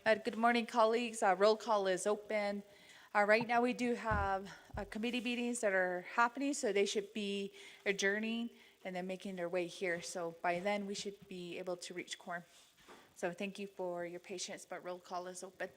Good morning, colleagues. Roll call is open. Right now, we do have committee meetings that are happening, so they should be adjourning and then making their way here. So by then, we should be able to reach quorum. So thank you for your patience, but roll call is open.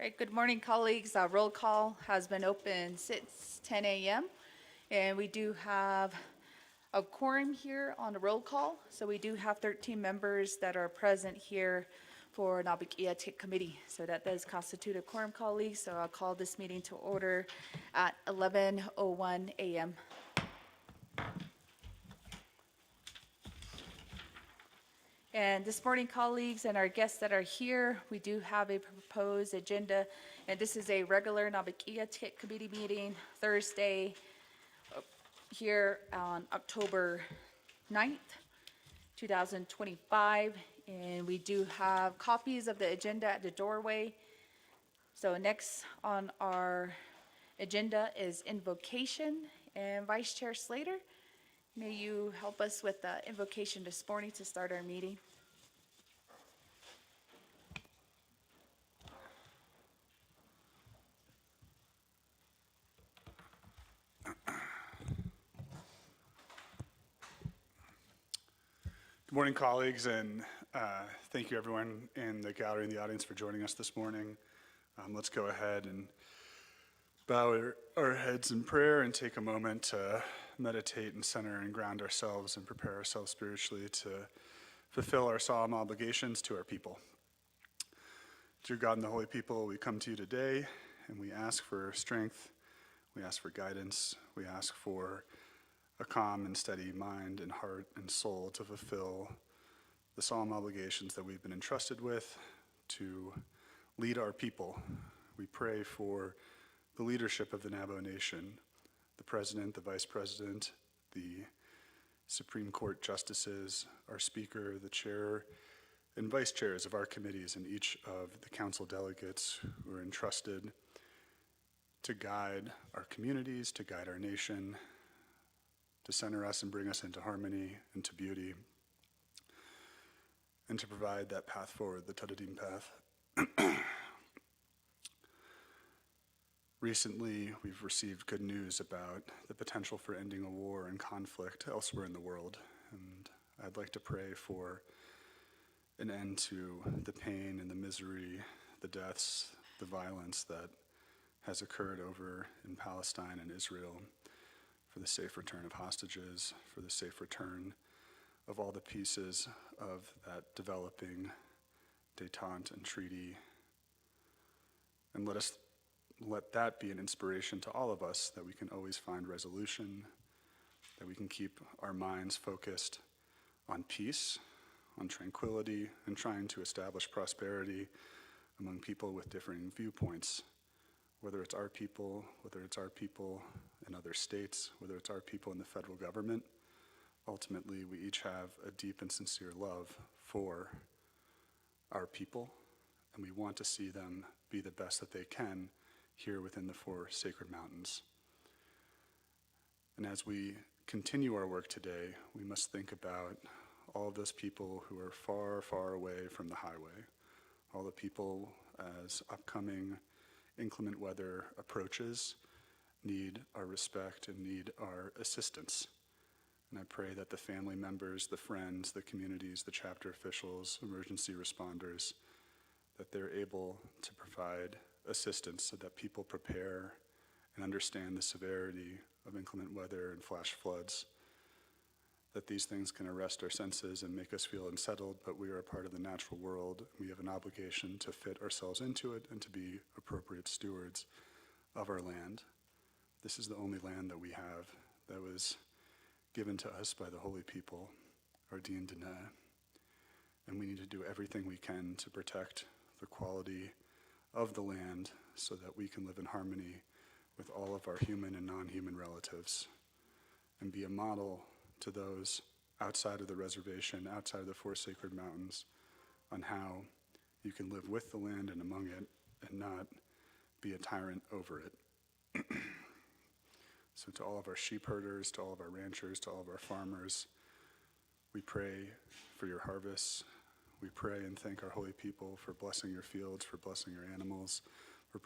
All right, good morning, colleagues. Roll call has been open since 10 a.m. And we do have a quorum here on the roll call. So we do have 13 members that are present here for Naa'bik'iyati Committee. So that does constitute a quorum, colleagues. So I'll call this meeting to order at 11:01 a.m. And this morning, colleagues and our guests that are here, we do have a proposed agenda. And this is a regular Naa'bik'iyati Committee meeting, Thursday, here on October 9th, 2025. And we do have copies of the agenda at the doorway. So next on our agenda is invocation. And Vice Chair Slater, may you help us with the invocation this morning to start our meeting? Good morning, colleagues, and thank you everyone in the gallery and the audience for joining us this morning. Let's go ahead and bow our heads in prayer and take a moment to meditate and center and ground ourselves and prepare ourselves spiritually to fulfill our solemn obligations to our people. Dear God and the holy people, we come to you today and we ask for strength, we ask for guidance, we ask for a calm and steady mind and heart and soul to fulfill the solemn obligations that we've been entrusted with to lead our people. We pray for the leadership of the Navajo Nation, the president, the vice president, the Supreme Court justices, our speaker, the chair, and vice chairs of our committees, and each of the council delegates who are entrusted to guide our communities, to guide our nation, to center us and bring us into harmony and to beauty, and to provide that path forward, the Tadadim path. Recently, we've received good news about the potential for ending a war and conflict elsewhere in the world, and I'd like to pray for an end to the pain and the misery, the deaths, the violence that has occurred over in Palestine and Israel, for the safe return of hostages, for the safe return of all the pieces of that developing détente and treaty. And let that be an inspiration to all of us, that we can always find resolution, that we can keep our minds focused on peace, on tranquility, and trying to establish prosperity among people with differing viewpoints, whether it's our people, whether it's our people in other states, whether it's our people in the federal government. Ultimately, we each have a deep and sincere love for our people, and we want to see them be the best that they can here within the four sacred mountains. And as we continue our work today, we must think about all of those people who are far, far away from the highway, all the people as upcoming inclement weather approaches need our respect and need our assistance. And I pray that the family members, the friends, the communities, the chapter officials, emergency responders, that they're able to provide assistance so that people prepare and understand the severity of inclement weather and flash floods, that these things can arrest our senses and make us feel unsettled, but we are a part of the natural world. We have an obligation to fit ourselves into it and to be appropriate stewards of our land. This is the only land that we have that was given to us by the holy people, our Dien Dene, and we need to do everything we can to protect the quality of the land so that we can live in harmony with all of our human and non-human relatives and be a model to those outside of the reservation, outside of the four sacred mountains, on how you can live with the land and among it and not be a tyrant over it. So to all of our sheep herders, to all of our ranchers, to all of our farmers, we pray for your harvests. We pray and thank our holy people for blessing your fields, for blessing your animals, for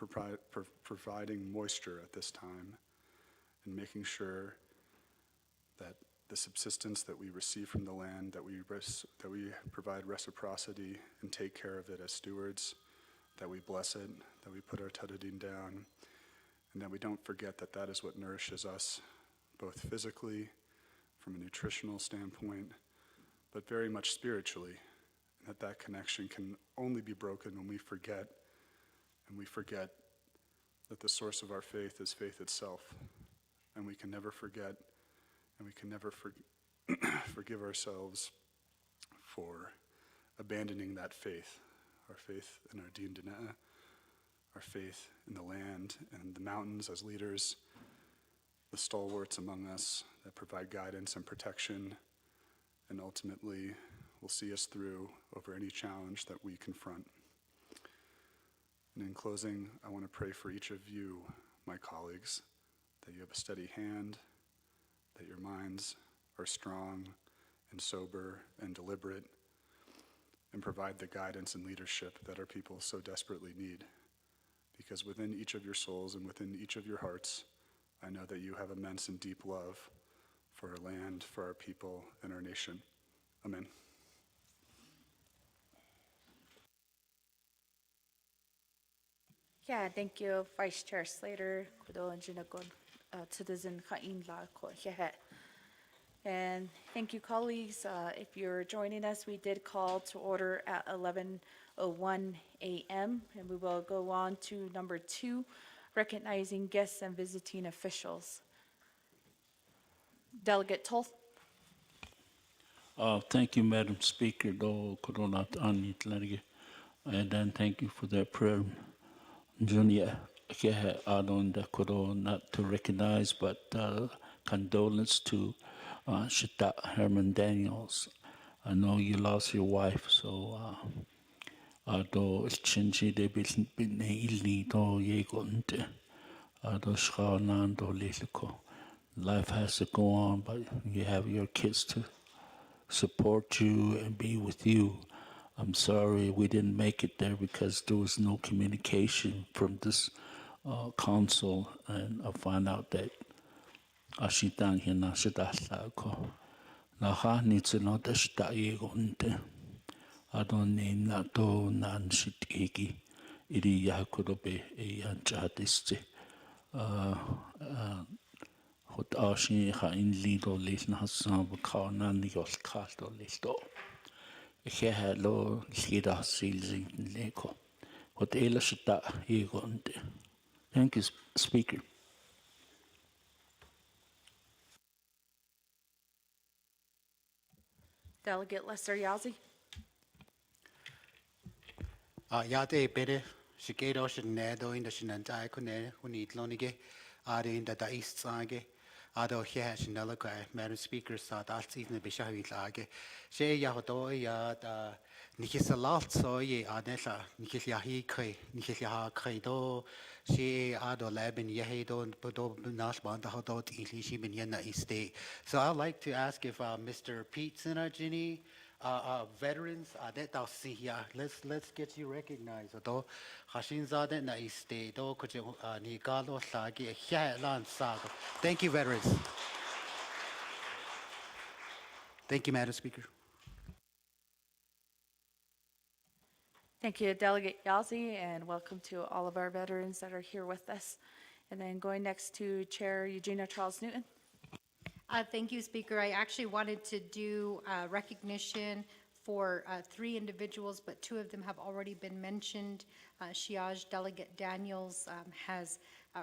providing moisture at this time, and making sure that the subsistence that we receive from the land, that we provide reciprocity and take care of it as stewards, that we bless it, that we put our tadadin down, and that we don't forget that that is what nourishes us, both physically, from a nutritional standpoint, but very much spiritually, and that that connection can only be broken when we forget, and we forget that the source of our faith is faith itself, and we can never forget, and we can never forgive ourselves for abandoning that faith, our faith in our Deen Dina'a, our faith in the land and the mountains as leaders, the stalwarts among us that provide guidance and protection, and ultimately will see us through over any challenge that we confront. And in closing, I want to pray for each of you, my colleagues, that you have a steady hand, that your minds are strong and sober and deliberate, and provide the guidance and leadership that our people so desperately need. Because within each of your souls and within each of your hearts, I know that you have immense and deep love for our land, for our people, and our nation. Amen. Yeah, thank you, Vice Chair Slater, Kudo and Jinakon, Citizen Kain La Ko Hehe. And thank you, colleagues. If you're joining us, we did call to order at 11:01 a.m. and we will go on to number 2, recognizing guests and visiting officials. Delegate Toll. Thank you, Madam Speaker. And then thank you for that prayer. Junior, not to recognize, but condolence to Shita Herman Daniels. I know you lost your wife, so do chinchi de bin ilni do yegonte. Do shkanan do liliko. Life has to go on, but you have your kids to support you and be with you. I'm sorry we didn't make it there because there was no communication from this council, and I found out that Ashitang hina shidasla ko. Naha needs another shitayegonte. I don't need not to nan shitiki. Iri yakurobe e yanchadiste. Hot ashi ha in lido lis na hasam ka nan yos kasto listo. Hello, Lida Seals Leko. What Ela Shita Egonte. Thank you, Speaker. Delegate Lester Yazzie. Yate bere shikero shinado in the shinantai kune unitlonige in the east sage ado here shinalaka Madam Speaker sa that's in the bishavi lage she yahodo ya da nikisalat so ye adela nikisyahi kre nikisyaha kredo she ado leben yehedo bodo nasbanda hodot ilishi bin yena iste. So I'd like to ask if Mr. Pete Sinajini veterans, let's get you recognized. Although Hashinzade na iste do kuche ni galo sagi lan sago. Thank you, veterans. Thank you, Madam Speaker. Thank you, Delegate Yazzie, and welcome to all of our veterans that are here with us. And then going next to Chair Eugenia Charles Newton. Thank you, Speaker. I actually wanted to do recognition for 3 individuals, but 2 of them have already been mentioned. Shiaj Delegate Daniels has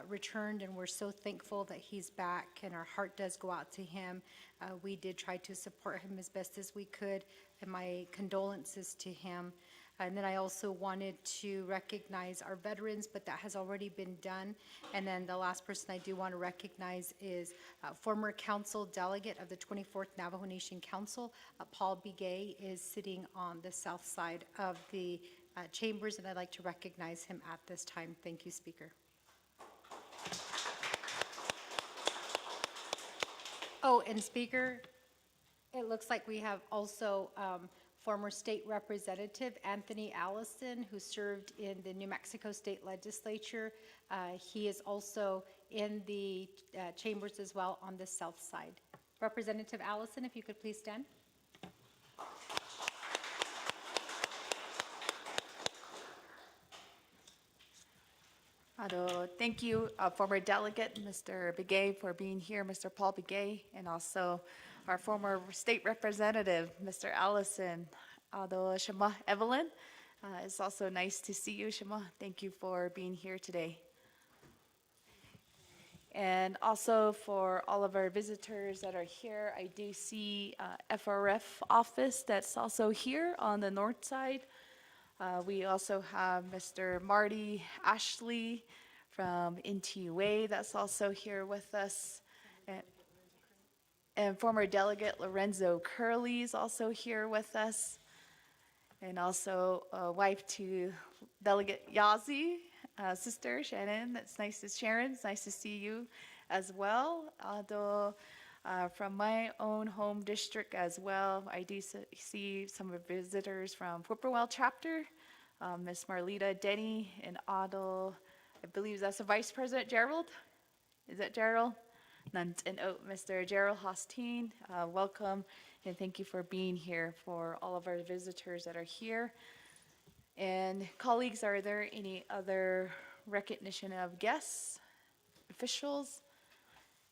returned, and we're so thankful that he's back, and our heart does go out to him. We did try to support him as best as we could, and my condolences to him. And then I also wanted to recognize our veterans, but that has already been done. And then the last person I do want to recognize is former council delegate of the 24th Navajo Nation Council. Paul Begay is sitting on the south side of the chambers, and I'd like to recognize him at this time. Thank you, Speaker. Oh, and Speaker, it looks like we have also former state representative Anthony Allison, who served in the New Mexico State Legislature. He is also in the chambers as well on the south side. Representative Allison, if you could please stand. Thank you, former delegate, Mr. Begay, for being here, Mr. Paul Begay, and also our former state representative, Mr. Allison. Shema Evelyn, it's also nice to see you, Shema. Thank you for being here today. And also for all of our visitors that are here, I do see FRF office that's also here on the north side. We also have Mr. Marty Ashley from NTUA that's also here with us. And former delegate Lorenzo Curley is also here with us. And also wife to Delegate Yazi, sister Shannon. Sharon, it's nice to see you as well. Although from my own home district as well, I do see some of the visitors from Whippoorwill chapter, Miss Marlita Denny and Otto, I believe that's the Vice President Gerald. Is that Gerald? And Mr. Gerald Hosteen, welcome and thank you for being here for all of our visitors that are here. And colleagues, are there any other recognition of guests, officials?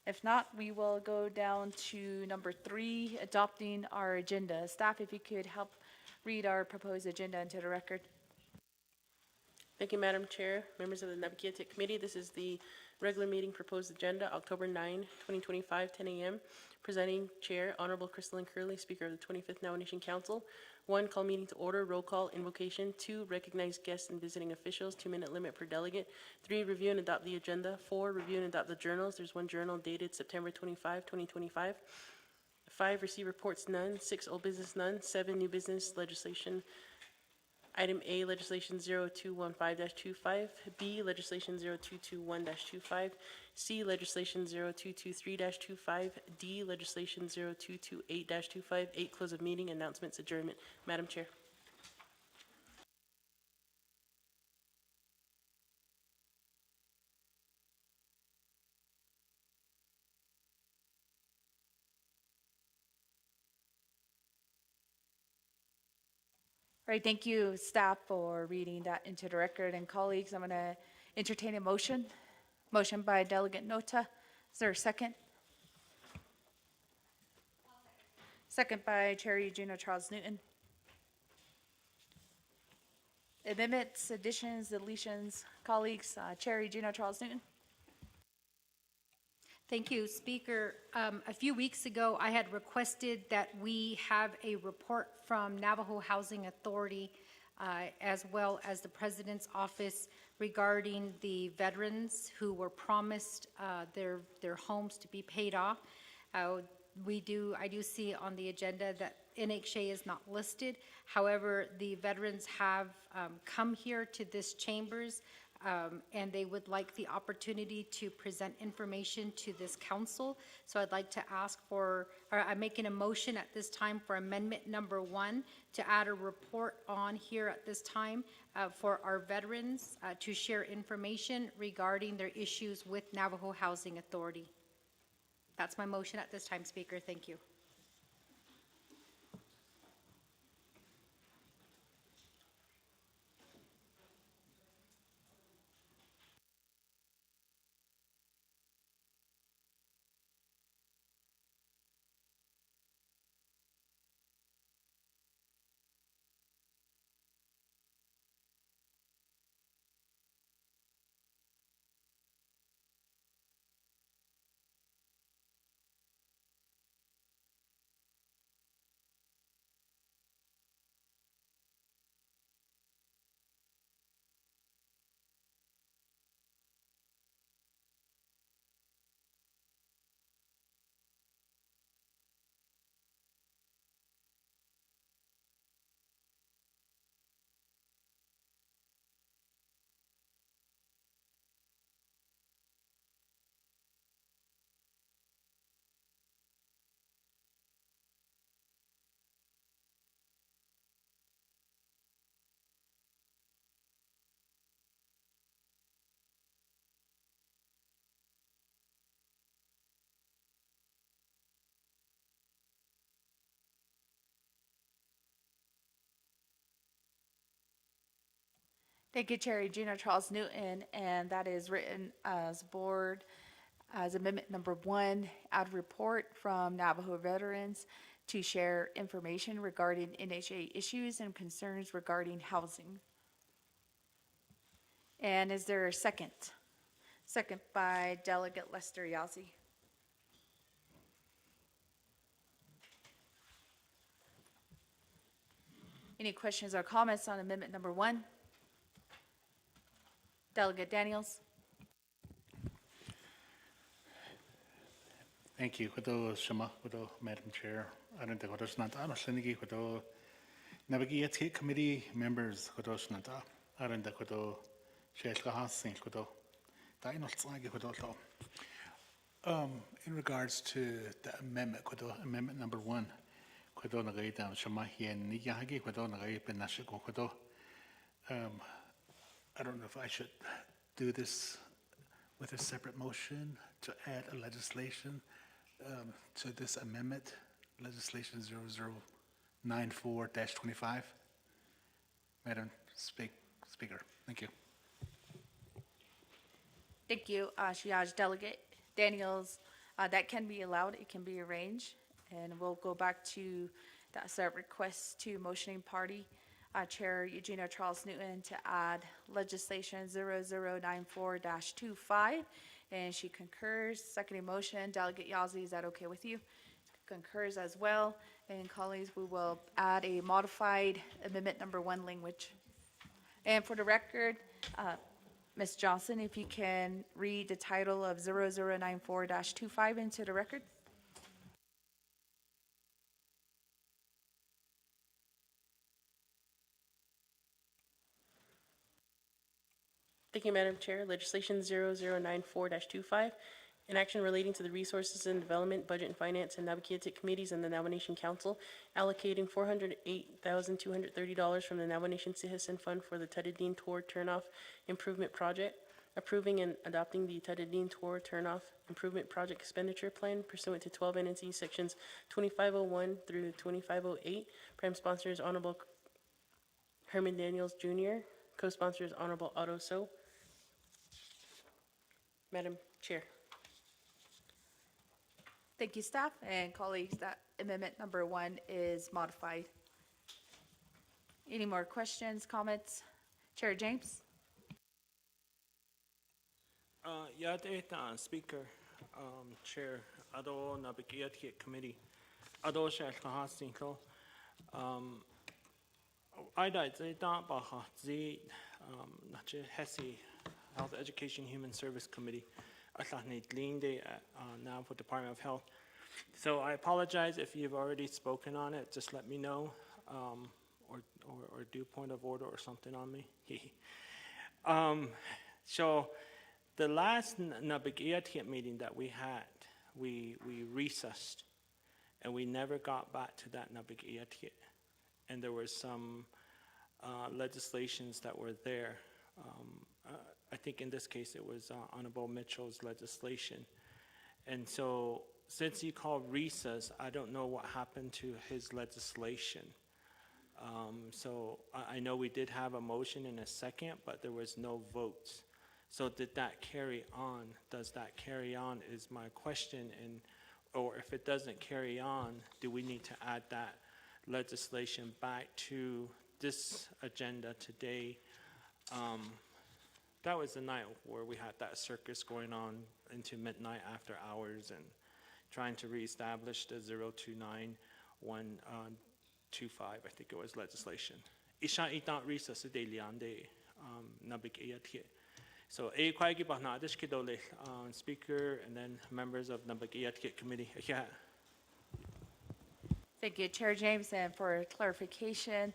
If not, we will go down to number 3, adopting our agenda. Staff, if you could help read our proposed agenda into the record. Thank you, Madam Chair, members of the Naa'bik'iyati Committee. This is the regular meeting proposed agenda, October 9, 2025, 10 a.m. Presiding Chair, Honorable Crystalline Curley, Speaker of the 25th Navajo Nation Council. 1, call meeting to order, roll call, invocation. 2, recognize guests and visiting officials, 2-minute limit per delegate. 3, review and adopt the agenda. 4, review and adopt the journals. There's one journal dated September 25, 2025. 5, receive reports, none. 6, old business, none. 7, new business legislation. Item A, legislation 0215-25. B, legislation 0221-25. C, legislation 0223-25. D, legislation 0228-25. 8, close of meeting, announcements, adjournment. Madam Chair. All right, thank you, staff, for reading that into the record. And colleagues, I'm going to entertain a motion. Motion by Delegate Nota. Is there a second? Second by Chair Eugenio Charles Newton. Amendments, additions, deletions, colleagues, Chair Eugenio Charles Newton. Thank you, Speaker. A few weeks ago, I had requested that we have a report from Navajo Housing Authority as well as the President's Office regarding the veterans who were promised their homes to be paid off. I do see on the agenda that NHA is not listed. However, the veterans have come here to this chambers and they would like the opportunity to present information to this council. So I'd like to ask I'm making a motion at this time for amendment number 1 to add a report on here at this time for our veterans to share information regarding their issues with Navajo Housing Authority. That's my motion at this time, Speaker. Thank you. Thank you, Chair Regina Charles Newton, and that is written as board as amendment number 1, add report from Navajo veterans to share information regarding NHA issues and concerns regarding housing. And is there a second? Second by Delegate Lester Yazzie. Any questions or comments on amendment number 1? Delegate Daniels. Thank you. Kudo Shama, Kudo Madam Chair. I don't think Kudo Snanta. I'm a Slinigi Kudo Naa'bik'iyati Committee members Kudo Snanta. I don't think Kudo Sheshka Hassing Kudo. Dino Slagi Kudo. In regards to the amendment, Kudo Amendment number 1, Kudo Nagaita Shama Hien Niyagi Kudo Nagai Benashiko Kudo. I don't know if I should do this with a separate motion to add a legislation to this amendment, legislation 0094-25. Madam Speaker, thank you. Thank you, Shiaj Delegate Daniels. That can be allowed, it can be arranged, and we'll go back to that set request to motioning party. Chair Eugenia Charles Newton to add legislation 0094-25, and she concurs. Second motion, Delegate Yazzie, is that okay with you? Concurs as well. And colleagues, we will add a modified amendment number 1 language. And for the record, Ms. Johnson, if you can read the title of 0094-25 into the record. Thank you, Madam Chair. Legislation 0094-25, an action relating to the Resources and Development, Budget and Finance, and Naa'bik'iyati Committees and the Navajo Nation Council, allocating $408,230 from the Navajo Nation Citizen Fund for the Tutadine Tour Turnoff Improvement Project, approving and adopting the Tutadine Tour Turnoff Improvement Project Expenditure Plan pursuant to 12 NNC Sections 2501 through 2508. Prime sponsor is Honorable Herman Daniels Jr., co-sponsor is Honorable Otto So. Madam Chair. Thank you, staff and colleagues. That amendment number 1 is modified. Any more questions, comments? Chair James? Speaker, Chair, Ado Naa'bik'iyati Committee, Ado Sheshka Hassing. Ida Zeta Baha Z Nache Hesse Health Education Human Service Committee. Atlahne Linde now for Department of Health. So I apologize if you've already spoken on it. Just let me know, or do point of order or something on me. So the last Naa'bik'iyati meeting that we had, we recessed, and we never got back to that Naa'bik'iyati. And there were some legislations that were there. I think in this case it was Honorable Mitchell's legislation. And so since he called recess, I don't know what happened to his legislation. So I know we did have a motion and a second, but there was no votes. So did that carry on? Does that carry on is my question. And or if it doesn't carry on, do we need to add that legislation back to this agenda today? That was the night where we had that circus going on into midnight after hours and trying to reestablish the 029125, I think it was, legislation. Isha itan recess daily on day Naa'bik'iyati. So a kwagi bahnadish kidole speaker and then members of Naa'bik'iyati Committee. Yeah. Thank you, Chair James. And for clarification,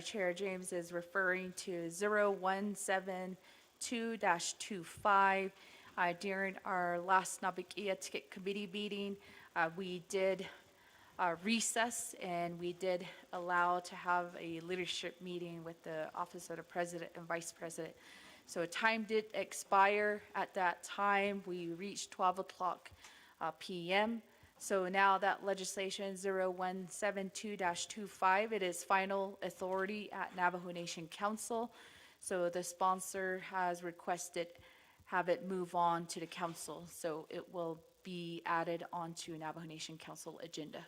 Chair James is referring to 0172-25. During our last Naa'bik'iyati Committee meeting, we did recess and we did allow to have a leadership meeting with the Office of the President and Vice President. So time did expire at that time. We reached 12 o'clock p.m. So now that legislation 0172-25, it is final authority at Navajo Nation Council. So the sponsor has requested have it move on to the council. So it will be added onto Navajo Nation Council agenda.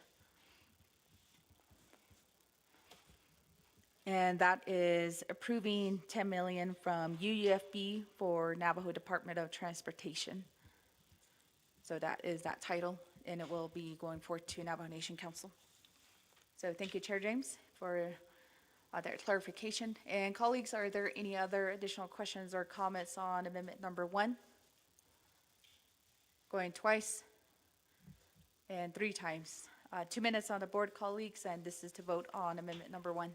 And that is approving 10 million from UUFB for Navajo Department of Transportation. So that is that title, and it will be going forth to Navajo Nation Council. So thank you, Chair James, for that clarification. And colleagues, are there any other additional questions or comments on amendment number 1? Going twice and 3 times. 2 minutes on the board, colleagues, and this is to vote on amendment number 1.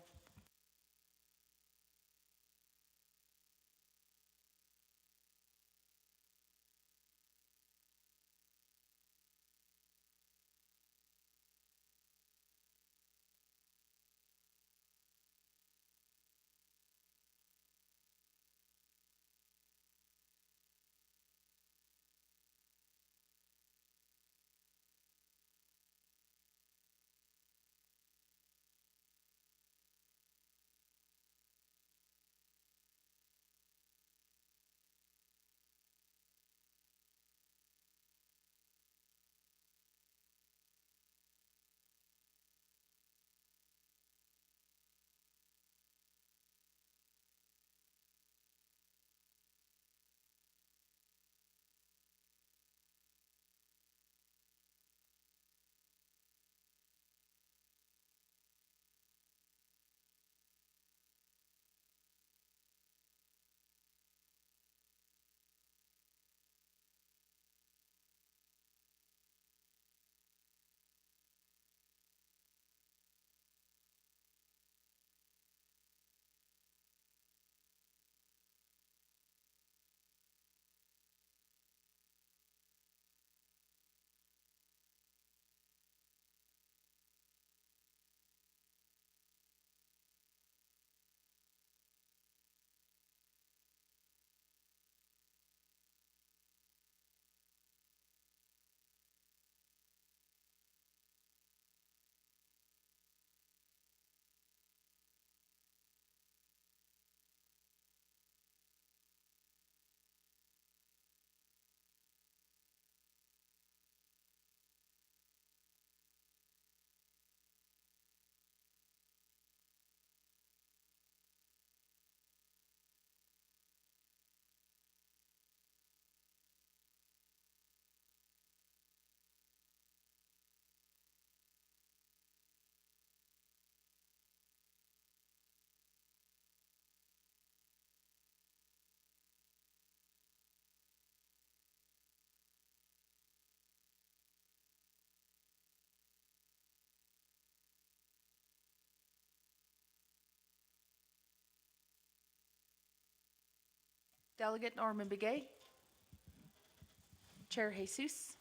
Delegate Norman Begay. Chair Jesus.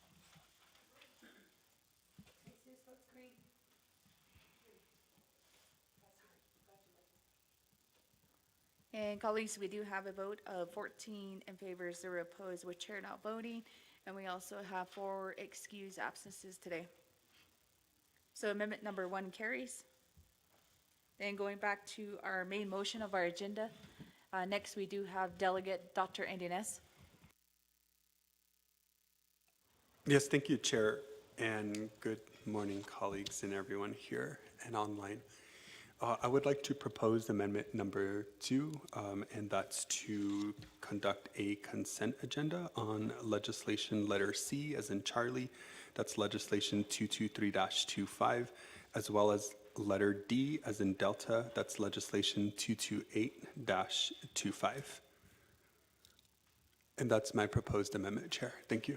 And colleagues, we do have a vote of 14 in favor, 0 opposed, with chair not voting. And we also have 4 excused absences today. So amendment number 1 carries. Then going back to our main motion of our agenda, next we do have Delegate Dr. Andy Ness. Yes, thank you, Chair, and good morning, colleagues and everyone here and online. I would like to propose amendment number 2, and that's to conduct a consent agenda on legislation letter C, as in Charlie, that's legislation 223-25, as well as letter D, as in Delta, that's legislation 228-25. And that's my proposed amendment, Chair. Thank you.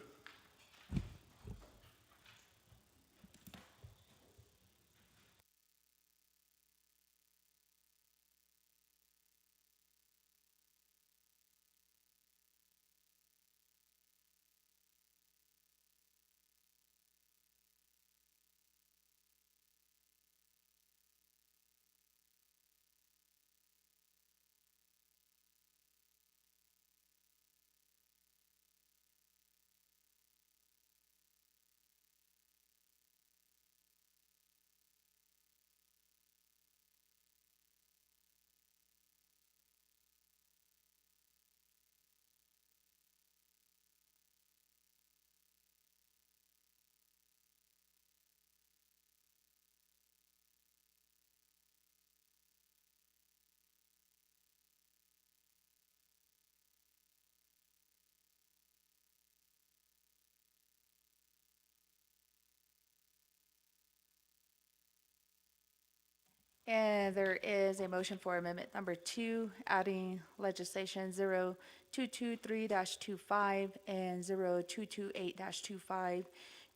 And there is a motion for amendment number 2, adding legislation 0223-25 and 0228-25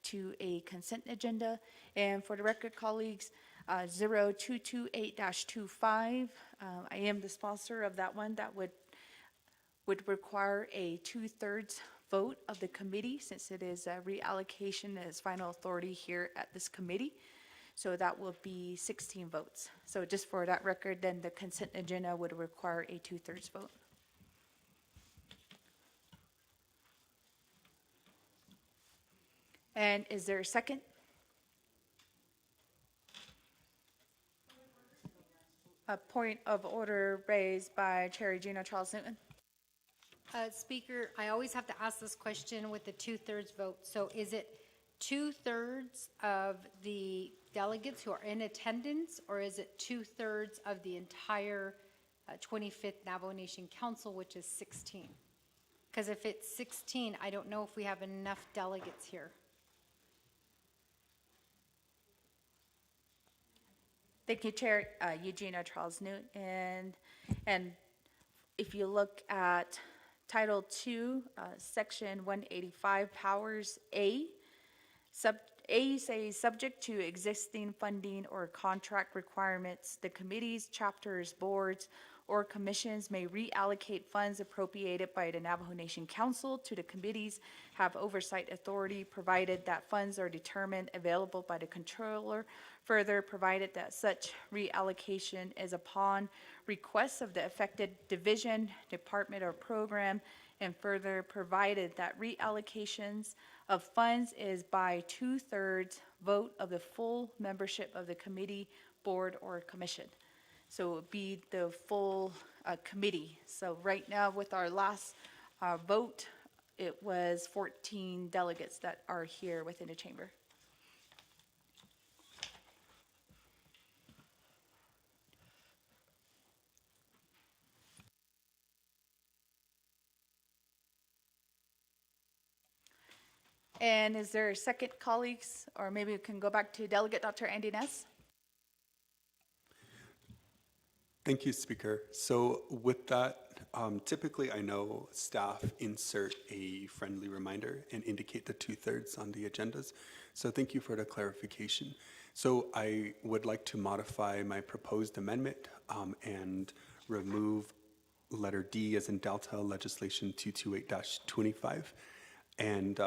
to a consent agenda. And for the record, colleagues, 0228-25, I am the sponsor of that one. That would require a 2/3 vote of the committee, since it is a reallocation as final authority here at this committee. So that will be 16 votes. So just for that record, then the consent agenda would require a 2/3 vote. And is there a second? A point of order raised by Chair Regina Charles Newton. Speaker, I always have to ask this question with the 2/3 vote. So is it 2/3 of the delegates who are in attendance, or is it 2/3 of the entire 25th Navajo Nation Council, which is 16? Because if it's 16, I don't know if we have enough delegates here. Thank you, Chair Eugenia Charles Newton. And if you look at Title II, Section 185, Powers A, A says, subject to existing funding or contract requirements, the committees, chapters, boards, or commissions may reallocate funds appropriated by the Navajo Nation Council to the committees, have oversight authority, provided that funds are determined available by the controller. Further, provided that such reallocation is upon request of the affected division, department, or program, and further provided that reallocations of funds is by 2/3 vote of the full membership of the committee, board, or commission. So it would be the full committee. So right now, with our last vote, it was 14 delegates that are here within the chamber. And is there a second, colleagues? Or maybe we can go back to Delegate Dr. Andy Ness. Thank you, Speaker. So with that, typically I know staff insert a friendly reminder and indicate the 2/3 on the agendas. So thank you for the clarification. So I would like to modify my proposed amendment and remove letter D as in Delta legislation 228-25. And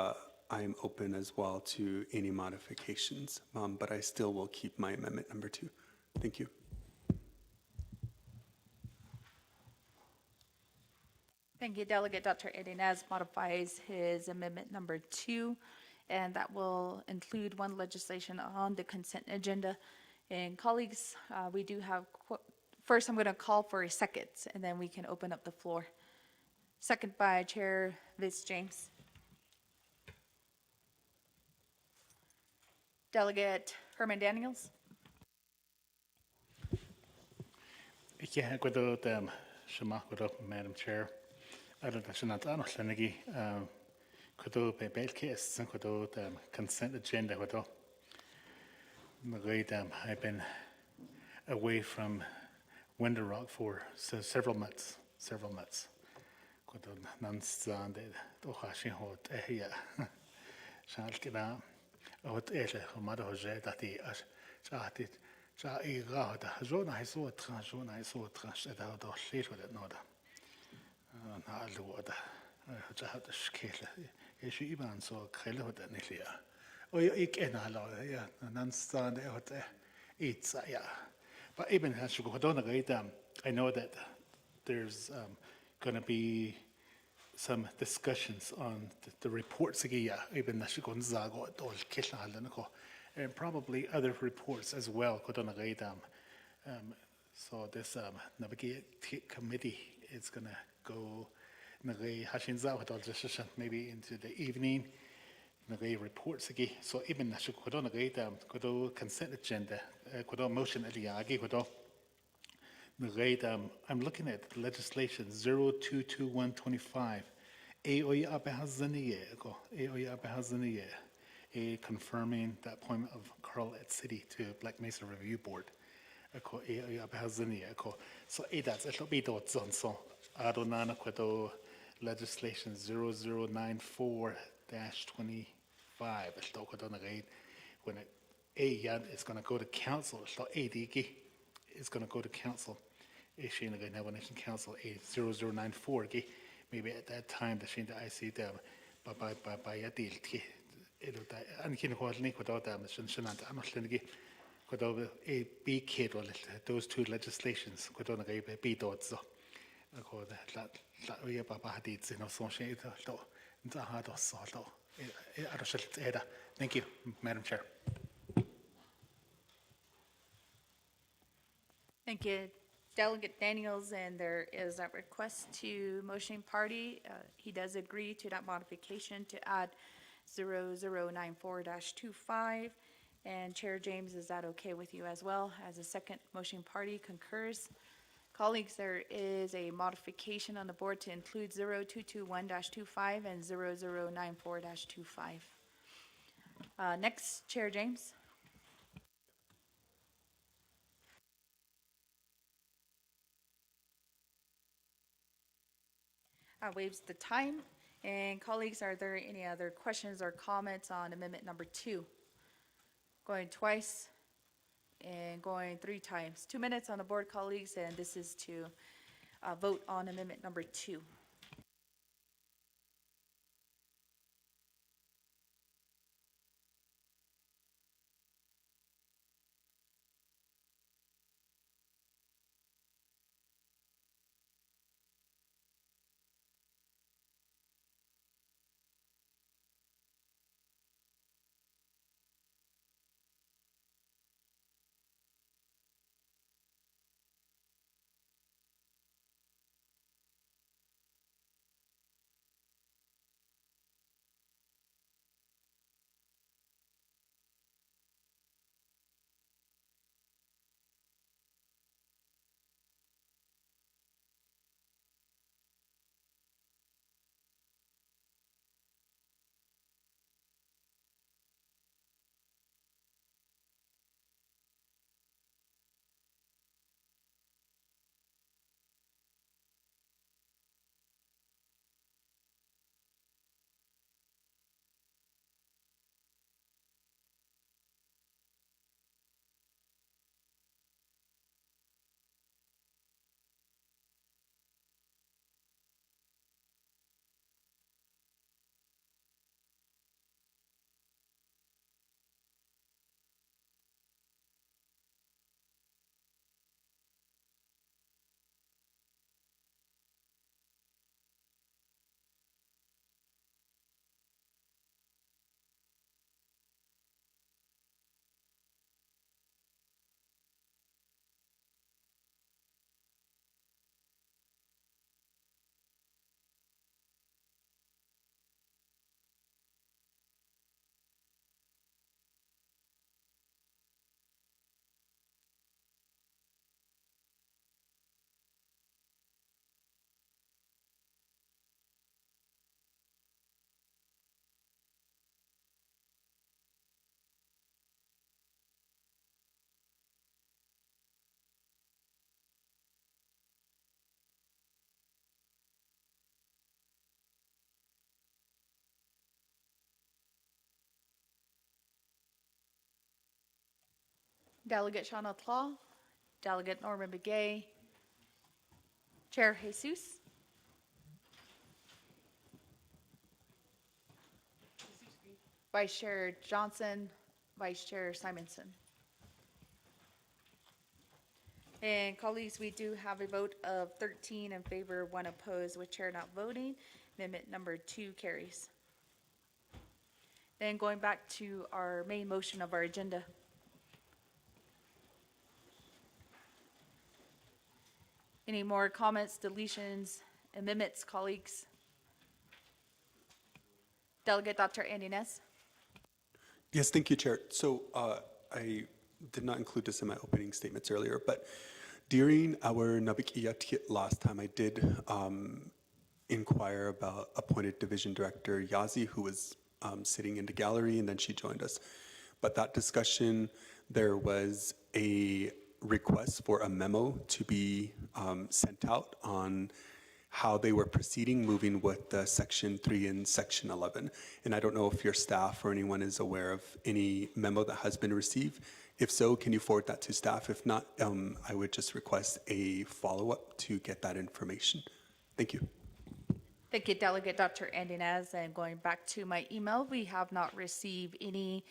I'm open as well to any modifications, but I still will keep my amendment number 2. Thank you. Thank you. Delegate Dr. Andy Ness modifies his amendment number 2, and that will include one legislation on the consent agenda. And colleagues, we do have, first I'm going to call for a second, and then we can open up the floor. Second by Chair Vice James. Delegate Herman Daniels. Yeah, good Shema, good Madam Chair. I don't know that I'm Lenigi. Good by bail case and good consent agenda. Good. I've been away from Winter Rock for several months. Good non-stand. Oh, hashing hot. Yeah. Shall get out. What is it? How much is it that the chatted? Chat I got a zone I saw trash when I saw trash at out of shit with it. Not a lot. I had the scale. Is she even so clear with it? Nilia. Oh, you can allow it. Yeah, non-stand out it's yeah. But even as you go down the gate, I know that there's going to be some discussions on the reports again, even as you go and probably other reports as well. So this Naa'bik'iyati Committee is going to go maybe into the evening. Reports again. So even as you go consent agenda, motion I'm looking at legislation 022125. Confirming the appointment of Carl at City to Black Mesa Review Board. ako abahazini ako so that's it'll be dot on so adonana kwado legislation 0094-25 it'll kwado na gaid when it yad is going to go to council so ADG is going to go to council issue na gaid na nation council 0094 gi maybe at that time the shin the IC them by a deal ki it'll and kin kwalni kwado them shin shinant amashligi kwado a big kid or those two legislations kwado na gaid be dot so ako that we ba hadits no so she to nta ha do so to thank you Madam Chair. Thank you, Delegate Daniels, and there is a request to motion party. He does agree to that modification to add 0094-25. And Chair James, is that okay with you as well? As a second motion party concurs. Colleagues, there is a modification on the board to include 0221-25 and 0094-25. Next, Chair James. Waives the time. And colleagues, are there any other questions or comments on amendment number 2? Going twice and going 3 times. 2 minutes on the board, colleagues, and this is to vote on amendment number 2. Delegate Shawna Tlaw, Delegate Norman Begay, Chair Jesus. Vice Chair Johnson, Vice Chair Simonson. And colleagues, we do have a vote of 13 in favor, 1 opposed, with Chair not voting. Amendment number 2 carries. Then going back to our main motion of our agenda. Any more comments, deletions, amendments, colleagues? Delegate Dr. Andy Ness. Yes, thank you, Chair. So I did not include this in my opening statements earlier, but during our Naa'bik'iyati last time, I did inquire about appointed Division Director Yazi, who was sitting in the gallery, and then she joined us. But that discussion, there was a request for a memo to be sent out on how they were proceeding, moving with Section 3 and Section 11. And I don't know if your staff or anyone is aware of any memo that has been received. If so, can you forward that to staff? If not, I would just request a follow-up to get that information. Thank you. Thank you, Delegate Dr. Andinez. And going back to my email, we have not received any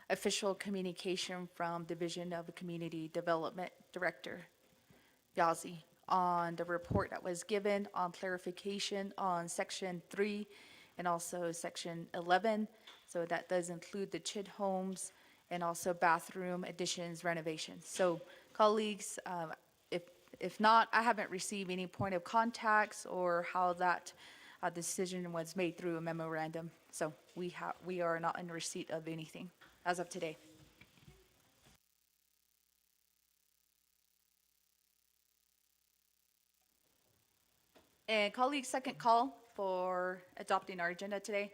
official communication from Division of Community Development Director Yazzie on the report that was given on clarification on Section 3 and also Section 11. So that does include the CHID homes and also bathroom additions renovations. So colleagues, if not, I haven't received any point of contacts or how that decision was made through a memorandum. So we are not in receipt of anything as of today. And colleagues, second call for adopting our agenda today.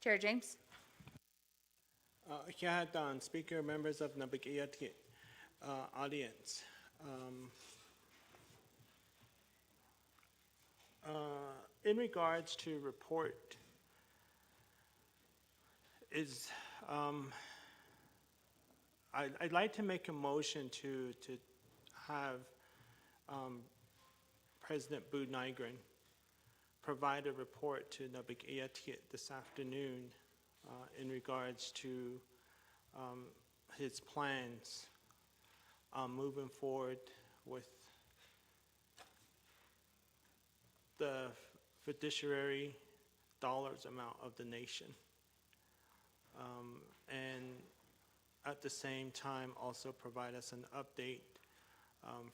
Chair James. Kihadan, Speaker, members of Naa'bik'iyati audience. In regards to report, I'd like to make a motion to have President Boo Nygren provide a report to Naa'bik'iyati this afternoon in regards to his plans moving forward with the fiduciary dollars amount of the nation. And at the same time also provide us an update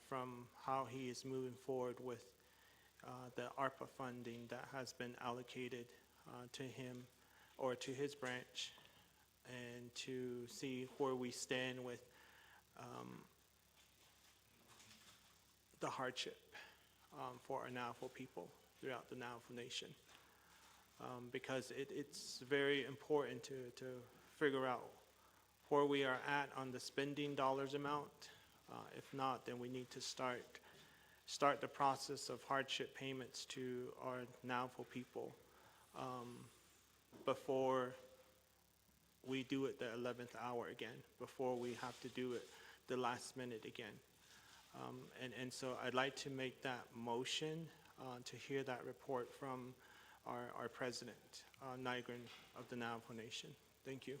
from how he is moving forward with the ARPA funding that has been allocated to him or to his branch, and to see where we stand with the hardship for our Navajo people throughout the Navajo Nation. Because it's very important to figure out where we are at on the spending dollars amount. If not, then we need to start the process of hardship payments to our Navajo people before we do it the 11th hour again, before we have to do it the last minute again. And so I'd like to make that motion to hear that report from our president, Nygren of the Navajo Nation. Thank you.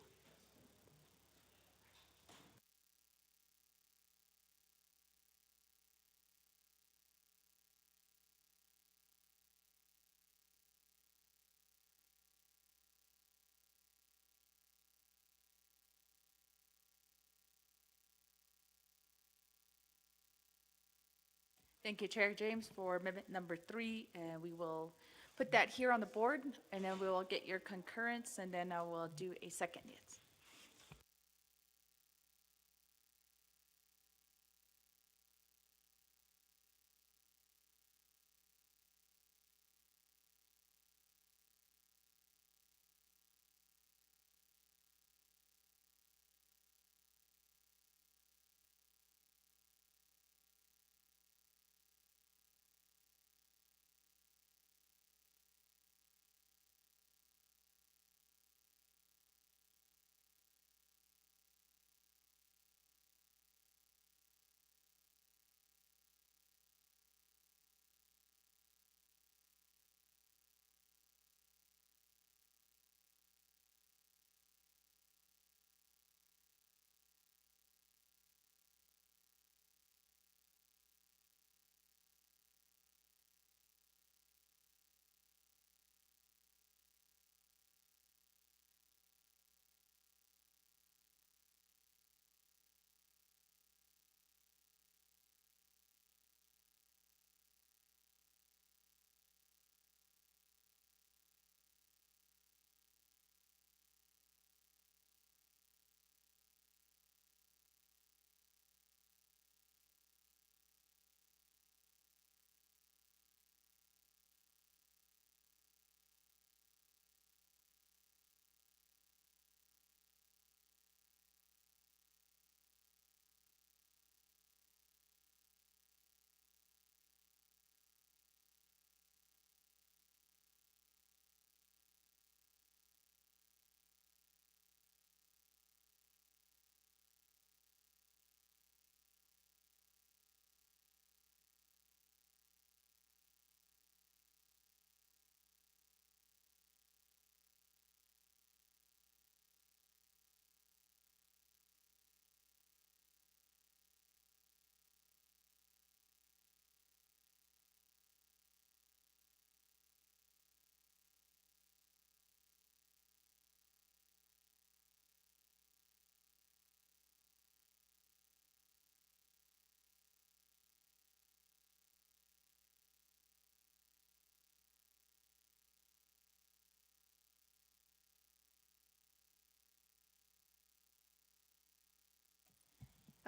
Thank you, Chair James, for amendment number 3, and we will put that here on the board, and then we will get your concurrence, and then I will do a second. Yes.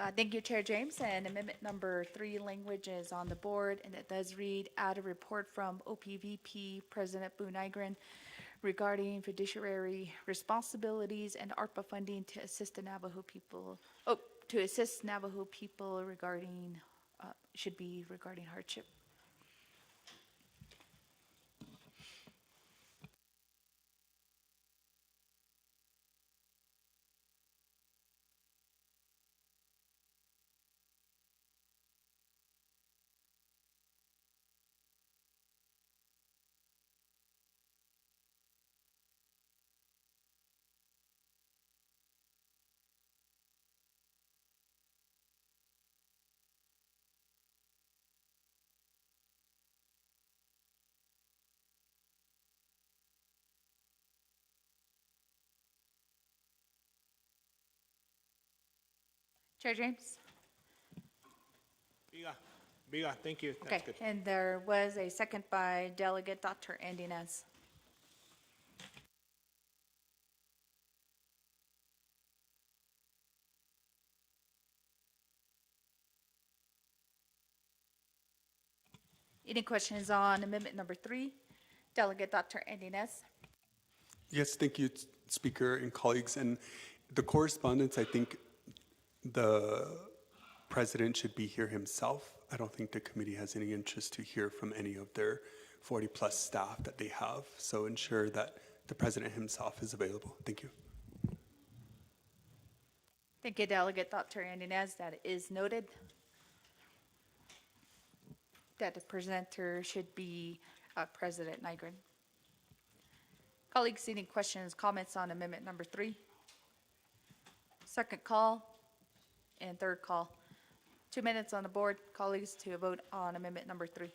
Thank you, Chair James. And amendment number 3 language is on the board, and it does read, add a report from OPVP President Boo Nygren regarding fiduciary responsibilities and ARPA funding to assist the Navajo people, to assist Navajo people regarding, should be regarding hardship. Chair James? Biga, thank you. That's Okay, good. and there was a second by Delegate Dr. Andy Nez. Any questions on amendment number 3? Delegate Dr. Andy Nez. Yes, thank you, Speaker and colleagues. And the correspondence, I think the president should be here himself. I don't think the committee has any interest to hear from any of their 40-plus staff that they have. So ensure that the president himself is available. Thank you. Thank you, Delegate Dr. Andy Nez. That is noted. That the presenter should be President Nygren. Colleagues, any questions, comments on amendment number 3? Second call and third call. 2 minutes on the board, colleagues, to vote on amendment number 3.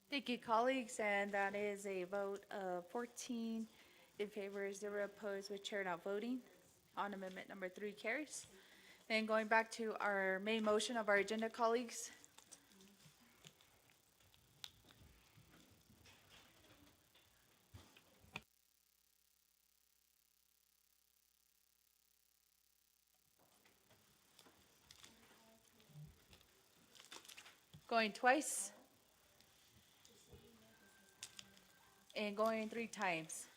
Thank you, colleagues, and that is a vote of 14 in favor, 0 opposed, with chair not voting on amendment number 3 carries. Then going back to our main motion of our agenda, colleagues. Going twice. And going 3 times.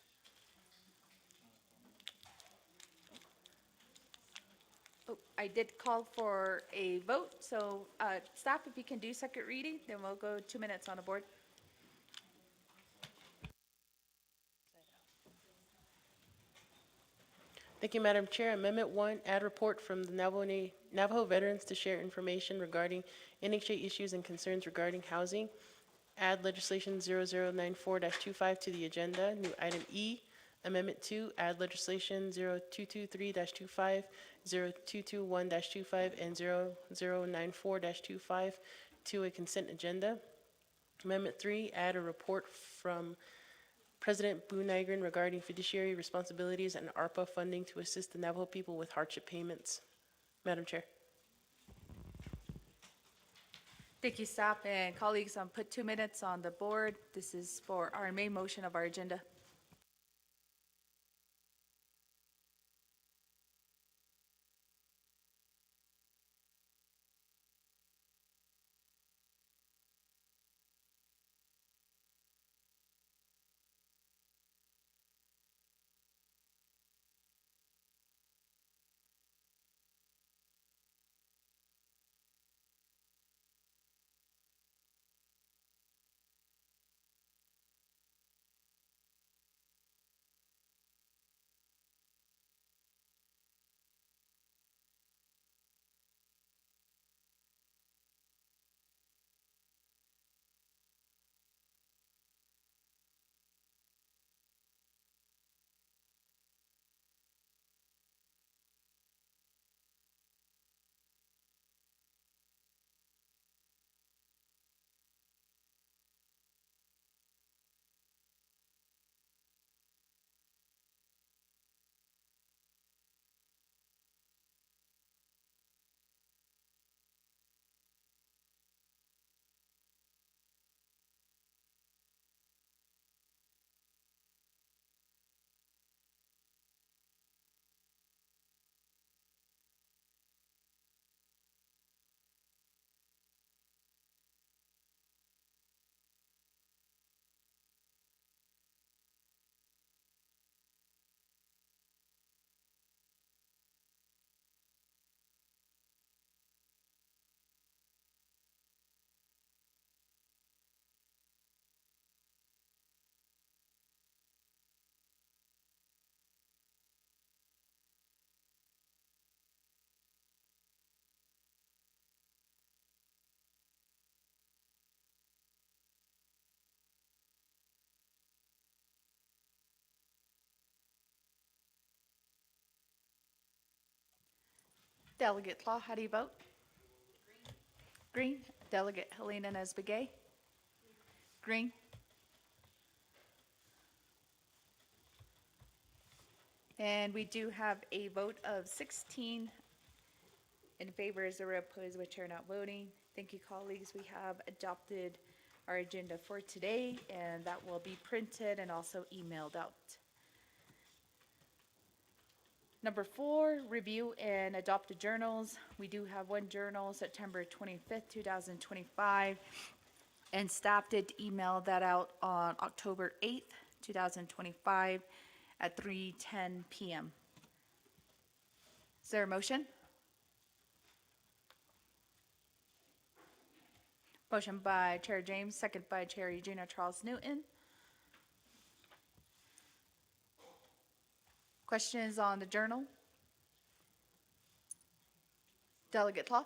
Oh, I did call for a vote, so staff, if you can do second reading, then we'll go 2 minutes on the board. Thank you, Madam Chair. Amendment 1, add report from the Navajo veterans to share information regarding NHA issues and concerns regarding housing. Add legislation 0094-25 to the agenda. New item E. Amendment 2, add legislation 0223-25, 0221-25, and 0094-25 to a consent agenda. Amendment 3, add a report from President Boo Nygren regarding fiduciary responsibilities and ARPA funding to assist the Navajo people with hardship payments. Madam Chair. Thank you, staff and colleagues. Put 2 minutes on the board. This is for our main motion of our agenda. Delegate Law, how do you vote? Green. Delegate Helena Naa'bik'iyati. Green. And we do have a vote of 16 in favor, 0 opposed, which are not voting. Thank you, colleagues. We have adopted our agenda for today, and that will be printed and also emailed out. Number 4, review and adopt the journals. We do have one journal, September 25th, 2025, and staff did email that out on October 8th, 2025 at 3:10 p.m. Is there a motion? Motion by Chair James, second by Chair Eugenia Charles Newton. Questions on the journal? Delegate Law?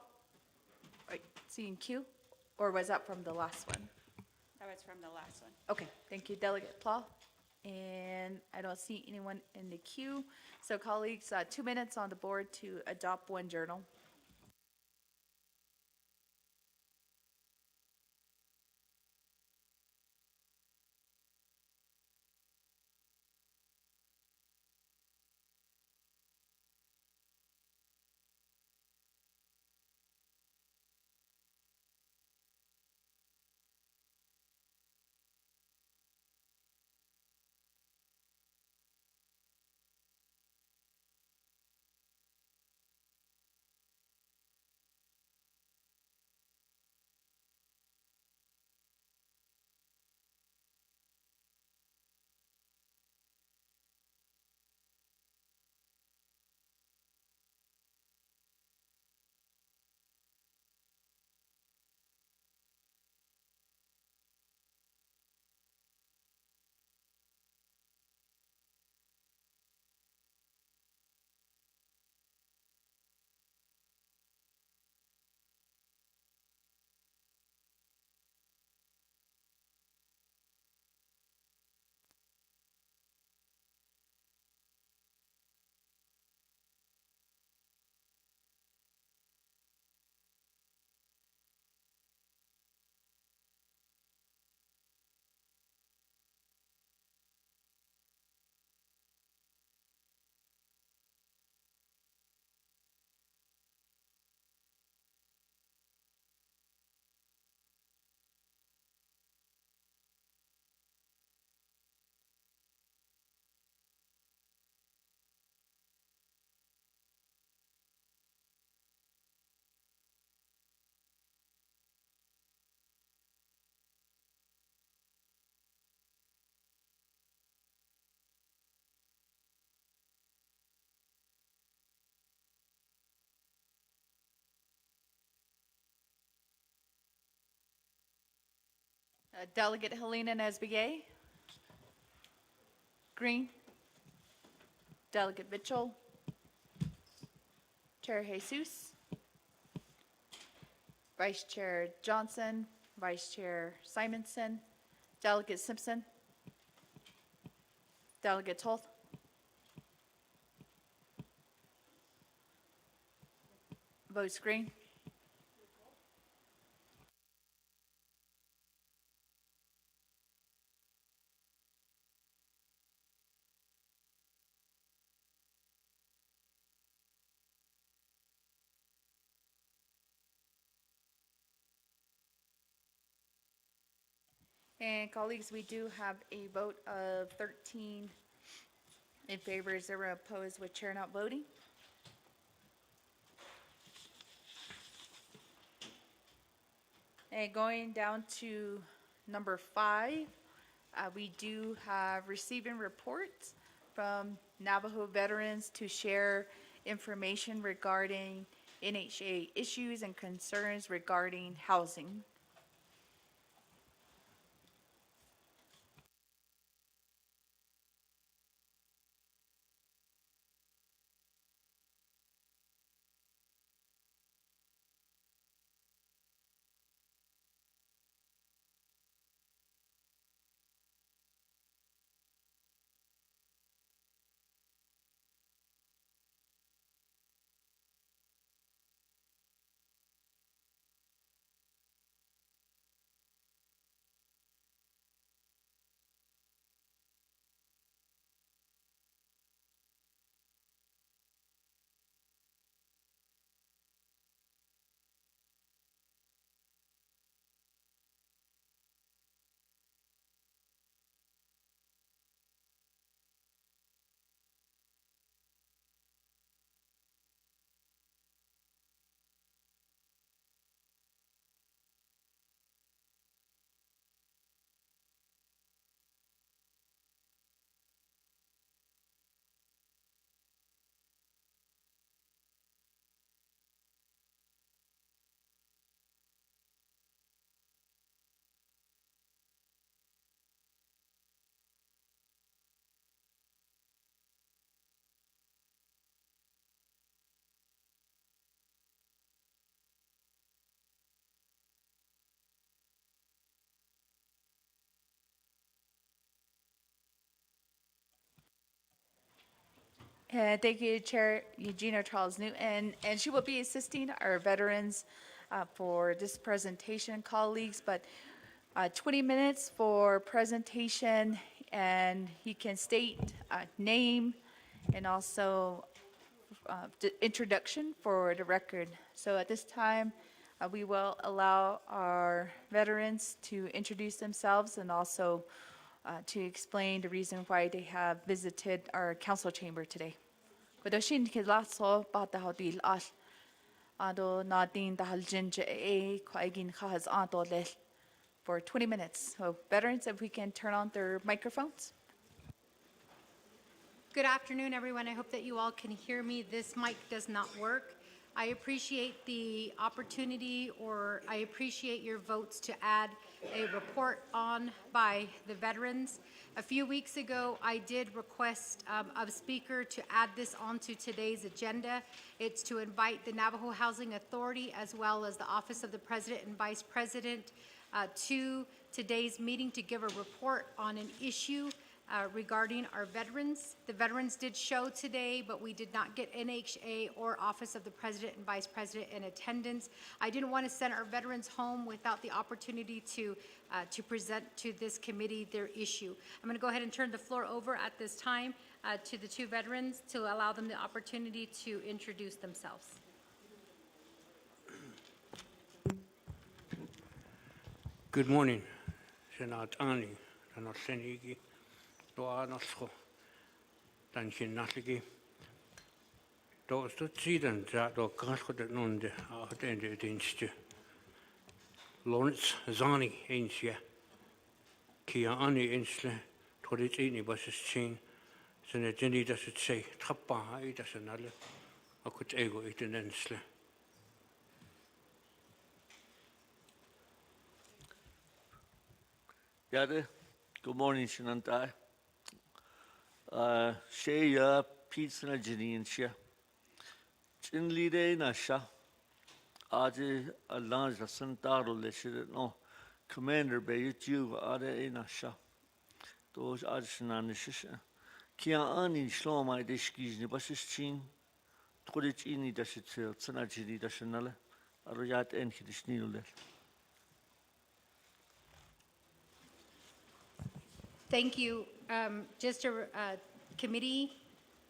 Right, seeing Q? Or was that from the last one? That was from the last one. Okay, thank you, Delegate Law. And I don't see anyone in the queue. So colleagues, 2 minutes on the board to adopt one journal. Delegate Helena Naa'bik'iyati. Green. Delegate Mitchell. Chair Jesus. Vice Chair Johnson. Vice Chair Simonson. Delegate Simpson. Delegate Toth. Votes green. And colleagues, we do have a vote of 13 in favor, 0 opposed, with chair not voting. And going down to number 5, we do have receiving reports from Navajo veterans to share information regarding NHA issues and concerns regarding housing. And thank you, Chair Eugenia Charles Newton, and she will be assisting our veterans for this presentation, colleagues, but 20 minutes for presentation, and he can state name and also introduction for the record. So at this time, we will allow our veterans to introduce themselves and also to explain the reason why they have visited our council chamber today. Kodoshin kilaso batahadil as ado nadin dahal jinja e kwaigin khaz ado lel for 20 minutes. So veterans, if we can turn on their microphones. Good afternoon, everyone. I hope that you all can hear me. This mic does not work. I appreciate the opportunity, or I appreciate your votes to add a report on by the veterans. A few weeks ago, I did request of Speaker to add this onto today's agenda. It's to invite the Navajo Housing Authority as well as the Office of the President and Vice President to today's meeting to give a report on an issue regarding our veterans. The veterans did show today, but we did not get NHA or Office of the President and Vice President in attendance. I didn't want to send our veterans home without the opportunity to present to this committee their issue. I'm going to go ahead and turn the floor over at this time to the two veterans to allow them the opportunity to introduce themselves. Good morning. Senat Ani, Senat Senigi, Doa Nasco, Danshin Nasligi. Doa Stutsidan, Do Casco de Nonde, Attended Instu. Lawrence Zani, Insia. Kia Ani Insle, Todit Ini Buses Chain, Senatini does it say, Trappa, it does another. I could ego it in Insle. Yade, good morning, Shanantai. Shea pizza na jinin sha. Chin lide na sha. Aje alanj la santaro le shit no. Commander be you ade na sha. Those aj shanan shisha. Kia ani shlom I dishkiz ni basis chin. Tkodich ini dashit tsana jini dashanale. Aruyat en kidishnil. Thank you. Just committee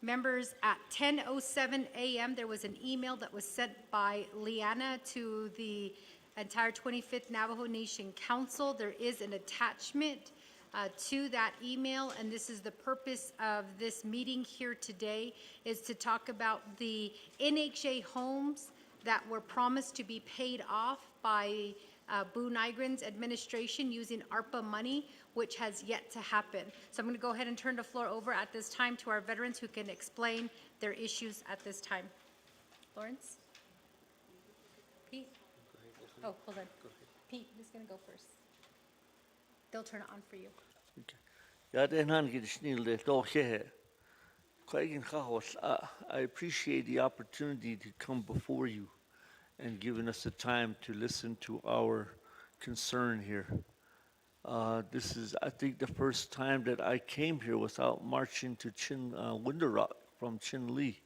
members, at 10:07 a.m., there was an email that was sent by Liana to the entire 25th Navajo Nation Council. There is an attachment to that email, and this is the purpose of this meeting here today, is to talk about the NHA homes that were promised to be paid off by Boo Nygren's administration using ARPA money, which has yet to happen. So I'm going to go ahead and turn the floor over at this time to our veterans who can explain their issues at this time. Lawrence? Pete? Oh, hold on. Pete is going to go first. They'll turn it on for you. I appreciate the opportunity to come before you and giving us the time to listen to our concern here. This is, I think, the first time that I came here without marching to Window Rock from Chin Lee.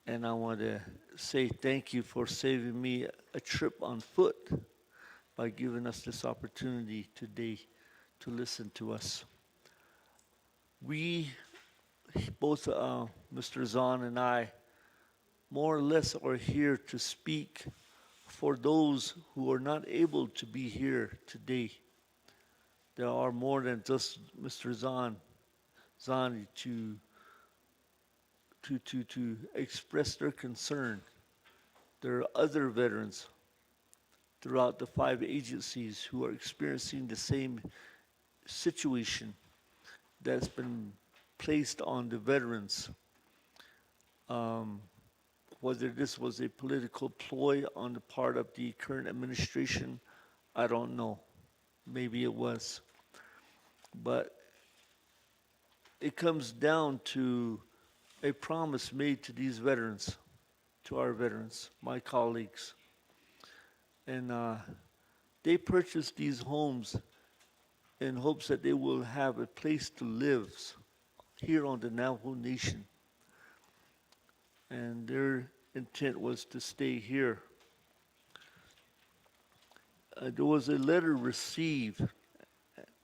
And I want to say thank you for saving me a trip on foot by giving us this opportunity today to listen to us. We, both Mr. Zahn and I, more or less are here to speak for those who are not able to be here today. There are more than just Mr. Zani to express their concern. There are other veterans throughout the 5 agencies who are experiencing the same situation that's been placed on the veterans. Whether this was a political ploy on the part of the current administration, I don't know. Maybe it was. But it comes down to a promise made to these veterans, to our veterans, my colleagues. And they purchased these homes in hopes that they will have a place to live here on the Navajo Nation. And their intent was to stay here. There was a letter received,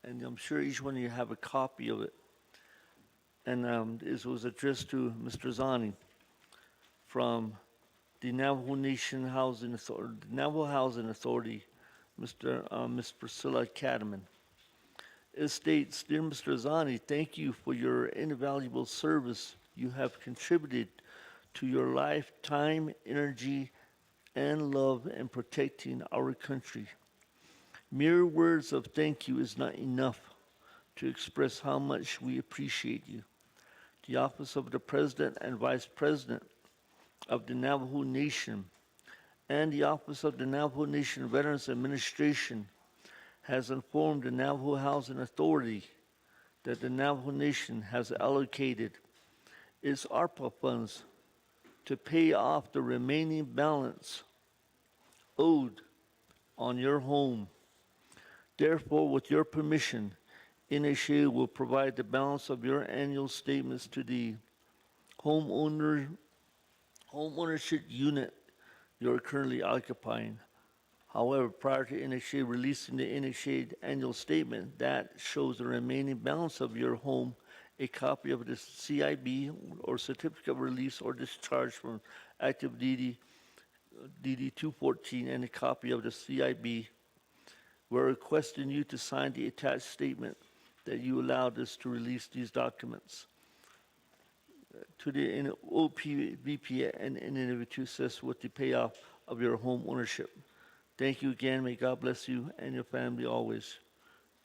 and I'm sure each one of you have a copy of it. And this was addressed to Mr. Zani from the Navajo Nation Housing Authority, Navajo Housing Authority, Ms. Priscilla Cadman. It states, "Dear Mr. Zani, thank you for your invaluable service you have contributed to your lifetime, energy, and love in protecting our country. Mere words of thank you is not enough to express how much we appreciate you. The Office of the President and Vice President of the Navajo Nation and the Office of the Navajo Nation Veterans Administration has informed the Navajo Housing Authority that the Navajo Nation has allocated its ARPA funds to pay off the remaining balance owed on your home. Therefore, with your permission, NHA will provide the balance of your annual statements to the homeownership unit you are currently occupying. However, prior to NHA releasing the NHA annual statement that shows the remaining balance of your home, a copy of the CIB or Certificate of Release or Discharge from active duty DD 214 and a copy of the CIB, we're requesting you to sign the attached statement that you allowed us to release these documents to the OPVP and to assist with the payoff of your home ownership. Thank you again. May God bless you and your family always.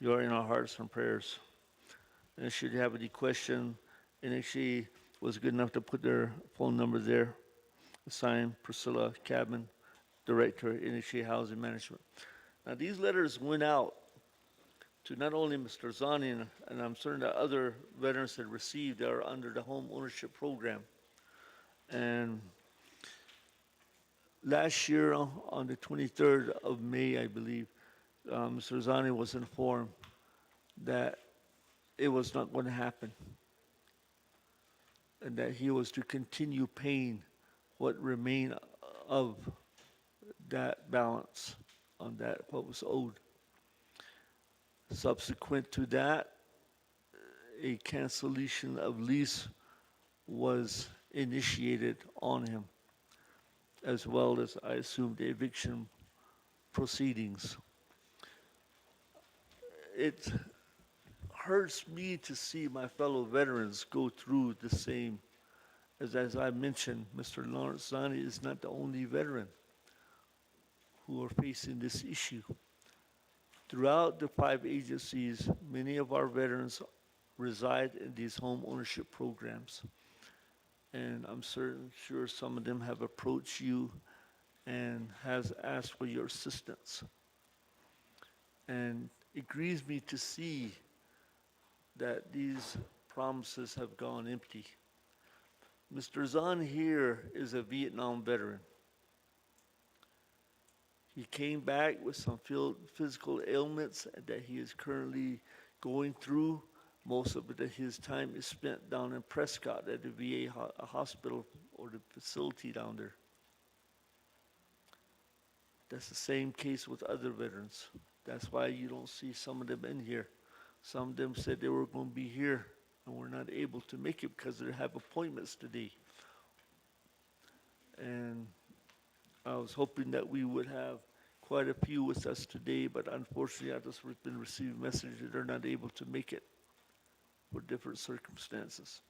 You are in our hearts and prayers. And should you have any question, and she was good enough to put their phone number there. Signed, Priscilla Cadman, Director, NHA Housing Management. Now, these letters went out to not only Mr. Zani, and I'm certain that other veterans that received are under the home ownership program. And last year, on the 23rd of May, I believe, Mr. Zani was informed that it was not going to happen and that he was to continue paying what remained of that balance on that, what was owed. Subsequent to that, a cancellation of lease was initiated on him, as well as, I assume, the eviction proceedings. It hurts me to see my fellow veterans go through the same, as I mentioned, Mr. Lawrence Zani is not the only veteran who are facing this issue. Throughout the 5 agencies, many of our veterans reside in these home ownership programs. And I'm sure some of them have approached you and has asked for your assistance. And it grieves me to see that these promises have gone empty. Mr. Zahn here is a Vietnam veteran. He came back with some physical ailments that he is currently going through. Most of his time is spent down in Prescott at the VA hospital or the facility down there. That's the same case with other veterans. That's why you don't see some of them in here. Some of them said they were going to be here and were not able to make it because they have appointments today. And I was hoping that we would have quite a few with us today, but unfortunately I just been receiving messages that they're not able to make it for different circumstances.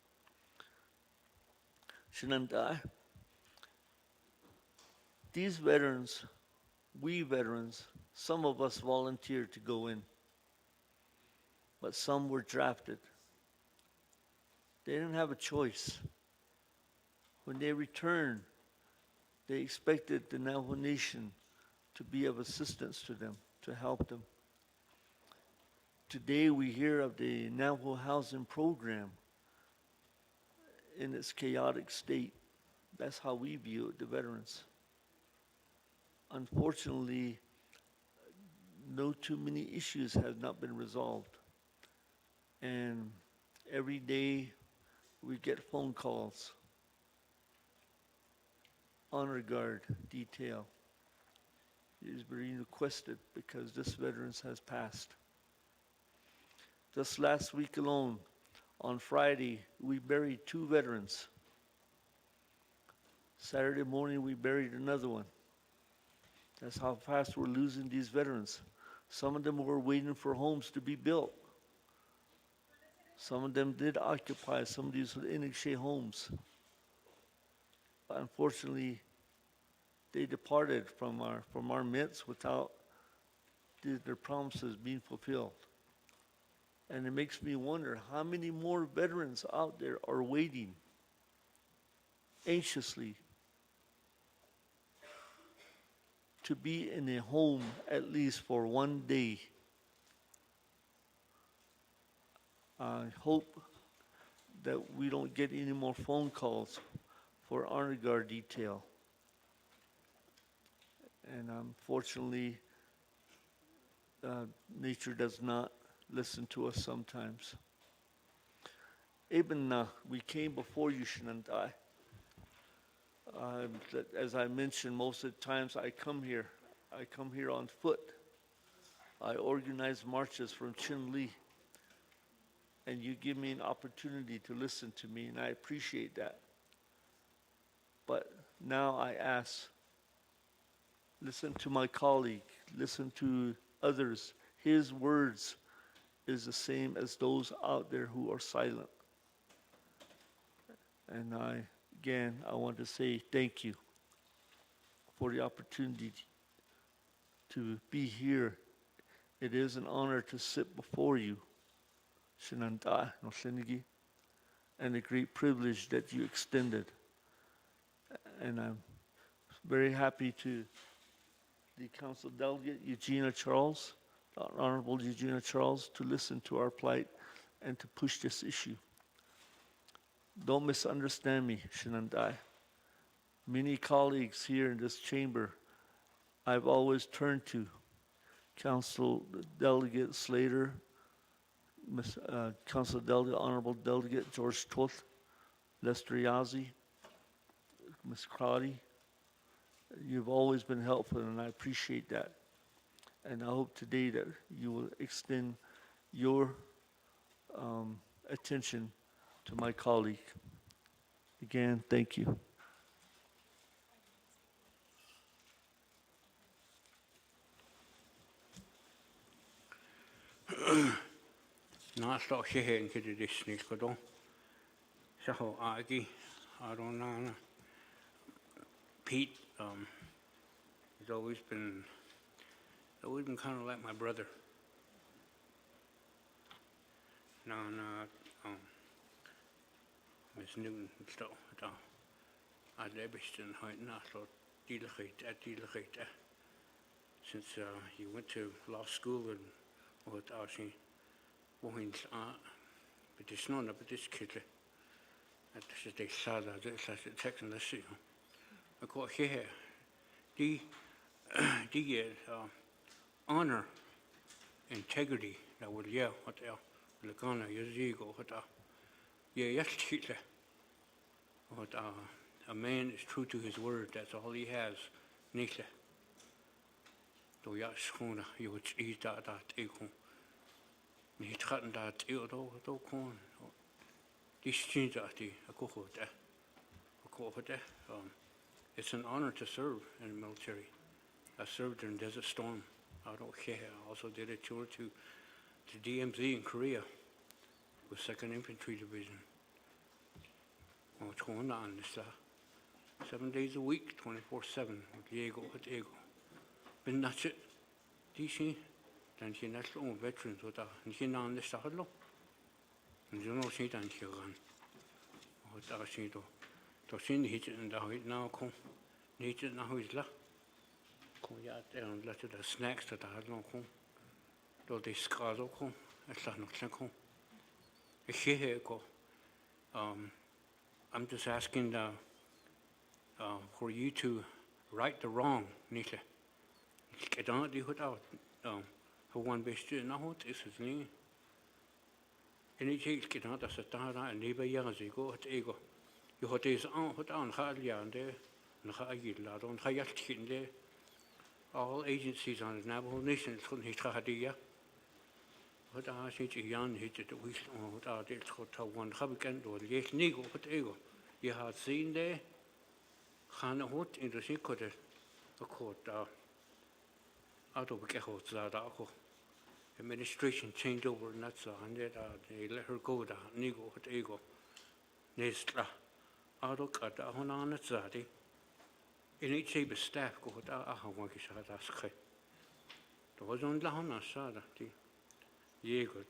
Shinandai, these veterans, we veterans, some of us volunteered to go in, but some were drafted. They didn't have a choice. When they returned, they expected the Navajo Nation to be of assistance to them, to help them. Today we hear of the Navajo housing program in its chaotic state. That's how we view it, the veterans. Unfortunately, no too many issues have not been resolved. And every day we get phone calls, honor guard detail is being requested because this veterans has passed. Just last week alone, on Friday, we buried 2 veterans. Saturday morning, we buried another one. That's how fast we're losing these veterans. Some of them were waiting for homes to be built. Some of them did occupy some of these Inukshey homes. But unfortunately, they departed from our midst without their promises being fulfilled. And it makes me wonder how many more veterans out there are waiting anxiously to be in a home at least for one day. I hope that we don't get any more phone calls for honor guard detail. And unfortunately, nature does not listen to us sometimes. Eben, we came before you, Shinandai. As I mentioned, most of the times I come here on foot. I organize marches from Chin Lee, and you give me an opportunity to listen to me, and I appreciate that. But now I ask, listen to my colleague, listen to others. His words is the same as those out there who are silent. And again, I want to say thank you for the opportunity to be here. It is an honor to sit before you, Shinandai no Shinigi, and a great privilege that you extended. And I'm very happy to the Council Delegate, Eugenia Charles, Honorable Eugenia Charles to listen to our plight and to push this issue. Don't misunderstand me, Shinandai. Many colleagues here in this chamber I've always turned to. Council Delegate Slater, Council Delegate, Honorable Delegate George Toth, Lester Yazzie, Ms. Crowdy. You've always been helpful, and I appreciate that. And I hope today that you will extend your attention to my colleague. Again, thank you. Nāslo shehe nke de disney kodo. Saho agi, Aronana. Pete, he's always been kind of like my brother. Miss Newton still, I lebist in height Nāslo dealigate. Since he went to law school and what she wins but it's not but this kid at the sada this as it takes in the sea. I got here the honor integrity that would what the Lagana Yazigo what yes what a man is true to his word, that's all he has. Nisha. Do ya schona you would eat that ego. He threatened that ego do corn. This change that a cohort. It's an honor to serve in the military. I served in Desert Storm. I don't care. I also did a tour to DMZ in Korea with 2nd Infantry Division. 7 days a week, 24/7. Diego. Been that's it. DC, then she national veterans with that. And she on the Sahalo. And you know she done she run. What she do? To see the hitch in the height now come. Nature now is la. Come out there and let the snacks that I had no come. Do they scars come? It's not no come. She here go. I'm just asking for you to right the wrong, Nisha. Get on the hood out. For one best in the hot is his name. Any chase get out as a tara and neighbor years ago at ego. You hot is on hardly on there, and Hagi lad on Hayat in there. All agencies on the Navajo Nation couldn't hit Hadia. What I see to Yan hit it the wish on what I did to one Habican or yes, Nigo, what ego. You had seen there. Hannah Hot in the secret a court out of Gehot administration changed over and that's and they let her go down, Nigo, what ego. Nestra out of Kata on it Zadi. In each chamber staff go with Ahawakish had asked. There was on Lahana Sada. Diego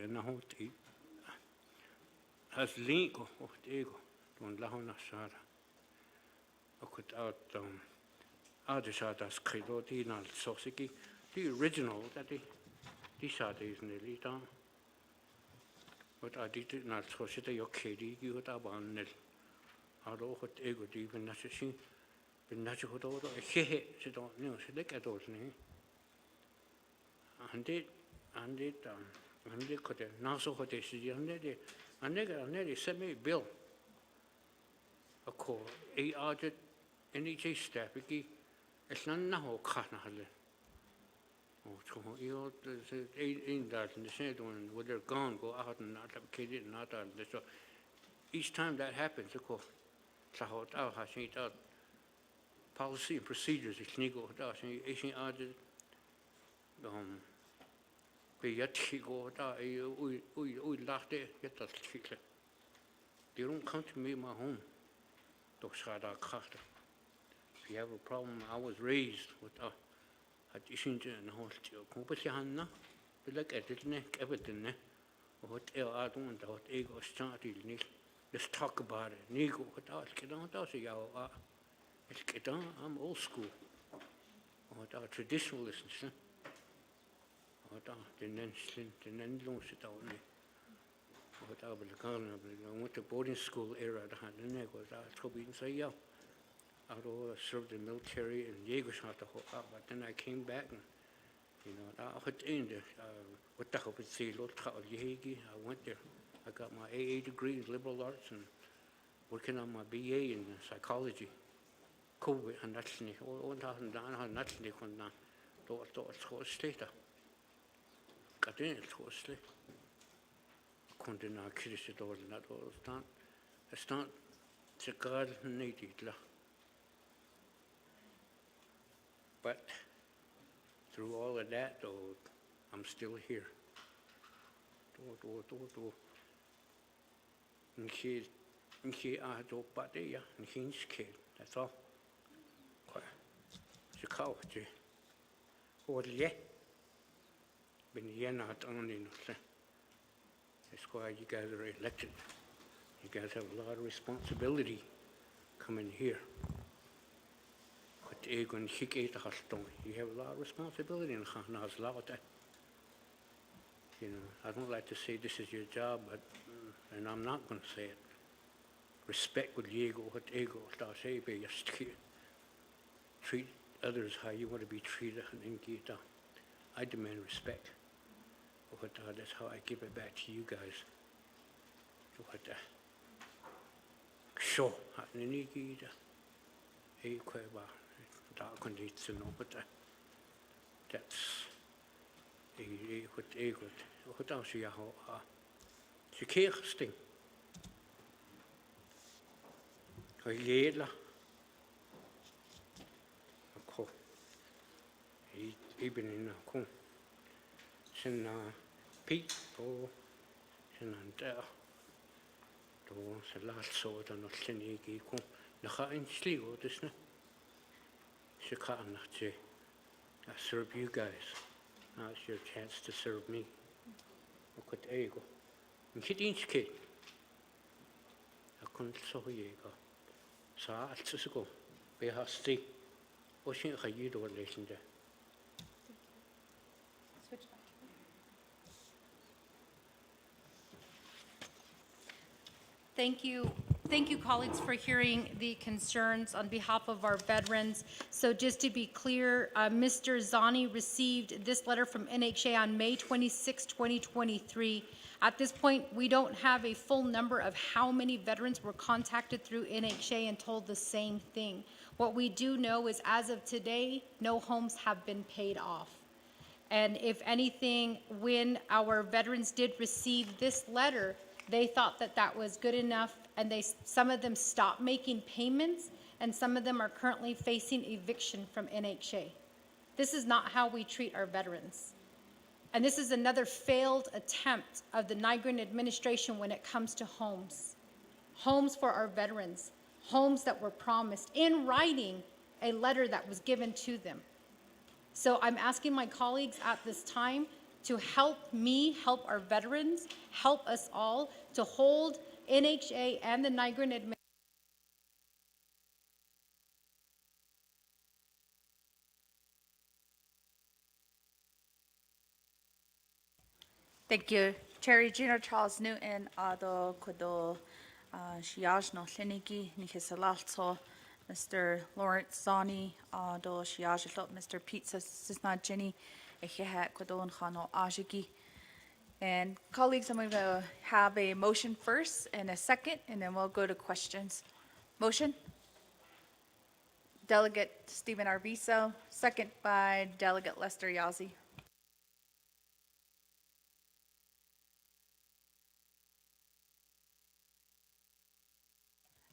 and the whole tea has link of Diego on Lahana Sada. I could out Adishadas Credo, the Nal Sosiki, the original that the Sada is nearly done. But I did not Sosita Yokedi, you would have on Nil. I don't know what ego even not she, but not you would order a he, she don't know, she look at those names. And they could have now so what they see, and they sent me a bill. A call, a audit, NHA staff, it's not now Kanahale. Oh, you ain't that in the same one, when they're gone, go out and not advocated, not out. So each time that happens, of course, Sahot out, has seen out policy and procedures, it's Nigo, Asian audit. Yet he go we laughed it, yet that's chicken. They don't come to me my home. Those shada carter. If you have a problem, I was raised with a dishinja and hostel. Compatiana, but like at it neck, everything, what I don't want, what ego started. Let's talk about it. Nigo, what else get on? That's a yow. It's get on, I'm old school. What our traditionalists. hota tenen slin tenen long sit out ni hota bel kan I went to boarding school era da han ne go da tobi in say ya I served in the military and Jägershot but then I came back and I hot in the what the hope see lot I went there I got my AA degree in liberal arts and working on my BA in psychology COVID and that's nicht und da han that's nicht und na dort schlechter Kadin schlecht konnte na kritische dort na dort stand sekar neititla but through all of that though I'm still here do Nchi a do pate ya nchi's kid that's all quite Chicago or ye been yenat only no that's why you guys are elected you guys have a lot of responsibility coming here you have a lot of responsibility in Khanaz Lawata. I don't like to say this is your job, but and I'm not going to say it. Respect with ego, what ego, treat others how you want to be treated. I demand respect. That's how I give it back to you guys. Sure, that's what else you have? She can't sting. He been in a con. Sin Pete or sin and the ones the last sword and not sin egi con. The in sleep or this. She can't say. I serve you guys. Now it's your chance to serve me. Look at ego. And kid inch kid. I couldn't saw ego. So I just go. Be hasty. Washing a you do relation there. Switch back. Thank you. Thank you, colleagues, for hearing the concerns on behalf of our veterans. So just to be clear, Mr. Zani received this letter from NHA on May 26, 2023. At this point, we don't have a full number of how many veterans were contacted through NHA and told the same thing. What we do know is as of today, no homes have been paid off. And if anything, when our veterans did receive this letter, they thought that that was good enough, and some of them stopped making payments, and some of them are currently facing eviction from NHA. This is not how we treat our veterans. And this is another failed attempt of the Nigerian administration when it comes to homes. Homes for our veterans, homes that were promised in writing, a letter that was given to them. So I'm asking my colleagues at this time to help me, help our veterans, help us all to hold NHA and the Nigerian administration. Thank you. Chair Gina Charles Newton, Ado Kodo Shiaj no Liniki, Nikisalalto, Mr. Lawrence Zani, Ado Shiaj, Mr. Pizza Sisna Jenny, Ehehat Kodon Hano Ajiki. And colleagues, I'm going to have a motion first and a second, and then we'll go to questions. Motion? Delegate Stephen Arvizo, second by Delegate Lester Yazzie.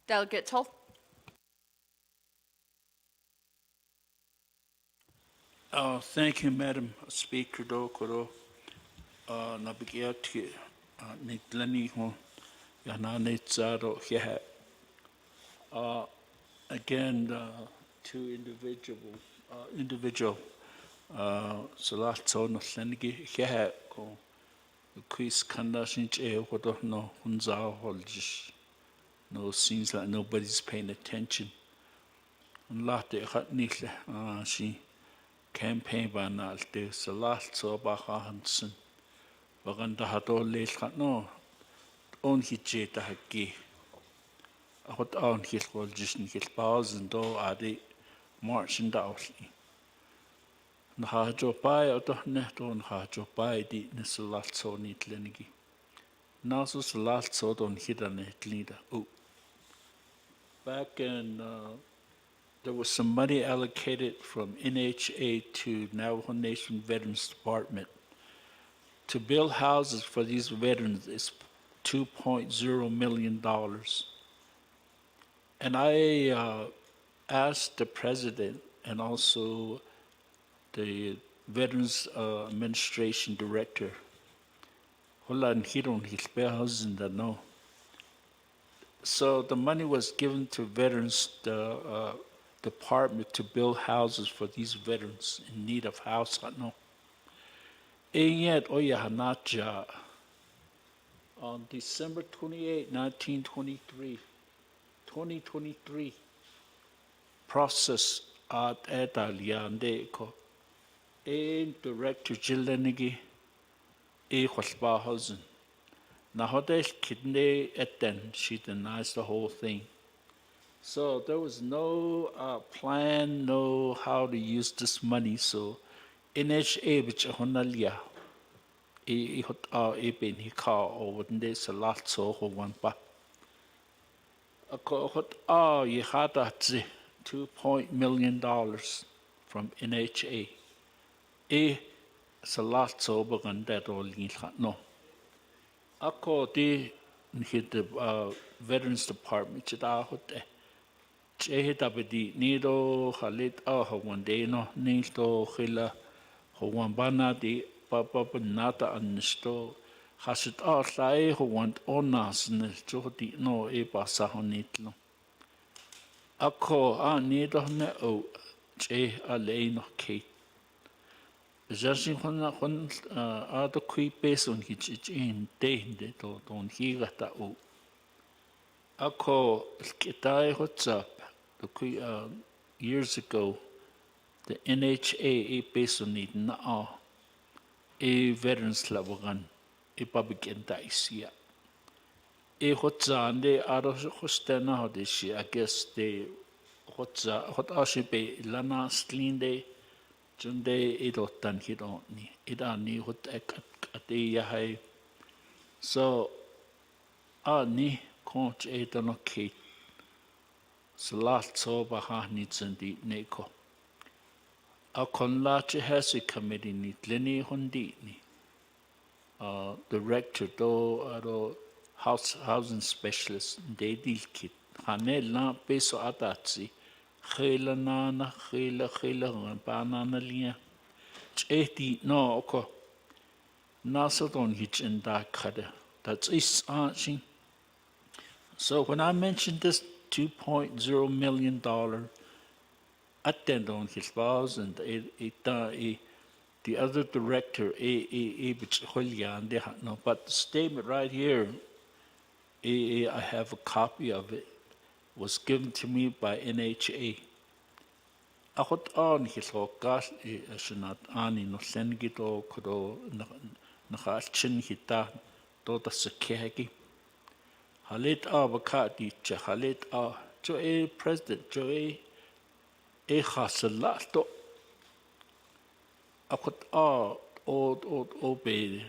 Delegate Toll. Thank you, Madam Speaker. Naa'bik'iyati nitlani ho yanane tsaro here. Again, two individual salatso no lengi here ko quiz kandashin che kodo no hunza holjish. No, seems like nobody's paying attention. And latte hat nitle she campaign banal te salalt so ba hansen baganda hato le no on hijeta haki ahot on hilwol jisn hilbaus do adi marchin dausli na ha jo pai o to ne to na ha jo pai di ne salalt so ni tlenigi na so salalt so don hidane tlida back in there was some money allocated from NHA to Navajo Nation Veterans Department to build houses for these veterans. It's $2.0 million. And I asked the president and also the Veterans Administration Director, Holan Hiron Hilbehausenda no. So the money was given to veterans, the department to build houses for these veterans in need of house. No. And yet, Oyahanacha, on December 28, 2023, process at Etaliande ko, a director Jilenigi, a Hosbahausen. Nahodesh kidney eten, she denies the whole thing. So there was no plan, no how to use this money. So NHA which honalia e hot e ben he ka o wonde salat so ho wan pa. A ko hot ye hata $2 million from NHA. E salat so bagan that all no. Ako di hit the Veterans Department chita hote. Che tapedi nido halit one day no nito hila one bana di papa nata anisto hasit lai want onas ne jodi no e pasa honitlo. Ako nido ne o che ale no ke. Jasin hona the kui peson hich in de to don higata o. Ako kitai hotsa. Years ago, the NHA based on it now a veterans laboran a public entaisia. A hotzande aro hostena hodishi, I guess they hot ashipe lana slinde junde idotan hidoni idani hot ate yahai. So ni conch etano kate. Salat so baha needs and the neko. A conlache has a committee ni tleni hondi ni. Director do housing specialist de deal kit. Hane la peso atatsi. Khela nana khela banana lia. Cheti no oko. Nasa don hitch and dark kada. That's is arching. So when I mentioned this $2.0 million attend on his boss and the other director, no, but the statement right here, I have a copy of it, was given to me by NHA. Ahot on his hokas, ashnat ani no sengito kodo nakachin hita tota sekegi. Halit bakati cha halit jo president jo e hasalato akot obe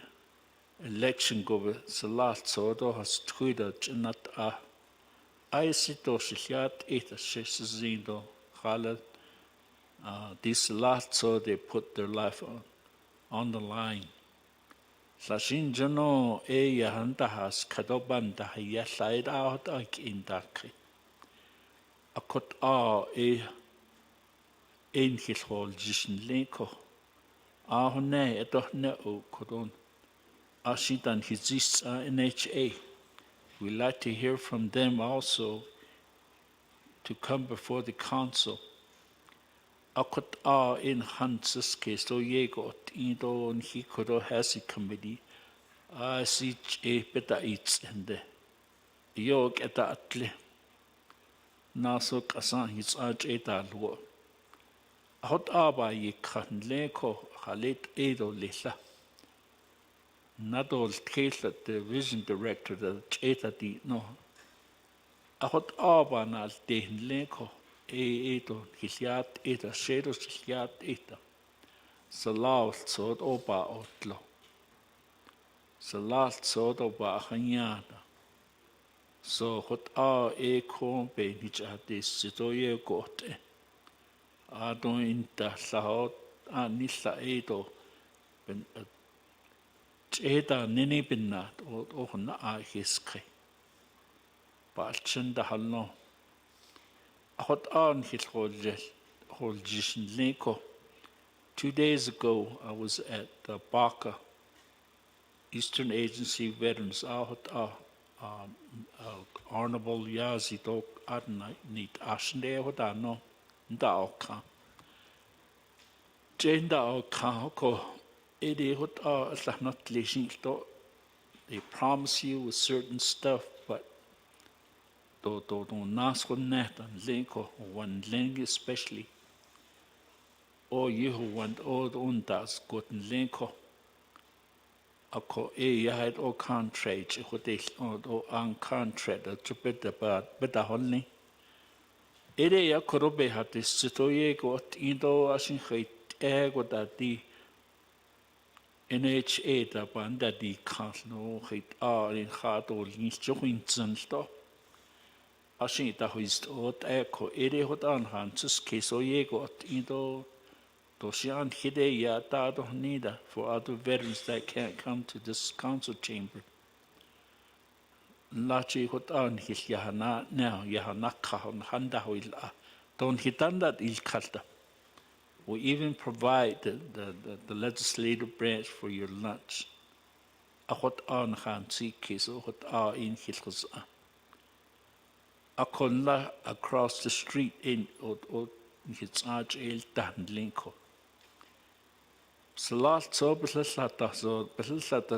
election go salat so do has twitter chinat I sito shiat it shizindo hala this lot so they put their life on the line. Sashin jano yahanta has kadobanda yasaid out in dakri. Akot in his whole jishin linko. Ahone etohne o kodon. Ashitan his NHA. We like to hear from them also to come before the council. Akot in Hans's case, so yegot indo and he could has a committee. I see a beta eats and the yog at atle. Nasok asan his arch etal. Hot aba ye kan leko halit edo lisa. Not all case that the vision director the cheta di no. A hot aba na de leko edo hisiat eta shadows hisiat eta. Salaw sod oba otlo. Salat sod oba hanyada. So hot ko be nich at this sitoye gote. Adon inta lahot nisa edo ben Eda nini binnat o honna a hiskri. Balchen da halno. Hot on hit hol jishin leko. 2 days ago, I was at the Baka Eastern Agency Veterans out Honorable Yazi dog adna nit ashende hot no da oka. Jane da oka ko edi hot not leasing to. They promise you with certain stuff, but do nas ko net and linko one link especially o you who want all undas got linko ako ya had o contract ko they o an contract to better honey ere ya korobe hat is sitoye got indo asin khait ego that the NHA da banda di kan no khait in khato lins join sto Ashin ta huist ot eko ere hot an hansus keso yegot indo doshan hide ya ta do nida for other veterans that can't come to this council chamber. Lachi hot an his yahana now yahana kahon handa huila don hitanda il kalta. We even provide the legislative branch for your lunch. A hot an hansi keso hot a in hilkos Akonla across the street in his arch el Linko. Salat so Beslata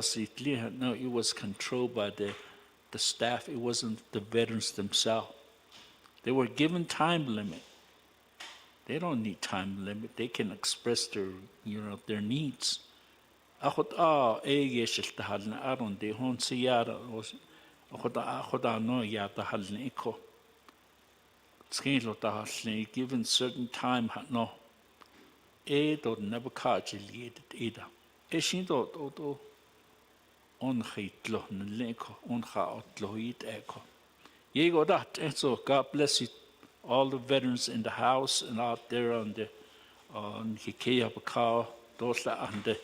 Sitli, no, it was controlled by the staff, it wasn't the veterans themselves. They were given time limit. They don't need time limit. They can express their needs. Akot yeshil tahalna aron de hon siyara akot no yata halna iko. Given certain time no do never catch either. Eshin do on hitlo nleko on haotlo it echo. Yego that and so God bless you all the veterans in the house and out there on Hikea Bakao, those that and the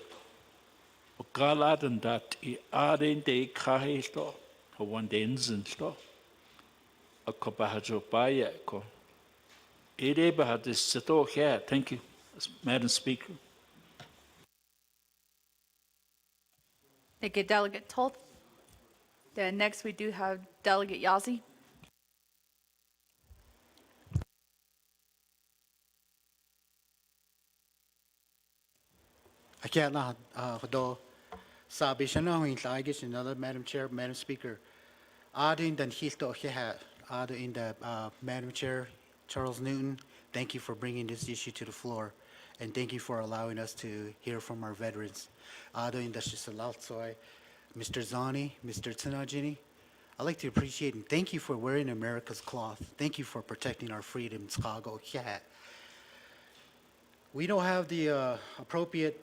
Galad and that are in the Kahito or one day in Zinsto. A copahajo by echo. Edeba had this seto here. Thank you, Madam Speaker. Thank you, Delegate Toth. Then next we do have Delegate Yazi. I can't do sabi siya na hin lagi another Madam Chair, Madam Speaker. In the histo in the Madam Chair, Charles Newton, thank you for bringing this issue to the floor, and thank you for allowing us to hear from our veterans. In the Shisalaltsoy, Mr. Zani, Mr. Tsanajini, I'd like to appreciate and thank you for wearing America's cloth. Thank you for protecting our freedom. We don't have the appropriate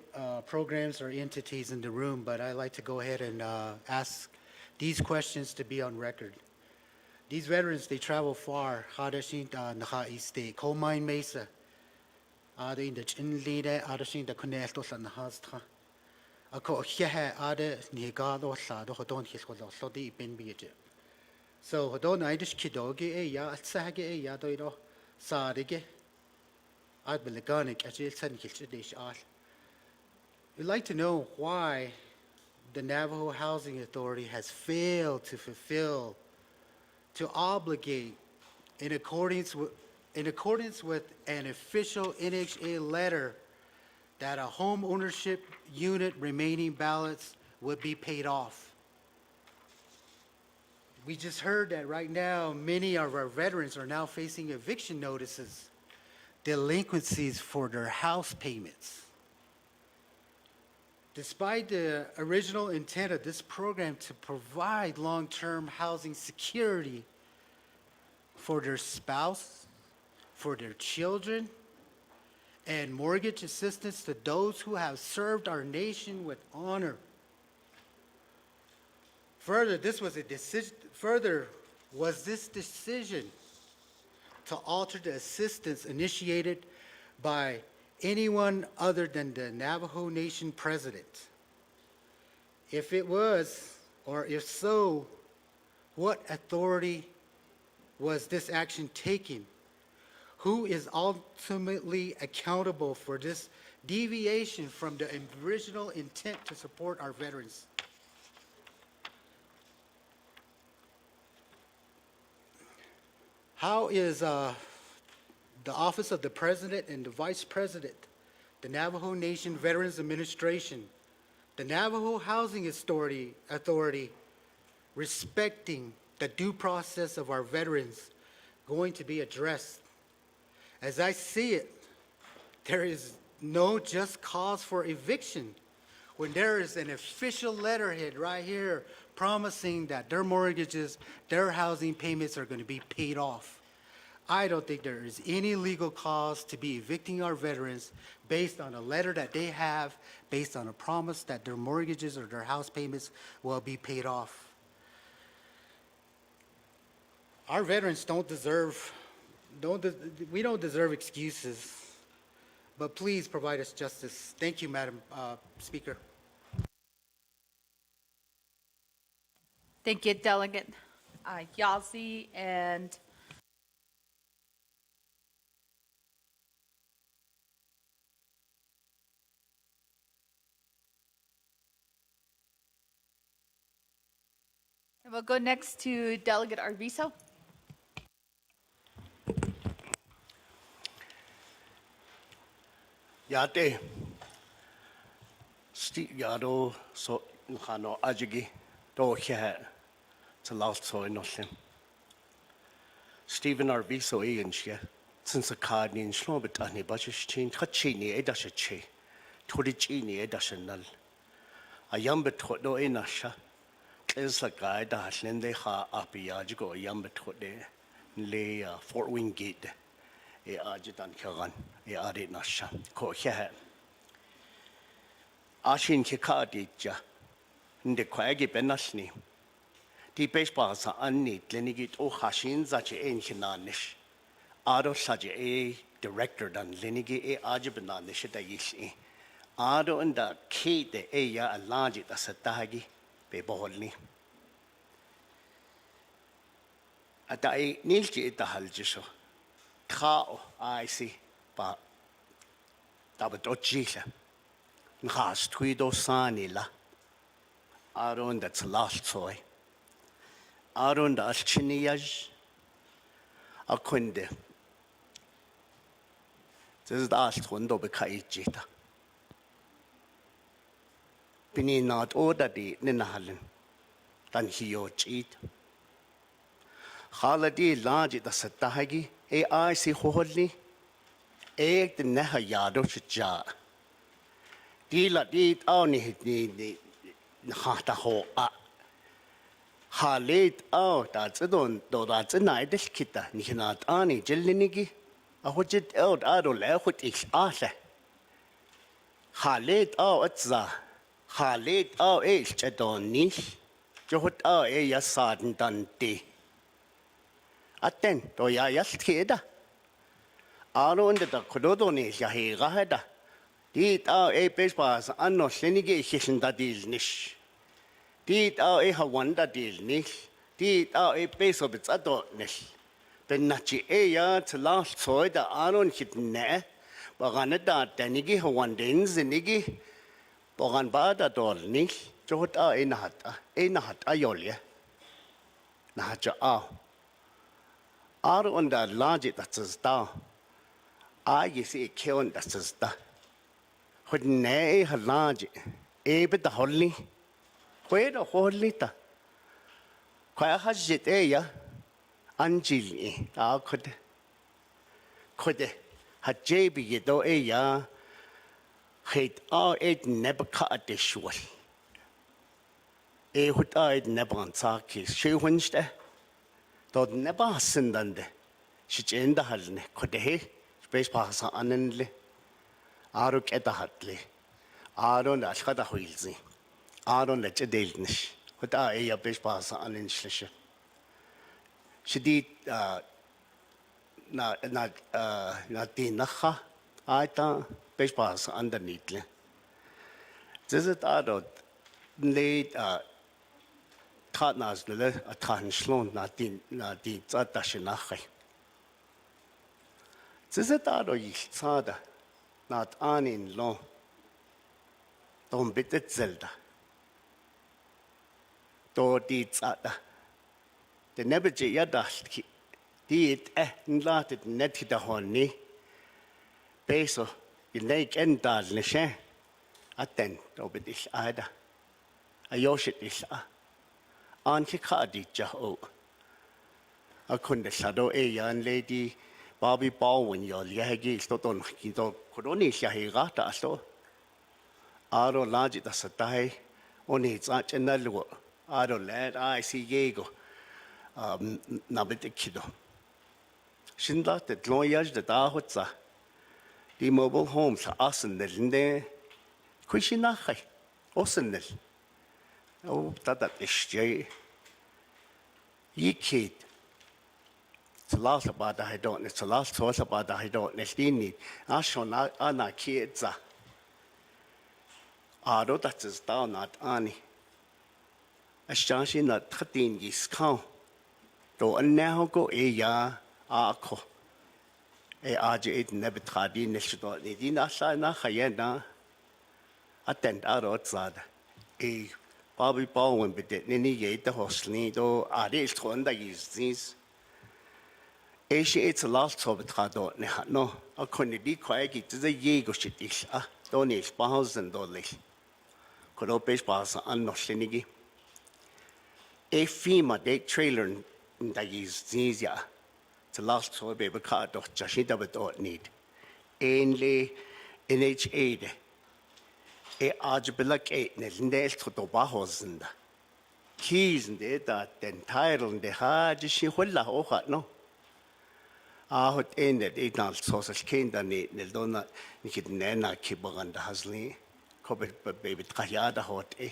programs or entities in the room, but I'd like to go ahead and ask these questions to be on record. These veterans, they travel far. Hadashin Naha East State, Coal Mine Mesa. Ada in the Chinlide, Adashin the Coneltos and Hastra. Ako Hiha Ada Nigado Sado Hodon Hiswalo, Sodi Ben Beja. So Hodon Idish Kidogi, Ya Sage, Yadoido, Sadige. I'd be Legonic as you send Kilchidish Art. We'd like to know why the Navajo Housing Authority has failed to fulfill, to obligate, in accordance with an official NHA letter, that a home ownership unit remaining balance would be paid off. We just heard that right now, many of our veterans are now facing eviction notices. delinquencies for their house payments. Despite the original intent of this program to provide long-term housing security for their spouse, for their children, and mortgage assistance to those who have served our nation with honor. Further, this decision to alter the assistance initiated by anyone other than the Navajo Nation president? If it was, or if so, what authority was this action taken? Who is ultimately accountable for this deviation from the original intent to support our veterans? How is the Office of the President and the Vice President, the Navajo Nation Veterans Administration, the Navajo Housing Authority, respecting the due process of our veterans going to be addressed? As I see it, there is no just cause for eviction when there is an official letterhead right here promising that their mortgages, their housing payments are going to be paid off. I don't think there is any legal cause to be evicting our veterans based on a letter that they have, based on a promise that their mortgages or their house payments will be paid off. Our veterans we don't deserve excuses, but please provide us justice. Thank you, Madam Speaker. Thank you, Delegate Yazzie, and we'll go next to Delegate Arvizo. Yate, Yado, so Hano Ajigi, do here to last so in Oslim. Stephen Arvizo Ian Shia, since a card in Slobitani, Bashish Chin, Hachini, Edashachi, Turichini, Edashanal. A yambet do inasha, is a guy that Lende ha apiajigo, yambet lay Fort Wingate. Ajitan Karan, Adi Nasha, Ko Haha. Ashin Kikadija, the Quaggy Benasni. The basebars are unneat, Lenigit O Hashin, such a Enkinanish. Ado such a director than Lenigi a Ajibananish at Yishi. Ado and the key the Aya a large as a tagi, Bebolni. At I Nilki it the Haljiso. Kao, I see, but Dabadojila. Nhas Twido Sanila. Aron that's last soy. Aron das Chiniaj. Akunde. This is the last one, Dobekai Jita. Pini not order the Ninahalin. Than he your cheat. Haladi large the Satahagi. I see holy, the Neha Yado Shija. Dila did only the Hata Ho. Ha late out, that's a don't, though that's a night, this kita, Nihinat Ani, Jellinigi. I watch it out, I don't know what is Arthur. Ha late out, it's the Ha late out, age, I don't need. Johut out, a yassad dante. Atten, to ya yaskeda. Aro under the Kododoni, Yahirahada. Did our a basebars and no Senigi Hishin that is nish. Did our a Hawanda deal nish. Did our a base of its adortness. Benachi a yard to last soy the Aron hit ne. Baganada, Danigi Hawandins, and Nigi. Bogan Bada dol nish. Johota a nahat ayolia. Nahaja ah. Are on the large that is down. I see a kiln that is da. What nay a large, but the holy. Where the holy ta? Quite has it, eh? Angeli, could. Hajebi yedo ya het it never cut this short. Hut never on Saki, she winste. Dod never sindande. She enda halne, Kodehe, space pass anenle. Aruk etahatli. Aron ashkata huilzi. Aron let a delnish. Hut a base pass aninchlish. She did not the nacha. I thought base pass underneath. This is out late Tatnas a tan slon not the Zadashinachai. This is out of Sada, not an in law. Don't bit it Zelda. Do did Zada. The never jayadash did not it netted the honey. Peso, the lake and darling, attend, obedish ada. A yoshit is Anki Kadija o. I couldn't shadow a young lady, Bobby Bowen, your yagi, Stoton, Kido, Coroni, Shahirata, so. Aro large as a die, only it's such another word. Aro lad, I see Yego, Naa'bik'iyati. Shinda, the Gloyage, the Dahotza, the mobile homes, Arsenal in there. Quishinachai, Arsenal. Oh, that is Jay. Ye kid. It's a lot about I don't. It's a lot thought about I don't. It's need. I shall not ana kids. I don't that is down not ani. A shanshi not 13 years count. Though now go a ya ako. A RJ never tried in the shot. They did not say na hayena. Attend out outside. A Bobby Bowen, but the Nini Yate the Hostley, though I did one that is this. Asia, it's a last of it. No, I couldn't be quiet to the Yego shit. Don't need $1,000. Could open pass on no shinigi. A FEMA day trailer in that is this. It's a last of baby card of Jashida with don't need. Ainly NH8. A archbelak 8 nails to the Bahosenda. Keys in the that then title in the hard she hulla oha no. I had ended 8 months sausage cane than it, Nildona, Nikit Nana Kibogan the Hasley, Cobit baby Kayada hot eh.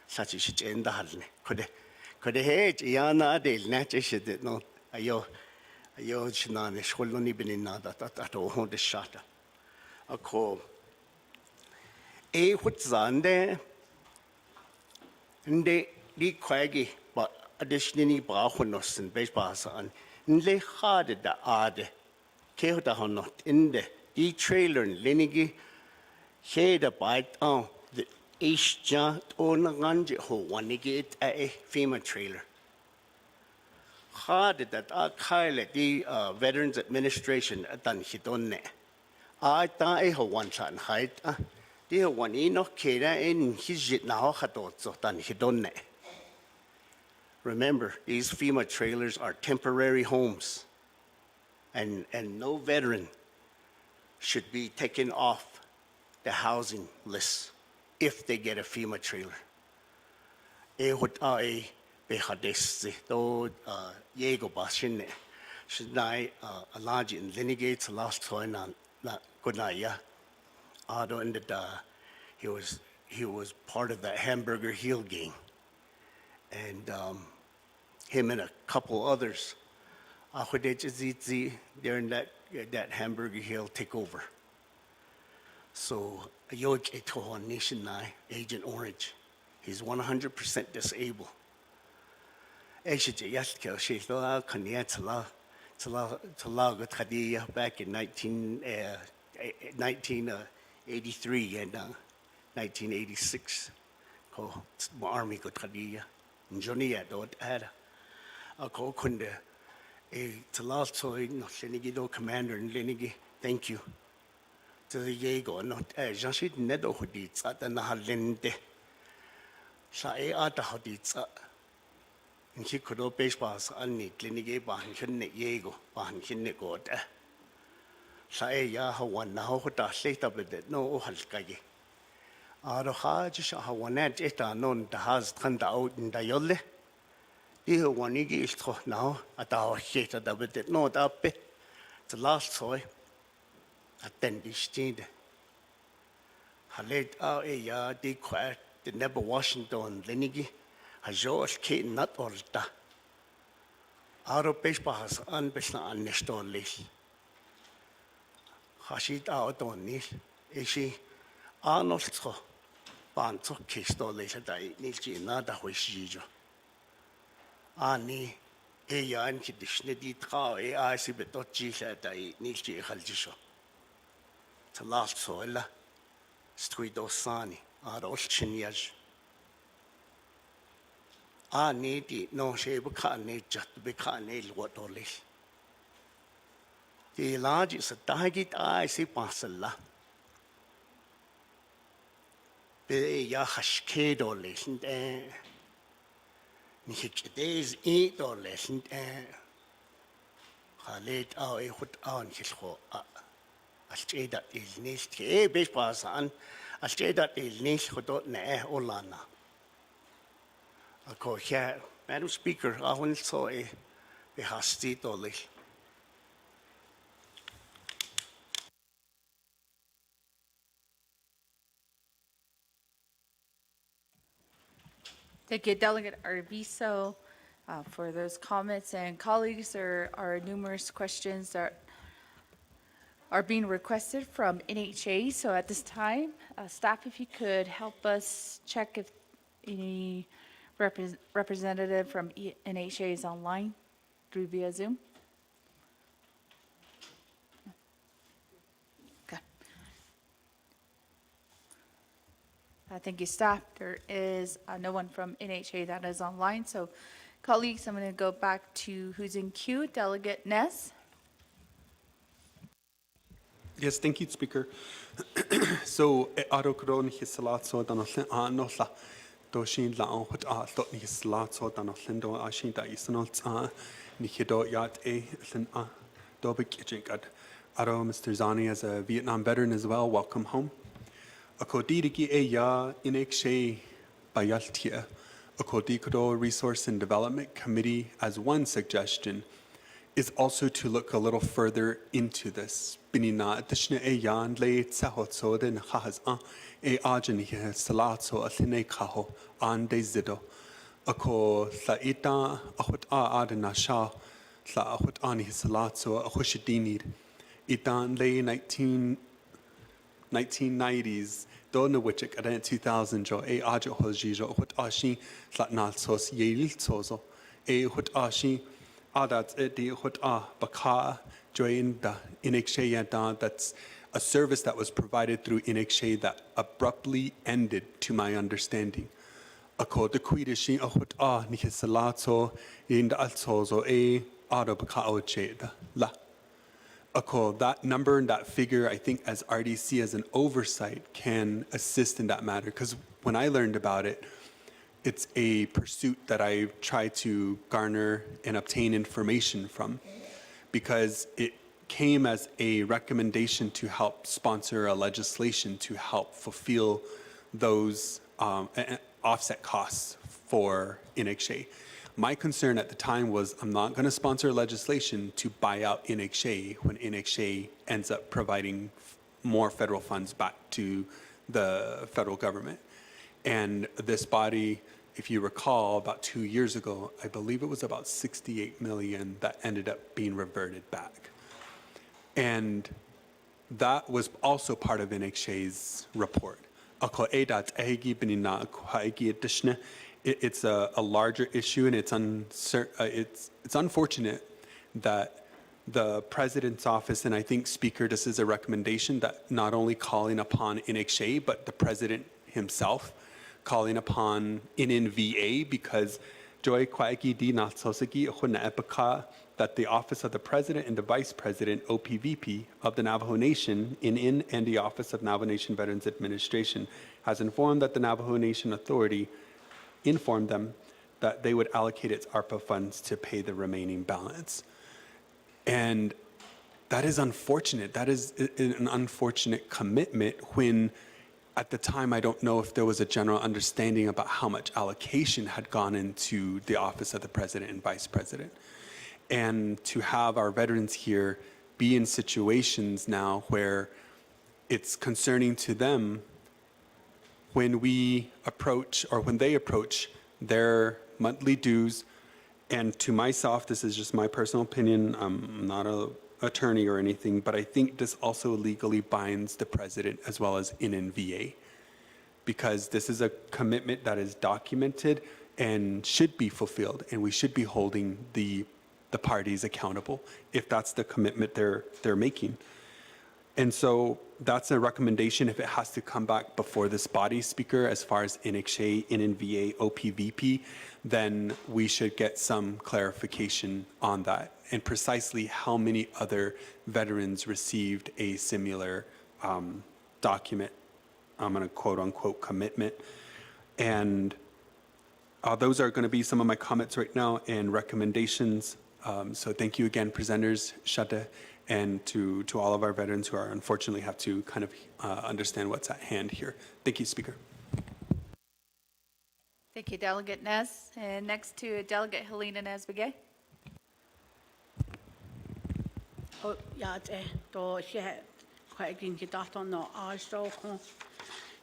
Such as she end the Hasley. Could a hedge, Yana de Natcher she did not. Ayo Shinanish will only been in that all the shutter. A call. A what's on there? And they quaggy, but additionally, Bahunos and Basebars on. Nle hard the ade, Kehota not in the trailer and Lenigi, he the bite on the Ishja on a ganji ho one get a FEMA trailer. Hard that I Kyle the Veterans Administration at Dunhidone. I die ho one son height, dear one enoch Keda in his jit now hatot of Dunhidone. Remember, these FEMA trailers are temporary homes, and no veteran should be taken off the housing list if they get a FEMA trailer. Ehut behadesi do yego bashin should I large in linegates last time na kunaya. Ado ended he was part of the Hamburger Heel gang, and him and a couple others, they're in that Hamburger Hill takeover. So, Yoik Etoho Nation Nai, Agent Orange, he's 100% disabled. Eshit Yasko, she's la Kanyatala, Talaga Tadia back in 1983 and 1986. Ko Army go Tadia, Jonia don't add. I call Kunde a Talasoy, no Lenigido commander in Lenigi. Thank you. To the Yego, not as Jashid Nedo Hodits at the Nahalende. Sae Ata Hodits. And she could obey pass on the Lenigi Bahan Yego, Bahan Kinnego. sa e ya hawan na ho ta se ta bede no o halkagi aro ha ji sha hawanet eta non da has kan da out in da yolle I ho wani gi is tro now ata ho se ta da bede no da pe the last soy atten di stinde halet a e ya di kwa the never Washington lenigi ha jo ke nat orta aro pes pas an besna an nestolis Hashid out on this, is she Arnold Banto Kisto later day, Nilji nada Huishijo. Ani, Eyan Kidishne di Tra, I see betot Gila day, Nilji Haljisho. The last soil, Street Osani, Aros Chinyaj. Ani di no shape can need just to be caned what or less. The largest target I see Pasala. Be ya hashkedo lesend ni hikdes edo lesend Khalid au e hut an hisho alcheda il nist e bes pasan alcheda il nist hodot ne olana Ako here Madam Speaker ahun so e be hasti dolich Thank you, Delegate Arvizo, for those comments. And colleagues, there are numerous questions that are being requested from NHA. So at this time, staff, if you could help us check if any representative from NHA is online through via Zoom. Okay. Thank you, staff. There is no one from NHA that is online. So colleagues, I'm going to go back to who's in queue. Delegate Ness. Yes, thank you, Speaker. So, Arokron Hisalatso Donathan Anola, Doshin La Hut Art Hisalatso Donathan Ashin da Isanot Nikido Yat A Than Dobik Jinkad. Aro Mr. Zani as a Vietnam veteran as well, welcome home. Akodidiki E Ya Inekshe Bayaltia, Akodikodo Resource and Development Committee, as one suggestion, is also to look a little further into this. Binina additional e yan le tsahotso den khaz e ajani he salatso athine khaho an de zido. Ako saita ahut adana sha sa ahut ani salatso ahushidinid. Itan le 1990s dona wichik adan 2000 jo e ajo hojijo ahut ashi sa nalsos yel sozo e ahut ashi that's it. Baka join the Inekshe. That's a service that was provided through Inekshe that abruptly ended, to my understanding. Ako the Kuidishi ahut nihisalato in the alzozo e baka ocheda la. Ako that number and that figure, I think, as RDC as an oversight can assist in that matter. Because when I learned about it, it's a pursuit that I try to garner and obtain information from because it came as a recommendation to help sponsor a legislation to help fulfill those offset costs for Inekshe. My concern at the time was I'm not going to sponsor legislation to buy out Inekshe when Inekshe ends up providing more federal funds back to the federal government. And this body, if you recall, about 2 years ago, I believe it was about 68 million that ended up being reverted back. And that was also part of Inekshe's report. It's a larger issue, and it's unfortunate that the president's office, and I think, Speaker, this is a recommendation that not only calling upon Inekshe, but the president himself, calling upon NNVA, because Joy Kwaiki Di Natsosaki Naa'bik'iyati that the office of the president and the vice president, OPVP, of the Navajo Nation, NN, and the Office of Navajo Nation Veterans Administration has informed that the Navajo Nation Authority informed them that they would allocate its ARPA funds to pay the remaining balance. And that is unfortunate. That is an unfortunate commitment when at the time, I don't know if there was a general understanding about how much allocation had gone into the office of the president and vice president. And to have our veterans here be in situations now where it's concerning to them when we approach or when they approach their monthly dues. And to myself, this is just my personal opinion, I'm not an attorney or anything, but I think this also legally binds the president as well as NNVA, because this is a commitment that is documented and should be fulfilled, and we should be holding the parties accountable if that's the commitment they're making. And so that's a recommendation. If it has to come back before this body, Speaker, as far as NXA, NNVA, OPVP, then we should get some clarification on that and precisely how many other veterans received a similar document, I'm going to quote unquote commitment. And those are going to be some of my comments right now and recommendations. So thank you again, presenters, Shata, and to all of our veterans who are unfortunately have to kind of understand what's at hand here. Thank you, Speaker. Thank you, Delegate Nez. And next to Delegate Helena Naa'bik'iyati.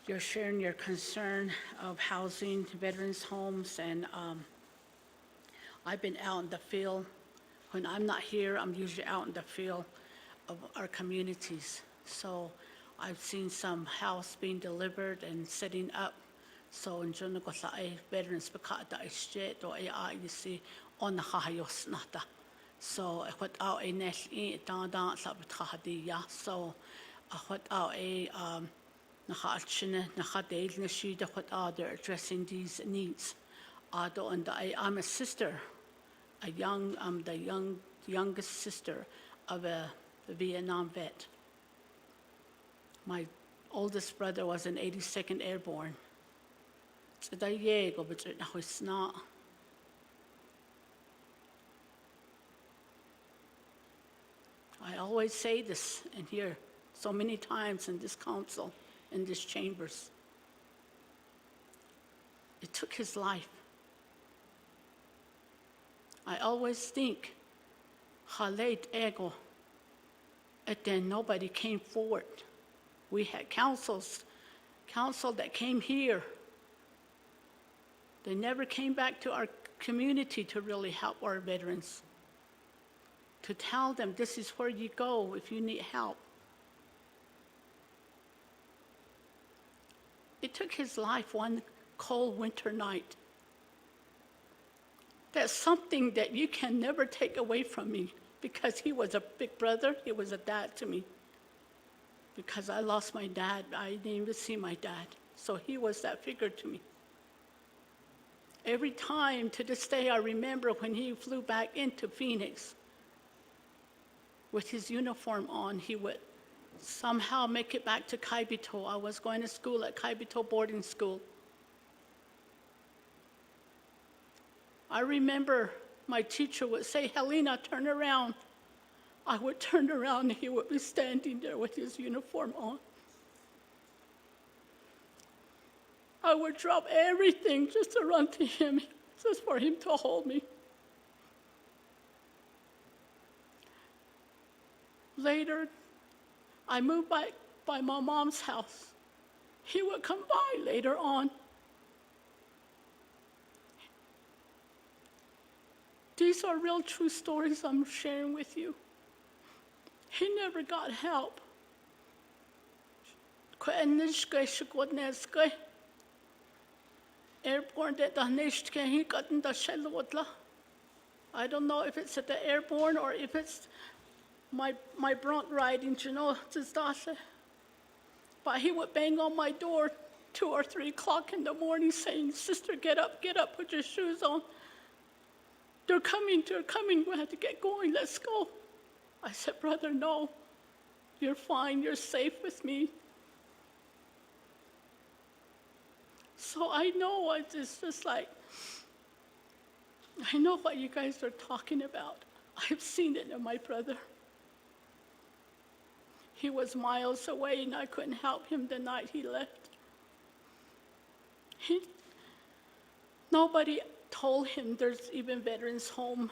You're sharing your concern of housing, veterans' homes, and I've been out in the field. When I'm not here, I'm usually out in the field of our communities. So I've seen some house being delivered and setting up. So in general, veterans you see on the hayos nata. So what out a nesh so what out a they're addressing these needs. And I'm a sister, I'm the youngest sister of a Vietnam vet. My oldest brother was an 82nd Airborne. It's not. I always say this in here so many times in this council, in these chambers. It took his life. I always think, Haleit ego, and then nobody came forward. We had council that came here. They never came back to our community to really help our veterans, to tell them this is where you go if you need help. It took his life one cold winter night. That's something that you can never take away from me, because he was a big brother, he was a dad to me. Because I lost my dad, I didn't even see my dad. So he was that figure to me. Every time to this day, I remember when he flew back into Phoenix with his uniform on, he would somehow make it back to Kaibito. I was going to school at Kaibito boarding school. I remember my teacher would say, Helena, turn around. I would turn around and he would be standing there with his uniform on. I would drop everything just to run to him, just for him to hold me. Later, I moved by my mom's house. He would come by later on. These are real true stories I'm sharing with you. He never got help. Airborne I don't know if it's at the airborne or if it's my brunt riding, you know, but he would bang on my door 2 or 3 o'clock in the morning saying, sister, get up, put your shoes on. They're coming, we have to get going, let's go. I said, brother, no, you're fine, you're safe with me. So I know it's just like, I know what you guys are talking about. I've seen it in my brother. He was miles away and I couldn't help him the night he left. Nobody told him there's even veterans home.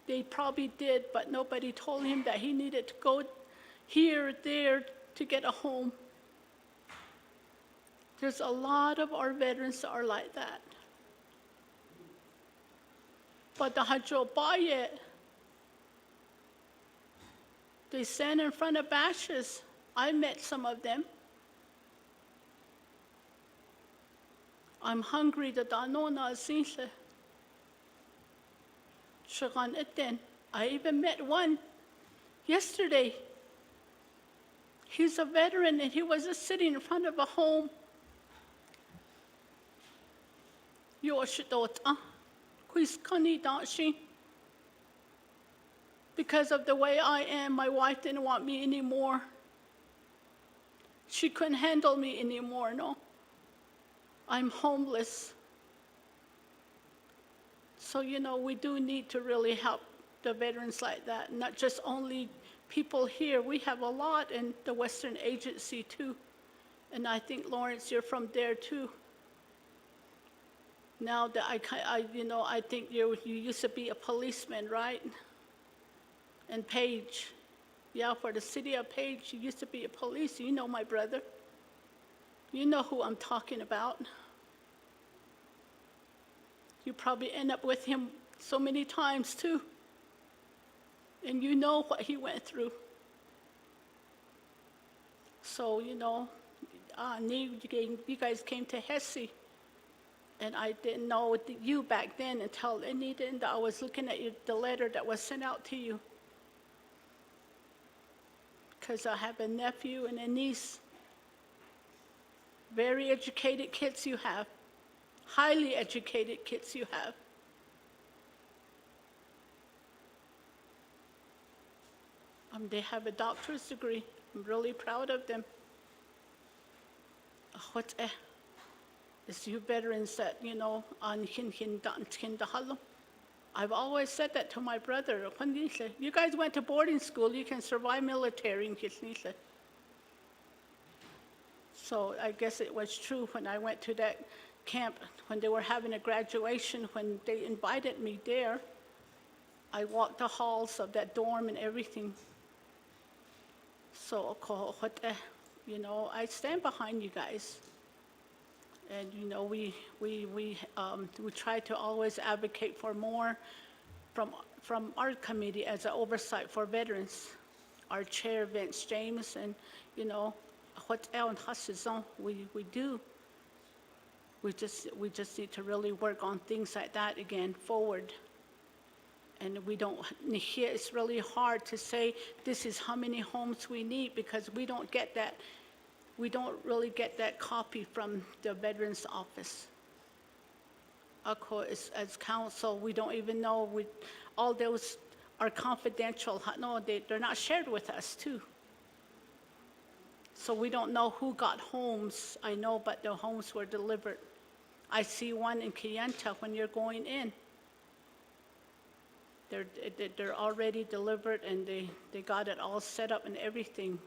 They probably did, but nobody told him that he needed to go here, there to get a home. There's a lot of our veterans that are like that. But the Hajobaye, they stand in front of bashes. I met some of them. I'm hungry, the Danona Zinhle. Shagan Itten. I even met one yesterday. He's a veteran and he was just sitting in front of a home. Because of the way I am, my wife didn't want me anymore. She couldn't handle me anymore, no. I'm homeless. So, we do need to really help the veterans like that, not just only people here. We have a lot in the Western Agency too. And I think, Lawrence, you're from there too. Now that I think you used to be a policeman, right? And Page. Yeah, for the city of Page, you used to be a police. You know my brother. You know who I'm talking about. You probably end up with him so many times too. And you know what he went through. So, you guys came to Hesse. And I didn't know you back then until Anita and I was looking at the letter that was sent out to you. Because I have a nephew and a niece. Very educated kids you have. Highly educated kids you have. They have a doctor's degree. I'm really proud of them. It's you veterans that, I've always said that to my brother. You guys went to boarding school, you can survive military. So I guess it was true when I went to that camp, when they were having a graduation, when they invited me there. I walked the halls of that dorm and everything. So, I stand behind you guys. And, we try to always advocate for more from our committee as an oversight for veterans. Our chair, Vince James, and, we do. We just need to really work on things like that again forward. And it's really hard to say this is how many homes we need because we don't get that. We don't really get that copy from the Veterans Office. As council, we don't even know. All those are confidential. No, they're not shared with us too. So we don't know who got homes. I know, but the homes were delivered. I see one in Kayenta when you're going in. They're already delivered and they got it all set up and everything.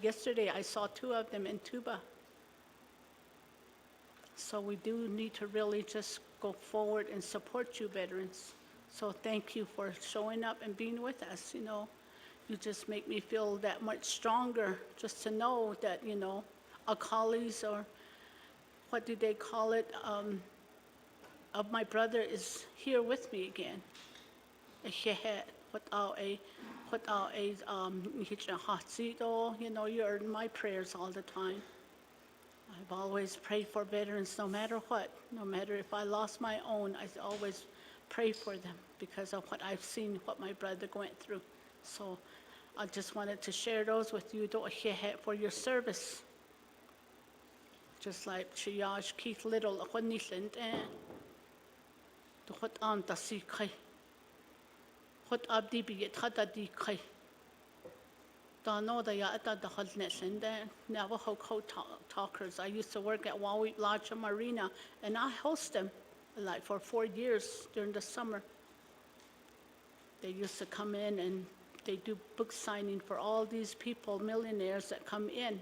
Yesterday I saw 2 of them in Tuba. So we do need to really just go forward and support you veterans. So thank you for showing up and being with us. You just make me feel that much stronger just to know that, our colleagues, or what do they call it, of my brother is here with me again. You're in my prayers all the time. I've always prayed for veterans no matter what. No matter if I lost my own, I always pray for them because of what I've seen, what my brother went through. So I just wanted to share those with you for your service. Just like Triage Keith Little, Hot abdi bi tada di kai. The Navajo code talkers. I used to work at Wawit Lodge Marina, and I host them like for 4 years during the summer. They used to come in and they do book signing for all these people, millionaires that come in.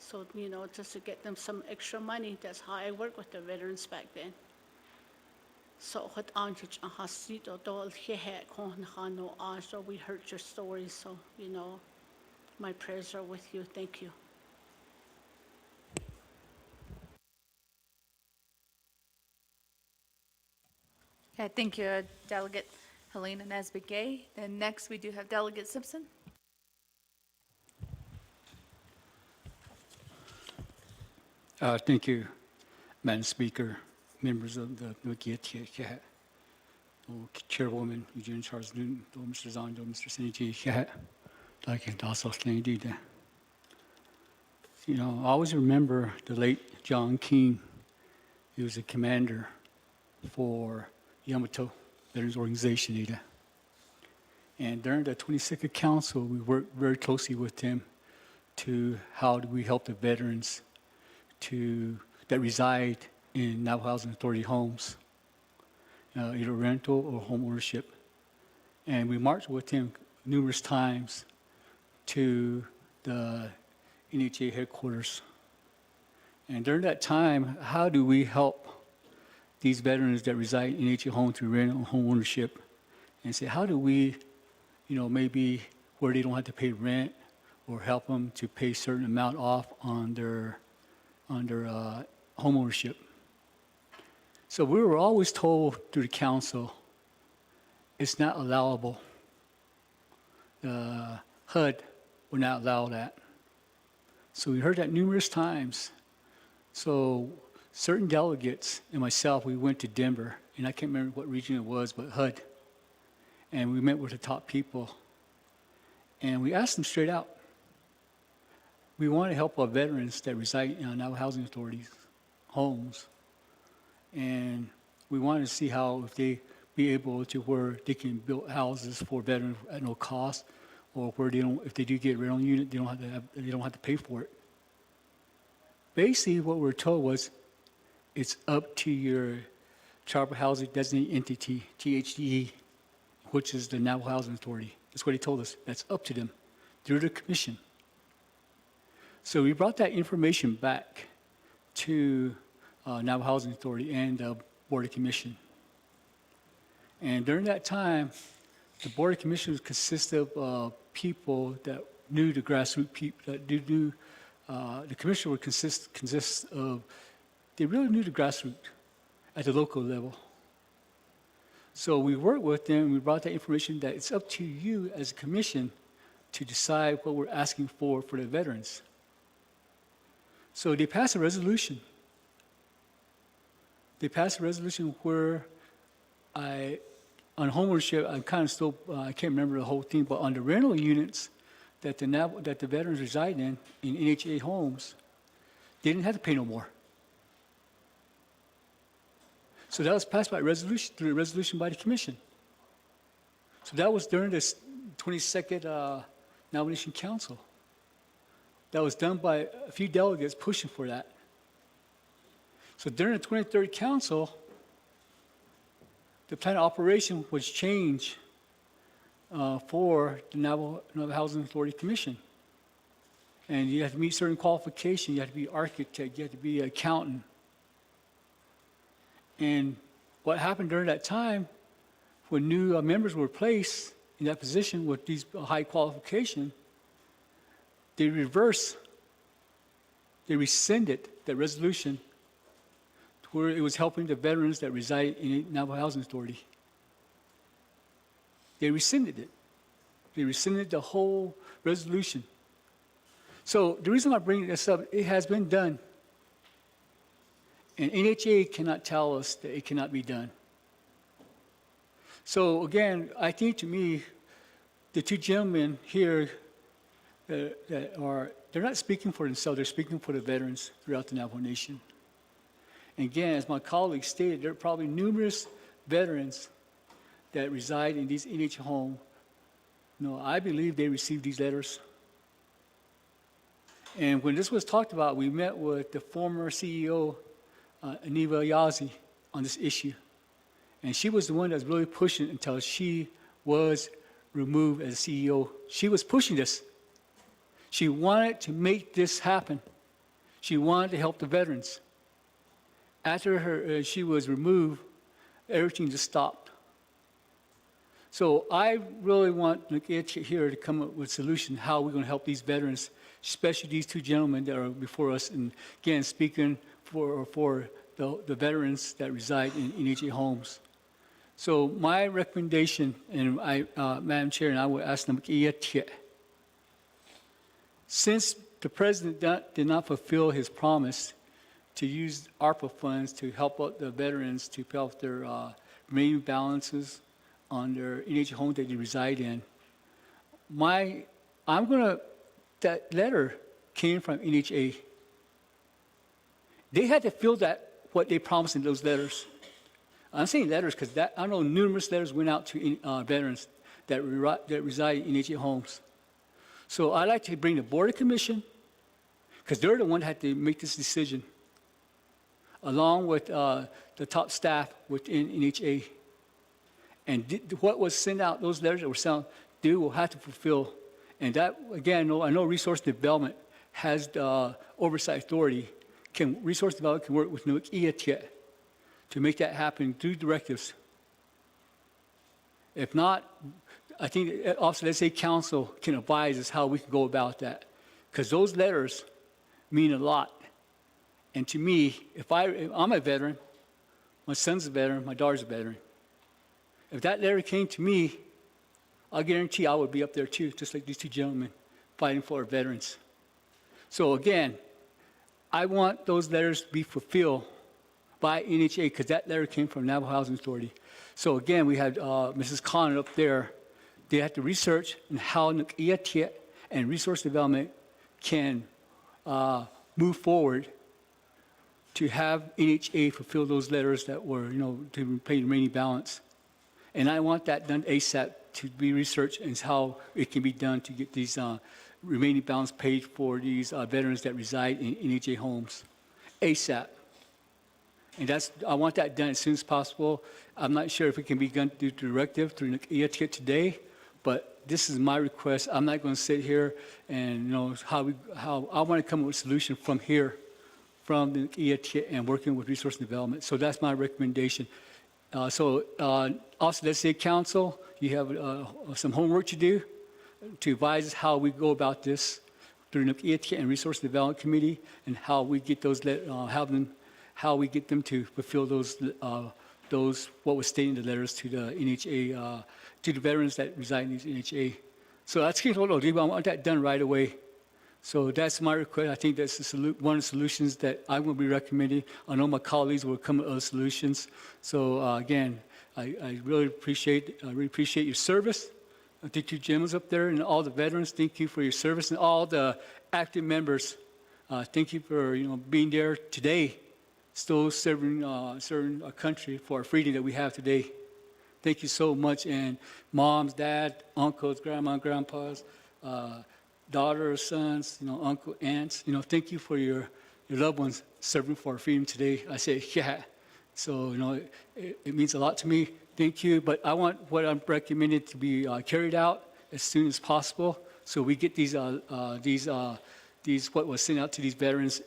So, just to get them some extra money, that's how I worked with the veterans back then. So, we heard your story, so, my prayers are with you. Thank you. Yeah, thank you, Delegate Helena Naa'bik'iyati. Then next, we do have Delegate Simpson. Thank you, Madam Speaker, members of the Naa'bik'iyati, Chairwoman Eugene Charles Newton, Mr. Zondo, Mr. Siniti, I always remember the late John King. He was a commander for Yamato Veterans Organization. And during the 22nd Council, we worked very closely with him to how do we help the veterans that reside in Navajo Housing Authority homes, either rental or home ownership. And we marched with him numerous times to the NHA headquarters. And during that time, how do we help these veterans that reside in NHA home through rental and home ownership? And say, how do we, maybe where they don't have to pay rent or help them to pay a certain amount off on their home ownership. So we were always told through the council, it's not allowable. HUD will not allow that. So we heard that numerous times. So certain delegates and myself, we went to Denver, and I can't remember what region it was, but HUD. And we met with the top people. And we asked them straight out, we want to help our veterans that reside in Navajo Housing Authorities homes. And we wanted to see how if they be able to where they can build houses for veterans at no cost, or where they don't, if they do get a rental unit, they don't have to pay for it. Basically, what we're told was, it's up to your Tribal Housing Designated Entity, THDE, which is the Navajo Housing Authority. That's what he told us. That's up to them through the commission. So we brought that information back to Navajo Housing Authority and the Board of Commission. And during that time, the Board of Commissioners consisted of people that knew the grassroots people, that knew, the commissioner would consist of, they really knew the grassroots at the local level. So we worked with them, and we brought that information that it's up to you as a commission to decide what we're asking for the veterans. So they passed a resolution. They passed a resolution where on homeownership, I'm kind of still, I can't remember the whole thing, but on the rental units that the veterans reside in NHA homes, they didn't have to pay no more. So that was passed by resolution, through a resolution by the commission. So that was during this 22nd nomination council. That was done by a few delegates pushing for that. So during the 23rd council, the plan of operation was changed for the Navajo Housing Authority Commission. And you have to meet certain qualifications. You have to be architect, you have to be an accountant. And what happened during that time, when new members were placed in that position with these high qualifications, they rescinded that resolution to where it was helping the veterans that reside in Navajo Housing Authority. They rescinded it. They rescinded the whole resolution. So the reason I'm bringing this up, it has been done. And NHA cannot tell us that it cannot be done. So again, I think to me, the two gentlemen here that are, they're not speaking for themselves, they're speaking for the veterans throughout the Navajo Nation. And again, as my colleagues stated, there are probably numerous veterans that reside in these NHA homes. No, I believe they received these letters. And when this was talked about, we met with the former CEO, Naa'bik'iyati, on this issue. And she was the one that was really pushing until she was removed as CEO. She was pushing this. She wanted to make this happen. She wanted to help the veterans. After she was removed, everything just stopped. So I really want Naa'bik'iyati here to come up with a solution how we're going to help these veterans, especially these two gentlemen that are before us, and again, speaking for the veterans that reside in NHA homes. So my recommendation, and Madam Chair, and I will ask Naa'bik'iyati, since the President did not fulfill his promise to use ARPA funds to help out the veterans to pay off their remaining balances on their NHA home that they reside in, that letter came from NHA. They had to fill that, what they promised in those letters. I'm saying letters because I know numerous letters went out to veterans that reside in NHA homes. So I'd like to bring the Board of Commission, because they're the one that had to make this decision, along with the top staff within NHA. And what was sent out, those letters that were sent out, they will have to fulfill. And that, again, I know Resource Development has the oversight authority. Resource Development can work with Naa'bik'iyati to make that happen through directives. If not, I think also, let's say council can advise us how we can go about that. Because those letters mean a lot. And to me, if I'm a veteran, my son's a veteran, my daughter's a veteran. If that letter came to me, I guarantee I would be up there too, just like these two gentlemen fighting for our veterans. So again, I want those letters to be fulfilled by NHA because that letter came from Navajo Housing Authority. So again, we had Mrs. Connor up there. They had to research on how Naa'bik'iyati and Resource Development can move forward to have NHA fulfill those letters that were, to pay the remaining balance. And I want that done ASAP to be researched and how it can be done to get these remaining balance paid for these veterans that reside in NHA homes ASAP. And I want that done as soon as possible. I'm not sure if it can be done through directive through Naa'bik'iyati today, but this is my request. I'm not going to sit here and how I want to come up with a solution from here, from the Naa'bik'iyati and working with Resource Development. So that's my recommendation. Also, let's say council, you have some homework to do to advise us how we go about this through Naa'bik'iyati and Resource Development Committee, and how we get how we get them to fulfill those what was stated in the letters to the NHA, to the veterans that reside in these NHA. So that's I want that done right away. So that's my request. I think that's one of the solutions that I'm going to be recommending. I know my colleagues will come up with other solutions. So again, I really appreciate your service. I think you gentlemen up there and all the veterans, thank you for your service, and all the active members. Thank you for being there today, still serving our country for our freedom that we have today. Thank you so much. And moms, dad, uncles, grandma, grandpas, daughters, sons, uncle, aunts, thank you for your loved ones serving for our freedom today. I say, yeah. So, it means a lot to me. Thank you. But I want what I'm recommending to be carried out as soon as possible, so we get these what was sent out to these veterans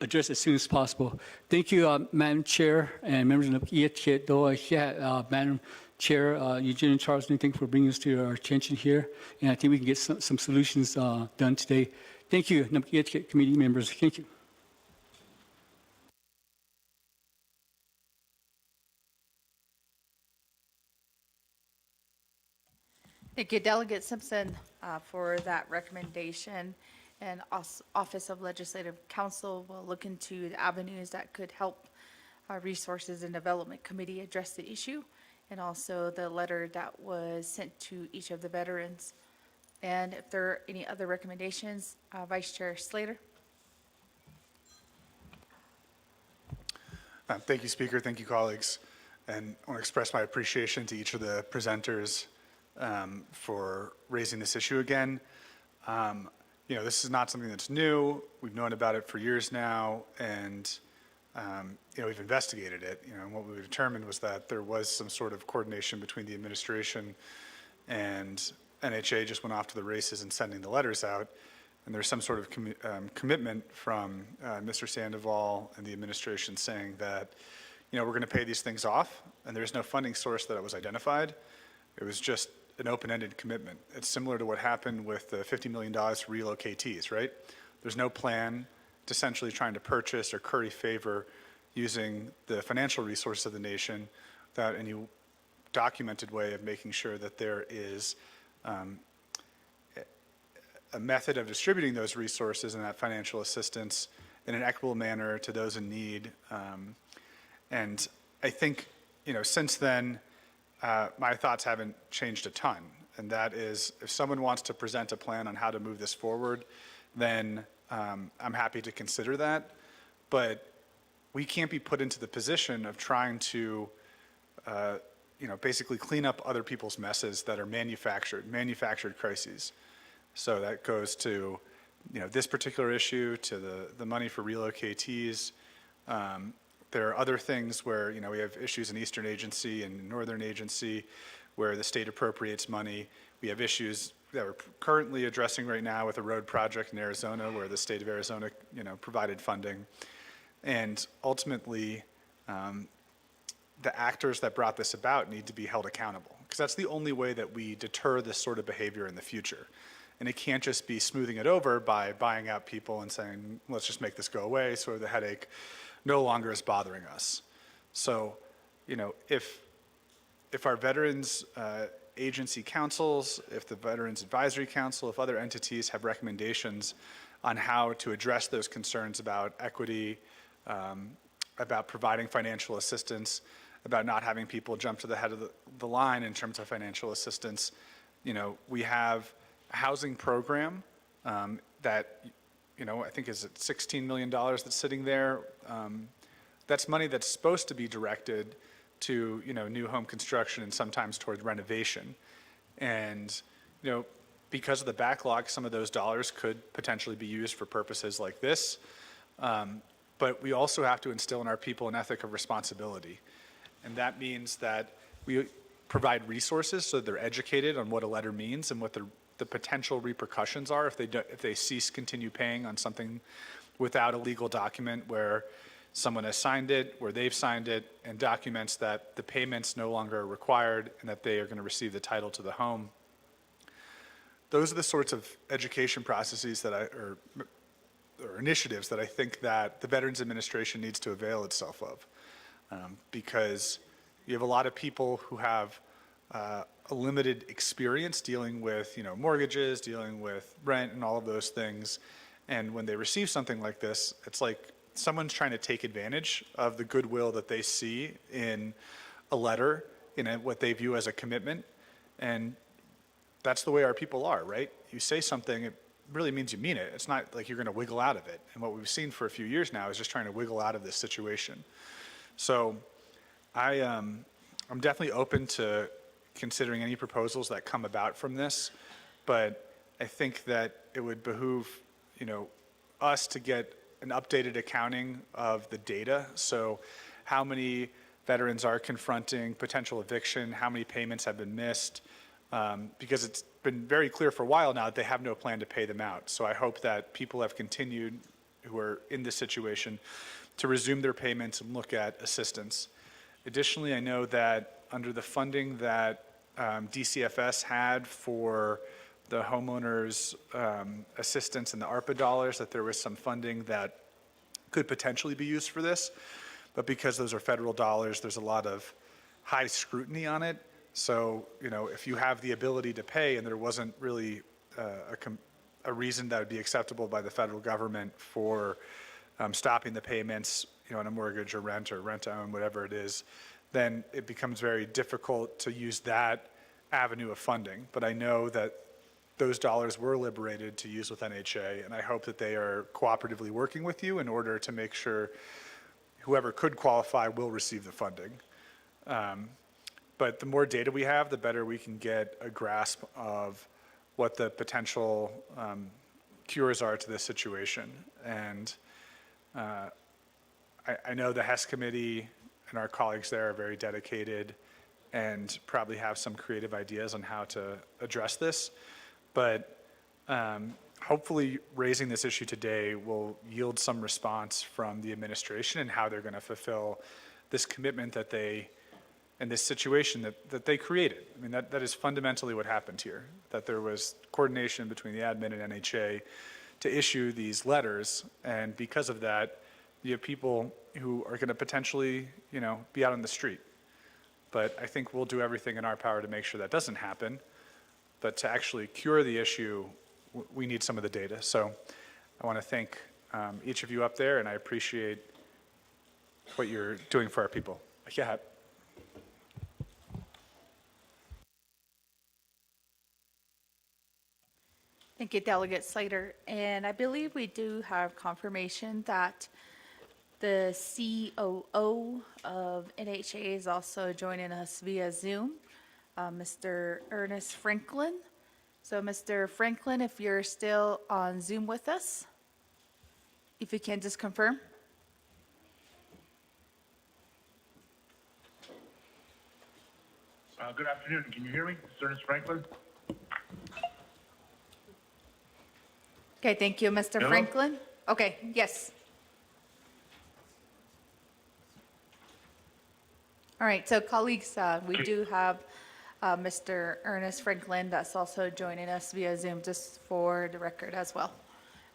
addressed as soon as possible. Thank you, Madam Chair and members of the Naa'bik'iyati, Madam Chair Eugene Charles, thank you for bringing this to our attention here, and I think we can get some solutions done today. Thank you, Naa'bik'iyati committee members. Thank you. Thank you, Delegate Simpson, for that recommendation. And Office of Legislative Counsel will look into the avenues that could help Resources and Development Committee address the issue, and also the letter that was sent to each of the veterans. And if there are any other recommendations, Vice Chair Slater. Thank you, Speaker. Thank you, colleagues. And I want to express my appreciation to each of the presenters for raising this issue again. This is not something that's new. We've known about it for years now, and we've investigated it. And what we determined was that there was some sort of coordination between the administration and NHA just went off to the races in sending the letters out, and there's some sort of commitment from Mr. Sandoval and the administration saying that, you know, we're going to pay these things off, and there's no funding source that was identified. It was just an open-ended commitment. It's similar to what happened with the $50 million for relocatees, right? There's no plan to essentially trying to purchase or curry favor using the financial resources of the nation without any documented way of making sure that there is a method of distributing those resources and that financial assistance in an equitable manner to those in need. And I think, you know, since then, my thoughts haven't changed a ton. And that is, if someone wants to present a plan on how to move this forward, then I'm happy to consider that. But we can't be put into the position of trying to, you know, basically clean up other people's messes that are manufactured crises. So that goes to, you know, this particular issue, to the money for relocatees. There are other things where, you know, we have issues in Eastern Agency and Northern Agency where the state appropriates money. We have issues that we're currently addressing right now with a road project in Arizona where the state of Arizona, you know, provided funding. And ultimately, the actors that brought this about need to be held accountable, because that's the only way that we deter this sort of behavior in the future. And it can't just be smoothing it over by buying out people and saying, let's just make this go away so the headache no longer is bothering us. So, you know, if our veterans agency councils, if the Veterans Advisory Council, if other entities have recommendations on how to address those concerns about equity, about providing financial assistance, about not having people jump to the head of the line in terms of financial assistance, you know, we have a housing program that, you know, I think is at $16 million that's sitting there. That's money that's supposed to be directed to, you know, new home construction and sometimes towards renovation. And, you know, because of the backlog, some of those dollars could potentially be used for purposes like this. But we also have to instill in our people an ethic of responsibility. And that means that we provide resources so that they're educated on what a letter means and what the potential repercussions are if they continue paying on something without a legal document where someone has signed it, where they've signed it, and documents that the payments no longer are required and that they are going to receive the title to the home. Those are the sorts of education processes that or initiatives that I think that the Veterans Administration needs to avail itself of, because you have a lot of people who have a limited experience dealing with, you know, mortgages, dealing with rent and all of those things. And when they receive something like this, it's like someone's trying to take advantage of the goodwill that they see in a letter, in what they view as a commitment. And that's the way our people are, right? You say something, it really means you mean it. It's not like you're going to wiggle out of it. And what we've seen for a few years now is just trying to wiggle out of this situation. So I'm definitely open to considering any proposals that come about from this, but I think that it would behoove, you know, us to get an updated accounting of the data. So how many veterans are confronting potential eviction, how many payments have been missed, because it's been very clear for a while now that they have no plan to pay them out. So I hope that people have continued, who are in this situation, to resume their payments and look at assistance. Additionally, I know that under the funding that DCFS had for the homeowners assistance and the ARPA dollars, that there was some funding that could potentially be used for this. But because those are federal dollars, there's a lot of high scrutiny on it. So, you know, if you have the ability to pay and there wasn't really a reason that would be acceptable by the federal government for stopping the payments, you know, on a mortgage or rent to own, whatever it is, then it becomes very difficult to use that avenue of funding. But I know that those dollars were liberated to use with NHA, and I hope that they are cooperatively working with you in order to make sure whoever could qualify will receive the funding. But the more data we have, the better we can get a grasp of what the potential cures are to this situation. And I know the HES committee and our colleagues there are very dedicated, and probably have some creative ideas on how to address this. But hopefully raising this issue today will yield some response from the administration and how they're going to fulfill this commitment that they, and this situation that they created. I mean, that is fundamentally what happened here, that there was coordination between the admin and NHA to issue these letters, and because of that, you have people who are going to potentially, be out on the street. But I think we'll do everything in our power to make sure that doesn't happen. But to actually cure the issue, we need some of the data. So I want to thank each of you up there, and I appreciate what you're doing for our people. Yeah. Thank you, Delegate Slater. And I believe we do have confirmation that the COO of NHA is also joining us via Zoom, Mr. Ernest Franklin. So, Mr. Franklin, if you're still on Zoom with us, if you can just confirm. Good afternoon. Can you hear me? It's Ernest Franklin. Okay, thank you, Mr. Hello? Franklin. Okay, yes. All right, so colleagues, we do have Mr. Ernest Franklin that's also joining us via Zoom, just for the record as well.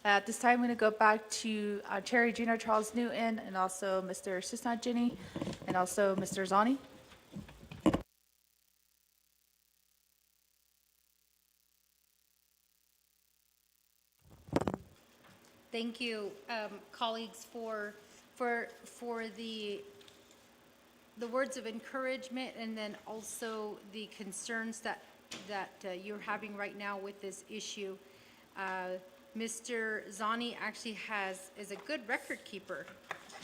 At this time, I'm going to go back to Chair Regina Charles Newton, and also Mr. Sisnat Ginny, and also Mr. Zani. Thank you, colleagues, for the words of encouragement, and then also the concerns that you're having right now with this issue. Mr. Zani actually is a good record keeper.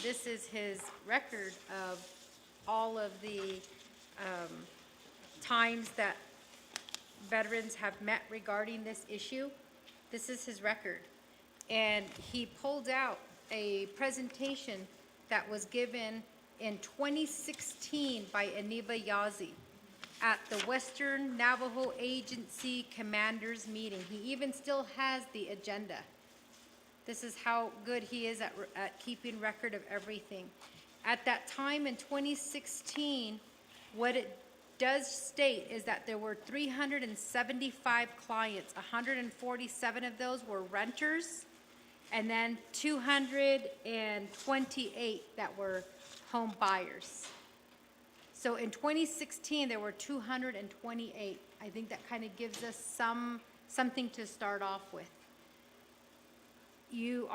This is his record of all of the times that veterans have met regarding this issue. This is his record. And he pulled out a presentation that was given in 2016 by Aniva Yazi at the Western Navajo Agency Commanders meeting. He even still has the agenda. This is how good he is at keeping record of everything. At that time in 2016, what it does state is that there were 375 clients. 147 of those were renters, and then 228 that were home buyers. So in 2016, there were 228. I think that kind of gives us something to start off with. You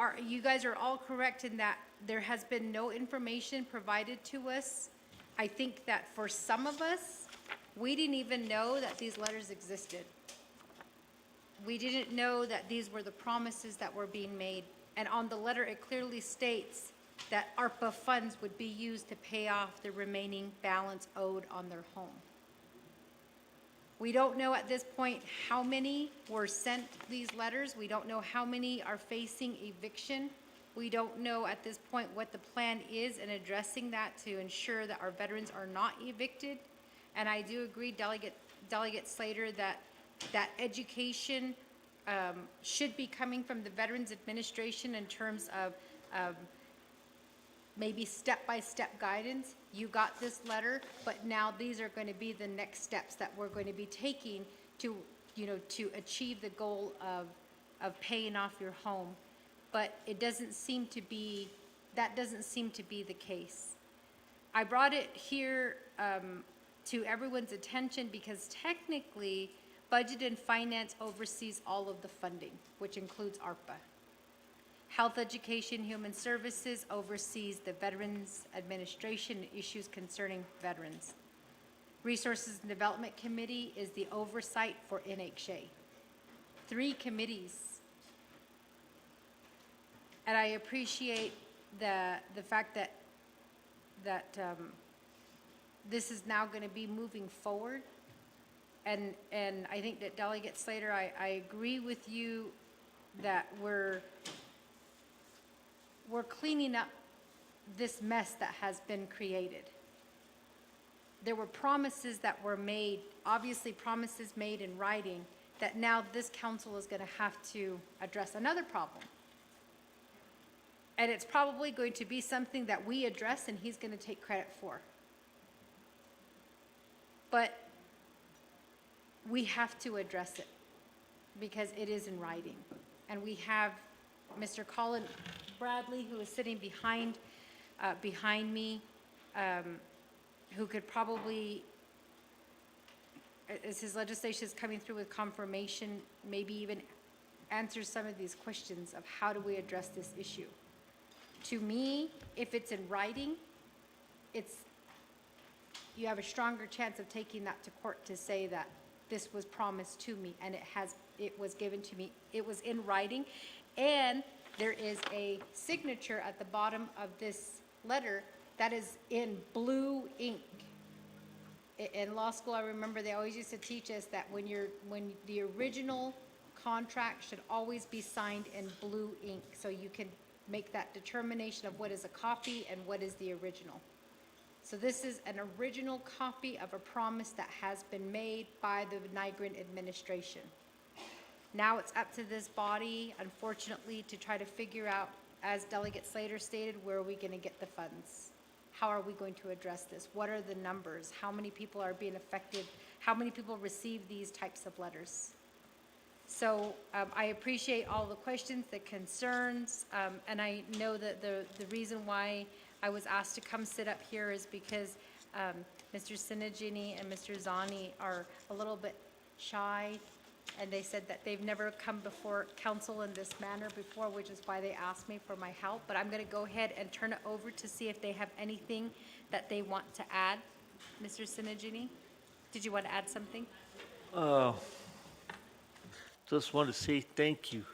guys are all correct in that there has been no information provided to us. I think that for some of us, we didn't even know that these letters existed. We didn't know that these were the promises that were being made. And on the letter, it clearly states that ARPA funds would be used to pay off the remaining balance owed on their home. We don't know at this point how many were sent these letters. We don't know how many are facing eviction. We don't know at this point what the plan is in addressing that to ensure that our veterans are not evicted. And I do agree, Delegate Slater, that education should be coming from the Veterans Administration in terms of maybe step-by-step guidance. You got this letter, but now these are going to be the next steps that we're going to be taking to achieve the goal of paying off your home. But that doesn't seem to be the case. I brought it here to everyone's attention because technically, Budget and Finance oversees all of the funding, which includes ARPA. Health, Education, Human Services oversees the Veterans Administration issues concerning veterans. Resources and Development Committee is the oversight for NHA. 3 committees. And I appreciate the fact that this is now going to be moving forward. And I think that Delegate Slater, I agree with you that we're cleaning up this mess that has been created. there were promises that were made, obviously promises made in writing, that now this council is going to have to address another problem. And it's probably going to be something that we address and he's going to take credit for. But we have to address it because it is in writing. And we have Mr. Colin Bradley, who is sitting behind me, who could probably, as his legislation is coming through with confirmation, maybe even answer some of these questions of how do we address this issue. To me, if it's in writing, you have a stronger chance of taking that to court to say that this was promised to me and it was given to me. It was in writing, and there is a signature at the bottom of this letter that is in blue ink. In law school, I remember they always used to teach us that when the original contract should always be signed in blue ink, so you can make that determination of what is a copy and what is the original. So this is an original copy of a promise that has been made by the Nigerian administration. Now it's up to this body, unfortunately, to try to figure out, as Delegate Slater stated, where are we going to get the funds? How are we going to address this? What are the numbers? How many people are being affected? How many people receive these types of letters? So I appreciate all the questions, the concerns, and I know that the reason why I was asked to come sit up here is because Mr. Sinajini and Mr. Zani are a little bit shy, and they said that they've never come before council in this manner before, which is why they asked me for my help. But I'm going to go ahead and turn it over to see if they have anything that they want to add. Mr. Sinajini, did you want to add something? Just want to say thank you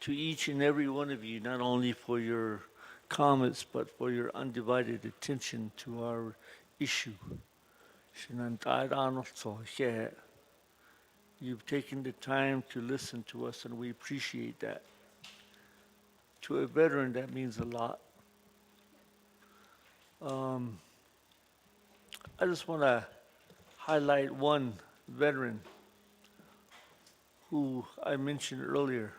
to each and every one of you, not only for your comments, but for your undivided attention to our issue. You've taken the time to listen to us, and we appreciate that. To a veteran, that means a lot. I just want to highlight one veteran who I mentioned earlier.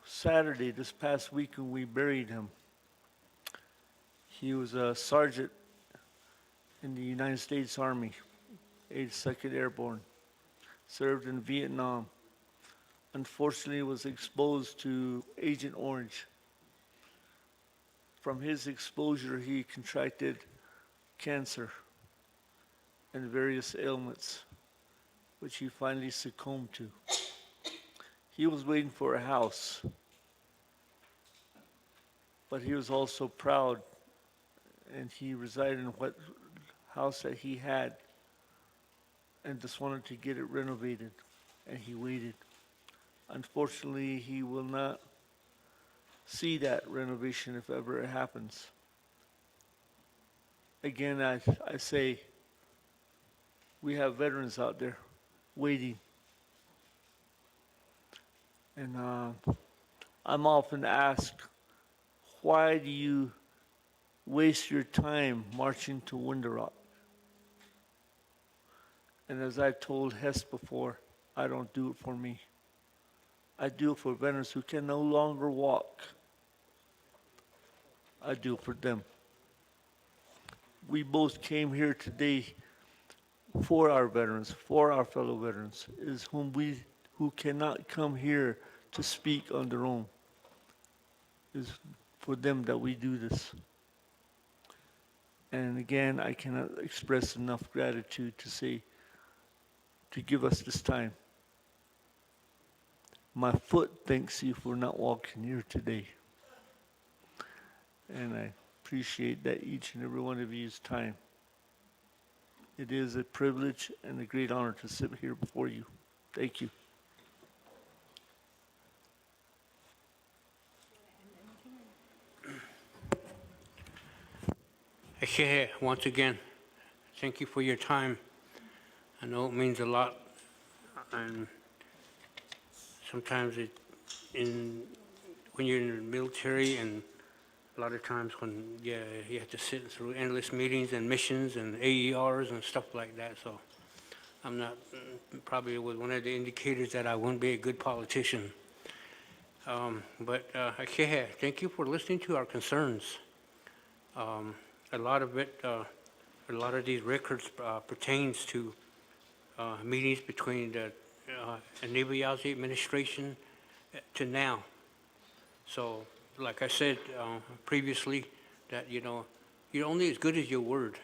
Saturday, this past weekend, we buried him. He was a sergeant in the United States Army, 82nd Airborne, served in Vietnam. Unfortunately, was exposed to Agent Orange. From his exposure, he contracted cancer and various ailments, which he finally succumbed to. He was waiting for a house, but he was also proud, and he resided in what house that he had and just wanted to get it renovated, and he waited. Unfortunately, he will not see that renovation if ever it happens. Again, I say, we have veterans out there waiting. And I'm often asked, why do you waste your time marching to Window Rock? And as I've told Hess before, I don't do it for me. I do it for veterans who can no longer walk. I do it for them. We both came here today for our veterans, for our fellow veterans, is who cannot come here to speak on their own. Is for them that we do this. And again, I cannot express enough gratitude to give us this time. My foot thanks you for not walking here today. And I appreciate that each and every one of you's time. It is a privilege and a great honor to sit here before you. Thank you. Shehe, once again, thank you for your time. I know it means a lot, and sometimes when you're in the military and a lot of times when, yeah, you have to sit through endless meetings and missions and AERs and stuff like that, so I'm not, probably was one of the indicators that I won't be a good politician. But thank you for listening to our concerns. A lot of it, a lot of these records pertains to meetings between the Naa'bik'iyati administration to now. So, like I said previously, that, you know, you're only as good as your word.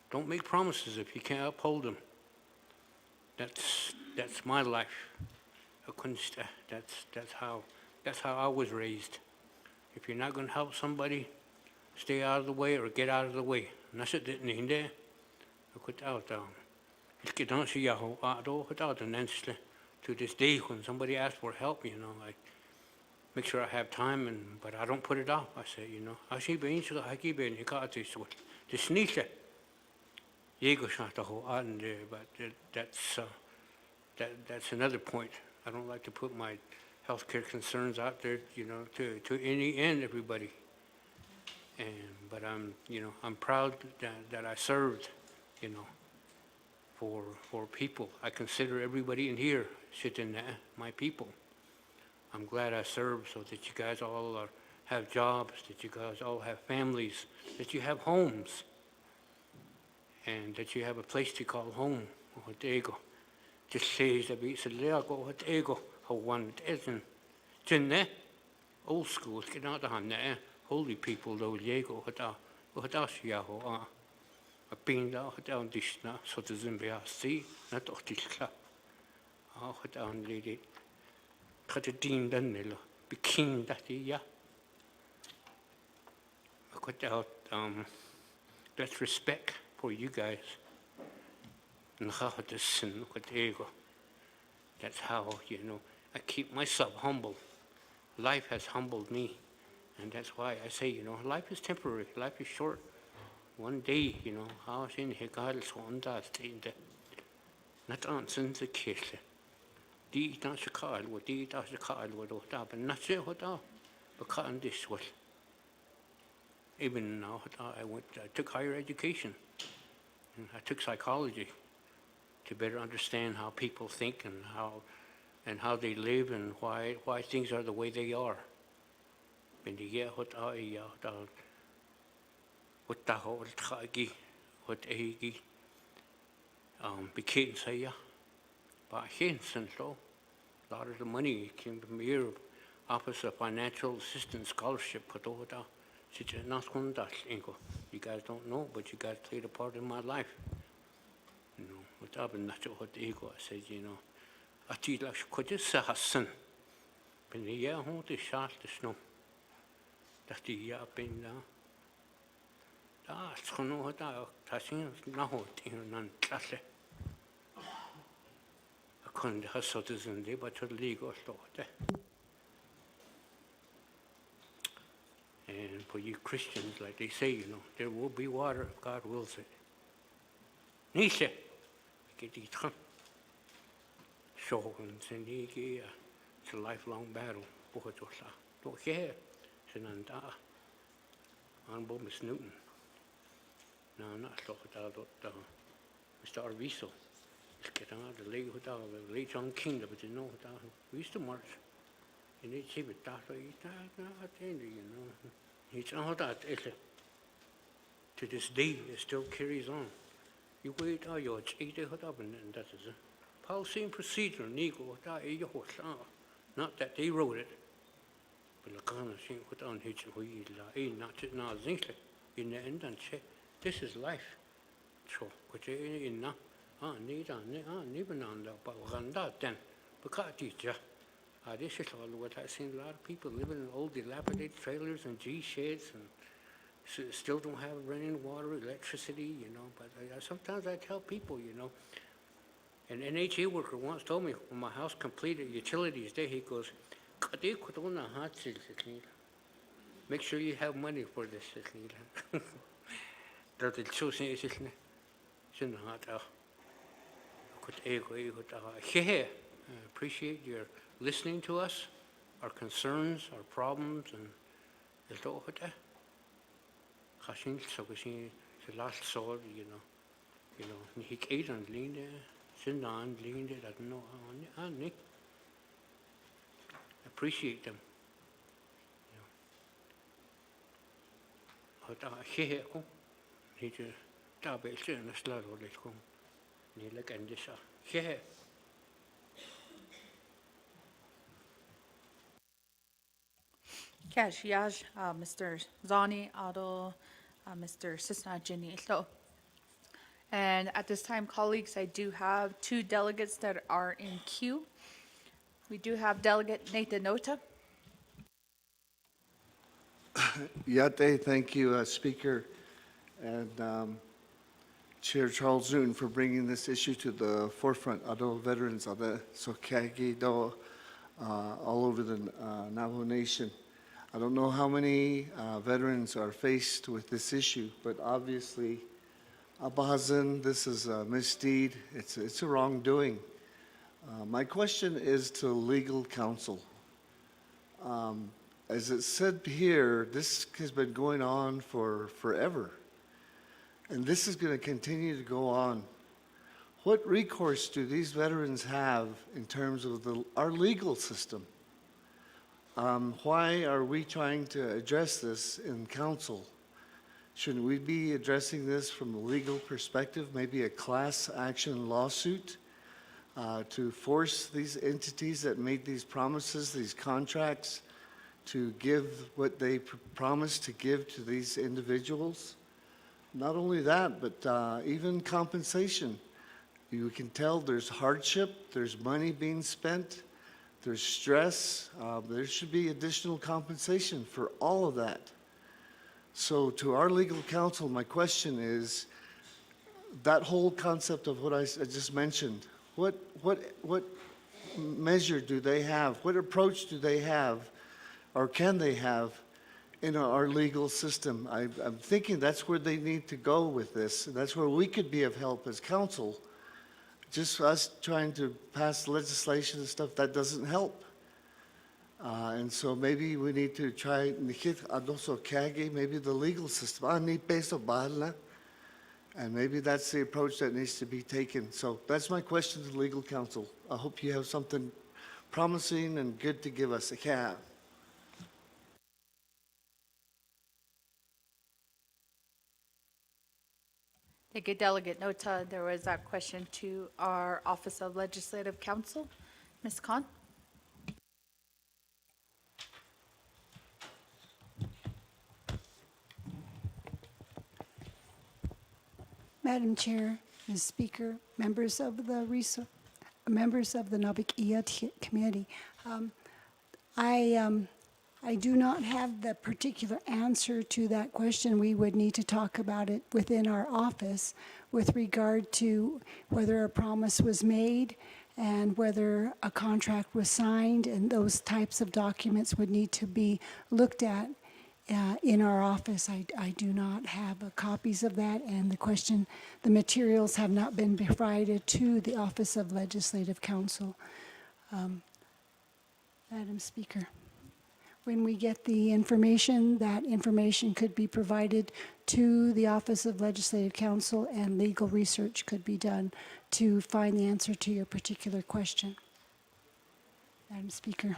Don't make promises if you can't uphold them. That's my life. That's how I was raised. If you're not going to help somebody, stay out of the way or get out of the way. To this day, when somebody asks for help, you know, I make sure I have time, but I don't put it off. I say, you know, but that's another point. I don't like to put my healthcare concerns out there, you know, to any and everybody. But you know, I'm proud that I served, you know, for people. I consider everybody in here sitting there my people. I'm glad I served so that you guys all have jobs, that you guys all have families, that you have homes, and that you have a place to call home. Just says that it's a little ego, how one isn't. Jinne, old school, get out of hand, holy people, though, Diego, what else, Yahoo, a bean down this now, so to Zimbia see, not of this club. Oh, what down lady, cut a dean done, be king that ya. I cut out, that's respect for you guys. And how to sin with ego. That's how, you know, I keep myself humble. Life has humbled me. And that's why I say, you know, life is temporary. Life is short. One day, you know, how is in here, God is one that's in the not answering the kiss. Di not a call, what di does a call, what but not say what out. But cutting this was. Even now, I took higher education. And I took psychology to better understand how people think and how they live and why things are the way they are. And what became say ya, but a lot of the money came from here, Office of Financial Assistance Scholarship. You guys don't know, but you guys played a part in my life. You know, without a natural ego, I said, you know, I did like could just say Hassan. But yeah, who the shot the snow. That the yeah been now. It's going to touching now in an classe. I couldn't have sort of in there, but to legal thought. And for you Christians, like they say, you know, there will be water if God wills it. Nisha, get it. So, it's a lifelong battle. Don't care. Sinanda. Honorable Miss Newton. No, not Mr. Arviso. Get on the late John King, but you know, we used to march. And they say, but you know, it's all that. To this day, it still carries on. You wait, you're and that is a policy and procedure, not that they wrote it. But the kind of thing what on hitch not in the end and say, this is life. So, what you in now? Need on the Baganda then. Because teacher. This is all what I've seen a lot of people living in old dilapidated trailers and G sheds and still don't have running water, electricity, you know. But sometimes I tell people, you know, an NHA worker once told me when my house completed utilities day, he goes, make sure you have money for this. Appreciate your listening to us, our concerns, our problems, and is that what that? Kashin so kashin the last sword, you know, ni hik eitan linde, sinan linde, that no ani. Appreciate them. Hota hehe ko, ni te tabe sen slaro le ko, ni le kandisa. Hehe. Cashiage, Mr. Zani, Ado, Mr. Sisna Jenny. So, and at this time, colleagues, I do have 2 delegates that are in queue. We do have Delegate Nathan Nota. Yate, thank you, Speaker, and Chair Charles Newton for bringing this issue to the forefront. Ado veterans, ado sokagi do all over the Navajo Nation. I don't know how many veterans are faced with this issue, but obviously, Abahazan, this is a misdeed. It's a wrongdoing. My question is to legal counsel. As it said here, this has been going on for forever. And this is going to continue to go on. What recourse do these veterans have in terms of our legal system? Why are we trying to address this in council? Shouldn't we be addressing this from a legal perspective, maybe a class action lawsuit to force these entities that made these promises, these contracts, to give what they promised to give to these individuals? Not only that, but even compensation. You can tell there's hardship, there's money being spent, there's stress. There should be additional compensation for all of that. So to our legal counsel, my question is, that whole concept of what I just mentioned, what measure do they have? What approach do they have, or can they have, in our legal system? I'm thinking that's where they need to go with this. That's where we could be of help as council. Just us trying to pass legislation and stuff, that doesn't help. And so maybe we need to try, maybe the legal system. And maybe that's the approach that needs to be taken. So that's my question to the legal counsel. I hope you have something promising and good to give us. Yeah. Thank you, Delegate Nota. There was that question to our Office of Legislative Counsel. Ms. Khan? Madam Chair, Ms. Speaker, members of the Naa'bik'iyati Committee, I do not have the particular answer to that question. We would need to talk about it within our office with regard to whether a promise was made and whether a contract was signed, and those types of documents would need to be looked at in our office. I do not have copies of that, and the materials have not been provided to the Office of Legislative Counsel. Madam Speaker, when we get the information, that information could be provided to the Office of Legislative Counsel, and legal research could be done to find the answer to your particular question. Madam Speaker.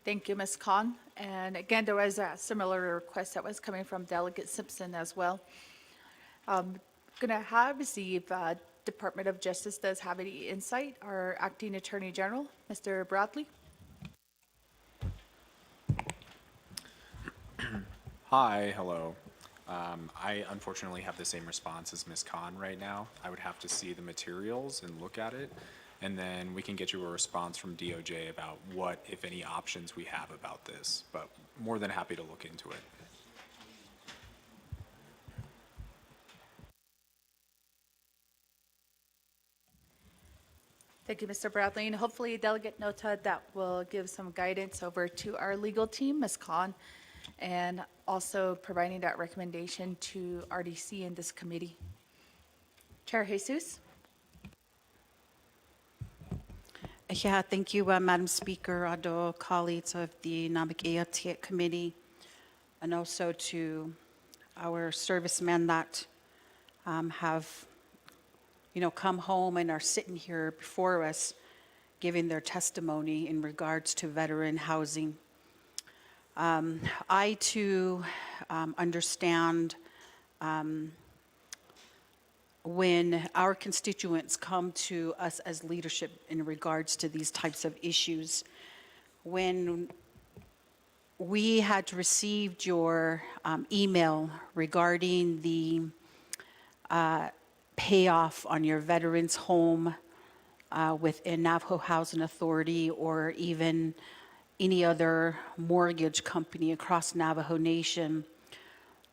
Thank you, Ms. Khan. And again, there was a similar request that was coming from Delegate Simpson as well. Going to have see if Department of Justice does have any insight. Our Acting Attorney General, Mr. Bradley. Hi, hello. I unfortunately have the same response as Ms. Khan right now. I would have to see the materials and look at it, and then we can get you a response from DOJ about what, if any, options we have about this, but more than happy to look into it. Thank you, Mr. Bradley. And hopefully Delegate Nota, that will give some guidance over to our legal team, Ms. Khan, and also providing that recommendation to RDC in this committee. Chair Jesus. Yeah, thank you, Madam Speaker, Ado, colleagues of the Naa'bik'iyati Committee, and also to our servicemen that have, come home and are sitting here before us, giving their testimony in regards to veteran housing. I too understand when our constituents come to us as leadership in regards to these types of issues. When we had received your email regarding the payoff on your veterans home within Navajo Housing Authority or even any other mortgage company across Navajo Nation,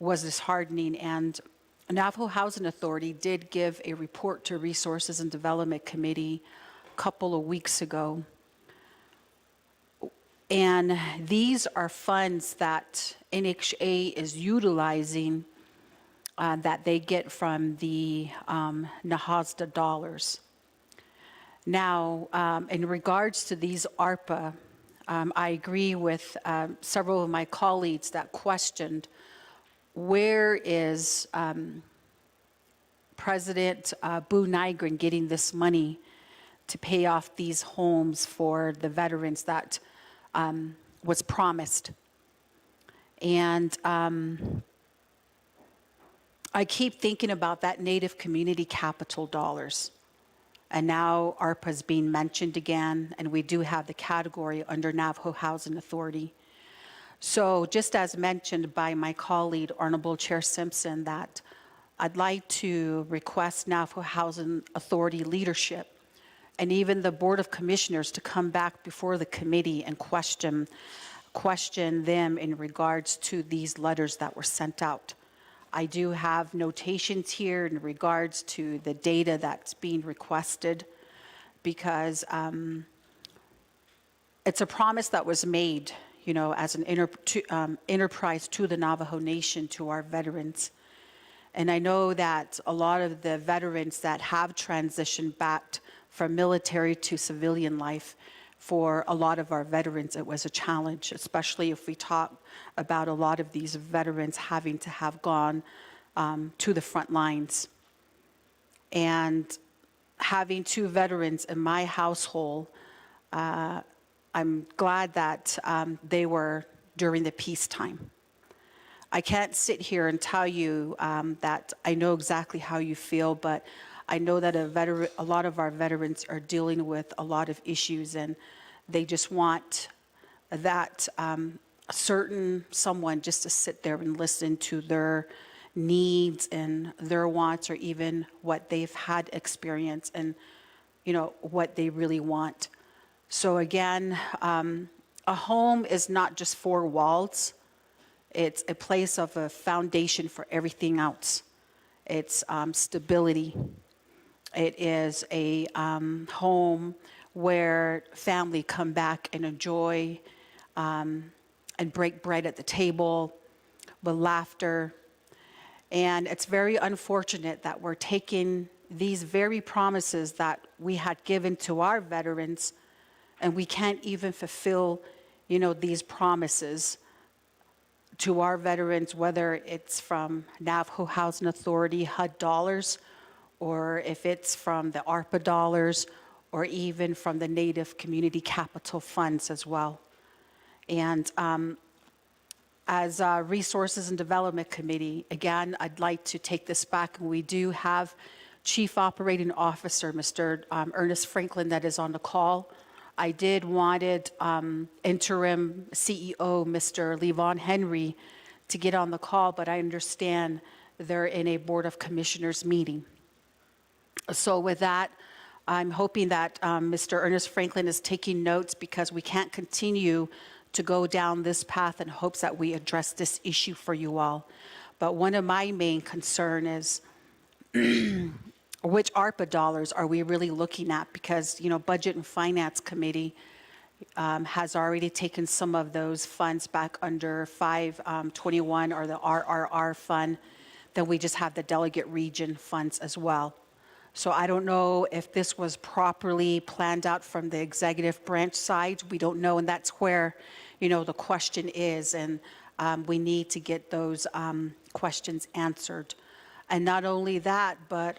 was disheartening. And Navajo Housing Authority did give a report to Resources and Development Committee a couple of weeks ago. And these are funds that NHA is utilizing that they get from the NAHASDA dollars. Now, in regards to these ARPA, I agree with several of my colleagues that questioned where is President Boo Nygren getting this money to pay off these homes for the veterans that was promised. And I keep thinking about that Native Community Capital dollars. And now ARPA is being mentioned again, and we do have the category under Navajo Housing Authority. So just as mentioned by my colleague, Honorable Chair Simpson, that I'd like to request Navajo Housing Authority leadership and even the Board of Commissioners to come back before the committee and question them in regards to these letters that were sent out. I do have notations here in regards to the data that's being requested because it's a promise that was made, as an enterprise to the Navajo Nation, to our veterans. And I know that a lot of the veterans that have transitioned back from military to civilian life, for a lot of our veterans, it was a challenge, especially if we talk about a lot of these veterans having to have gone to the front lines. And having two veterans in my household, I'm glad that they were during the peacetime. I can't sit here and tell you that I know exactly how you feel, but I know that a lot of our veterans are dealing with a lot of issues, and they just want that certain someone just to sit there and listen to their needs and their wants, or even what they've had experience and what they really want. So again, a home is not just four walls. It's a place of a foundation for everything else. It's stability. It is a home where family come back and enjoy and break bread at the table with laughter. And it's very unfortunate that we're taking these very promises that we had given to our veterans, and we can't even fulfill, these promises to our veterans, whether it's from Navajo Housing Authority, HUD dollars, or if it's from the ARPA dollars, or even from the Native Community Capital funds as well. And as Resources and Development Committee, again, I'd like to take this back, and we do have Chief Operating Officer, Mr. Ernest Franklin, that is on the call. I did wanted interim CEO, Mr. Levon Henry, to get on the call, but I understand they're in a Board of Commissioners meeting. So with that, I'm hoping that Mr. Ernest Franklin is taking notes, because we can't continue to go down this path in hopes that we address this issue for you all. But one of my main concern is which ARPA dollars are we really looking at? Because, Budget and Finance Committee has already taken some of those funds back under 521 or the RRR fund. Then we just have the delegate region funds as well. So I don't know if this was properly planned out from the executive branch side. We don't know, and that's where, the question is, and we need to get those questions answered. And not only that, but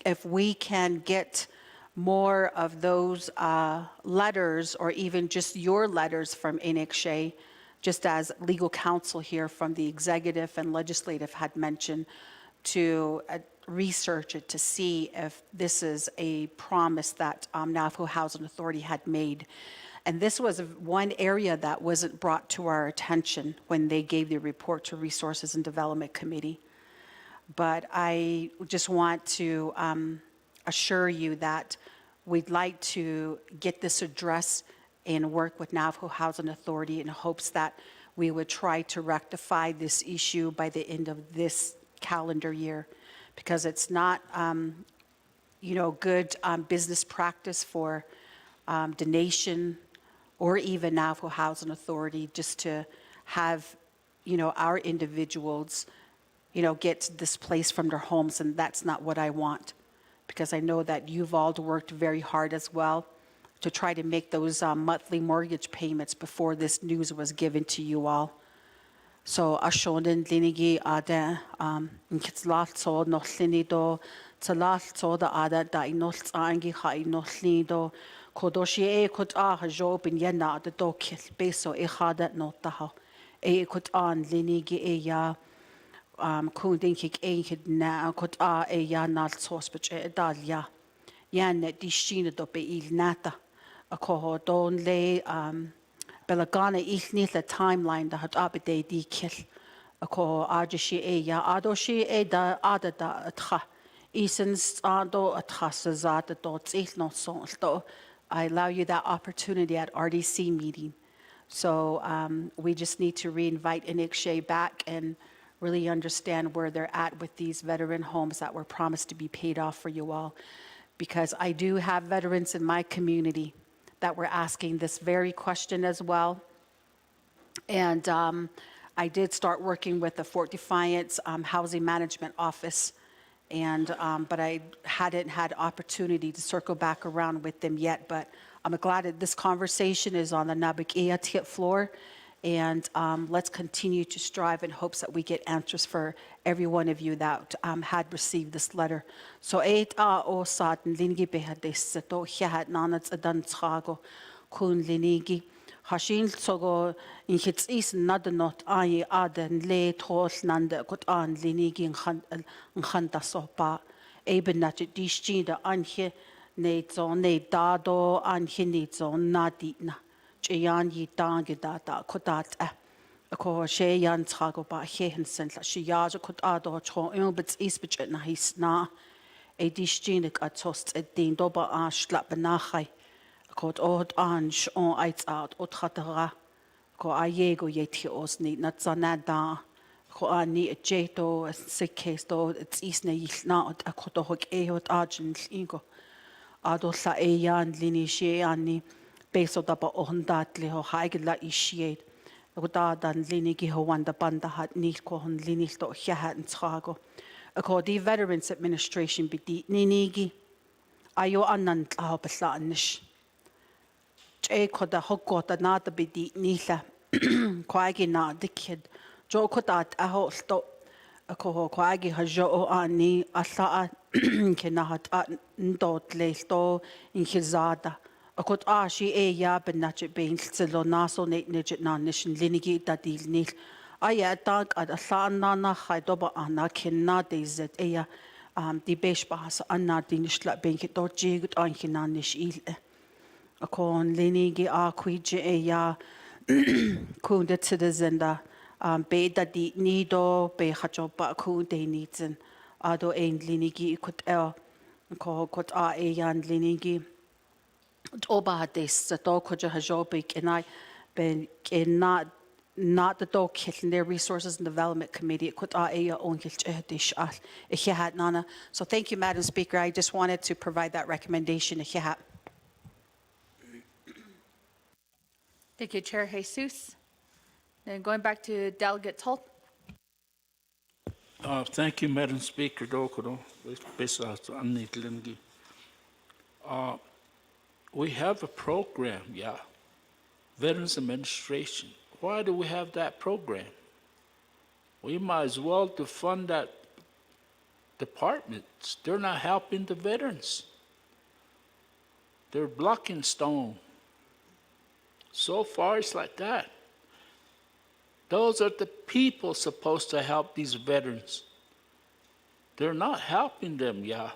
if we can get more of those letters, or even just your letters from Inukshey, just as legal counsel here from the executive and legislative had mentioned, to research it to see if this is a promise that Navajo Housing Authority had made. And this was one area that wasn't brought to our attention when they gave the report to Resources and Development Committee. But I just want to assure you that we'd like to get this addressed and work with Navajo Housing Authority in hopes that we would try to rectify this issue by the end of this calendar year, because it's not, good business practice for the nation or even Navajo Housing Authority just to have, our individuals, get displaced from their homes, and that's not what I want, because I know that you've all worked very hard as well to try to make those monthly mortgage payments before this news was given to you all. So ashonen linigi ada nkitlat so no linido talat so da ada da inol angi ha inol lido kodoshi e kot a job in yena da dokil beso e hada no taha e kot an linigi e ya kundin kik e hid na kot a e ya nal sospech e dalia yan di shina do be il nata a ko don le Belagana ilni the timeline da hat abide di kil ako ajishi e ya adoshi e da adada atha isens ado atha sazata dots il no son do. I allow you that opportunity at RDC meeting. So we just need to re-invite Inukshey back and really understand where they're at with these veteran homes that were promised to be paid off for you all. Because I do have veterans in my community that were asking this very question as well. And I did start working with the Fort Defiance Housing Management Office, and but I hadn't had opportunity to circle back around with them yet. But I'm glad that this conversation is on the Naa'bik'iyati floor, and let's continue to strive in hopes that we get answers for every one of you that had received this letter. So eight o satan lingi behades to hiat nanats adan tsago kun linigi hashin sogo in hits is not not I aden le tol nanda got an linigi khanta sopa eben nat distinda anhe ne zon ne dado anhe ne zon nadina Jayan yi dangi da kodat ako she yan trago ba hehen sent la she yaja kod ado tro but isbich na hisna e disjinik atost et din doba a slap benachai kod od anj on eits out od khatara ko ayego yeti osni na zanada ko ani e jeto sikes do it's isne yilna od akodohok e od argent ingo ado sa e yan lini she ani Beso da ba ohundat le ho haigla ishied. Uda dan linigi ho wanda banda hat niet ko hon linig do hiahat and trago. Ako di Veterans Administration bidi ninigi. Ayo anan tlaho besla anish. Che ko da hokko da nada bidi nila. Kwagi na dikid. Jo ko dat aho sto. Ako ho kwagi ha jo o ani asa ke na hat ndot le sto in hizada. Akot she e ya ben nachit bein tselo naso ne nijit na nishin linigi da dil nil. Aya dank ad asan na na khaidoba ana kinna de zet e ya di besh bahas anna din shla ben ki do jigut an kinna nish il. Akon linigi a kwije e ya kunde citizen be da di nido be hajoba kunde nitzen ado ein linigi ikut ko kot a e yan linigi Oba this the dog could have jobbik and I been in not the dog killing their Resources and Development Committee it could own dish if you had nana. So thank you, Madam Speaker. I just wanted to provide that recommendation if you had. Thank you, Chair Jesus. Then going back to Delegate Holt. Thank you, Madam Speaker. We have a program, yeah, Veterans Administration. Why do we have that program? We might as well to fund that department. They're not helping the veterans. They're blocking stone. So far, it's like that. Those are the people supposed to help these veterans. They're not helping them, yeah.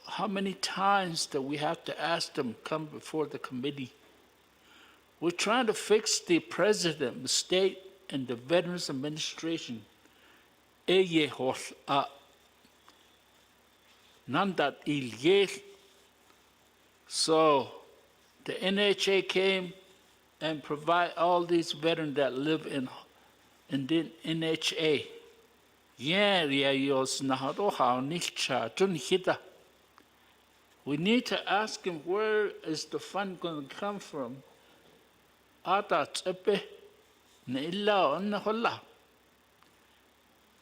How many times do we have to ask them come before the committee? We're trying to fix the president, the state, and the Veterans Administration. So the NHA came and provide all these veterans that live in the NHA. We need to ask him, where is the fund going to come from?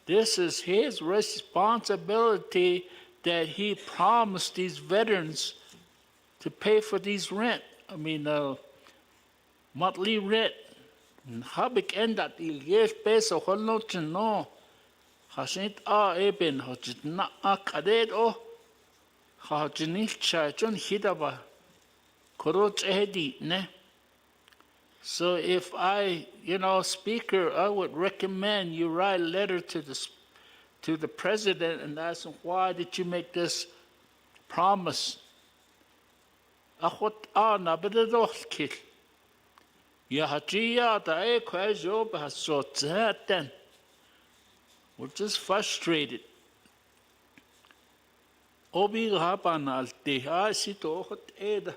This is his responsibility that he promised these veterans to pay for these rent. Monthly rent. Naa'bik'iyati peso no. Hasn't eben hajitna akadet o hajinil chachon hidaba koroch ehdi ne. So if Speaker, I would recommend you write a letter to the president and ask him, why did you make this promise? Ahot na bededolkil. Yahajiya da e kwajo bahasot. We're just frustrated. Obi haban alte ha sito hot eda.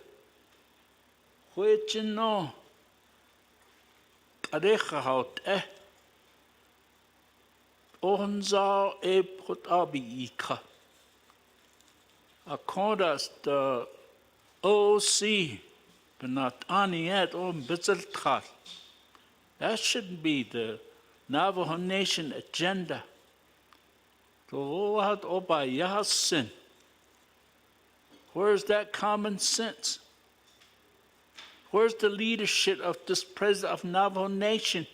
Huechino. Adecha haut Onza e put abi ika. Akondas the OC, but not aniet on bizzle. That shouldn't be the Navajo Nation agenda. Where's that common sense? Where's the leadership of this president of Navajo Nation?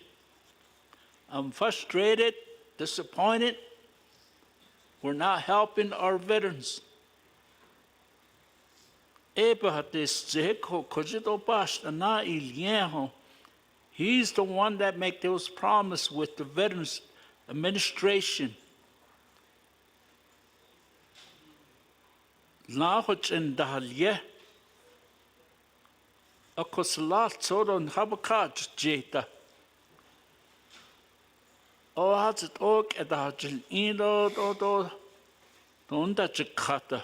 I'm frustrated, disappointed. We're not helping our veterans. He's the one that made those promises with the Veterans Administration. Lahoch and Dahalye. Akosalat Sodon Habakat Jeta. Oh, has it oak at the Hajil Indo Donda Jakata.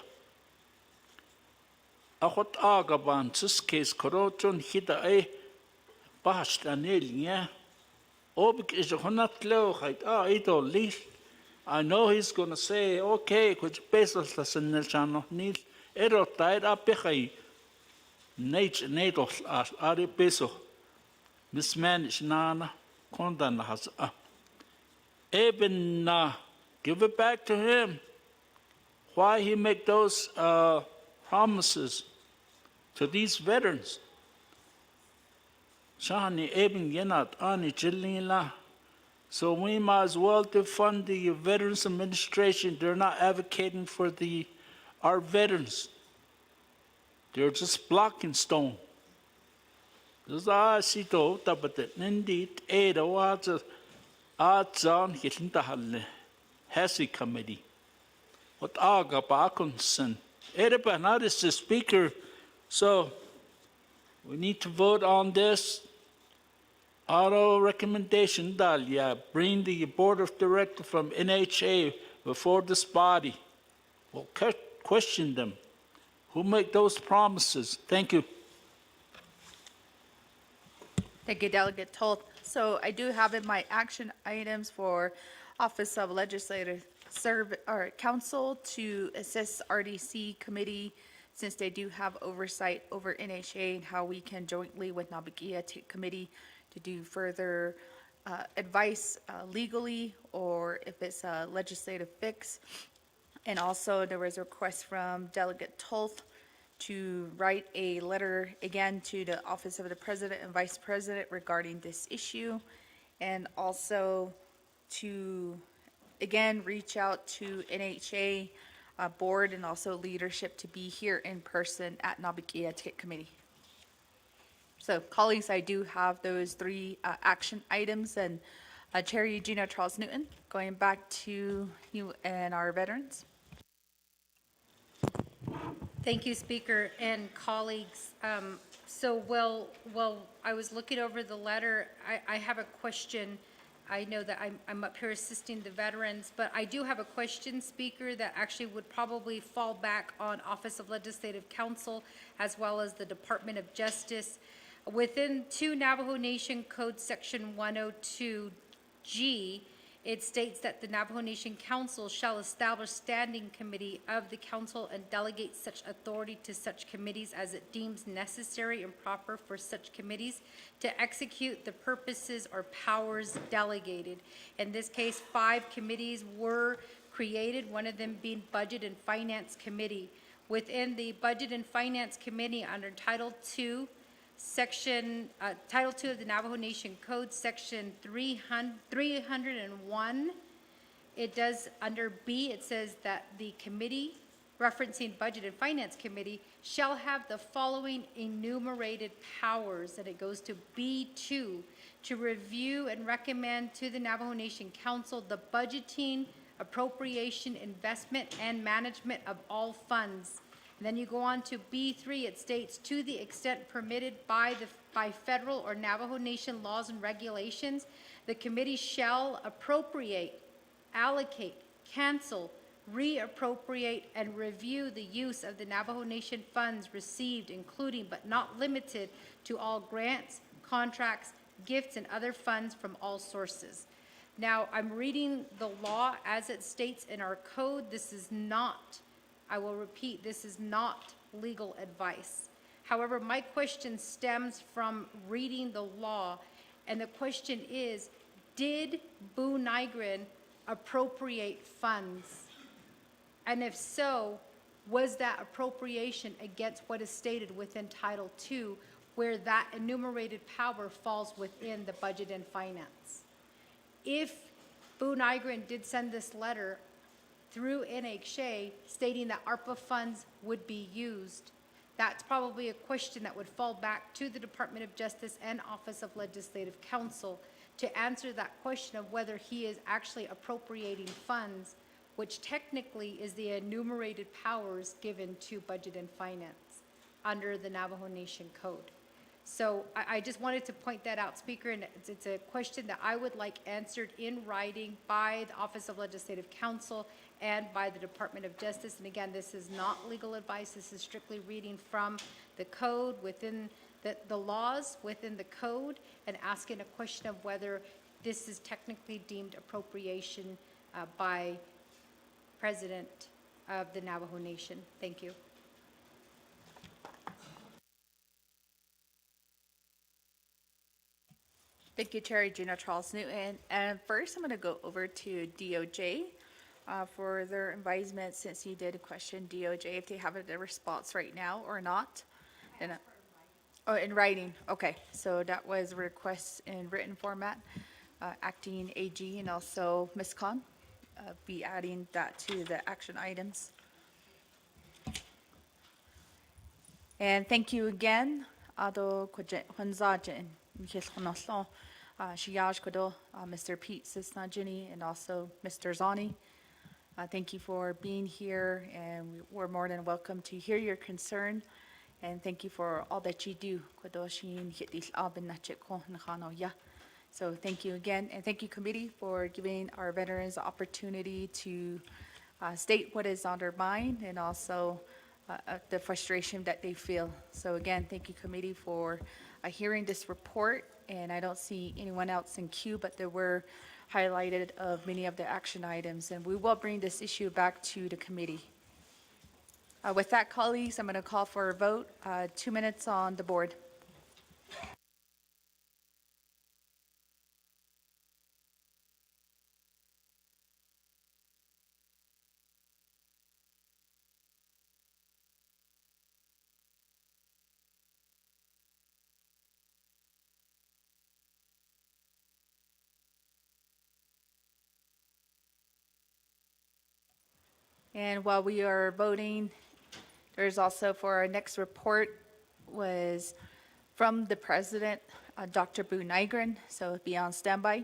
Ahot Agaban, Siskes, Korochon, Hida A. Bast and yeah. Obik is a honat low height. It'll leave. I know he's going to say, okay, which pesos las en el chano nil. Ero taed a pechai. Nate natos as are peso. Mismanaged nana. Kondan has Eben give it back to him. Why he make those promises to these veterans? Shani eben yenat ani jilila. So we might as well defund the Veterans Administration. They're not advocating for our veterans. They're just blocking stone. This is but indeed Ada was on Hitlindahalle Hesse Committee. What Aga Bakunsen. Ada Bernard is the speaker. So we need to vote on this. Auto recommendation, Dalia, bring the board of directors from NHA before this body. We'll question them. Who make those promises? Thank you. Thank you, Delegate Toth. So I do have in my action items for Office of Legislative Council to assist RDC committee, since they do have oversight over NHA, and how we can jointly with Naa'bik'iyati Committee to do further advice legally or if it's a legislative fix. And also, there was a request from Delegate Toth to write a letter again to the Office of the President and Vice President regarding this issue. And also to, again, reach out to NHA board and also leadership to be here in person at Naa'bik'iyati Committee. So colleagues, I do have those three action items, and Chair Eugenia Charles Newton, going back to you and our veterans. Thank you, Speaker and colleagues. I was looking over the letter. I have a question. I know that I'm up here assisting the veterans, but I do have a question, Speaker, that actually would probably fall back on Office of Legislative Counsel as well as the Department of Justice. Within 2 Navajo Nation Code Section 102G, it states that the Navajo Nation Council shall establish standing committee of the council and delegate such authority to such committees as it deems necessary and proper for such committees to execute the purposes or powers delegated. In this case, 5 committees were created, one of them being Budget and Finance Committee. Within the Budget and Finance Committee under Title II of the Navajo Nation Code, Section 301, it does, under B, it says that the committee, referencing Budget and Finance Committee, shall have the following enumerated powers, and it goes to B2, to review and recommend to the Navajo Nation Council the budgeting, appropriation, investment, and management of all funds. And then you go on to B3, it states, to the extent permitted by federal or Navajo Nation laws and regulations, the committee shall appropriate, allocate, cancel, reappropriate, and review the use of the Navajo Nation funds received, including but not limited to all grants, contracts, gifts, and other funds from all sources. Now, I'm reading the law as it states in our code. This is not, I will repeat, this is not legal advice. However, my question stems from reading the law, and the question is, did Boo Nygren appropriate funds? And if so, was that appropriation against what is stated within Title II, where that enumerated power falls within the budget and finance? If Boo Nygren did send this letter through NHA stating that ARPA funds would be used, that's probably a question that would fall back to the Department of Justice and Office of Legislative Counsel to answer that question of whether he is actually appropriating funds, which technically is the enumerated powers given to Budget and Finance under the Navajo Nation Code. So I just wanted to point that out, Speaker, and it's a question that I would like answered in writing by the Office of Legislative Counsel and by the Department of Justice. And again, this is not legal advice. This is strictly reading from the code within the laws within the code and asking a question of whether this is technically deemed appropriation by President of the Navajo Nation. Thank you. Thank you, Chair Gina Charles Newton. And first, I'm going to go over to DOJ for their advisement, since you did question DOJ if they have a response right now or not. And, oh, in writing. Okay, so that was a request in written format. Acting AG and also Ms. Khan be adding that to the action items. And thank you again. Ado Hunzajan, Mr. Pete Sisnajini, and also Mr. Zani. Thank you for being here, and we're more than welcome to hear your concern. And thank you for all that you do. So thank you again, and thank you, committee, for giving our veterans the opportunity to state what is on their mind and also the frustration that they feel. So again, thank you, committee, for hearing this report. And I don't see anyone else in queue, but there were highlighted of many of the action items, and we will bring this issue back to the committee. With that, colleagues, I'm going to call for a vote. 2 minutes on the board. And while we are voting, there's also for our next report was from the president, Dr. Boo Nygren, so be on standby.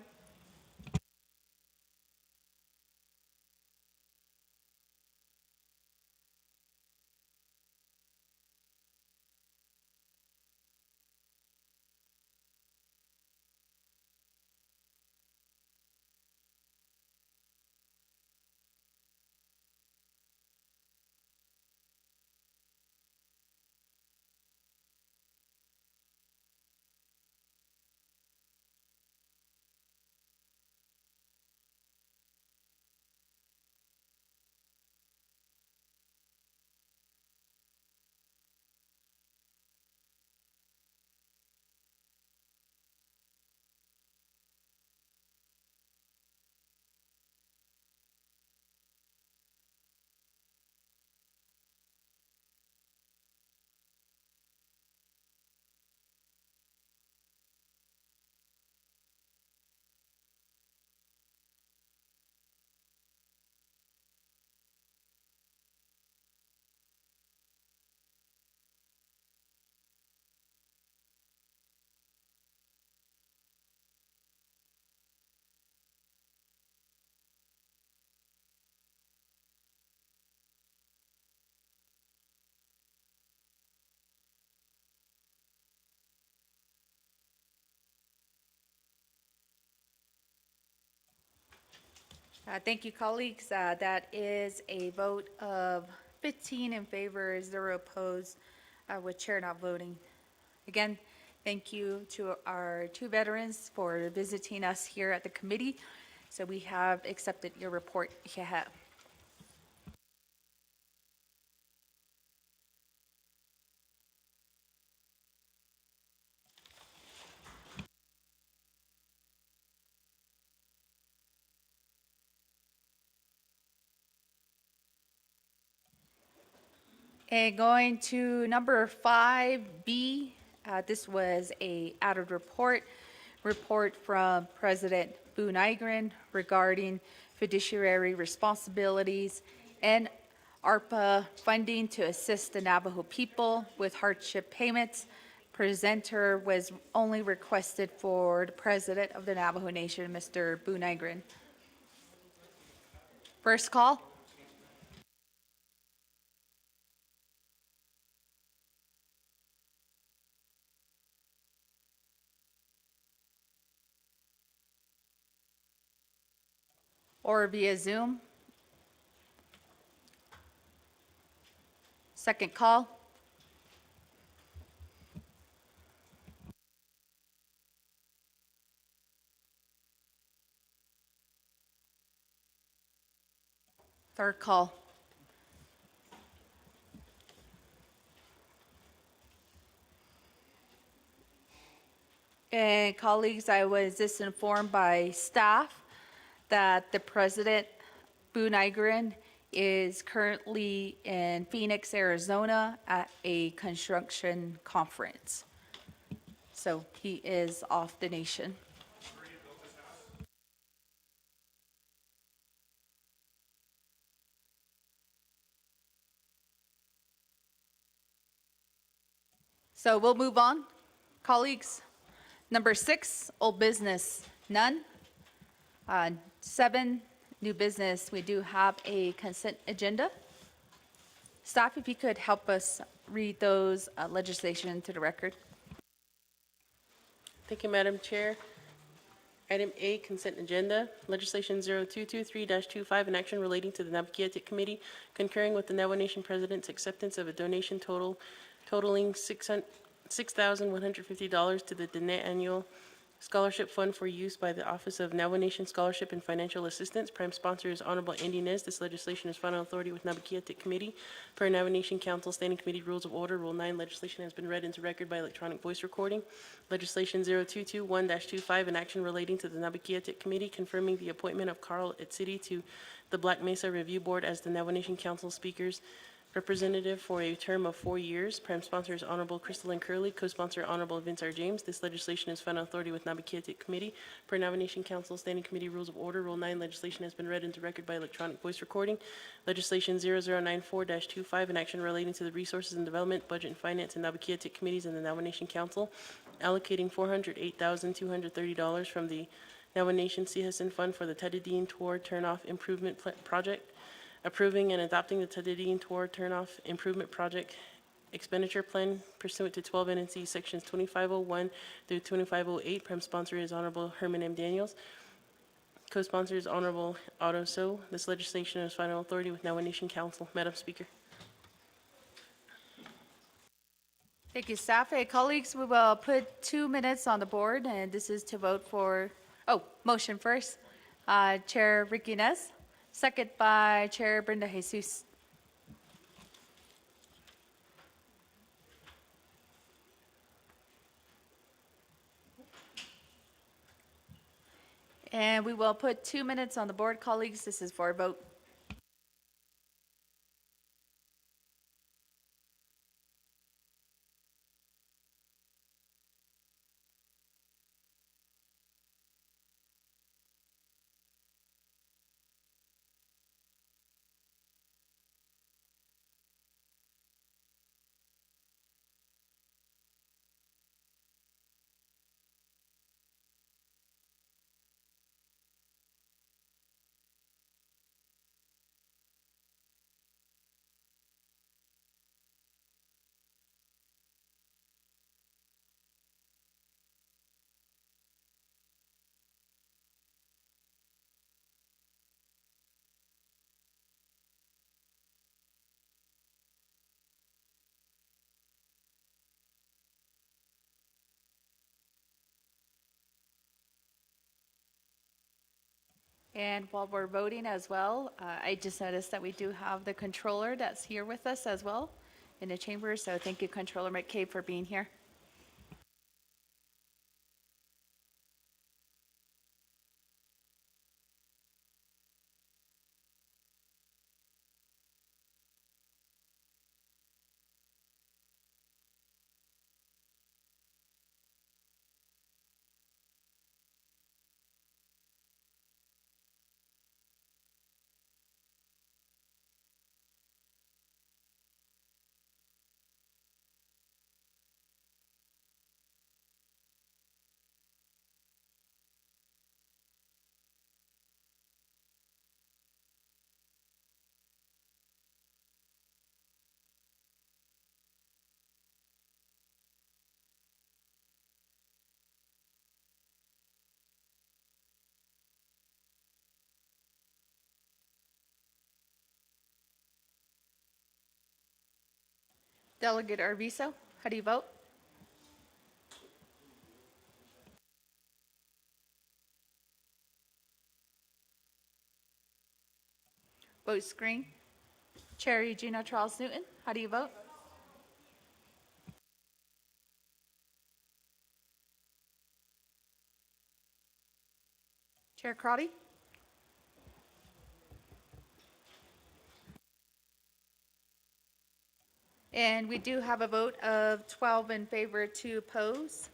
Thank you, colleagues. That is a vote of 15 in favor, 0 opposed, with chair not voting. Again, thank you to our 2 veterans for visiting us here at the committee. So we have accepted your report. Yeah. And going to number 5B, this was a added report from President Boo Nygren regarding fiduciary responsibilities and ARPA funding to assist the Navajo people with hardship payments. Presenter was only requested for the President of the Navajo Nation, Mr. Boo Nygren. First call. Or via Zoom. Second call. Third call. And colleagues, I was just informed by staff that the President, Boo Nygren, is currently in Phoenix, Arizona at a construction conference. So he is off the nation. So we'll move on. Colleagues, number 6, old business, none. 7, new business, we do have a consent agenda. Staff, if you could help us read those legislation into the record. Thank you, Madam Chair. Item A, consent agenda, legislation 0223-25, an action relating to the Naa'bik'iyati Committee concurring with the Navajo Nation President's acceptance of a donation totaling $6,150 to the Dene Annual Scholarship Fund for use by the Office of Navajo Nation Scholarship and Financial Assistance. Prime sponsor is Honorable Andy Nez. This legislation is final authority with Naa'bik'iyati Committee. Per Navajo Nation Council Standing Committee Rules of Order, Rule 9, legislation has been read into record by electronic voice recording. Legislation 0221-25, an action relating to the Naa'bik'iyati Committee confirming the appointment of Carl Etzidi to the Black Mesa Review Board as the Navajo Nation Council speakers representative for a term of 4 years. Prime sponsor is Honorable Crystalline Curley, co-sponsor Honorable Vince R. James. This legislation is final authority with Naa'bik'iyati Committee. Per Nomination Council Standing Committee Rules of Order, Rule 9, legislation has been read into record by electronic voice recording. Legislation 0094-25, an action relating to the Resources and Development, Budget and Finance, and Naa'bik'iyati Committees and the Nomination Council, allocating $408,230 from the Nomination CHSN Fund for the Tadidine Tour Turnoff Improvement Project, approving and adopting the Tadidine Tour Turnoff Improvement Project expenditure plan pursuant to 12 NNC sections 2501 through 2508. Prime sponsor is Honorable Herman M. Daniels. Co-sponsor is Honorable Otto So. This legislation is final authority with Nomination Council. Madam Speaker. Thank you, staff. Hey, colleagues, we will put 2 minutes on the board, and this is to vote for, motion first. Chair Ricky Nez, second by Chair Brenda Jesus. And we will put 2 minutes on the board, colleagues. This is for a vote. And while we're voting as well, I just noticed that we do have the controller that's here with us as well in the chamber. So thank you, Controller McCabe, for being here. Delegate Arvizo, how do you vote? Vote screen. Chair Eugenia Charles Newton, how do you vote? Chair Crotty? And we do have a vote of 12 in favor, 2 oppose,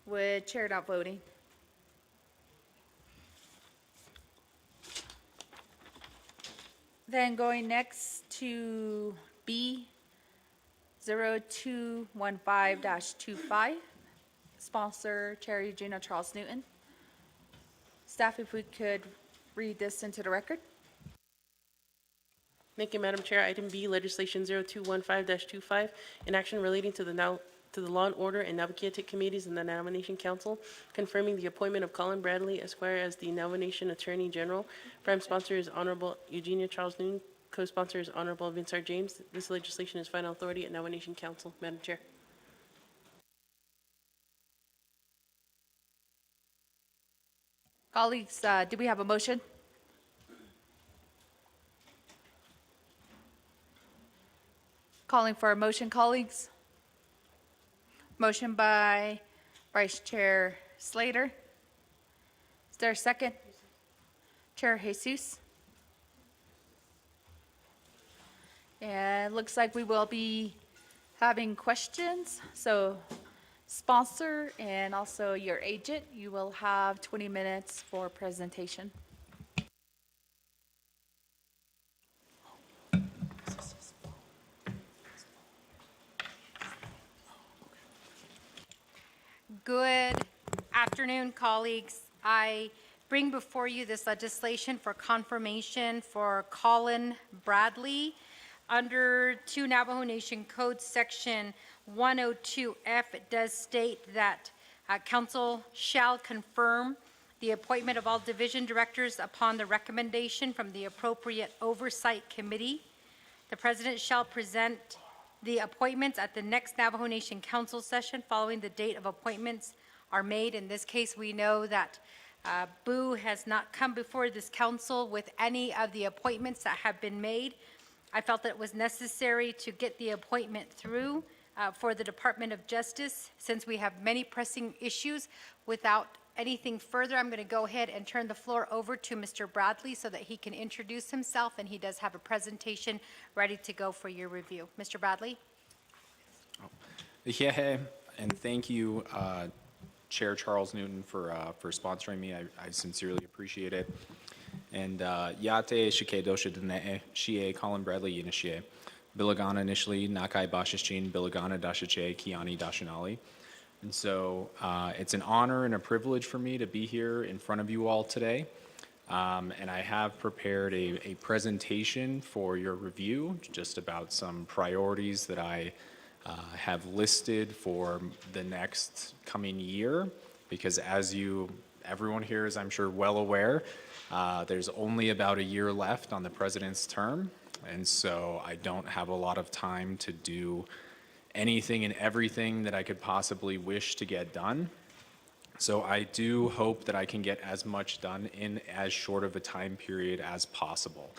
with chair not voting. Then going next to B 0215-25, sponsor Chair Eugenia Charles Newton. Staff, if we could read this into the record. Thank you, Madam Chair. Item B, legislation 0215-25, an action relating to the Law and Order and Naa'bik'iyati Committees and the Nomination Council, confirming the appointment of Colin Bradley Esquire as the Nomination Attorney General. Prime sponsor is Honorable Eugenia Charles Newton. Co-sponsor is Honorable Vince R. James. This legislation is final authority at Nomination Council. Madam Chair. Colleagues, do we have a motion? Calling for a motion, colleagues. Motion by Vice Chair Slater. Is there a second? Chair Jesus. And it looks like we will be having questions. So sponsor and also your agent, you will have 20 minutes for presentation. Good afternoon, colleagues. I bring before you this legislation for confirmation for Colin Bradley. Under 2 Navajo Nation Code Section 102F, it does state that council shall confirm the appointment of all division directors upon the recommendation from the appropriate oversight committee. The president shall present the appointments at the next Navajo Nation Council session following the date of appointments are made. In this case, we know that Boo has not come before this council with any of the appointments that have been made. I felt that it was necessary to get the appointment through for the Department of Justice since we have many pressing issues. Without anything further, I'm going to go ahead and turn the floor over to Mr. Bradley so that he can introduce himself, and he does have a presentation ready to go for your review. Mr. Bradley? Yeah, and thank you, Chair Charles Newton, for sponsoring me. I sincerely appreciate it. And Yate Shike Dosha Dene Shie Colin Bradley Yinashie. Bilagana initially, Nakai Bashashin, Bilagana Dashache, Kiani Dashanali. And so it's an honor and a privilege for me to be here in front of you all today. And I have prepared a presentation for your review, just about some priorities that I have listed for the next coming year. Because as everyone here is, I'm sure, well aware, there's only about a year left on the president's term. And so I don't have a lot of time to do anything and everything that I could possibly wish to get done. So I do hope that I can get as much done in as short of a time period as possible.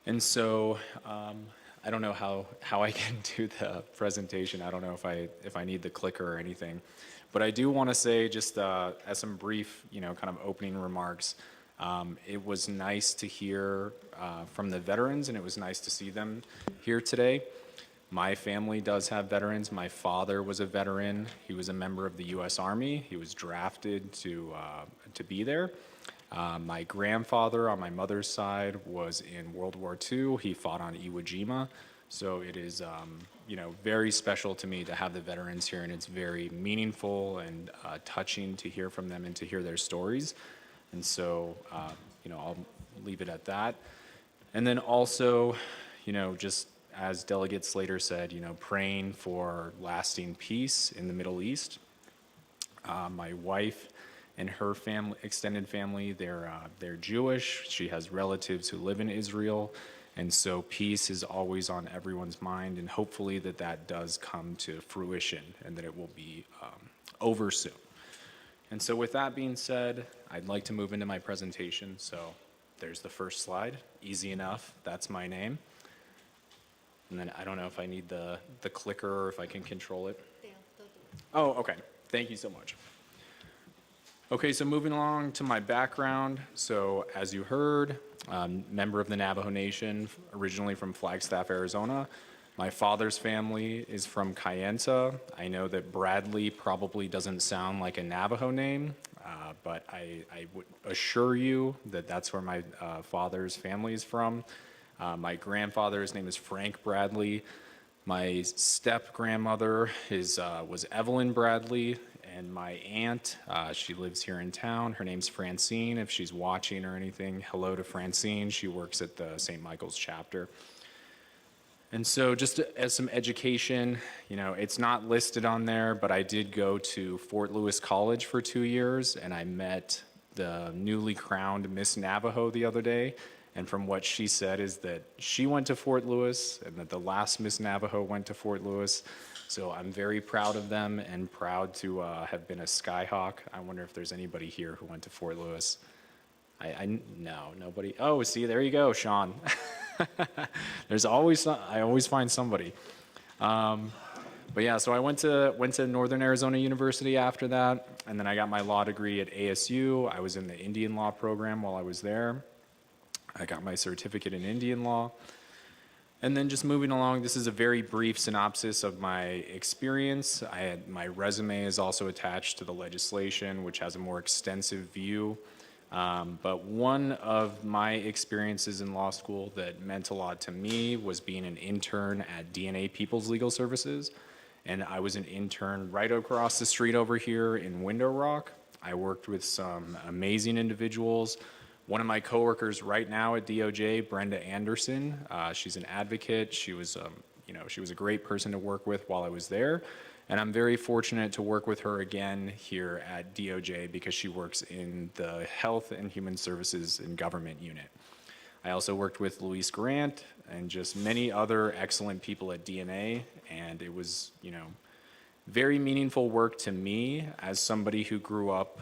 And so I don't know how I can do the presentation. I don't know if I need the clicker or anything. But I do want to say, just as some brief, kind of opening remarks, it was nice to hear from the veterans, and it was nice to see them here today. My family does have veterans. My father was a veteran. He was a member of the U.S. Army. He was drafted to be there. My grandfather on my mother's side was in World War II. He fought on Iwo Jima. So it is, very special to me to have the veterans here, and it's very meaningful and touching to hear from them and to hear their stories. And so, I'll leave it at that. And then also, just as Delegate Slater said, praying for lasting peace in the Middle East. My wife and her family, extended family, they're Jewish. She has relatives who live in Israel. And so peace is always on everyone's mind, and hopefully that does come to fruition and that it will be over soon. And so with that being said, I'd like to move into my presentation. So there's the first slide, easy enough, that's my name. And then I don't know if I need the clicker or if I can control it. Oh, okay, thank you so much. Okay, so moving along to my background. So as you heard, member of the Navajo Nation, originally from Flagstaff, Arizona. My father's family is from Kayenta. I know that Bradley probably doesn't sound like a Navajo name, but I would assure you that that's where my father's family is from. My grandfather's name is Frank Bradley. My step-grandmother was Evelyn Bradley, and my aunt, she lives here in town. Her name's Francine. If she's watching or anything, hello to Francine. She works at the St. Michael's chapter. And so just as some education, it's not listed on there, but I did go to Fort Lewis College for 2 years, and I met the newly crowned Miss Navajo the other day. And from what she said is that she went to Fort Lewis and that the last Miss Navajo went to Fort Lewis. So I'm very proud of them and proud to have been a Skyhawk. I wonder if there's anybody here who went to Fort Lewis. No, nobody. Oh, see, there you go, Sean. I always find somebody. But yeah, so I went to Northern Arizona University after that, and then I got my law degree at ASU. I was in the Indian law program while I was there. I got my certificate in Indian law. And then just moving along, this is a very brief synopsis of my experience. My resume is also attached to the legislation, which has a more extensive view. But one of my experiences in law school that meant a lot to me was being an intern at DNA People's Legal Services. And I was an intern right across the street over here in Window Rock. I worked with some amazing individuals. One of my coworkers right now at DOJ, Brenda Anderson, she's an advocate. She was a great person to work with while I was there. And I'm very fortunate to work with her again here at DOJ because she works in the Health and Human Services and Government unit. I also worked with Luis Grant and just many other excellent people at DNA, and it was, very meaningful work to me as somebody who grew up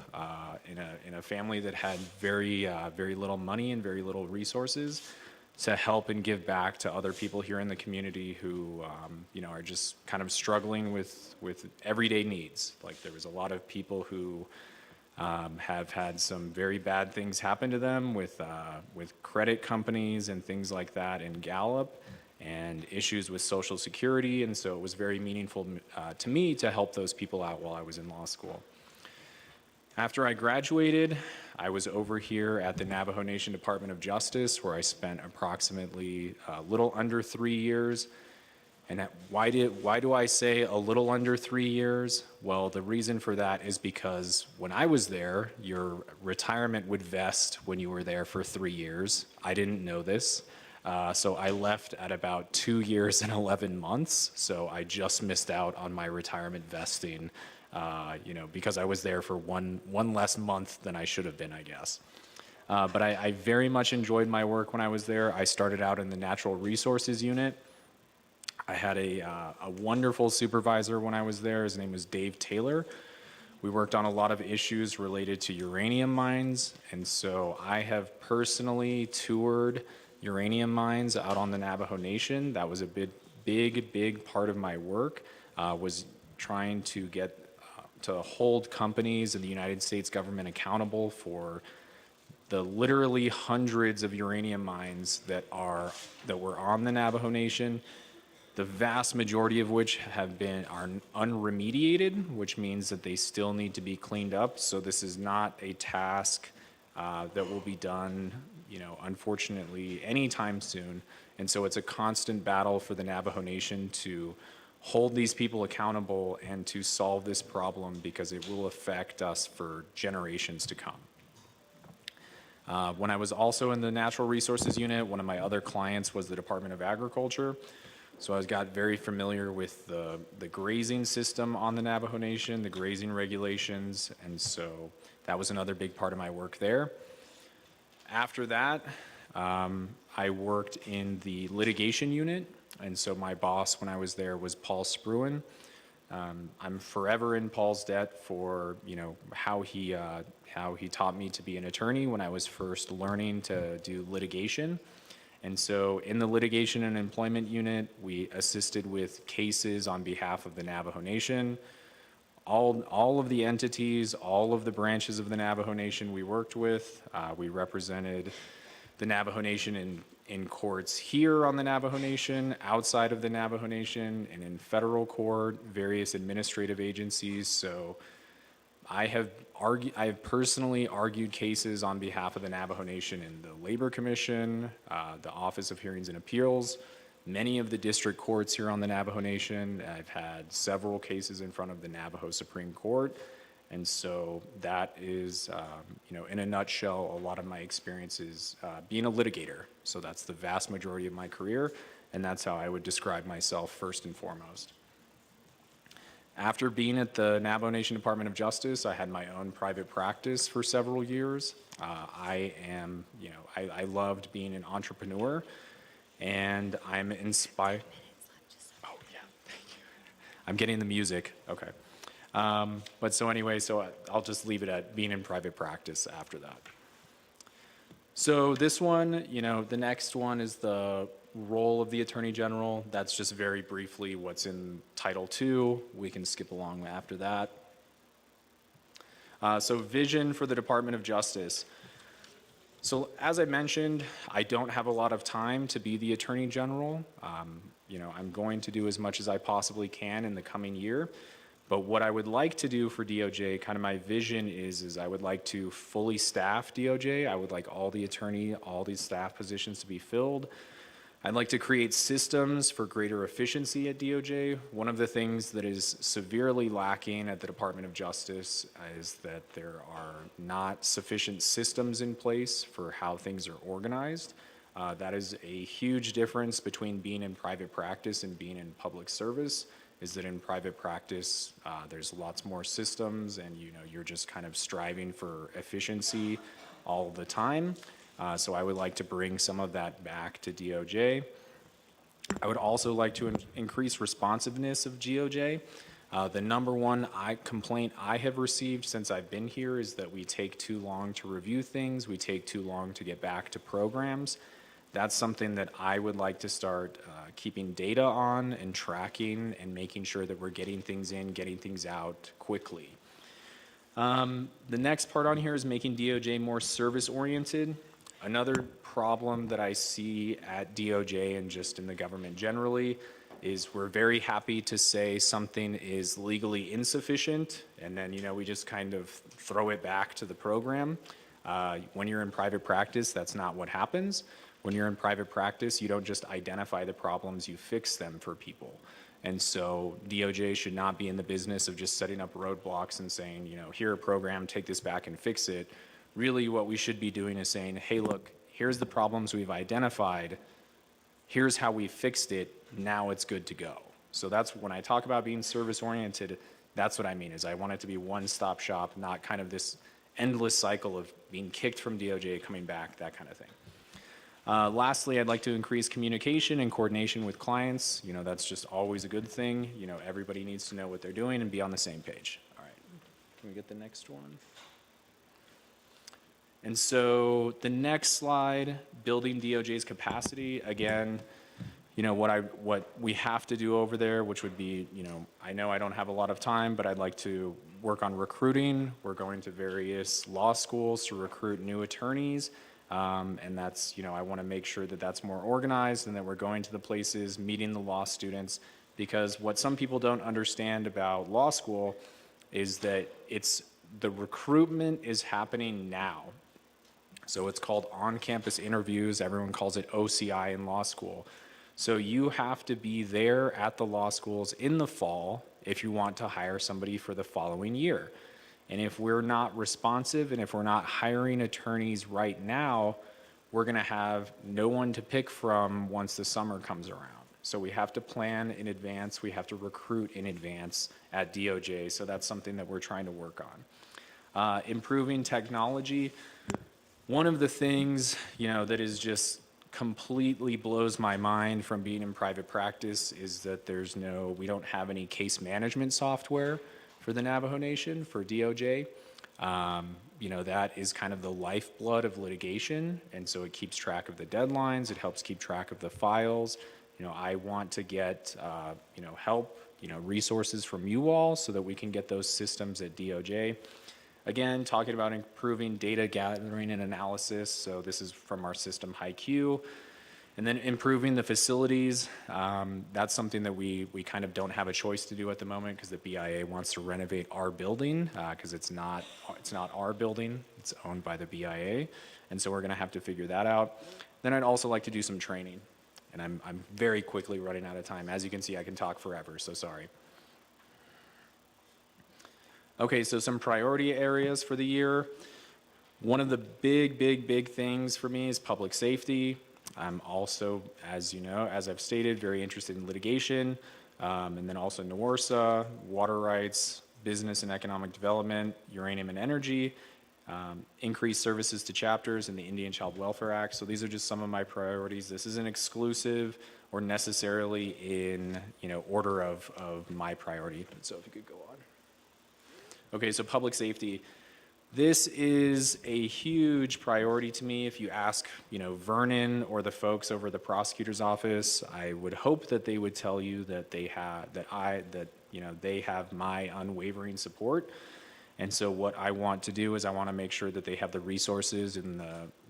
in a family that had very little money and very little resources, to help and give back to other people here in the community who are just kind of struggling with everyday needs. Like, there was a lot of people who have had some very bad things happen to them with credit companies and things like that in Gallup, and issues with Social Security, and so it was very meaningful to me to help those people out while I was in law school. After I graduated, I was over here at the Navajo Nation Department of Justice, where I spent approximately a little under 3 years. And why do I say a little under 3 years? Well, the reason for that is because when I was there, your retirement would vest when you were there for 3 years. I didn't know this. So I left at about 2 years and 11 months. So I just missed out on my retirement vesting, because I was there for one less month than I should have been, I guess. But I very much enjoyed my work when I was there. I started out in the Natural Resources Unit. I had a wonderful supervisor when I was there. His name was Dave Taylor. We worked on a lot of issues related to uranium mines. And so I have personally toured uranium mines out on the Navajo Nation. That was a big part of my work, was trying to get to hold companies and the United States government accountable for the literally hundreds of uranium mines that were on the Navajo Nation, the vast majority of which are unremediated, which means that they still need to be cleaned up. So this is not a task that will be done, unfortunately, anytime soon. And so it's a constant battle for the Navajo Nation to hold these people accountable and to solve this problem, because it will affect us for generations to come. When I was also in the Natural Resources Unit, one of my other clients was the Department of Agriculture. So I got very familiar with the grazing system on the Navajo Nation, the grazing regulations, and so that was another big part of my work there. After that, I worked in the litigation unit, and so my boss when I was there was Paul Spruan. I'm forever in Paul's debt for how he taught me to be an attorney when I was first learning to do litigation. And so in the litigation and employment unit, we assisted with cases on behalf of the Navajo Nation. All of the entities, all of the branches of the Navajo Nation we worked with. We represented the Navajo Nation in courts here on the Navajo Nation, outside of the Navajo Nation, and in federal court, various administrative agencies. So I have personally argued cases on behalf of the Navajo Nation in the Labor Commission, the Office of Hearings and Appeals, many of the district courts here on the Navajo Nation. I've had several cases in front of the Navajo Supreme Court. And so that is, in a nutshell, a lot of my experiences being a litigator. So that's the vast majority of my career, and that's how I would describe myself first and foremost. After being at the Navajo Nation Department of Justice, I had my own private practice for several years. I loved being an entrepreneur, and I'm inspired. Oh, yeah, thank you. I'm getting the music, okay. But so anyway, I'll just leave it at being in private practice after that. So this one, the next one is the role of the Attorney General. That's just very briefly what's in Title II. We can skip along after that. So vision for the Department of Justice. So as I mentioned, I don't have a lot of time to be the Attorney General. I'm going to do as much as I possibly can in the coming year. But what I would like to do for DOJ, kind of my vision is I would like to fully staff DOJ. I would like all these staff positions to be filled. I'd like to create systems for greater efficiency at DOJ. One of the things that is severely lacking at the Department of Justice is that there are not sufficient systems in place for how things are organized. That is a huge difference between being in private practice and being in public service, is that in private practice, there's lots more systems and you're just kind of striving for efficiency all the time. So I would like to bring some of that back to DOJ. I would also like to increase responsiveness of DOJ. The number one complaint I have received since I've been here is that we take too long to review things, we take too long to get back to programs. That's something that I would like to start keeping data on and tracking and making sure that we're getting things in, getting things out quickly. The next part on here is making DOJ more service-oriented. Another problem that I see at DOJ and just in the government generally is we're very happy to say something is legally insufficient, and then, we just kind of throw it back to the program. When you're in private practice, that's not what happens. When you're in private practice, you don't just identify the problems, you fix them for people. And so DOJ should not be in the business of just setting up roadblocks and saying, here a program, take this back and fix it. Really what we should be doing is saying, hey, look, here's the problems we've identified. Here's how we fixed it. Now it's good to go. So that's when I talk about being service-oriented, that's what I mean, is I want it to be one-stop shop, not kind of this endless cycle of being kicked from DOJ, coming back, that kind of thing. Lastly, I'd like to increase communication and coordination with clients. That's just always a good thing. Everybody needs to know what they're doing and be on the same page. All right, can we get the next one? And so the next slide, building DOJ's capacity. Again, what we have to do over there, which would be, I know I don't have a lot of time, but I'd like to work on recruiting. We're going to various law schools to recruit new attorneys. And that's, I want to make sure that that's more organized and that we're going to the places, meeting the law students, because what some people don't understand about law school is that the recruitment is happening now. So it's called on-campus interviews. Everyone calls it OCI in law school. So you have to be there at the law schools in the fall if you want to hire somebody for the following year. And if we're not responsive and if we're not hiring attorneys right now, we're going to have no one to pick from once the summer comes around. So we have to plan in advance. We have to recruit in advance at DOJ. So that's something that we're trying to work on. Improving technology. One of the things, that is just completely blows my mind from being in private practice is that we don't have any case management software for the Navajo Nation, for DOJ. That is kind of the lifeblood of litigation, and so it keeps track of the deadlines, it helps keep track of the files. I want to get, help, resources from you all so that we can get those systems at DOJ. Again, talking about improving data gathering and analysis, so this is from our system HiQ. And then improving the facilities, that's something that we kind of don't have a choice to do at the moment because the BIA wants to renovate our building because it's not our building, it's owned by the BIA. And so we're gonna have to figure that out. Then I'd also like to do some training. And I'm very quickly running out of time. As you can see, I can talk forever, so sorry. Okay, so some priority areas for the year. One of the big things for me is public safety. I'm also, as you know, as I've stated, very interested in litigation, and then also NWRSA, water rights, business and economic development, uranium and energy, increased services to chapters in the Indian Child Welfare Act. So these are just some of my priorities. This isn't exclusive or necessarily in order of my priority. So if you could go on. Okay, so public safety. This is a huge priority to me. If you ask, Vernon or the folks over the prosecutor's office, I would hope that they would tell you that they have my unwavering support. And so what I want to do is I want to make sure that they have the resources and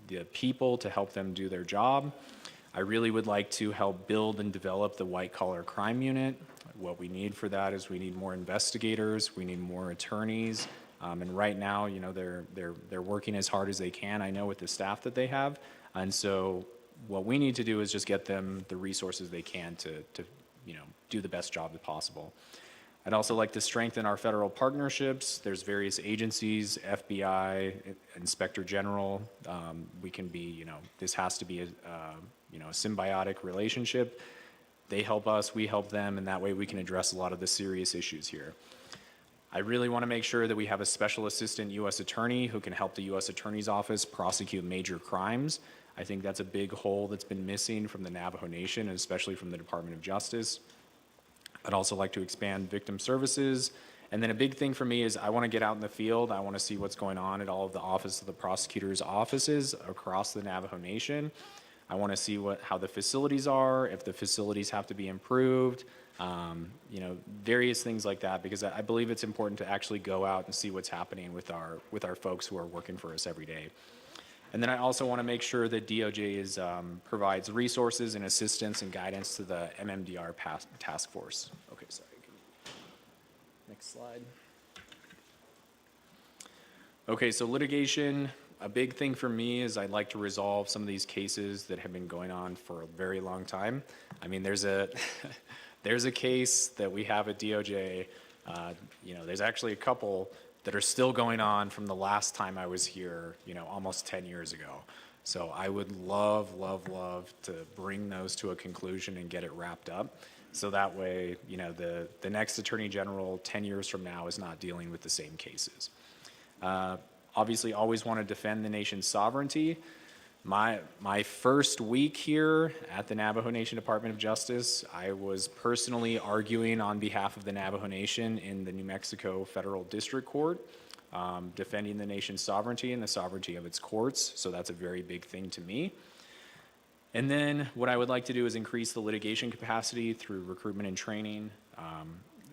the people to help them do their job. I really would like to help build and develop the white collar crime unit. What we need for that is we need more investigators, we need more attorneys, and right now, you know, they're working as hard as they can, I know, with the staff that they have. And so what we need to do is just get them the resources they can to you know, do the best job possible. I'd also like to strengthen our federal partnerships. There's various agencies, FBI, Inspector General. We can be, you know, this has to be a, you know, a symbiotic relationship. They help us, we help them, and that way we can address a lot of the serious issues here. I really want to make sure that we have a special assistant U.S. attorney who can help the U.S. Attorney's Office prosecute major crimes. I think that's a big hole that's been missing from the Navajo Nation, and especially from the Department of Justice. I'd also like to expand victim services. And then a big thing for me is I want to get out in the field. I want to see what's going on at all of the Office of the Prosecutor's offices across the Navajo Nation. I want to see how the facilities are, if the facilities have to be improved, you know, various things like that, because I believe it's important to actually go out and see what's happening with our folks who are working for us every day. And then I also want to make sure that DOJ provides resources and assistance and guidance to the MMDR task force. Okay, sorry. Next slide. Okay, so litigation. A big thing for me is I'd like to resolve some of these cases that have been going on for a very long time. I mean, there's a there's a case that we have at DOJ. You know, there's actually a couple that are still going on from the last time I was here, you know, almost 10 years ago. So I would love to bring those to a conclusion and get it wrapped up. So that way, you know, the next Attorney General 10 years from now is not dealing with the same cases. Obviously, always want to defend the nation's sovereignty. My first week here at the Navajo Nation Department of Justice, I was personally arguing on behalf of the Navajo Nation in the New Mexico Federal District Court, defending the nation's sovereignty and the sovereignty of its courts. So that's a very big thing to me. And then what I would like to do is increase the litigation capacity through recruitment and training.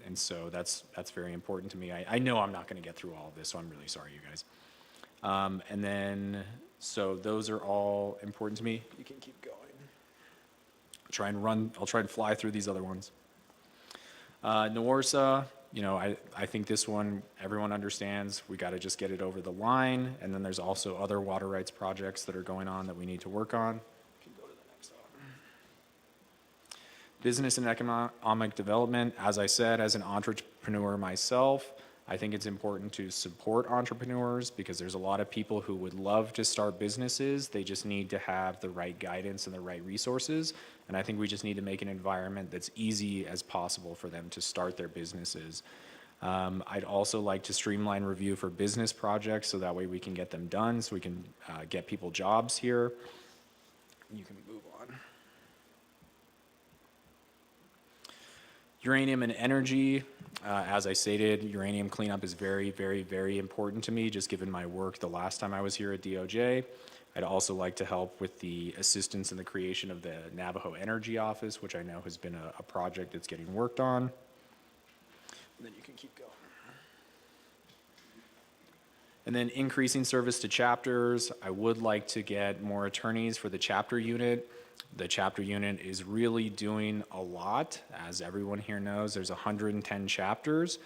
And so that's very important to me. I know I'm not going to get through all of this, so I'm really sorry, you guys. And then, so those are all important to me. You can keep going. I'll try and fly through these other ones. NORSA, you know, I think this one, everyone understands. We got to just get it over the line. And then there's also other water rights projects that are going on that we need to work on. Business and economic development, as I said, as an entrepreneur myself, I think it's important to support entrepreneurs because there's a lot of people who would love to start businesses. They just need to have the right guidance and the right resources. And I think we just need to make an environment that's easy as possible for them to start their businesses. I'd also like to streamline review for business projects so that way we can get them done, so we can get people jobs here. You can move on. Uranium and energy, as I stated, uranium cleanup is very, very, very important to me, just given my work the last time I was here at DOJ. I'd also like to help with the assistance in the creation of the Navajo Energy Office, which I know has been a project that's getting worked on. And then you can keep going. And then increasing service to chapters. I would like to get more attorneys for the chapter unit. The chapter unit is really doing a lot. As everyone here knows, there's 110 chapters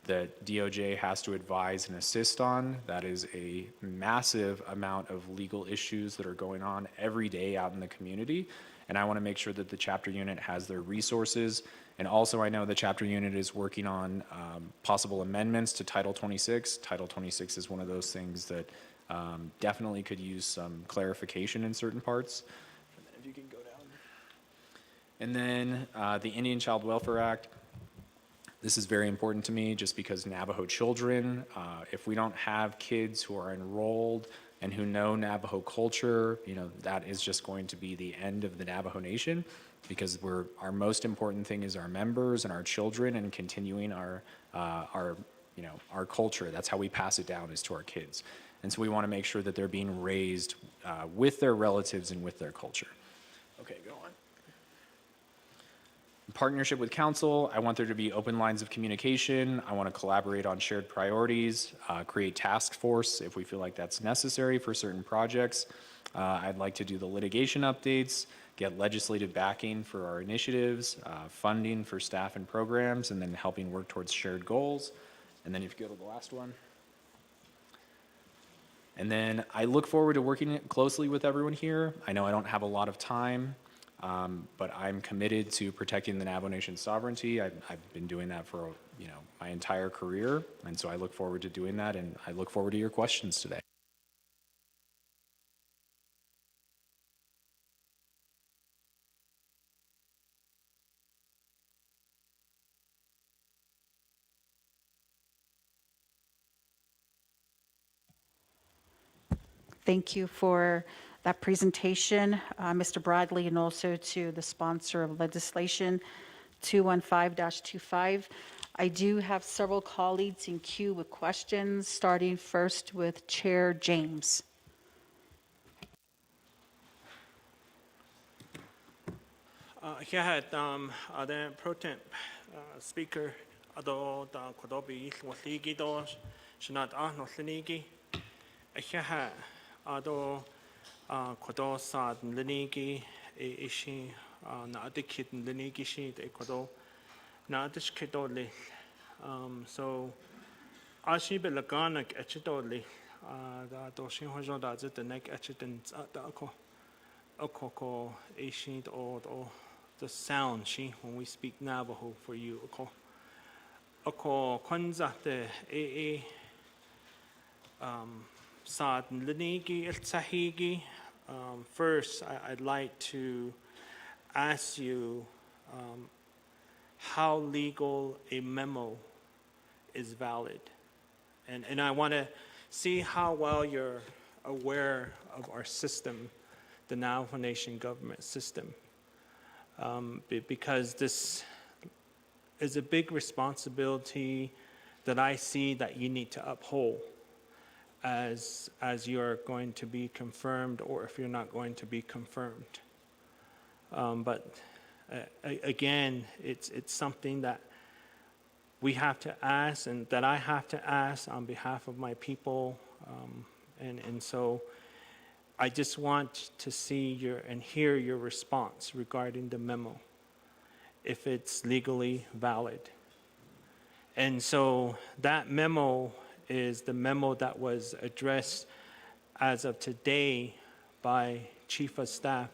that DOJ has to advise and assist on. That is a massive amount of legal issues that are going on every day out in the community. And I want to make sure that the chapter unit has their resources. And also I know the chapter unit is working on possible amendments to Title 26. Title 26 is one of those things that definitely could use some clarification in certain parts. If you can go down. And then the Indian Child Welfare Act. This is very important to me just because Navajo children, if we don't have kids who are enrolled and who know Navajo culture, you know, that is just going to be the end of the Navajo Nation because our most important thing is our members and our children and continuing our culture. That's how we pass it down is to our kids. And so we want to make sure that they're being raised with their relatives and with their culture. Okay, go on. partnership with council, I want there to be open lines of communication. I want to collaborate on shared priorities, create task force if we feel like that's necessary for certain projects. I'd like to do the litigation updates, get legislative backing for our initiatives, funding for staff and programs, and then helping work towards shared goals. And then if you go to the last one. And then I look forward to working closely with everyone here. I know I don't have a lot of time, but I'm committed to protecting the Navajo Nation's sovereignty. I've been doing that for, my entire career, and so I look forward to doing that, and I look forward to your questions today. Thank you for that presentation, Mr. Bradley, and also to the sponsor of legislation 215-25. I do have several colleagues in queue with questions, starting first with Chair James. Yeah, the pro temp speaker, ado da kodobi wathigi dos, shanat no linigi. Yeah, ado kodo sad linigi ishi naa'bik'iyati linigi shi de kodo naa'bik'iyati li. So ashi belaganak echidoli da doshin hojo da zit the neck echidin da ko ishi do the sound she when we speak Navajo for you ako kwanza te sad linigi iltsahigi. First I'd like to ask you how legal a memo is valid, and I want to see how well you're aware of our system, the Navajo Nation government system. Because this is a big responsibility that I see that you need to uphold as you're going to be confirmed, or if you're not going to be confirmed. But again, it's something that we have to ask, and that I have to ask on behalf of my people, and so I just want to see and hear your response regarding the memo, if it's legally valid. And so that memo is the memo that was addressed as of today by Chief of Staff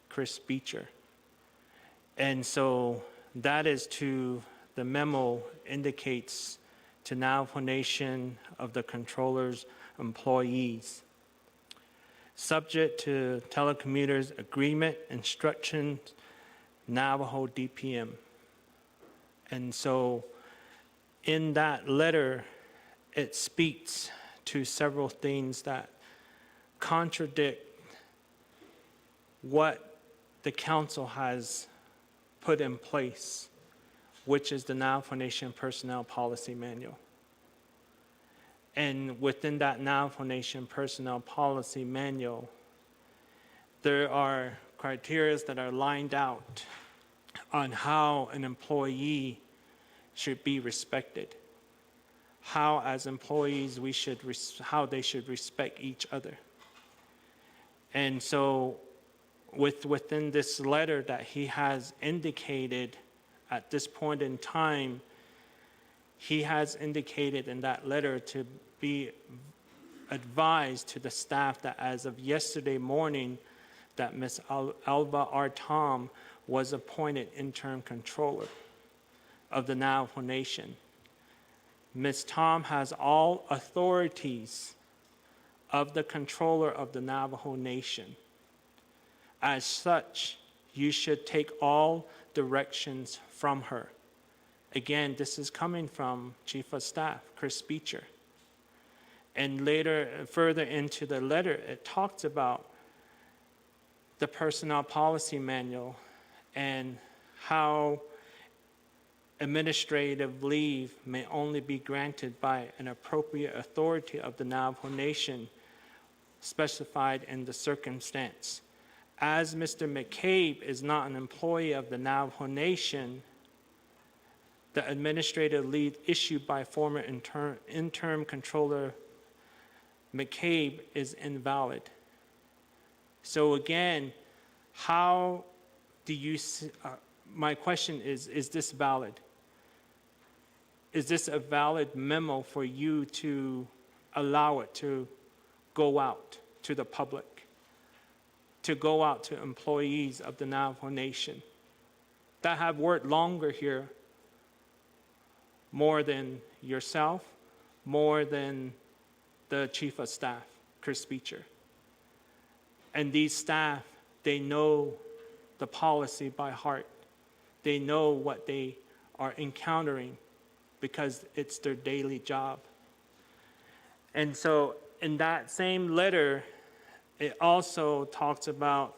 Chris Beecher. And so that is the memo indicates to Navajo Nation of the controller's employees, subject to telecommuters agreement, instructions, Navajo DPM. And so in that letter, it speaks to several things that contradict what the council has put in place, which is the Navajo Nation Personnel Policy Manual. And within that Navajo Nation Personnel Policy Manual, there are criteria that are lined out on how an employee should be respected, how as employees how they should respect each other. And so within this letter that he has indicated at this point in time, he has indicated in that letter to be advised to the staff that as of yesterday morning, that Ms. Alva R. Tom was appointed interim controller of the Navajo Nation. Ms. Tom has all authorities of the controller of the Navajo Nation. As such, you should take all directions from her. Again, this is coming from Chief of Staff Chris Beecher. And later, further into the letter, it talks about the Personnel Policy Manual and how administrative leave may only be granted by an appropriate authority of the Navajo Nation specified in the circumstance, as Mr. McCabe is not an employee of the Navajo Nation, the administrative leave issued by former interim controller McCabe is invalid. So again, how do you, my question is this valid? Is this a valid memo for you to allow it to go out to the public, to go out to employees of the Navajo Nation that have worked longer here, more than yourself, more than the chief of staff, Chris Beecher? And these staff, they know the policy by heart. They know what they are encountering because it's their daily job. And so in that same letter, it also talks about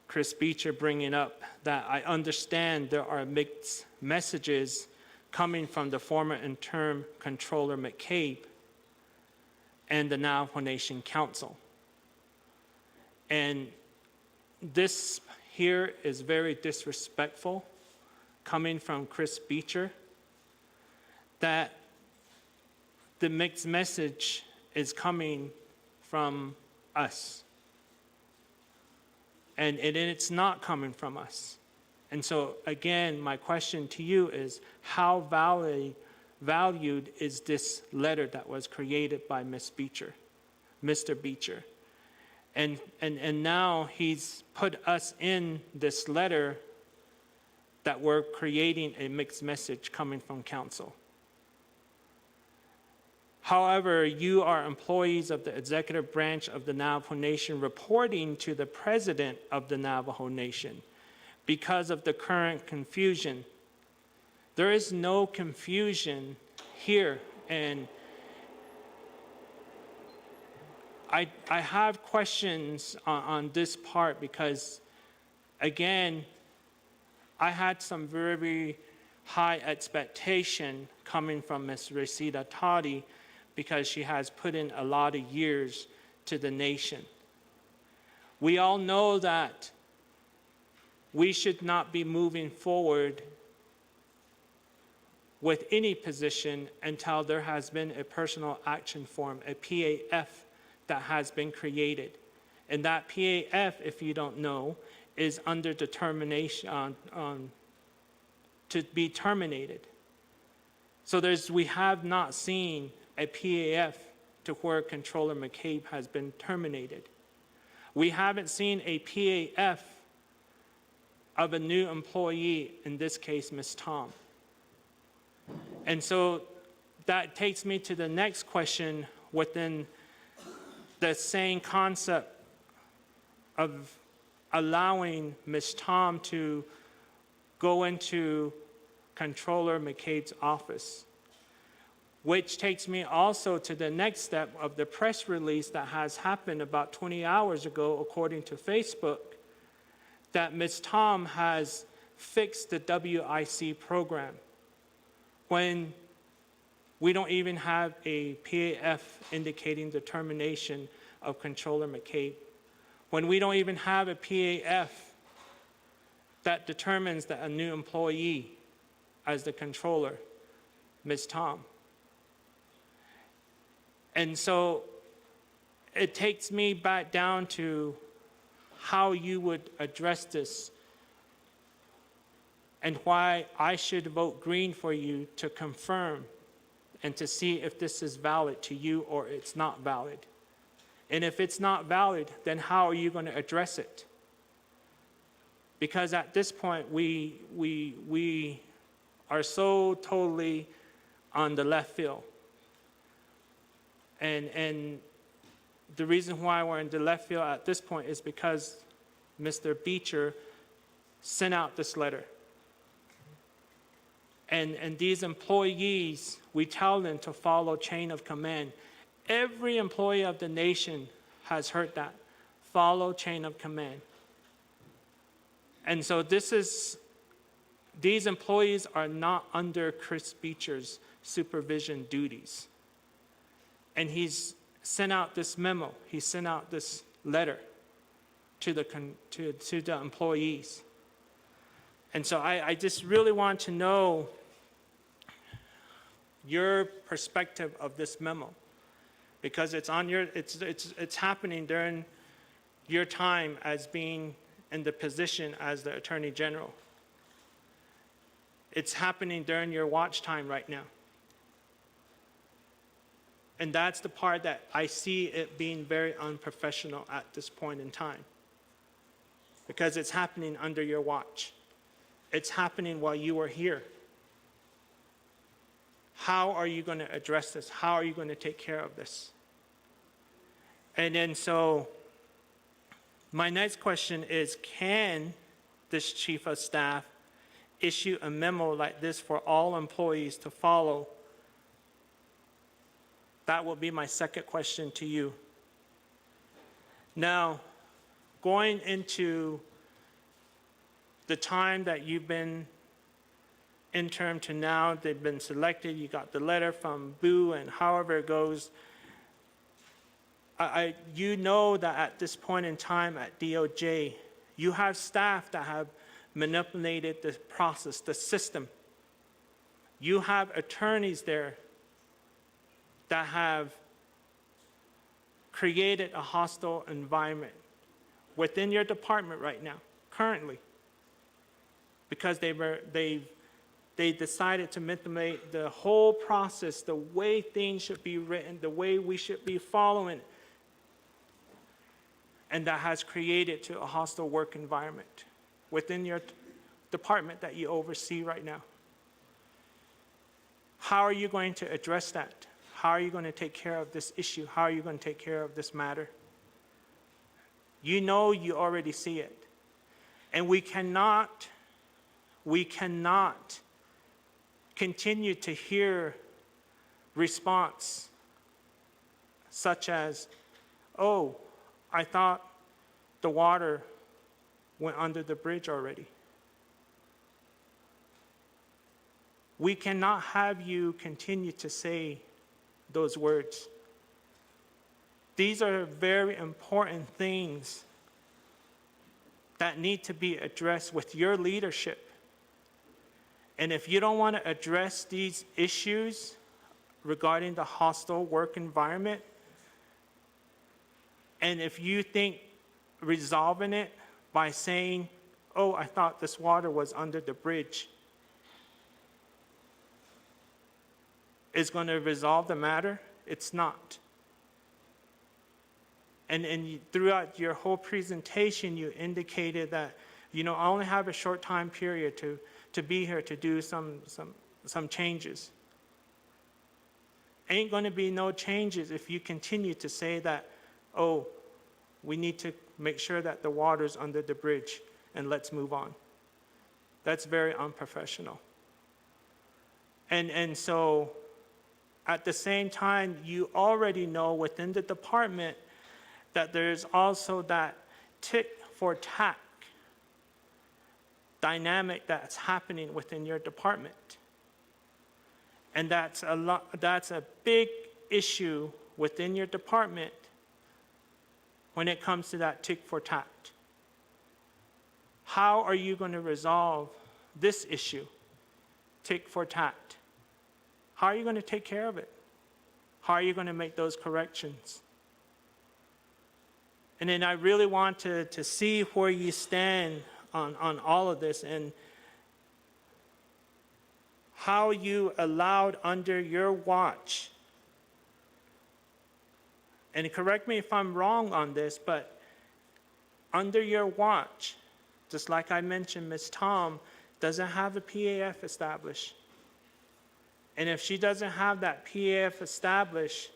Chris Beecher bringing up that I understand there are mixed messages coming from the former interim controller McCabe and the Navajo Nation Council. And this here is very disrespectful coming from Chris Beecher, that the mixed message is coming from us. And it's not coming from us. And so again, my question to you is, how valued is this letter that was created by Mr. Beecher? And now he's put us in this letter that we're creating a mixed message coming from council. However, you are employees of the executive branch of the Navajo Nation reporting to the president of the Navajo Nation because of the current confusion. There is no confusion here, and I have questions on this part because, again, I had some very high expectation coming from Ms. Resita Toddy because she has put in a lot of years to the nation. We all know that we should not be moving forward with any position until there has been a personal action form, a PAF, that has been created. And that PAF, if you don't know, is under determination to be terminated. So we have not seen a PAF to where Controller McCabe has been terminated. We haven't seen a PAF of a new employee, in this case, Ms. Tom. And so that takes me to the next question within the same concept of allowing Ms. Tom to go into Controller McCabe's office, which takes me also to the next step of the press release that has happened about 20 hours ago, according to Facebook, that Ms. Tom has fixed the WIC program when we don't even have a PAF indicating the termination of Controller McCabe, when we don't even have a PAF that determines that a new employee as the controller, Ms. Tom. And so it takes me back down to how you would address this and why I should vote green for you to confirm and to see if this is valid to you or it's not valid. And if it's not valid, then how are you going to address it? Because at this point, we are so totally on the left field. And the reason why we're in the left field at this point is because Mr. Beecher sent out this letter. And these employees, we tell them to follow chain of command. Every employee of the nation has heard that. Follow chain of command. And so these employees are not under Chris Beecher's supervision duties. And he's sent out this memo, he sent out this letter to the employees. And so I just really want to know your perspective of this memo, because it's happening during your time as being in the position as the Attorney General. It's happening during your watch time right now. And that's the part that I see it being very unprofessional at this point in time. Because it's happening under your watch. It's happening while you are here. How are you going to address this? How are you going to take care of this? And then so my next question is, can this chief of staff issue a memo like this for all employees to follow? That will be my second question to you. Now, going into the time that you've been interim to now, they've been selected, you got the letter from Boo, and however it goes, you know that at this point in time at DOJ, you have staff that have manipulated the process, the system. You have attorneys there that have created a hostile environment within your department right now, currently, because they decided to manipulate the whole process, the way things should be written, the way we should be following, and that has created to a hostile work environment within your department that you oversee right now. How are you going to address that? How are you going to take care of this issue? How are you going to take care of this matter? You know you already see it. And we cannot continue to hear response such as, oh, I thought the water went under the bridge already. We cannot have you continue to say those words. These are very important things that need to be addressed with your leadership. And if you don't want to address these issues regarding the hostile work environment, and if you think resolving it by saying, oh, I thought this water was under the bridge, is going to resolve the matter, it's not. And throughout your whole presentation, you indicated that, I only have a short time period to be here to do some changes. Ain't going to be no changes if you continue to say that, oh, we need to make sure that the water's under the bridge and let's move on. That's very unprofessional. And so at the same time, you already know within the department that there's also that tit for tat dynamic that's happening within your department. And that's a big issue within your department when it comes to that tit for tat. How are you going to resolve this issue, tit for tat? How are you going to take care of it? How are you going to make those corrections? And then I really want to see where you stand on all of this and how you allowed under your watch. And correct me if I'm wrong on this, but under your watch, just like I mentioned, Ms. Tom doesn't have a PAF established. And if she doesn't have that PAF established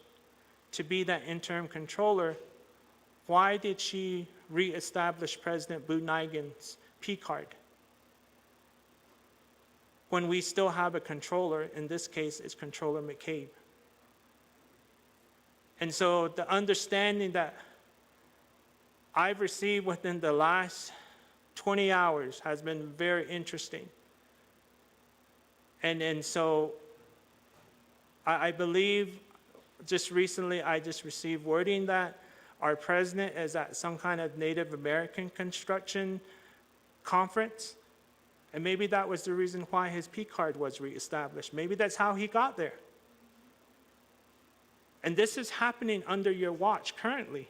to be that interim controller, why did she reestablish President Boo Nigan's P card? When we still have a controller, in this case, it's Controller McCabe. And so the understanding that I've received within the last 20 hours has been very interesting. And so I believe just recently I just received wording that, Our president is at some kind of Native American construction conference, and maybe that was the reason why his P card was reestablished. Maybe that's how he got there. And this is happening under your watch currently.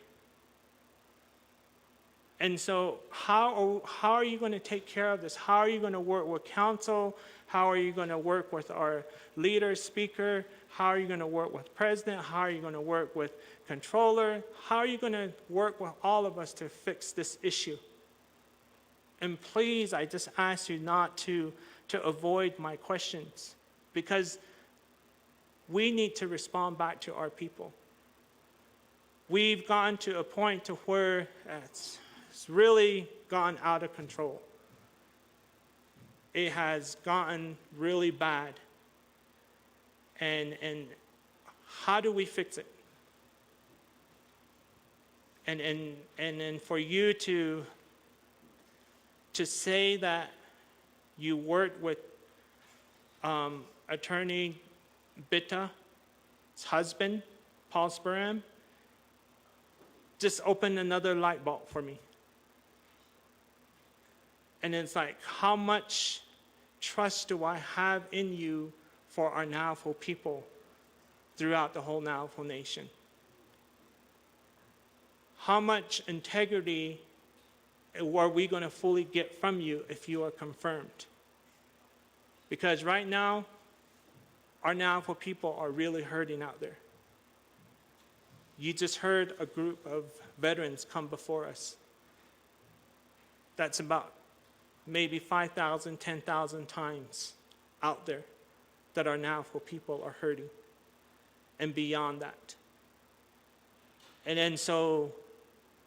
And so how are you going to take care of this? How are you going to work with council? How are you going to work with our leader, speaker? How are you going to work with president? How are you going to work with controller? How are you going to work with all of us to fix this issue? And please, I just ask you not to avoid my questions, because we need to respond back to our people. We've gotten to a point to where it's really gone out of control. It has gotten really bad. And how do we fix it? And for you to say that you worked with Attorney Bitta's husband, Paul Sperham, just opened another light bulb for me. And it's like, how much trust do I have in you for our Navajo people throughout the whole Navajo Nation? How much integrity are we going to fully get from you if you are confirmed? Because right now, our Navajo people are really hurting out there. You just heard a group of veterans come before us. That's about maybe 5,000, 10,000 times out there that our Navajo people are hurting, and beyond that. And then so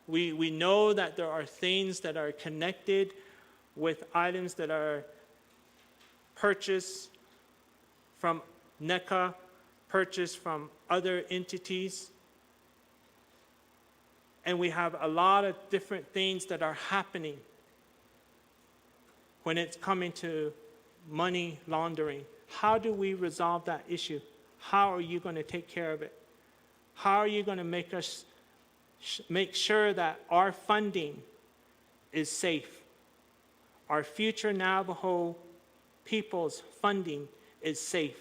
we know that there are things that are connected with items that are purchased from NECA, purchased from other entities. And we have a lot of different things that are happening when it's coming to money laundering. How do we resolve that issue? How are you going to take care of it? How are you going to make us make sure that our funding is safe? Our future Navajo people's funding is safe.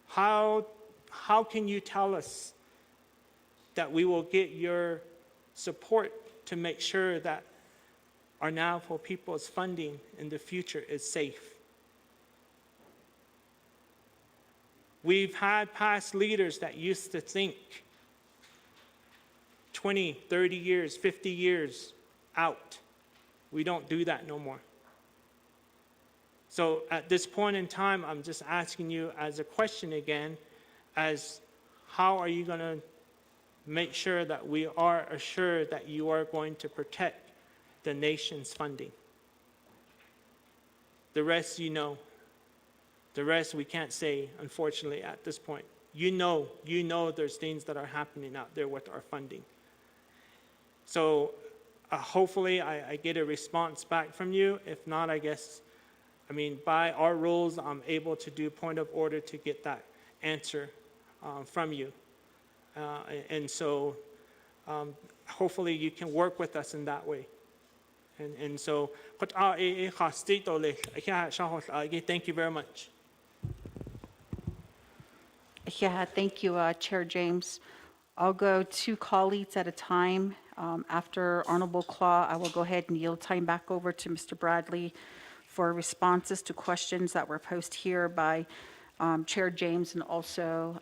How can you tell us that we will get your support to make sure that our Navajo people's funding in the future is safe? We've had past leaders that used to think 20, 30 years, 50 years out. We don't do that no more. So at this point in time, I'm just asking you as a question again, as how are you going to make sure that we are assured that you are going to protect the nation's funding? The rest you know. The rest we can't say, unfortunately, at this point. You know there's things that are happening out there with our funding. So hopefully I get a response back from you. If not, by our rules, I'm able to do point of order to get that answer from you. And so hopefully you can work with us in that way. And so, thank you very much. Yeah, thank you, Chair James. I'll go 2 colleagues at a time. After Honorable Claw, I will go ahead and yield time back over to Mr. Bradley for responses to questions that were posed here by Chair James and also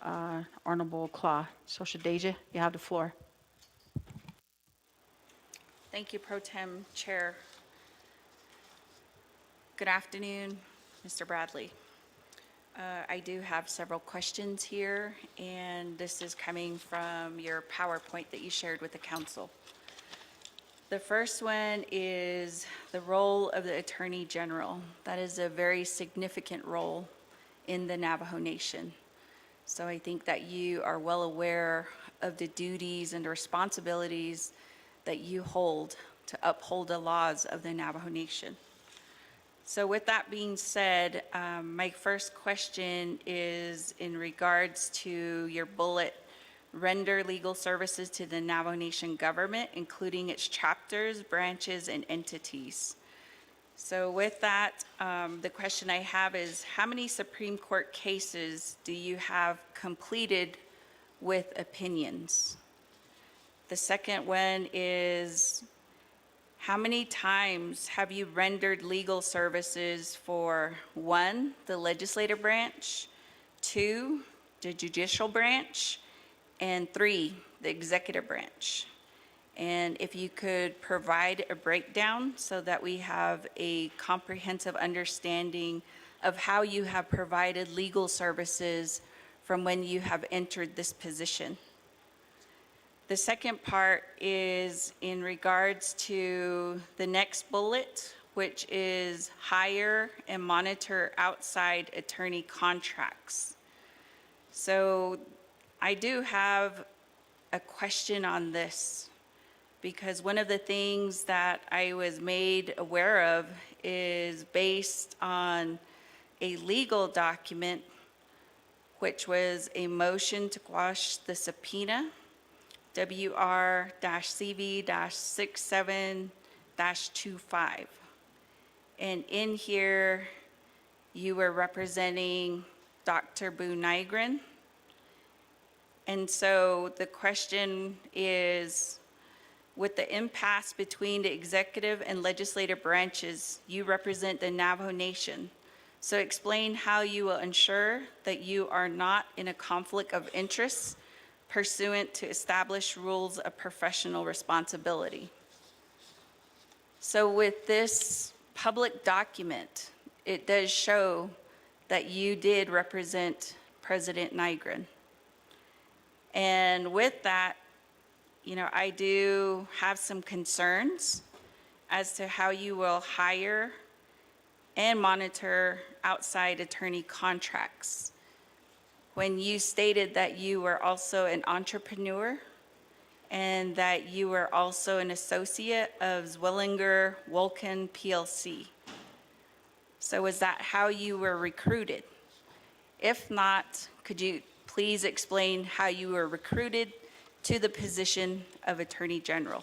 Honorable Claw. So Shadeja, you have the floor. Thank you, Pro Tem Chair. Good afternoon, Mr. Bradley. I do have several questions here, and this is coming from your PowerPoint that you shared with the council. The first one is the role of the Attorney General. That is a very significant role in the Navajo Nation. So I think that you are well aware of the duties and the responsibilities that you hold to uphold the laws of the Navajo Nation. So with that being said, my first question is in regards to your bullet render legal services to the Navajo Nation government, including its chapters, branches, and entities. So with that, the question I have is, how many Supreme Court cases do you have completed with opinions? The second one is, how many times have you rendered legal services for, 1, the legislative branch, 2, the judicial branch, and 3, the executive branch? And if you could provide a breakdown so that we have a comprehensive understanding of how you have provided legal services from when you have entered this position. The second part is in regards to the next bullet, which is hire and monitor outside attorney contracts. So I do have a question on this, because one of the things that I was made aware of is based on a legal document, which was a motion to quash the subpoena, WR-CV-67-25. And in here, you were representing Dr. Boo Nygren. And so the question is, with the impasse between the executive and legislative branches, you represent the Navajo Nation. So explain how you will ensure that you are not in a conflict of interest pursuant to established rules of professional responsibility. So with this public document, it does show that you did represent President Nygren. And with that, you know, I do have some concerns as to how you will hire and monitor outside attorney contracts. When you stated that you were also an entrepreneur and that you were also an associate of Zwillinger Wolken PLC. So is that how you were recruited? If not, could you please explain how you were recruited to the position of Attorney General?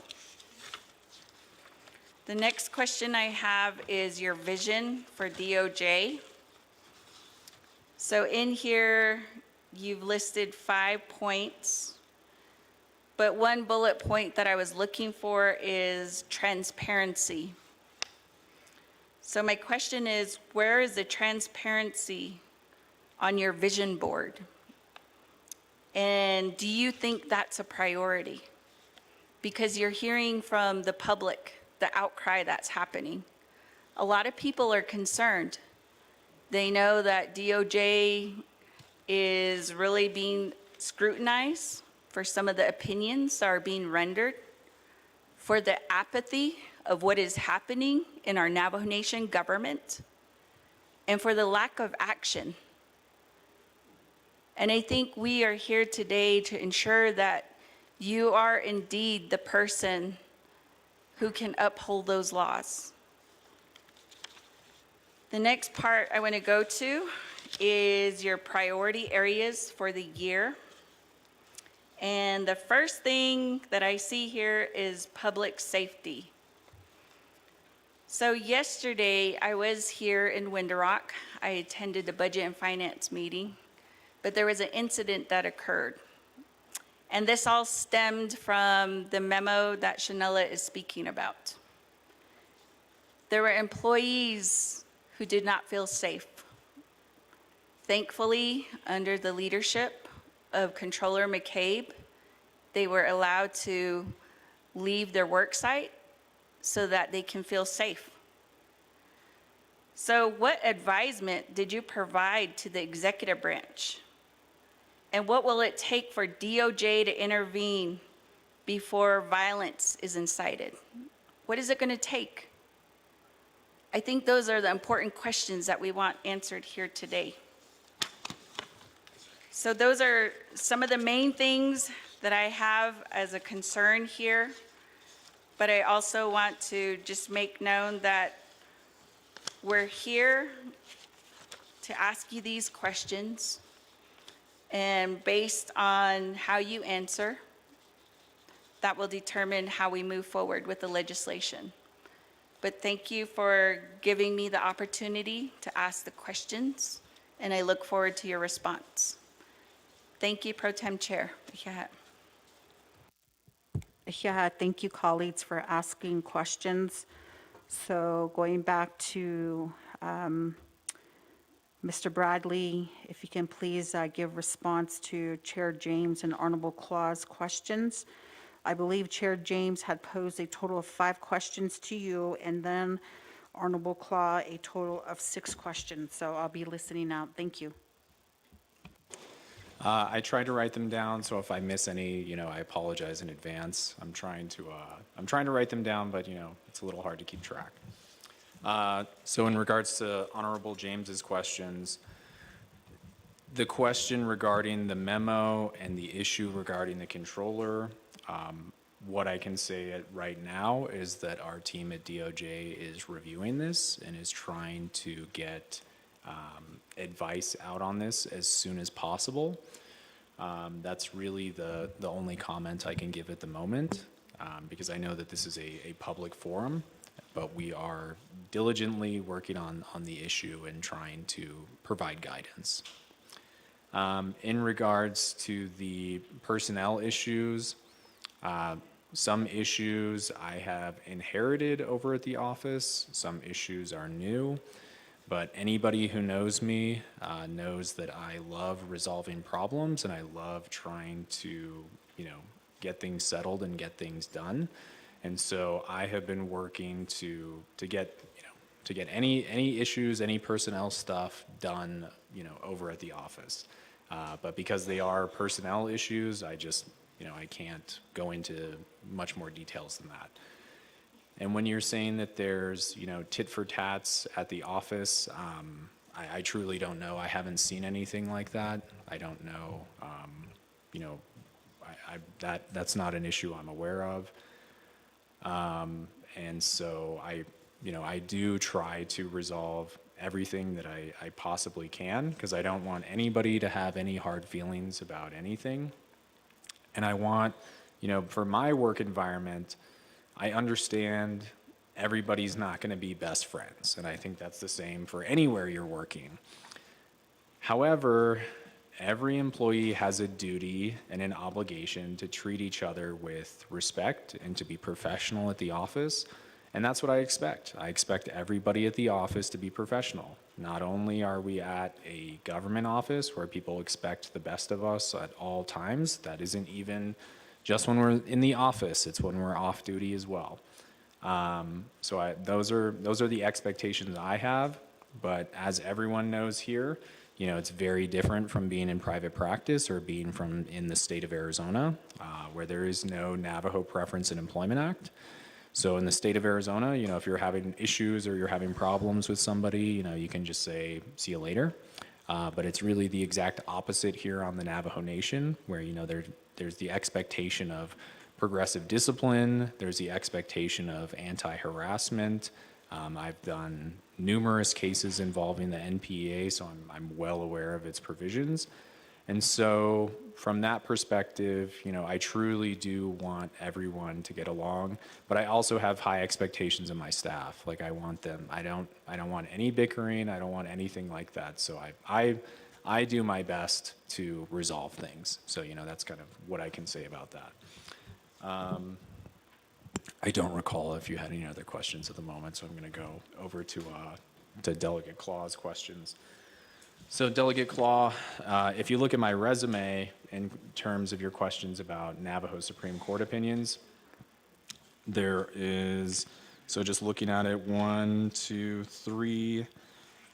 The next question I have is your vision for DOJ. So in here, you've listed 5 points, but one bullet point that I was looking for is transparency. So my question is, where is the transparency on your vision board? And do you think that's a priority? Because you're hearing from the public the outcry that's happening. A lot of people are concerned. They know that DOJ is really being scrutinized for some of the opinions that are being rendered, for the apathy of what is happening in our Navajo Nation government, and for the lack of action. And I think we are here today to ensure that you are indeed the person who can uphold those laws. The next part I want to go to is your priority areas for the year. And the first thing that I see here is public safety. So yesterday I was here in Window Rock. I attended the Budget and Finance meeting, but there was an incident that occurred. And this all stemmed from the memo that Shanella is speaking about. There were employees who did not feel safe. Thankfully, under the leadership of Controller McCabe, they were allowed to leave their work site so that they can feel safe. So what advisement did you provide to the executive branch? And what will it take for DOJ to intervene before violence is incited? What is it going to take? I think those are the important questions that we want answered here today. So those are some of the main things that I have as a concern here. But I also want to just make known that we're here to ask you these questions. And based on how you answer, that will determine how we move forward with the legislation. But thank you for giving me the opportunity to ask the questions, and I look forward to your response. Thank you, Pro Tem Chair. Yeah, thank you, colleagues, for asking questions. So going back to Mr. Bradley, if you can please give response to Chair James and Honorable Claw's questions. I believe Chair James had posed a total of 5 questions to you, and then Honorable Claw a total of 6 questions. So I'll be listening out. Thank you. I tried to write them down, so if I miss any, I apologize in advance. I'm trying to write them down, but it's a little hard to keep track. So in regards to Honorable James's questions, the question regarding the memo and the issue regarding the controller, what I can say right now is that our team at DOJ is reviewing this and is trying to get advice out on this as soon as possible. That's really the only comment I can give at the moment, because I know that this is a public forum, but we are diligently working on the issue and trying to provide guidance. In regards to the personnel issues, some issues I have inherited over at the office, some issues are new, but anybody who knows me knows that I love resolving problems and I love trying to, get things settled and get things done. And so I have been working to get any issues, any personnel stuff done, over at the office. But because they are personnel issues, I just, I can't go into much more details than that. And when you're saying that there's, tit for tats at the office, I truly don't know. I haven't seen anything like that. I don't know. That's not an issue I'm aware of. And so I do try to resolve everything that I possibly can, because I don't want anybody to have any hard feelings about anything. And I want, for my work environment, I understand everybody's not going to be best friends. And I think that's the same for anywhere you're working. However, every employee has a duty and an obligation to treat each other with respect and to be professional at the office. And that's what I expect. I expect everybody at the office to be professional. Not only are we at a government office where people expect the best of us at all times, that isn't even just when we're in the office, it's when we're off duty as well. So those are the expectations I have, but as everyone knows here, it's very different from being in private practice or being in the state of Arizona, where there is no Navajo Preference and Employment Act. So in the state of Arizona, if you're having issues or you're having problems with somebody, you can just say, see you later. But it's really the exact opposite here on the Navajo Nation, where, there's the expectation of progressive discipline, there's the expectation of anti-harassment. I've done numerous cases involving the NPEA, so I'm well aware of its provisions. And so from that perspective, I truly do want everyone to get along, but I also have high expectations of my staff. Like I want them, I don't want any bickering, I don't want anything like that. So I do my best to resolve things. So, that's kind of what I can say about that. I don't recall if you had any other questions at the moment, so I'm going to go over to Delegate Claw's questions. So Delegate Claw, if you look at my resume in terms of your questions about Navajo Supreme Court opinions, there is, so just looking at it, 1, 2, 3,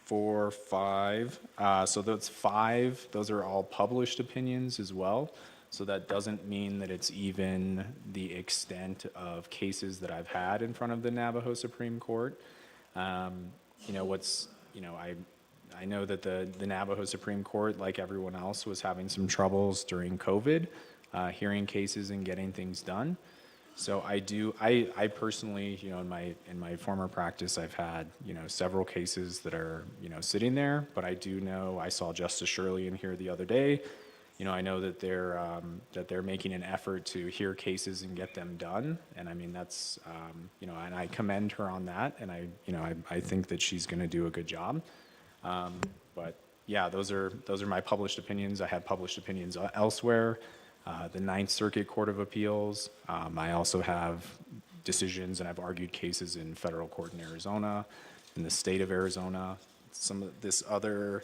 4, 5. So that's 5. Those are all published opinions as well. So that doesn't mean that it's even the extent of cases that I've had in front of the Navajo Supreme Court. I know that the Navajo Supreme Court, like everyone else, was having some troubles during COVID, hearing cases and getting things done. So I personally, in my former practice, I've had, several cases that are, sitting there, but I do know, I saw Justice Shirley in here the other day, I know that they're making an effort to hear cases and get them done, and I mean that's and I commend her on that, and I think that she's going to do a good job. But yeah, those are my published opinions. I have published opinions elsewhere. The Ninth Circuit Court of Appeals. I also have decisions, and I've argued cases in federal court in Arizona, in the state of Arizona. Some of this other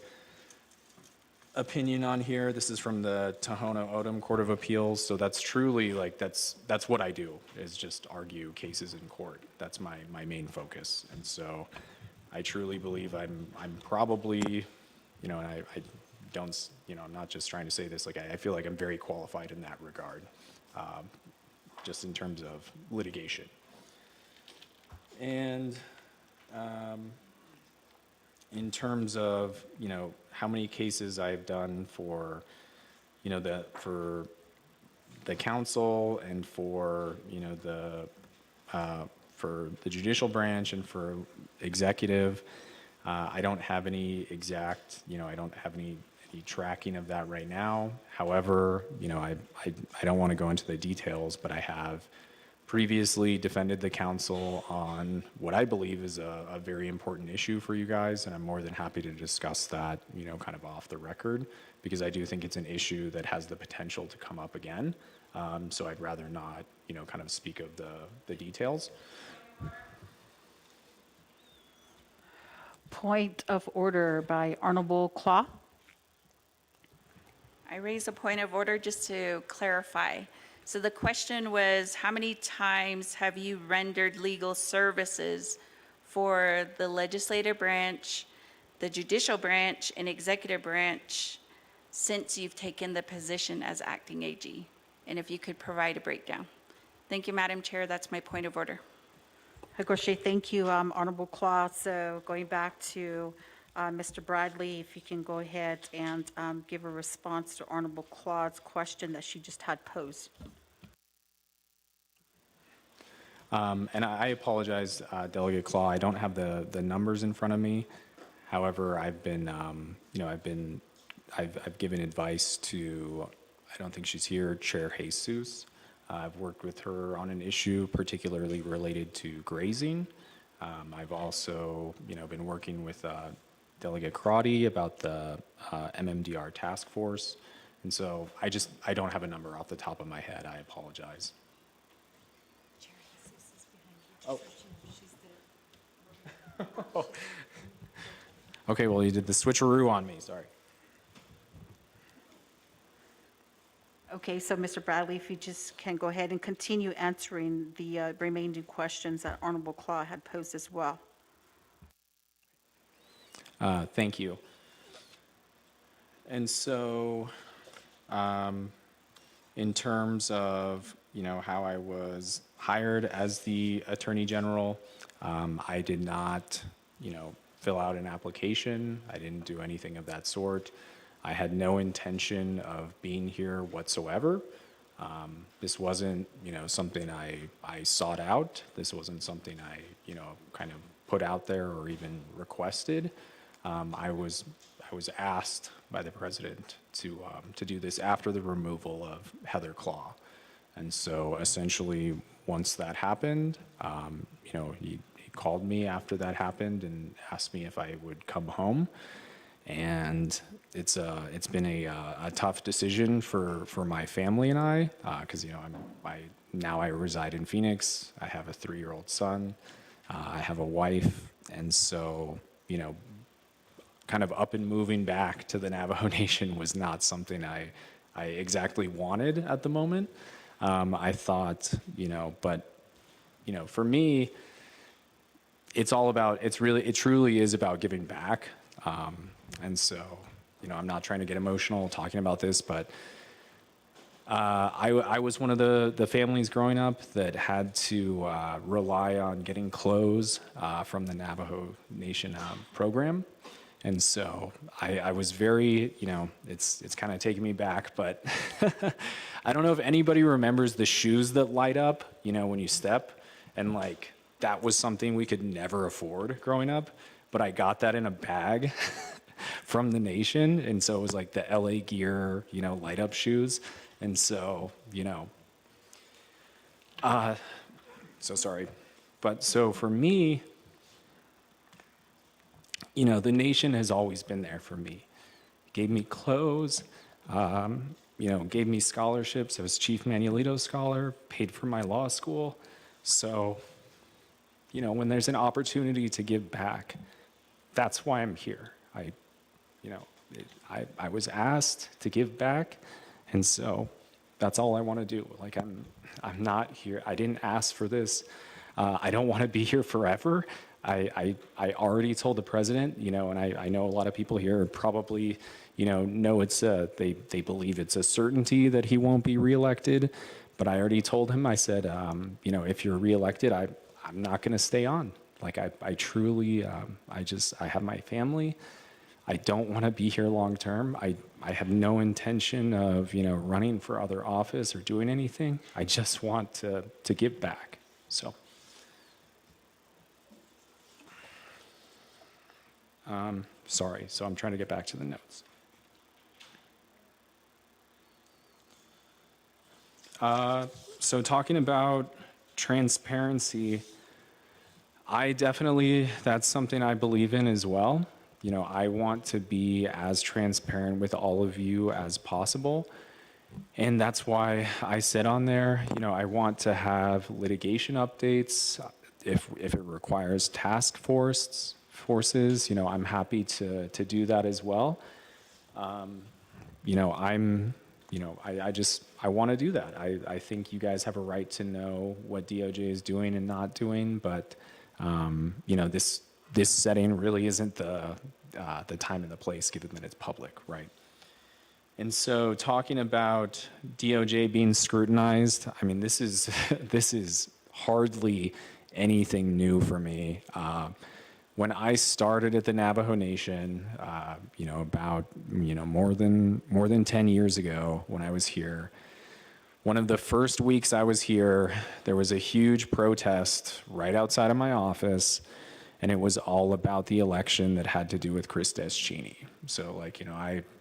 opinion on here, this is from the Tohono O'odham Court of Appeals. So that's truly like, that's what I do, is just argue cases in court. That's my main focus. And so I truly believe I'm probably, and I don't, I'm not just trying to say this, like I feel like I'm very qualified in that regard, just in terms of litigation. And in terms of, how many cases I've done for, for the council and for, for the judicial branch and for executive, I don't have any exact, I don't have any tracking of that right now. However, I don't want to go into the details, but I have previously defended the council on what I believe is a very important issue for you guys, and I'm more than happy to discuss that, kind of off the record, because I do think it's an issue that has the potential to come up again. So I'd rather not, kind of speak of the details. Point of order by Honorable Claw. I raise a point of order just to clarify. So the question was, how many times have you rendered legal services for the legislative branch, the judicial branch, and executive branch since you've taken the position as acting AG? And if you could provide a breakdown. Thank you, Madam Chair. That's my point of order. Hagoshe, thank you, Honorable Claw. So going back to Mr. Bradley, if you can go ahead and give a response to Honorable Claw's question that she just had posed. And I apologize, Delegate Claw. I don't have the numbers in front of me. However, I've been, I've given advice to, I don't think she's here, Chair Jesus. I've worked with her on an issue particularly related to grazing. I've also, been working with Delegate Crotty about the MMDR task force. And so I don't have a number off the top of my head. I apologize. Oh. Okay, well, you did the switcheroo on me, sorry. Okay, so Mr. Bradley, if you just can go ahead and continue answering the remaining questions that Honorable Claw had posed as well. Thank you. And so, in terms of, how I was hired as the Attorney General, I did not, fill out an application. I didn't do anything of that sort. I had no intention of being here whatsoever. This wasn't, something I sought out. This wasn't something I, kind of put out there or even requested. I was asked by the president to do this after the removal of Heather Claw. And so essentially, once that happened, he called me after that happened and asked me if I would come home. And it's been a tough decision for my family and I, because now I reside in Phoenix. I have a 3-year-old son. I have a wife, and so kind of up and moving back to the Navajo Nation was not something I exactly wanted at the moment. I thought, but for me, it truly is about giving back. And so, I'm not trying to get emotional talking about this, but I was one of the families growing up that had to rely on getting clothes from the Navajo Nation program. And so I was very, it's kind of taking me back, but I don't know if anybody remembers the shoes that light up, when you step, and that was something we could never afford growing up, but I got that in a bag. from the nation. And so it was like the LA Gear, light up shoes. And so, so sorry. But so for me, the nation has always been there for me. Gave me clothes, gave me scholarships. I was Chief Manuelito Scholar, paid for my law school. So, when there's an opportunity to give back, that's why I'm here. I was asked to give back, and so that's all I want to do. Like I'm not here. I didn't ask for this. I don't want to be here forever. I already told the president, and I know a lot of people here probably, know they believe it's a certainty that he won't be reelected. But I already told him, I said, if you're reelected, I'm not going to stay on. Like I truly, I have my family. I don't want to be here long term. I have no intention of, running for other office or doing anything. I just want to give back. So. Sorry, so I'm trying to get back to the notes. So talking about transparency, that's something I believe in as well. I want to be as transparent with all of you as possible. And that's why I said on there, I want to have litigation updates if it requires task forces, I'm happy to do that as well. I want to do that. I think you guys have a right to know what DOJ is doing and not doing, but this setting really isn't the time and the place, given that it's public, right? And so, talking about DOJ being scrutinized, I mean, this is hardly anything new for me. When I started at the Navajo Nation, about more than 10 years ago, when I was here, one of the first weeks I was here, there was a huge protest right outside of my office, and it was all about the election that had to do with Chris Deschini. So,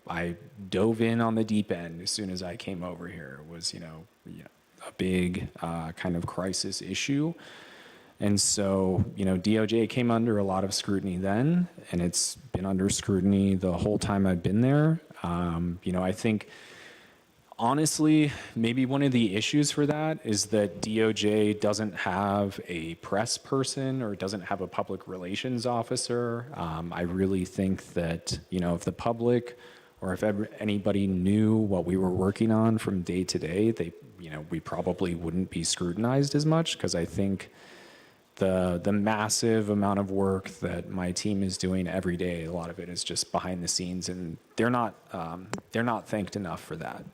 I dove in on the deep end as soon as I came over here. It was, a big kind of crisis issue. And so, DOJ came under a lot of scrutiny then, and it's been under scrutiny the whole time I've been there. I think, honestly, maybe one of the issues for that is that DOJ doesn't have a press person or doesn't have a public relations officer. I really think that, if the public or if anybody knew what we were working on from day to day, we probably wouldn't be scrutinized as much, because I think the massive amount of work that my team is doing every day, a lot of it is just behind the scenes, and they're not thanked enough for that.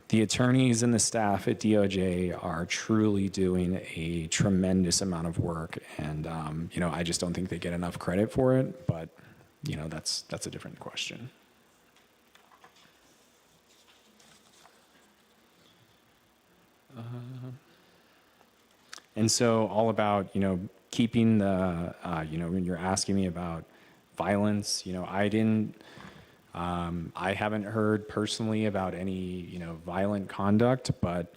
The attorneys and the staff at DOJ are truly doing a tremendous amount of work, and I just don't think they get enough credit for it. But that's a different question. And so all about, keeping the, when you're asking me about violence, I haven't heard personally about any, violent conduct, but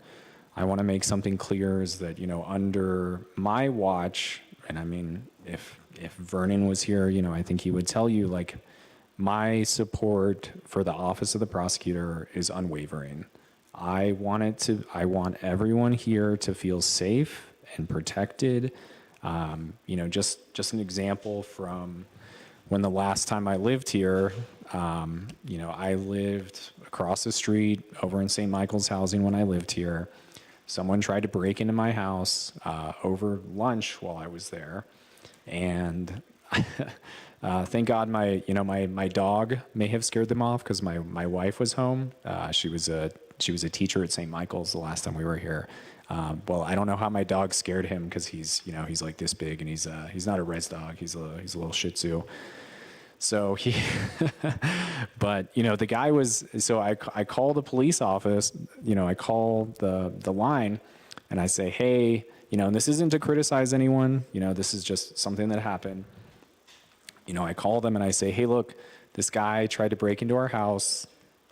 I want to make something clear is that, under my watch, and I mean, if Vernon was here, I think he would tell you, my support for the Office of the Prosecutor is unwavering. I want everyone here to feel safe and protected. Just an example from when the last time I lived here, I lived across the street over in St. Michael's housing when I lived here. Someone tried to break into my house over lunch while I was there. And thank God my dog may have scared them off, because my wife was home. She was a teacher at St. Michael's the last time we were here. Well, I don't know how my dog scared him, because he's like this big, and he's not a res dog. He's a little Shih Tzu. So but the guy was. So I call the police office. I call the line, and I say, hey, and this isn't to criticize anyone. This is just something that happened. I call them and I say, hey, look, this guy tried to break into our house.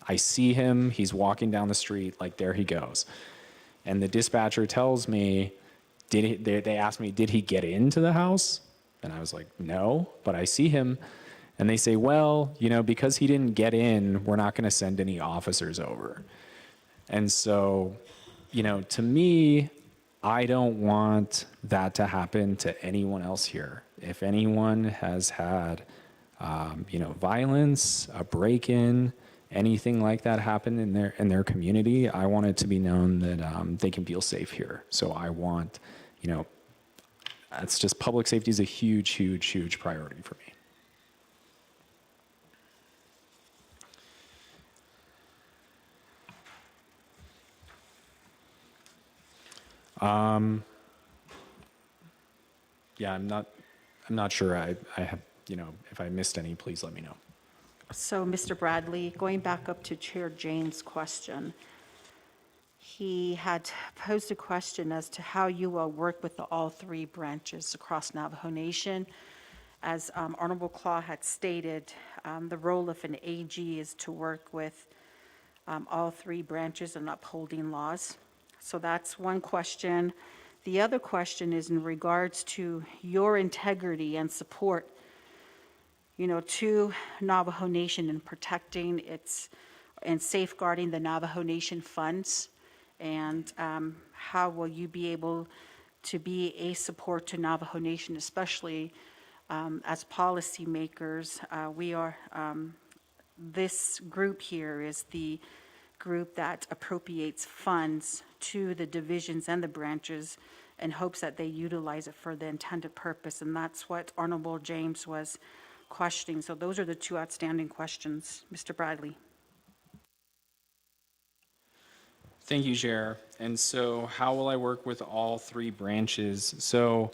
I see him. He's walking down the street. Like, there he goes. And the dispatcher tells me, they asked me, did he get into the house? And I was like, no, but I see him. And they say, well, because he didn't get in, we're not going to send any officers over. And so, to me, I don't want that to happen to anyone else here. If anyone has had, violence, a break-in, anything like that happen in their community, I want it to be known that they can feel safe here. So I want, it's just public safety is a huge, huge, huge priority for me. Yeah, I'm not sure. I have, if I missed any, please let me know. So, Mr. Bradley, going back up to Chair James' question, he had posed a question as to how you will work with all three branches across Navajo Nation. As Honorable Claw had stated, the role of an AG is to work with all three branches in upholding laws. So that's one question. The other question is in regards to your integrity and support, to Navajo Nation in protecting and safeguarding the Navajo Nation funds. And how will you be able to be a support to Navajo Nation, especially as policymakers? This group here is the group that appropriates funds to the divisions and the branches in hopes that they utilize it for the intended purpose. And that's what Honorable James was questioning. So those are the two outstanding questions. Mr. Bradley. Thank you, Chair. And so how will I work with all three branches? So,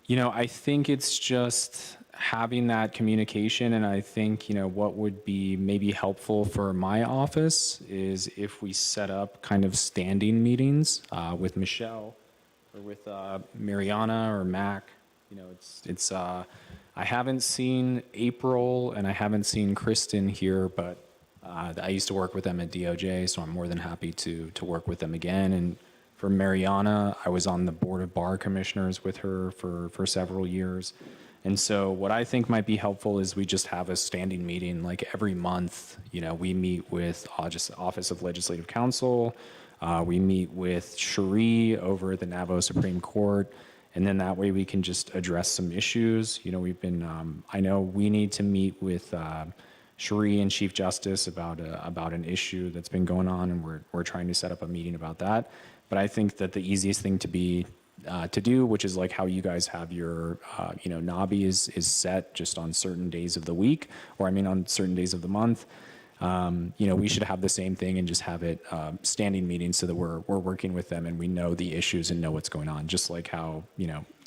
I think it's just having that communication, and I think, what would be maybe helpful for my office is if we set up kind of standing meetings with Michelle or with Mariana or Mac. I haven't seen April and I haven't seen Kristen here, but I used to work with them at DOJ, so I'm more than happy to work with them again. And for Mariana, I was on the Board of Bar Commissioners with her for several years. And so what I think might be helpful is we just have a standing meeting like every month. We meet with Office of Legislative Counsel. We meet with Cherie over at the Navajo Supreme Court. And then that way we can just address some issues. I know we need to meet with Cherie and Chief Justice about an issue that's been going on, and we're trying to set up a meeting about that. But I think that the easiest thing to do, which is like how you guys have your, NABI is set just on certain days of the week, or on certain days of the month. We should have the same thing and just have it standing meetings so that we're working with them and we know the issues and know what's going on. Just like how,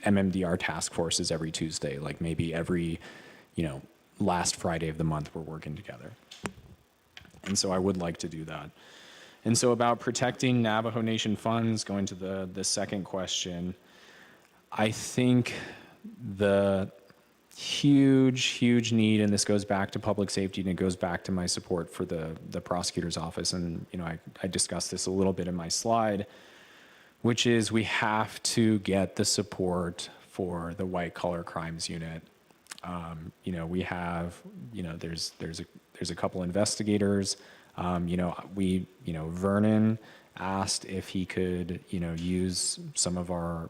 MMDR task force is every Tuesday, like maybe every, last Friday of the month we're working together. And so I would like to do that. And so about protecting Navajo Nation funds, going to the second question, I think the huge need, and this goes back to public safety and it goes back to my support for the prosecutor's office. And, I discussed this a little bit in my slide, which is we have to get the support for the white collar crimes unit. We have, there's a couple investigators. Vernon asked if he could, use some of our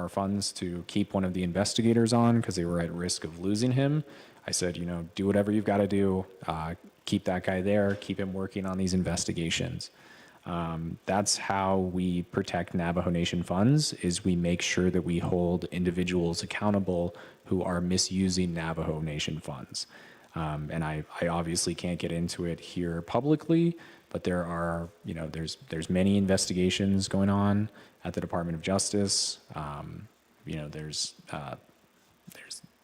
funds to keep one of the investigators on because they were at risk of losing him. I said, do whatever you've got to do. Keep that guy there. Keep him working on these investigations. That's how we protect Navajo Nation funds, is we make sure that we hold individuals accountable who are misusing Navajo Nation funds. And I obviously can't get into it here publicly, but there are, there's many investigations going on at the Department of Justice. There's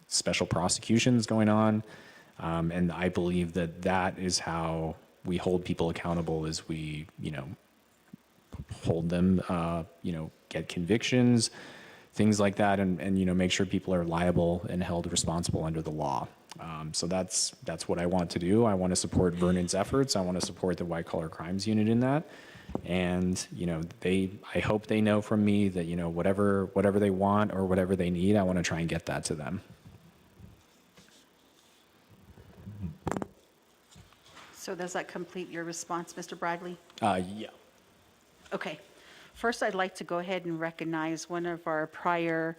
special prosecutions going on. And I believe that is how we hold people accountable, is we, hold them, get convictions things like that, and make sure people are liable and held responsible under the law. So that's what I want to do. I want to support Vernon's efforts. I want to support the White Collar Crimes Unit in that. And I hope they know from me that whatever they want or whatever they need, I want to try and get that to them. So does that complete your response, Mr. Bradley? Yeah. Okay. First, I'd like to go ahead and recognize one of our prior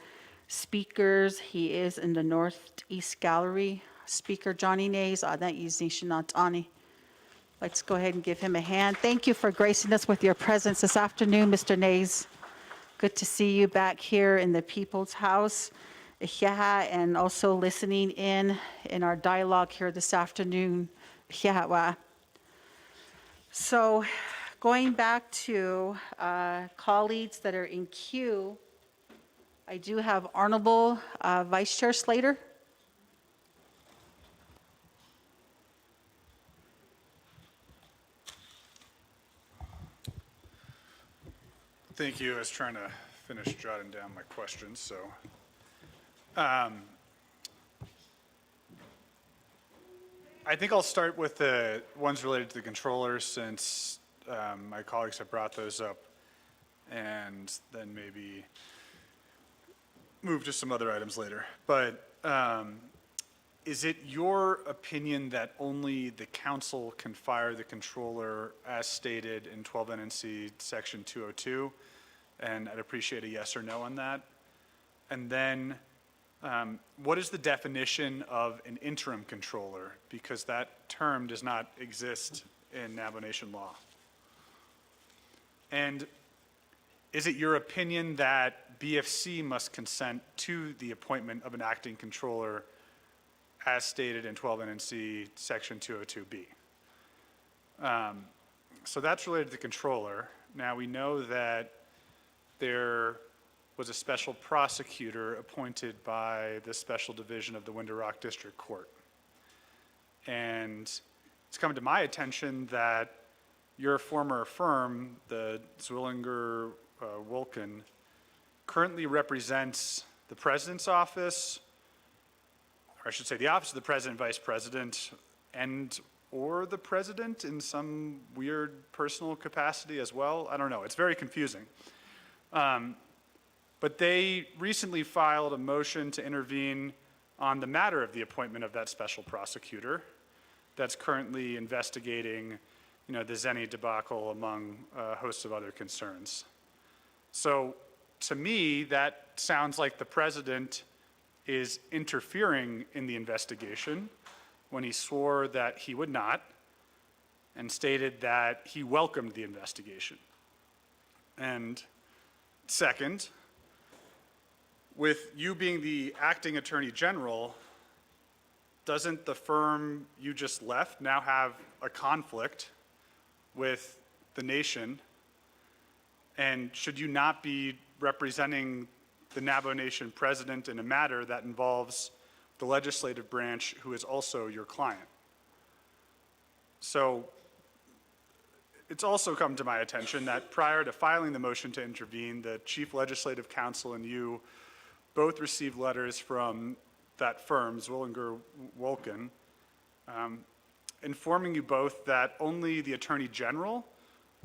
speakers. He is in the Northeast Gallery. Speaker Johnny Nays. Let's go ahead and give him a hand. Thank you for gracing us with your presence this afternoon, Mr. Nays. Good to see you back here in the People's House, and also listening in our dialogue here this afternoon. So going back to colleagues that are in queue, I do have Honorable Vice Chair Slater. Thank you. I was trying to finish jotting down my questions, so. I think I'll start with the ones related to the controller, since my colleagues have brought those up, and then maybe move to some other items later. But is it your opinion that only the council can fire the controller as stated in 12 NNC section 202? And I'd appreciate a yes or no on that. And then what is the definition of an interim controller? Because that term does not exist in Navajo Nation law. And is it your opinion that BFC must consent to the appointment of an acting controller as stated in 12 NNC section 202B? So that's related to the controller. Now we know that there was a special prosecutor appointed by the Special Division of the Window Rock District Court. And it's come to my attention that your former firm, the Zwillinger Wolken, currently represents the President's office, or I should say the Office of the President, Vice President, or the President in some weird personal capacity as well. I don't know. It's very confusing. But they recently filed a motion to intervene on the matter of the appointment of that special prosecutor that's currently investigating, the Zenny debacle among a host of other concerns. So to me, that sounds like the president is interfering in the investigation when he swore that he would not and stated that he welcomed the investigation. And second, with you being the acting attorney general, doesn't the firm you just left now have a conflict with the nation? And should you not be representing the Navajo Nation president in a matter that involves the legislative branch, who is also your client? So it's also come to my attention that prior to filing the motion to intervene, the chief legislative counsel and you both received letters from that firm, Zwillinger Wolken, informing you both that only the Attorney General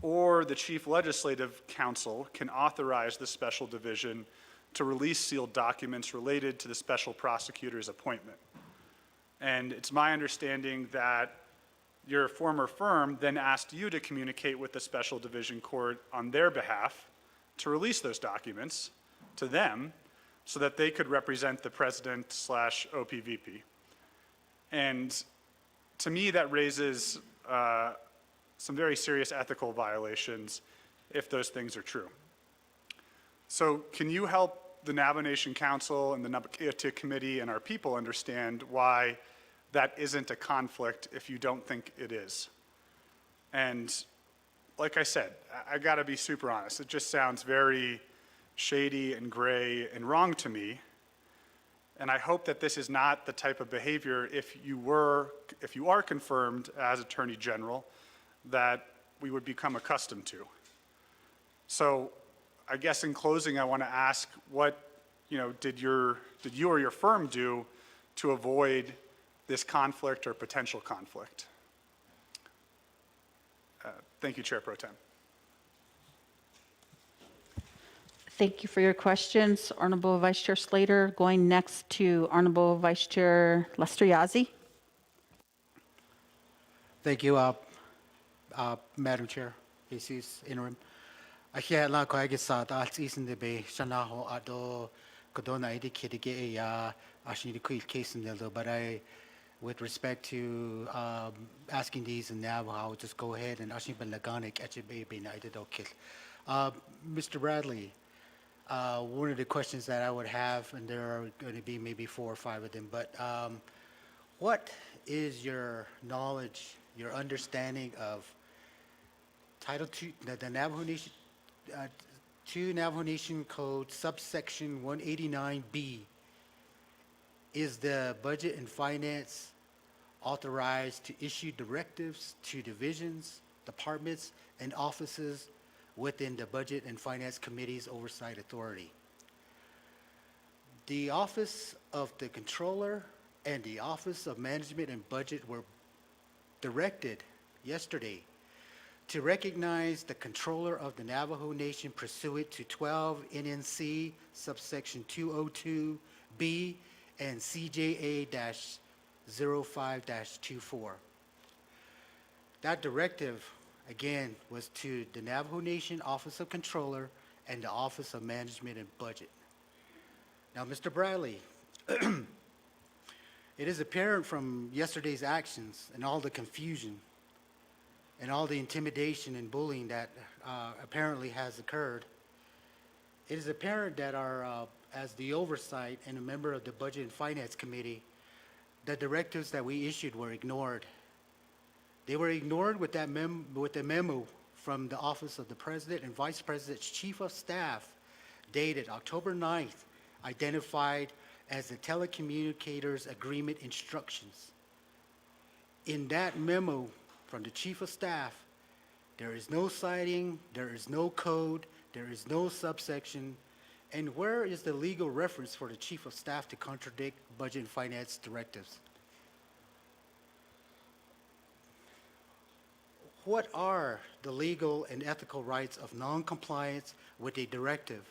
or the Chief Legislative Counsel can authorize the special division to release sealed documents related to the special prosecutor's appointment. And it's my understanding that your former firm then asked you to communicate with the special division court on their behalf to release those documents to them so that they could represent the president/OPVP. And to me, that raises some very serious ethical violations if those things are true. So can you help the Navajo Nation Council and the Naa'bik'iyati Committee and our people understand why that isn't a conflict if you don't think it is? And like I said, I gotta be super honest, it just sounds very shady and gray and wrong to me. And I hope that this is not the type of behavior, if you are confirmed as Attorney General, that we would become accustomed to. So I guess in closing, I want to ask what did you or your firm do to avoid this conflict or potential conflict? Thank you, Chair Pro Tem. Thank you for your questions, Honorable Vice Chair Slater. Going next to Honorable Vice Chair Lester Yazzie. Thank you, Madam Chair, AC's interim. Ahia la ko agi sa ta season de be shana ho ado kodona idi kidige ya ashini quick case in the but with respect to asking these in now, I'll just go ahead and ashini ben laganik HB be united okay. Mr. Bradley, one of the questions that I would have, and there are going to be maybe 4 or 5 of them, but what is your knowledge, your understanding of Title II, the Navajo Nation, 2 Navajo Nation Code, subsection 189B? Is the Budget and Finance authorized to issue directives to divisions, departments, and offices within the Budget and Finance Committee's oversight authority? The Office of the Controller and the Office of Management and Budget were directed yesterday to recognize the Controller of the Navajo Nation pursuant to 12 NNC subsection 202B and CJA-05-24. That directive, again, was to the Navajo Nation Office of Controller and the Office of Management and Budget. Now, Mr. Bradley, it is apparent from yesterday's actions and all the confusion and all the intimidation and bullying that apparently has occurred, it is apparent that as the oversight and a member of the Budget and Finance Committee, the directives that we issued were ignored. They were ignored with the memo from the Office of the President and Vice President's Chief of Staff dated October 9th, identified as the Telecommunicators Agreement Instructions. In that memo from the Chief of Staff, there is no citing, there is no code, there is no subsection, and where is the legal reference for the Chief of Staff to contradict Budget and Finance directives? What are the legal and ethical rights of non-compliance with a directive?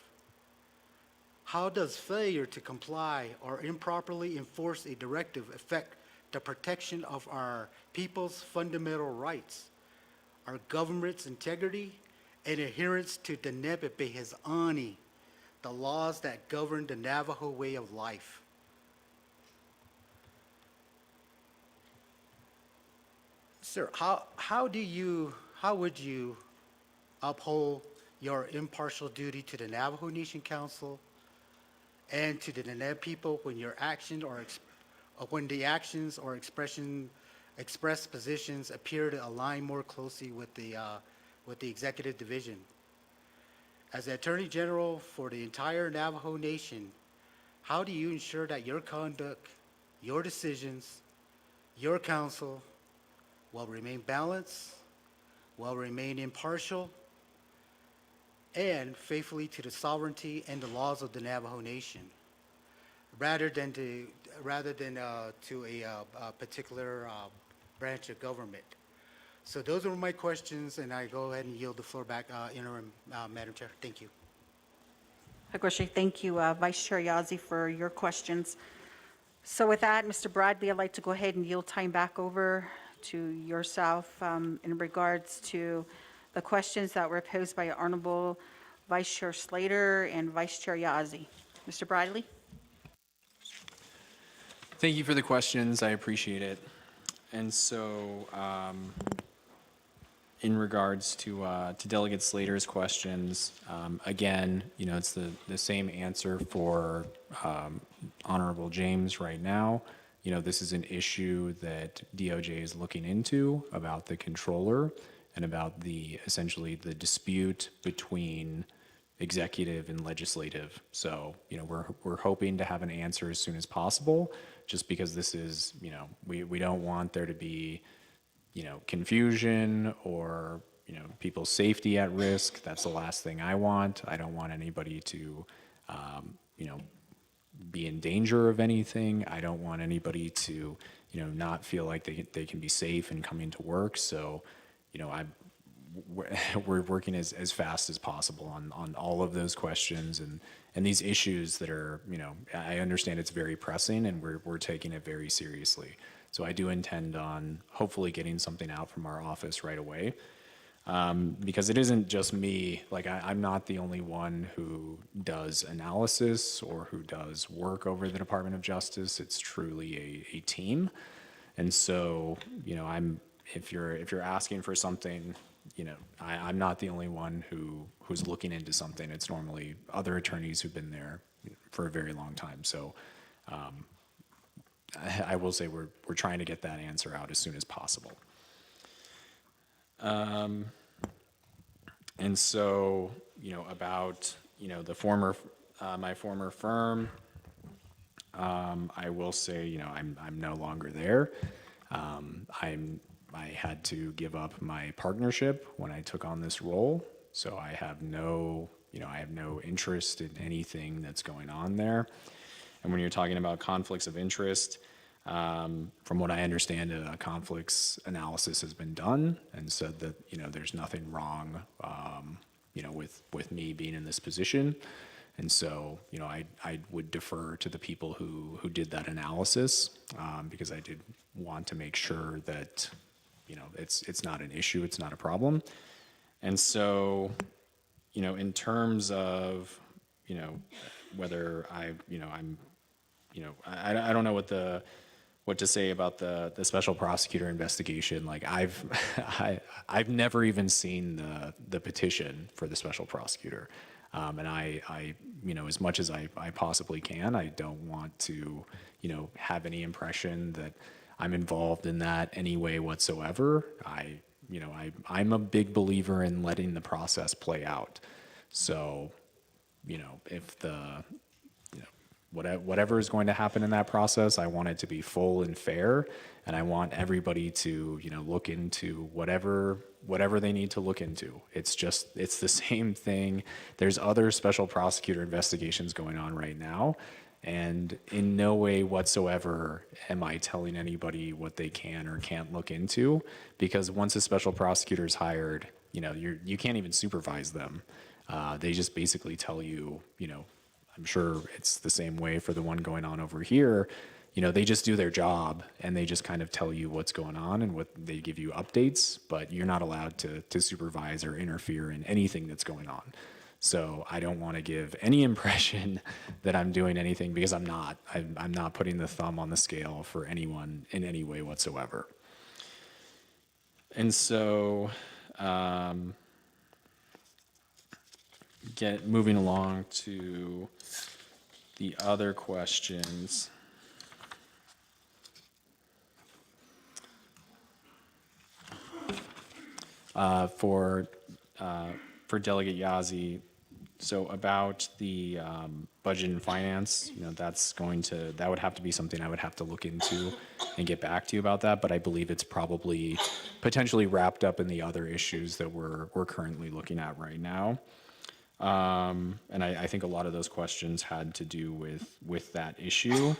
How does failure to comply or improperly enforce a directive affect the protection of our people's fundamental rights, our government's integrity, and adherence to the Naa'bik'iyati, the laws that govern the Navajo way of life? Sir, how would you uphold your impartial duty to the Navajo Nation Council and to the Nene people when your action or when the actions or expressed positions appear to align more closely with the executive division? As the Attorney General for the entire Navajo Nation, how do you ensure that your conduct, your decisions, your counsel will remain balanced, will remain impartial, and faithfully to the sovereignty and the laws of the Navajo Nation, rather than to a particular branch of government? So those are my questions, and I go ahead and yield the floor back, Interim Madam Chair. Thank you. Thank you, Vice Chair Yazzie, for your questions. So with that, Mr. Bradley, I'd like to go ahead and yield time back over to yourself in regards to the questions that were posed by Honorable Vice Chair Slater and Vice Chair Yazzie. Mr. Bradley? Thank you for the questions. I appreciate it. And so, in regards to Delegate Slater's questions, again, it's the same answer for Honorable James right now. This is an issue that DOJ is looking into about the controller and about essentially the dispute between executive and legislative. So, we're hoping to have an answer as soon as possible, just because this is, we don't want there to be, confusion or, people's safety at risk. That's the last thing I want. I don't want anybody to, be in danger of anything. I don't want anybody to, not feel like they can be safe in coming to work. So, we're working as fast as possible on all of those questions and these issues that are, I understand it's very pressing and we're taking it very seriously. So I do intend on hopefully getting something out from our office right away. Because it isn't just me, like I'm not the only one who does analysis or who does work over the Department of Justice. It's truly a team. And so, if you're asking for something, I'm not the only one who's looking into something. It's normally other attorneys who've been there for a very long time. So I will say we're trying to get that answer out as soon as possible. And so, about, the my former firm, I will say, I'm no longer there. I had to give up my partnership when I took on this role. So I have no interest in anything that's going on there. And when you're talking about conflicts of interest, from what I understand, a conflicts analysis has been done and said that, there's nothing wrong, with me being in this position. And so, I would defer to the people who did that analysis, because I did want to make sure that, it's not an issue, it's not a problem. And so, in terms of, whether I don't know what to say about the special prosecutor investigation. Like I've never even seen the petition for the special prosecutor. And I as much as I possibly can, I don't want to, have any impression that I'm involved in that any way whatsoever. I'm a big believer in letting the process play out. So, if whatever is going to happen in that process, I want it to be full and fair, and I want everybody to, look into whatever they need to look into. It's the same thing. There's other special prosecutor investigations going on right now, and in no way whatsoever am I telling anybody what they can or can't look into, because once a special prosecutor is hired, you can't even supervise them. They just basically tell you, I'm sure it's the same way for the one going on over here. They just do their job and they just kind of tell you what's going on and what they give you updates, but you're not allowed to supervise or interfere in anything that's going on. So I don't want to give any impression that I'm doing anything, because I'm not. I'm not putting the thumb on the scale for anyone in any way whatsoever. And so, moving along to the other questions. For Delegate Yazzie, so about the budget and finance, that would have to be something I would have to look into and get back to you about that. But I believe it's probably potentially wrapped up in the other issues that we're currently looking at right now. And I think a lot of those questions had to do with that issue,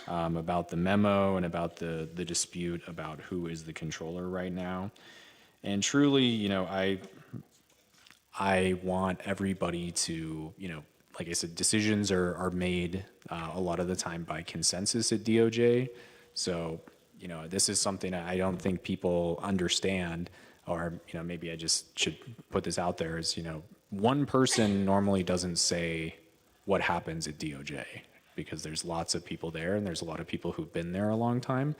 about the memo and about the dispute about who is the controller right now. And truly, I want everybody to, like I said, decisions are made a lot of the time by consensus at DOJ. So, this is something I don't think people understand, or, maybe I just should put this out there is, one person normally doesn't say what happens at DOJ, because there's lots of people there and there's a lot of people who've been there a long time.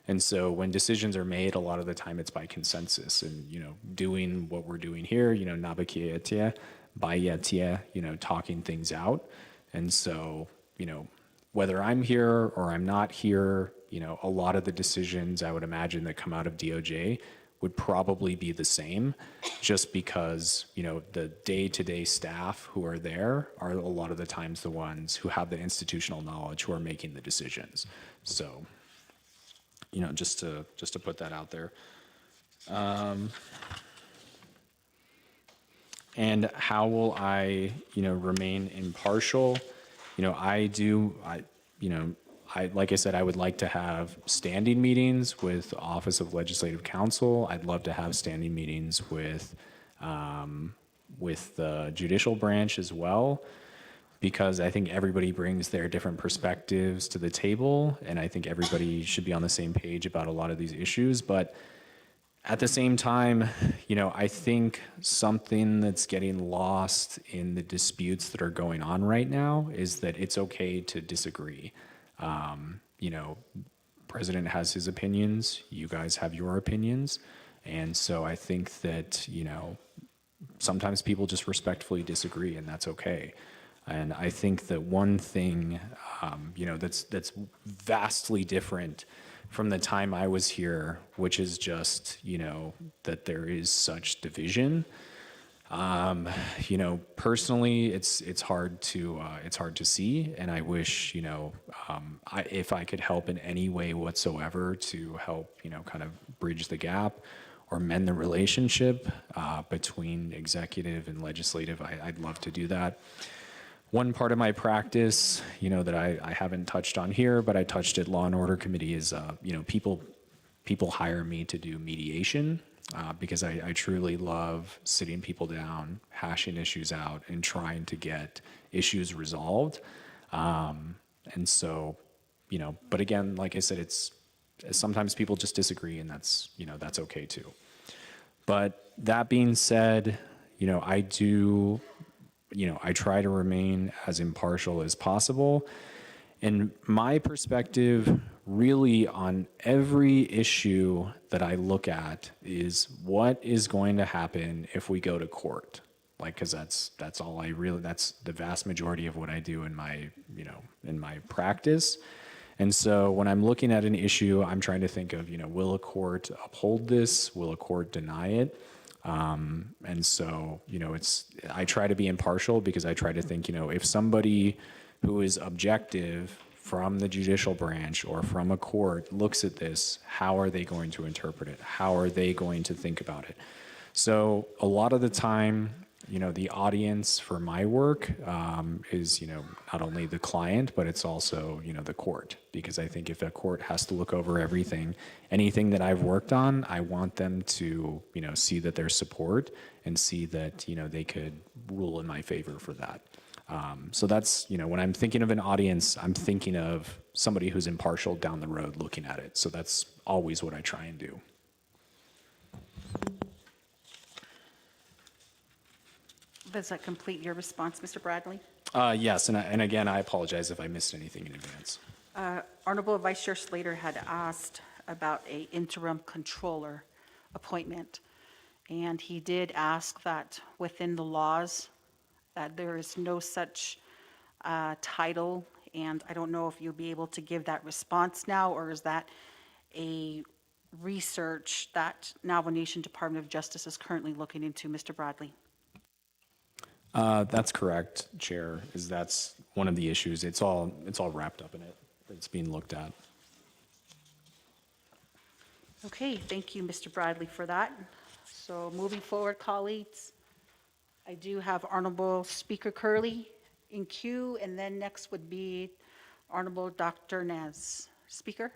And so when decisions are made, a lot of the time it's by consensus, and, doing what we're doing here, Naa'bik'iyati Commitee, talking things out. And so, whether I'm here or I'm not here, a lot of the decisions I would imagine that come out of DOJ would probably be the same, just because, the day-to-day staff who are there are a lot of the times the ones who have the institutional knowledge who are making the decisions. So, just to put that out there. And how will I, remain impartial? Like I said, I would like to have standing meetings with Office of Legislative Counsel. I'd love to have standing meetings with the judicial branch as well, because I think everybody brings their different perspectives to the table, and I think everybody should be on the same page about a lot of these issues. But at the same time, I think something that's getting lost in the disputes that are going on right now is that it's okay to disagree. President has his opinions, you guys have your opinions, and so I think that, sometimes people just respectfully disagree, and that's okay. And I think that one thing, that's vastly different from the time I was here, which is just, that there is such division. Personally, it's hard to see, and I wish, if I could help in any way whatsoever to help, kind of bridge the gap or mend the relationship between executive and legislative, I'd love to do that. One part of my practice, that I haven't touched on here, but I touched at Law and Order Committee is, people hire me to do mediation because I truly love sitting people down, hashing issues out, and trying to get issues resolved. And so, but again, like I said, sometimes people just disagree, and that's okay too. But that being said, I try to remain as impartial as possible. And my perspective really on every issue that I look at is what is going to happen if we go to court. Because that's the vast majority of what I do in my practice. And so when I'm looking at an issue, I'm trying to think of, will a court uphold this? Will a court deny it? And so, I try to be impartial because I try to think, if somebody who is objective from the judicial branch or from a court looks at this, how are they going to interpret it? How are they going to think about it? So a lot of the time, the audience for my work is, not only the client, but it's also, the court. Because I think if a court has to look over anything that I've worked on, I want them to, see that there's support and see that, they could rule in my favor for that. So that's, when I'm thinking of an audience, I'm thinking of somebody who's impartial down the road looking at it. So that's always what I try and do. Does that complete your response, Mr. Bradley? Yes, and again, I apologize if I missed anything in advance. Honorable Vice Chair Slater had asked about a interim controller appointment. And he did ask that within the laws, that there is no such title. And I don't know if you'll be able to give that response now, or is that a research that Navajo Nation Department of Justice is currently looking into, Mr. Bradley? That's correct, Chair. That's one of the issues. It's all wrapped up in it. It's being looked at. Okay, thank you, Mr. Bradley, for that. So moving forward, colleagues, I do have Honorable Speaker Curley in queue, and then next would be Honorable Dr. Nez. Speaker?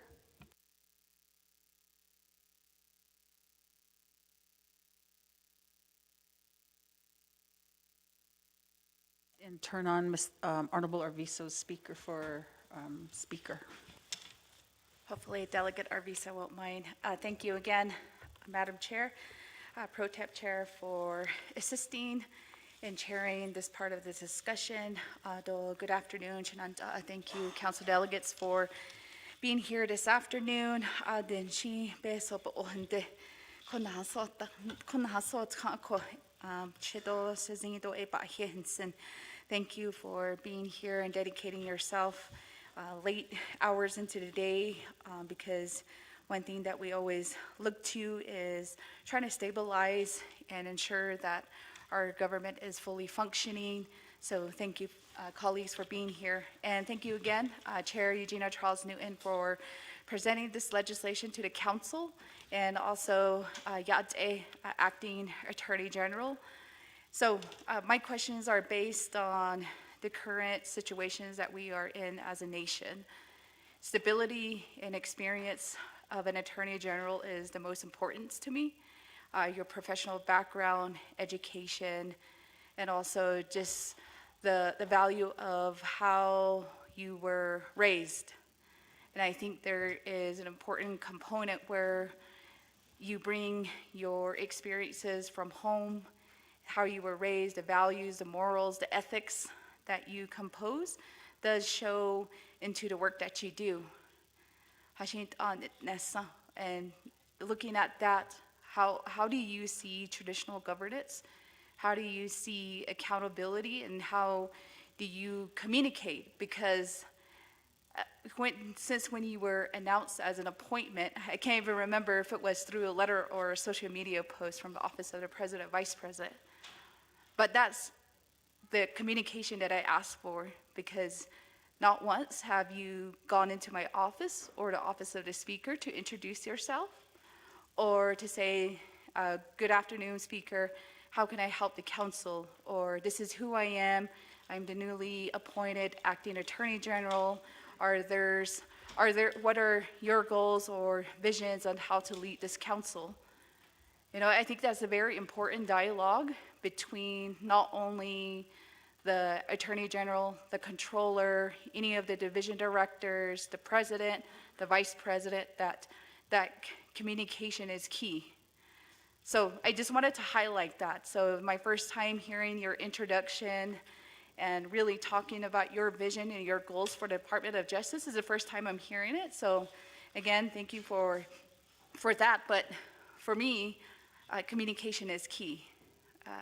And turn on Honorable Arvizo's speaker for speaker. Hopefully Delegate Arvizo won't mind. Thank you again, Madam Chair, Pro Temp Chair, for assisting and chairing this part of the discussion. Good afternoon, Shananta. Thank you, Council Delegates, for being here this afternoon. Thank you for being here and dedicating yourself late hours into the day, because one thing that we always look to is trying to stabilize and ensure that our government is fully functioning. So thank you, colleagues, for being here. And thank you again, Chair Eugenia Charles Newton, for presenting this legislation to the Council, and also Yate, Acting Attorney General. So my questions are based on the current situations that we are in as a nation. Stability and experience of an attorney general is the most important to me. Your professional background, education, and also just the value of how you were raised. And I think there is an important component where you bring your experiences from home, how you were raised, the values, the morals, the ethics that you compose does show into the work that you do. And looking at that, how do you see traditional governance? How do you see accountability, and how do you communicate? Because since when you were announced as an appointment, I can't even remember if it was through a letter or a social media post from the Office of the President, Vice President. But that's the communication that I asked for, because not once have you gone into my office or the Office of the Speaker to introduce yourself or to say, good afternoon, Speaker, how can I help the council? Or this is who I am. I'm the newly appointed acting Attorney General. What are your goals or visions on how to lead this council? You know, I think that's a very important dialogue between not only the Attorney General, the Controller, any of the division directors, the President, the Vice President, that communication is key. So I just wanted to highlight that. So my first time hearing your introduction and really talking about your vision and your goals for the Department of Justice is the first time I'm hearing it. So again, thank you for that. But for me, communication is key.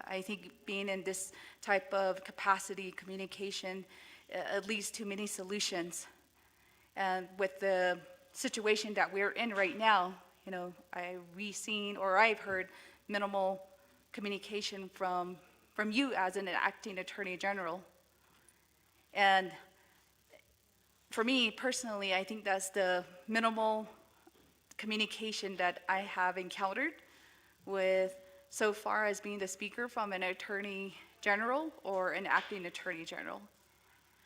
I think being in this type of capacity, communication leads to many solutions. And with the situation that we're in right now, you know, I've heard minimal communication from you as an acting Attorney General. And for me personally, I think that's the minimal communication that I have encountered with so far as being the speaker from an Attorney General or an acting Attorney General.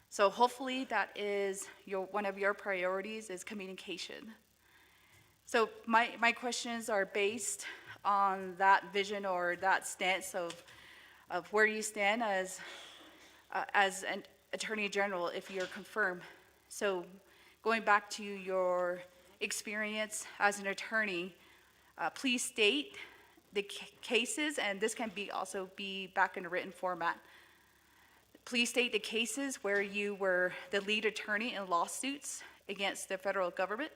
So hopefully that is one of your priorities is communication. So my questions are based on that vision or that stance of where you stand as an Attorney General if you're confirmed. So going back to your experience as an attorney, please state the cases, and this can also be back in a written format. Please state the cases where you were the lead attorney in lawsuits against the federal government.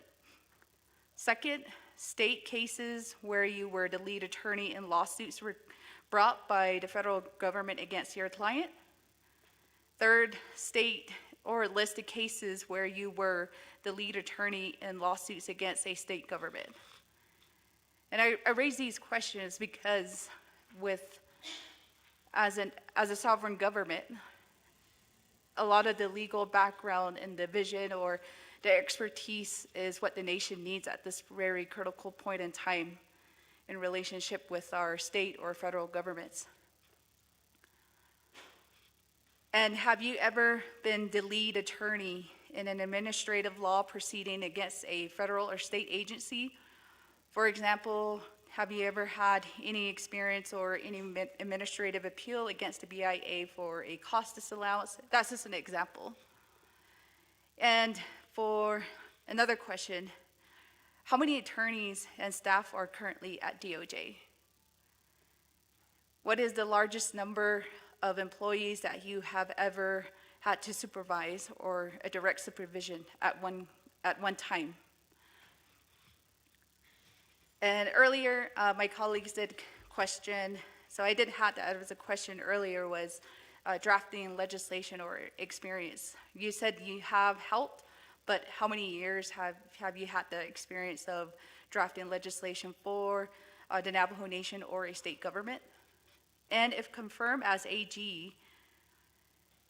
Second, state cases where you were the lead attorney in lawsuits brought by the federal government against your client. Third, state or list the cases where you were the lead attorney in lawsuits against a state government. And I raise these questions because as a sovereign government, a lot of the legal background and the vision or the expertise is what the nation needs at this very critical point in time in relationship with our state or federal governments. And have you ever been the lead attorney in an administrative law proceeding against a federal or state agency? For example, have you ever had any experience or any administrative appeal against the BIA for a cost disallowance? That's just an example. And for another question, how many attorneys and staff are currently at DOJ? What is the largest number of employees that you have ever had to supervise or a direct supervision at one time? And earlier, my colleagues did question, so I did have that as a question earlier, was drafting legislation or experience. You said you have helped, but how many years have you had the experience of drafting legislation for the Navajo Nation or a state government? And if confirmed as AG,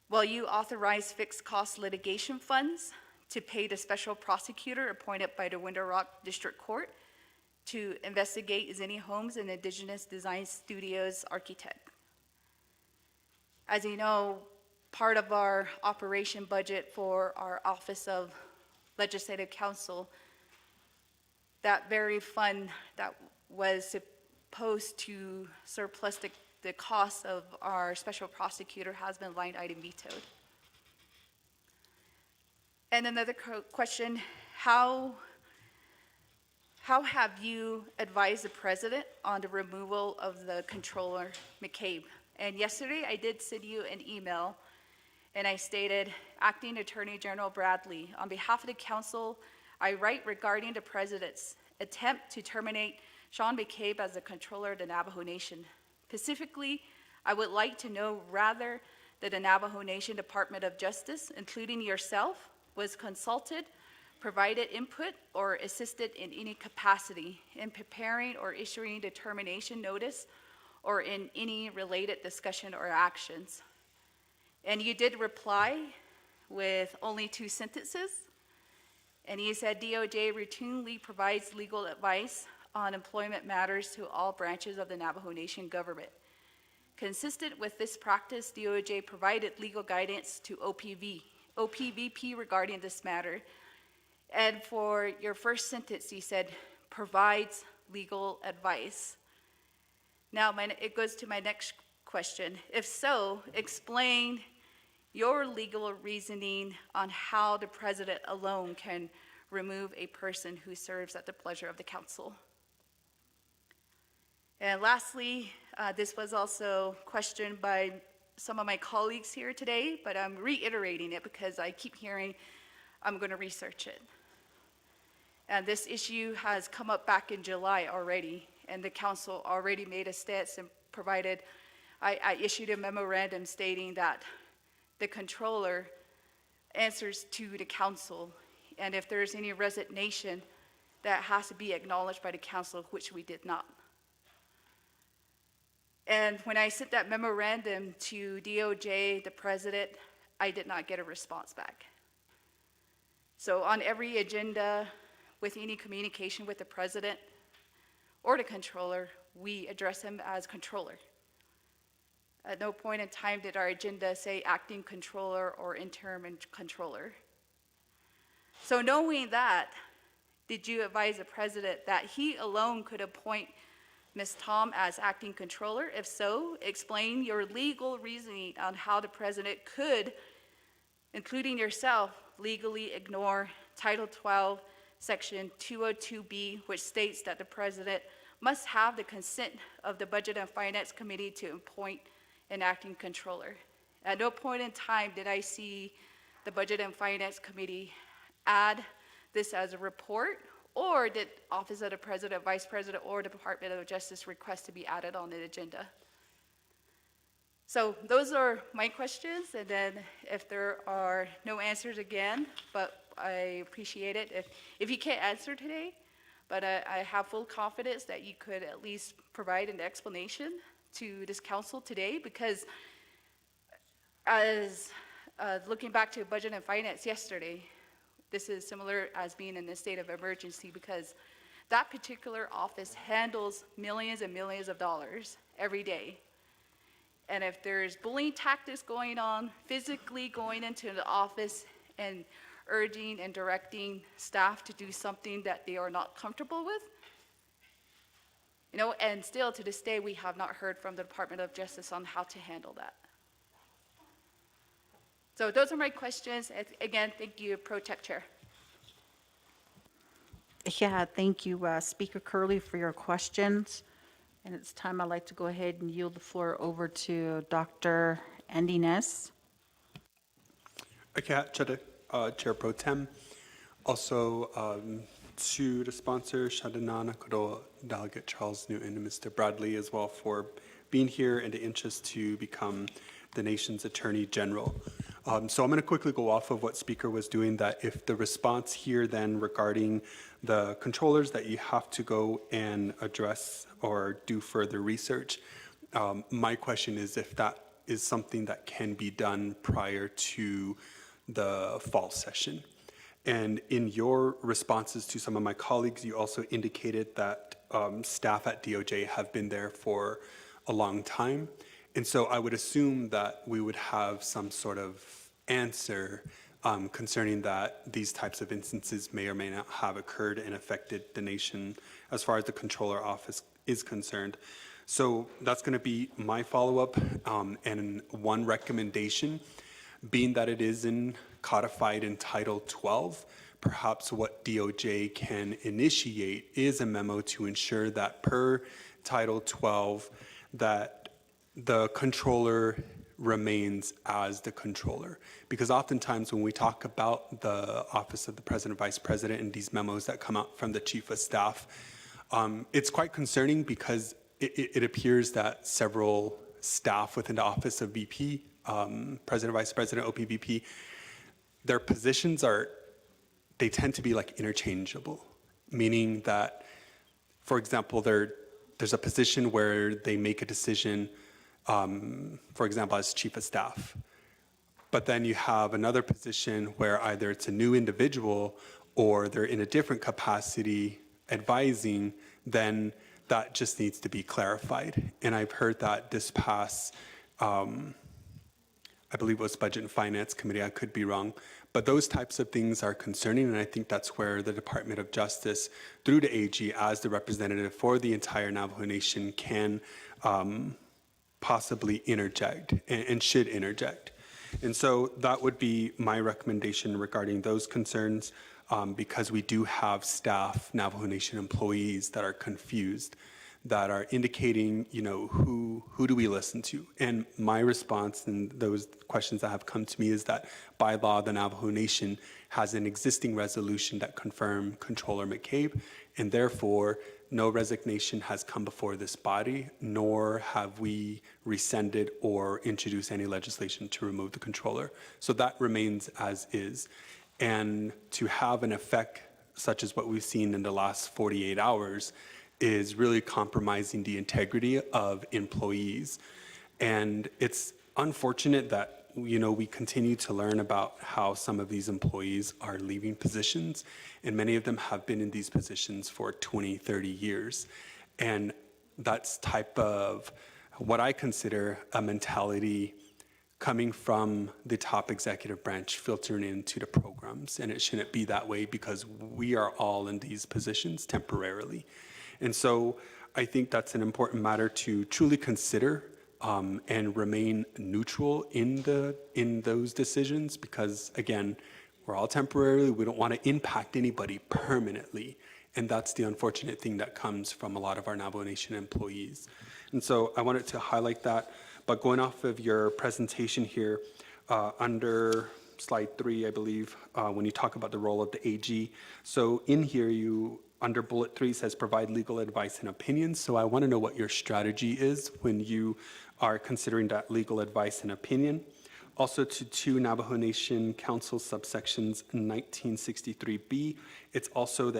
will you authorize fixed cost litigation funds to pay the special prosecutor appointed by the Window Rock District Court to investigate Zinni Homes and Indigenous Design Studios architect? As you know, part of our operation budget for our Office of Legislative Counsel, that very fund that was supposed to surplus the cost of our special prosecutor has been line item vetoed. And another question, how have you advised the president on the removal of the controller, McCabe? And yesterday, I did send you an email, and I stated, Acting Attorney General Bradley, on behalf of the council, I write regarding the president's attempt to terminate Sean McCabe as the controller of the Navajo Nation. Specifically, I would like to know rather that the Navajo Nation Department of Justice, including yourself, was consulted, provided input, or assisted in any capacity in preparing or issuing the termination notice or in any related discussion or actions. And you did reply with only 2 sentences. And you said DOJ routinely provides legal advice on employment matters to all branches of the Navajo Nation government. Consistent with this practice, DOJ provided legal guidance to OPVP regarding this matter. And for your first sentence, you said, provides legal advice. Now, it goes to my next question. If so, explain your legal reasoning on how the president alone can remove a person who serves at the pleasure of the council. And lastly, this was also questioned by some of my colleagues here today, but I'm reiterating it because I keep hearing I'm going to research it. And this issue has come up back in July already, and the council already made a stance and provided, I issued a memorandum stating that the controller answers to the council, and if there's any resignation, that has to be acknowledged by the council, which we did not. And when I sent that memorandum to DOJ, the president, I did not get a response back. So on every agenda, with any communication with the president or the controller, we address him as controller. At no point in time did our agenda say acting controller or interim controller. So knowing that, did you advise the president that he alone could appoint Ms. Tom as acting controller? If so, explain your legal reasoning on how the president could, including yourself, legally ignore Title 12, Section 202B, which states that the president must have the consent of the Budget and Finance Committee to appoint an acting controller. At no point in time did I see the Budget and Finance Committee add this as a report, or did Office of the President, Vice President, or Department of Justice request to be added on the agenda. So those are my questions, and then if there are no answers again, but I appreciate it if you can't answer today, but I have full confidence that you could at least provide an explanation to this council today, because as looking back to Budget and Finance yesterday, this is similar as being in a state of emergency, because that particular office handles millions and millions of dollars every day. And if there's bullying tactics going on, physically going into the office and urging and directing staff to do something that they are not comfortable with, and still to this day, we have not heard from the Department of Justice on how to handle that. So those are my questions. Again, thank you, Pro Tech Chair. Yeah, thank you, Speaker Curley, for your questions. And it's time I'd like to go ahead and yield the floor over to Dr. Andy Ness. Okay, Chair Pro Tem. Also, to the sponsor, Shadanana Kodo, Delegate Charles Newton, and Mr. Bradley as well for being here and the interest to become the nation's Attorney General. So I'm going to quickly go off of what Speaker was doing, that if the response here then regarding the controllers that you have to go and address or do further research, my question is if that is something that can be done prior to the fall session. And in your responses to some of my colleagues, you also indicated that staff at DOJ have been there for a long time. And so I would assume that we would have some sort of answer concerning that these types of instances may or may not have occurred and affected the nation as far as the controller office is concerned. So that's going to be my follow-up and one recommendation, being that it is codified in Title 12, perhaps what DOJ can initiate is a memo to ensure that per Title 12 that the controller remains as the controller. Because oftentimes when we talk about the Office of the President, Vice President, and these memos that come out from the Chief of Staff, it's quite concerning because it appears that several staff within the Office of VP, President, Vice President, OPVP, their positions they tend to be like interchangeable, meaning that, for example, there's a position where they make a decision, for example, as Chief of Staff. But then you have another position where either it's a new individual or they're in a different capacity advising, then that just needs to be clarified. And I've heard that this past, I believe it was Budget and Finance Committee, I could be wrong, but those types of things are concerning, and I think that's where the Department of Justice, through the AG, as the representative for the entire Navajo Nation, can possibly interject and should interject. And so that would be my recommendation regarding those concerns, because we do have staff, Navajo Nation employees that are confused, that are indicating, who do we listen to? And my response and those questions that have come to me is that by law, the Navajo Nation has an existing resolution that confirmed Controller McCabe, and therefore no resignation has come before this body, nor have we rescinded or introduced any legislation to remove the controller. So that remains as is. And to have an effect such as what we've seen in the last 48 hours is really compromising the integrity of employees. And it's unfortunate that we continue to learn about how some of these employees are leaving positions, and many of them have been in these positions for 20, 30 years. And that's type of what I consider a mentality coming from the top executive branch filtering into the programs. And it shouldn't be that way because we are all in these positions temporarily. And so I think that's an important matter to truly consider and remain neutral in those decisions, because again, we're all temporarily, we don't want to impact anybody permanently. And that's the unfortunate thing that comes from a lot of our Navajo Nation employees. And so I wanted to highlight that. But going off of your presentation here, under slide 3, I believe, when you talk about the role of the AG, so in here under bullet 3 says provide legal advice and opinions. So I want to know what your strategy is when you are considering that legal advice and opinion. Also to 2 Navajo Nation Council subsections 1963B, it's also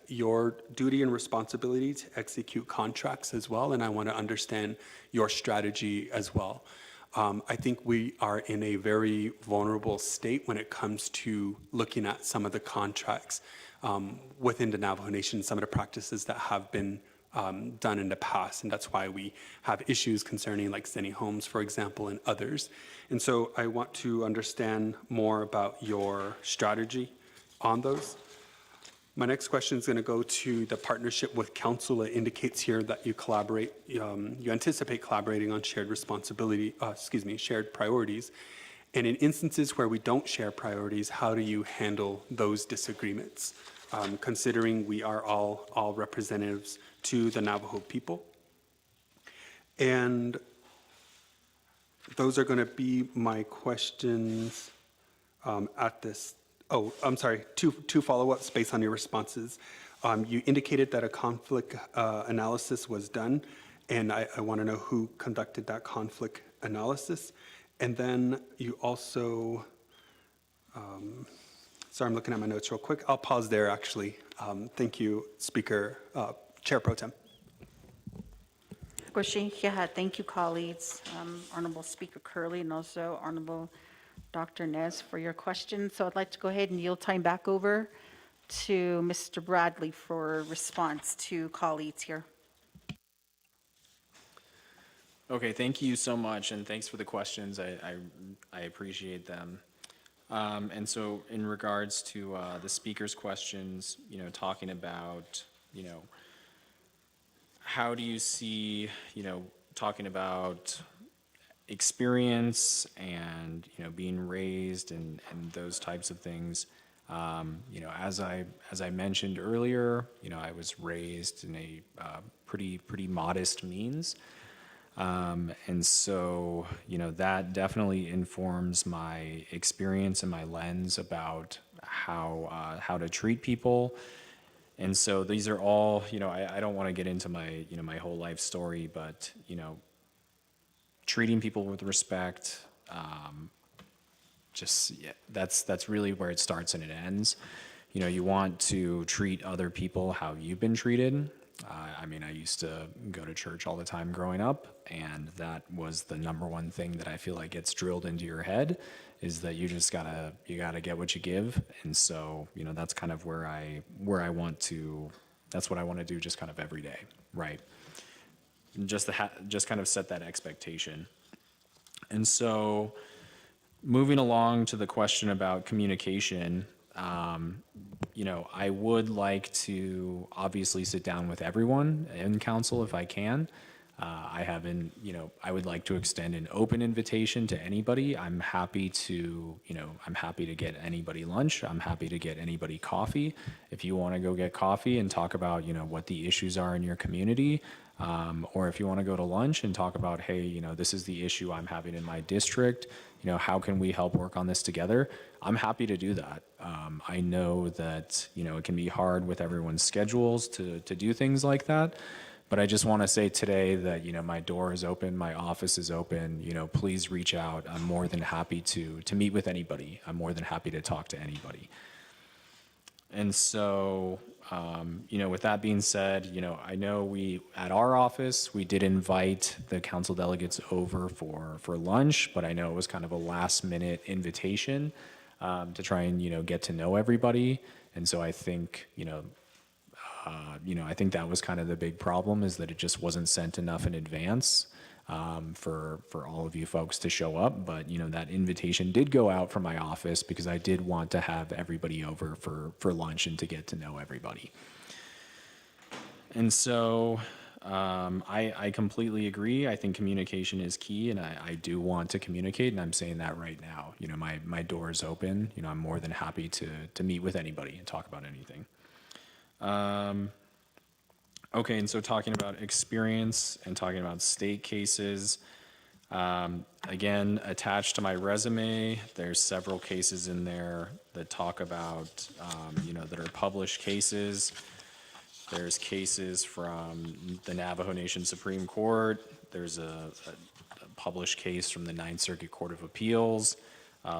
your duty and responsibility to execute contracts as well, and I want to understand your strategy as well. I think we are in a very vulnerable state when it comes to looking at some of the contracts within the Navajo Nation, some of the practices that have been done in the past, and that's why we have issues concerning like Zenny Homes, for example, and others. And so I want to understand more about your strategy on those. My next question is going to go to the partnership with council. It indicates here that you collaborate, you anticipate collaborating on shared responsibility, shared priorities. And in instances where we don't share priorities, how do you handle those disagreements? Considering we are all representatives to the Navajo people. And those are going to be my questions at this. Oh, I'm sorry, two follow-ups based on your responses. You indicated that a conflict analysis was done, and I want to know who conducted that conflict analysis. And then you also, sorry, I'm looking at my notes real quick. I'll pause there, actually. Thank you, Speaker, Chair Pro Tem. Thank you, colleagues, Honorable Speaker Curley, and also Honorable Dr. Nez for your questions. So I'd like to go ahead and yield time back over to Mr. Bradley for response to colleagues here. Okay, thank you so much, and thanks for the questions. I appreciate them. And so in regards to the speaker's questions, talking about, how do you see, talking about experience and, being raised and those types of things. As I mentioned earlier, I was raised in a pretty modest means. And so, that definitely informs my experience and my lens about how to treat people. And so these are all, I don't want to get into my, my whole life story, but, treating people with respect, that's really where it starts and it ends. You want to treat other people how you've been treated. I used to go to church all the time growing up, and that was the number one thing that I feel like gets drilled into your head, is that you gotta get what you give. And so, that's kind of where I want to, that's what I want to do just kind of every day, right? Just kind of set that expectation. And so, moving along to the question about communication, I would like to obviously sit down with everyone in council if I can. I would like to extend an open invitation to anybody. I'm happy to get anybody lunch. I'm happy to get anybody coffee. If you want to go get coffee and talk about, what the issues are in your community, or if you want to go to lunch and talk about, hey, this is the issue I'm having in my district, how can we help work on this together? I'm happy to do that. I know that, it can be hard with everyone's schedules to do things like that. But I just want to say today that, my door is open, my office is open, please reach out. I'm more than happy to meet with anybody. I'm more than happy to talk to anybody. And so, with that being said, I know at our office, we did invite the council delegates over for lunch, but I know it was kind of a last minute invitation to try and, get to know everybody. And so I think, I think that was kind of the big problem, is that it just wasn't sent enough in advance for all of you folks to show up. But, that invitation did go out from my office because I did want to have everybody over for lunch and to get to know everybody. And so I completely agree. I think communication is key, and I do want to communicate, and I'm saying that right now. My door is open. I'm more than happy to meet with anybody and talk about anything. Okay, and so talking about experience and talking about state cases, again, attached to my resume, there's several cases in there that talk about, that are published cases. There's cases from the Navajo Nation Supreme Court. There's a published case from the Ninth Circuit Court of Appeals.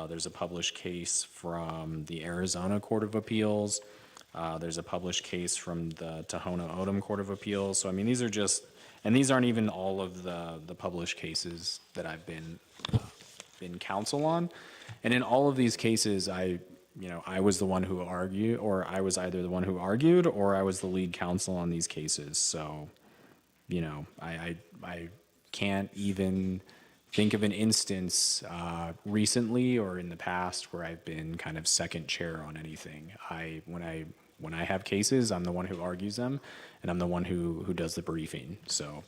There's a published case from the Arizona Court of Appeals. There's a published case from the Tohono O'odham Court of Appeals. So, these are just, and these aren't even all of the published cases that I've been counsel on. And in all of these cases, I was the one who argued, or I was either the one who argued, or I was the lead counsel on these cases. So, I can't even think of an instance recently or in the past where I've been kind of second chair on anything. When I have cases, I'm the one who argues them, and I'm the one who does the briefing. So,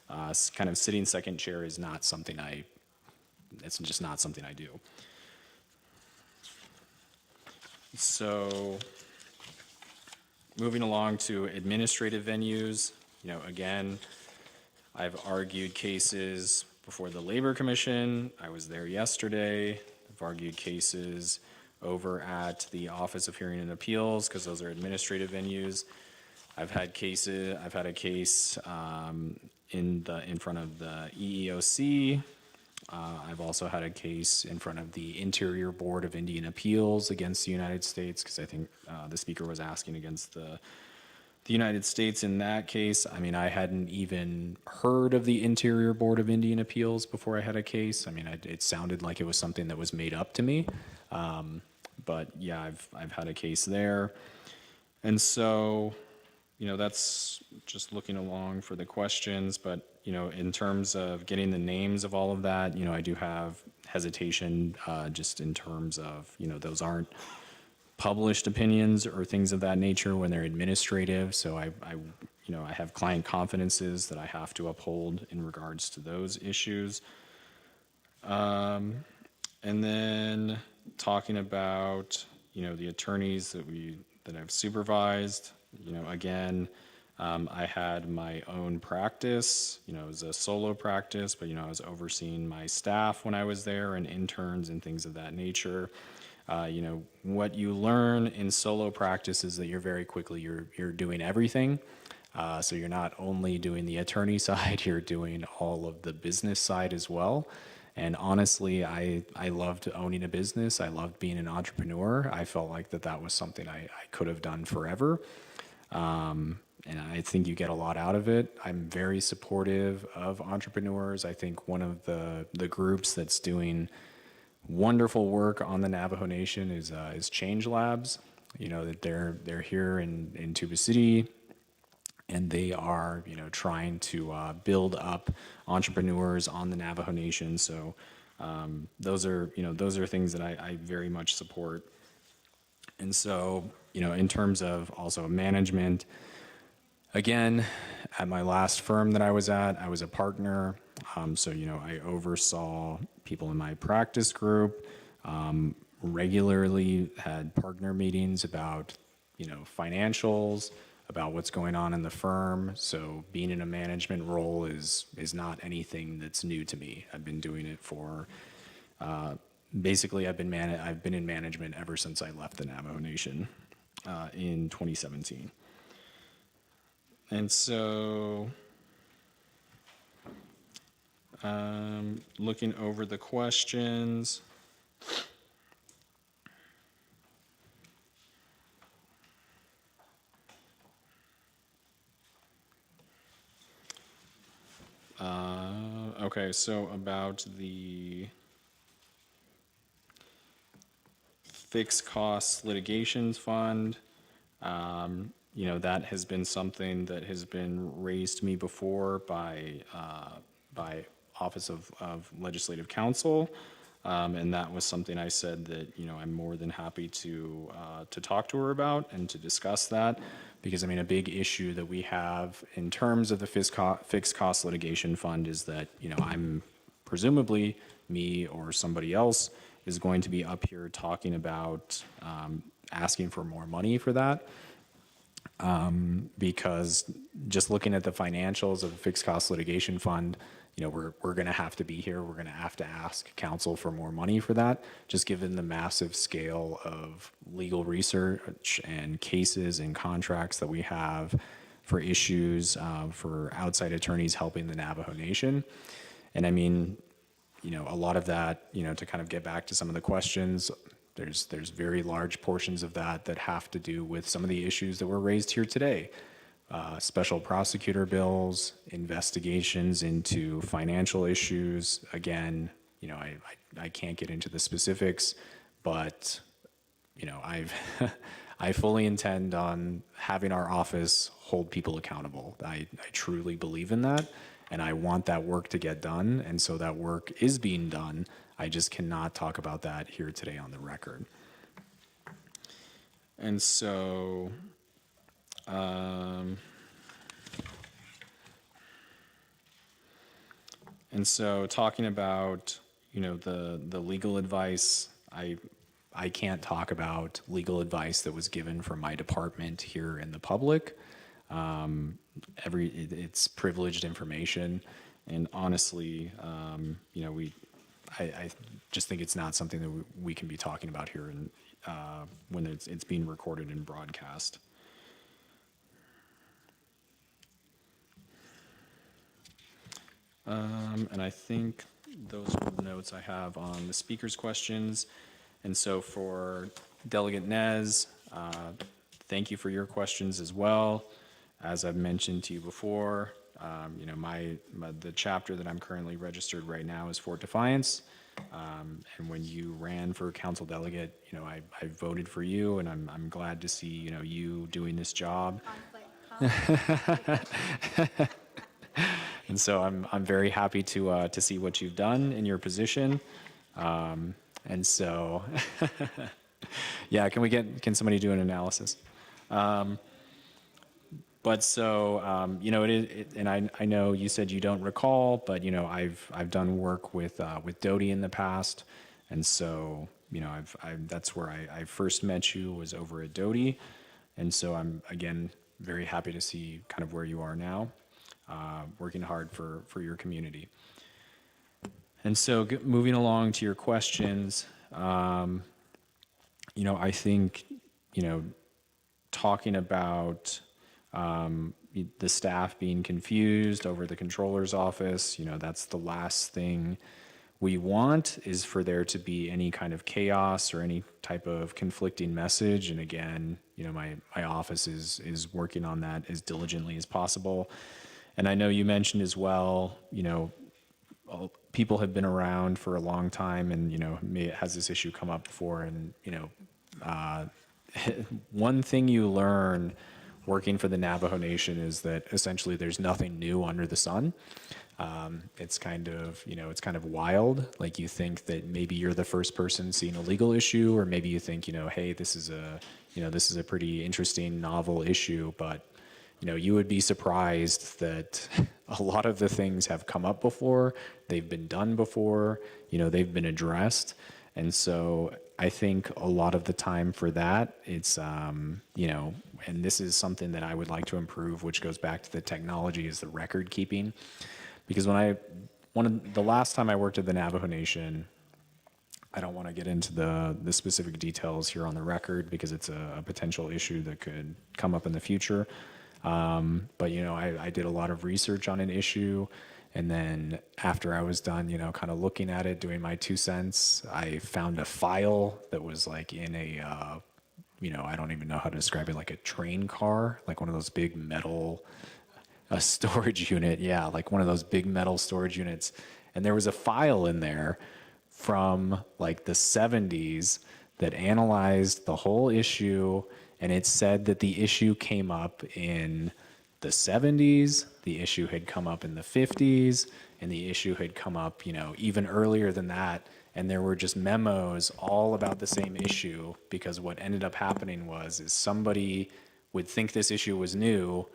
kind of sitting second chair is not something it's just not something I do. So, moving along to administrative venues, again, I've argued cases before the Labor Commission. I was there yesterday. I've argued cases over at the Office of Hearing and Appeals, because those are administrative venues. I've had a case in front of the EEOC. I've also had a case in front of the Interior Board of Indian Appeals against the United States, because I think the speaker was asking against the United States in that case. I hadn't even heard of the Interior Board of Indian Appeals before I had a case. It sounded like it was something that was made up to me. But yeah, I've had a case there. And so, that's just looking along for the questions, but, in terms of getting the names of all of that, I do have hesitation, just in terms of, those aren't published opinions or things of that nature when they're administrative. So I have client confidences that I have to uphold in regards to those issues. And then talking about, the attorneys that I've supervised, again, I had my own practice, it was a solo practice, but, I was overseeing my staff when I was there and interns and things of that nature. What you learn in solo practice is that you're doing everything. So you're not only doing the attorney side, you're doing all of the business side as well. And honestly, I loved owning a business. I loved being an entrepreneur. I felt like that was something I could have done forever. And I think you get a lot out of it. I'm very supportive of entrepreneurs. I think one of the groups that's doing wonderful work on the Navajo Nation is Change Labs. That they're here in Tuba City, and they are trying to build up entrepreneurs on the Navajo Nation. So those are things that I very much support. And so in terms of also management, again, at my last firm that I was at, I was a partner. So I oversaw people in my practice group. Regularly had partner meetings about financials, about what's going on in the firm. So being in a management role is not anything that's new to me. I've been doing it for basically I've been in management ever since I left the Navajo Nation in 2017. And so looking over the questions. Okay, so about the fixed costs litigations fund, that has been something that has been raised to me before by Office of Legislative Counsel, and that was something I said that I'm more than happy to talk to her about and to discuss that. Because a big issue that we have in terms of the fixed cost litigation fund is that, I'm presumably, me or somebody else is going to be up here talking about asking for more money for that. Because just looking at the financials of the fixed cost litigation fund, we're going to have to be here. We're going to have to ask counsel for more money for that, just given the massive scale of legal research and cases and contracts that we have for issues for outside attorneys helping the Navajo Nation. And a lot of that, to kind of get back to some of the questions, there's very large portions of that have to do with some of the issues that were raised here today. Special prosecutor bills, investigations into financial issues. Again, I can't get into the specifics, but I fully intend on having our office hold people accountable. I truly believe in that, and I want that work to get done, and so that work is being done. I just cannot talk about that here today on the record. And so talking about, the legal advice, I can't talk about legal advice that was given from my department here in the public. It's privileged information, and honestly, I just think it's not something that we can be talking about here when it's being recorded and broadcast. And I think those are the notes I have on the speaker's questions. And so for Delegate Nez, thank you for your questions as well. As I've mentioned to you before, the chapter that I'm currently registered right now is Fort Defiance. And when you ran for council delegate, I voted for you, and I'm glad to see, you doing this job. And so I'm very happy to see what you've done in your position. And so, yeah, can somebody do an analysis? But so, you know, and I know you said you don't recall, but you know, I've done work with Dodie in the past, and so, you know, that's where I first met you, was over at Dodie, and so I'm again very happy to see kind of where you are now, working hard for your community. And so, moving along to your questions, you know, I think, you know, talking about the staff being confused over the controller's office, you know, that's the last thing we want, is for there to be any kind of chaos or any type of conflicting message. And again, you know, my office is working on that as diligently as possible. And I know you mentioned as well, you know, people have been around for a long time, and you know, has this issue come up before? And you know, one thing you learn working for the Navajo Nation is that essentially there's nothing new under the sun. It's kind of, you know, it's kind of wild. Like, you think that maybe you're the first person seeing a legal issue, or maybe you think, you know, hey, this is a pretty interesting, novel issue, but you know, you would be surprised that a lot of the things have come up before, they've been done before, you know, they've been addressed. And so I think a lot of the time for that, it's, you know, and this is something that I would like to improve, which goes back to the technology, is the record keeping. Because the last time I worked at the Navajo Nation, I don't want to get into the specific details here on the record because it's a potential issue that could come up in the future. But, you know, I did a lot of research on an issue, and then after I was done, you know, kind of looking at it, doing my 2 cents, I found a file that was like in a, you know, I don't even know how to describe it, like a train car, like one of those big metal, a storage unit. Yeah, like one of those big metal storage units. And there was a file in there from like the 70s that analyzed the whole issue. And it said that the issue came up in the 70s, the issue had come up in the 50s, and the issue had come up, you know, even earlier than that. And there were just memos all about the same issue, because what ended up happening is somebody would think this issue was new,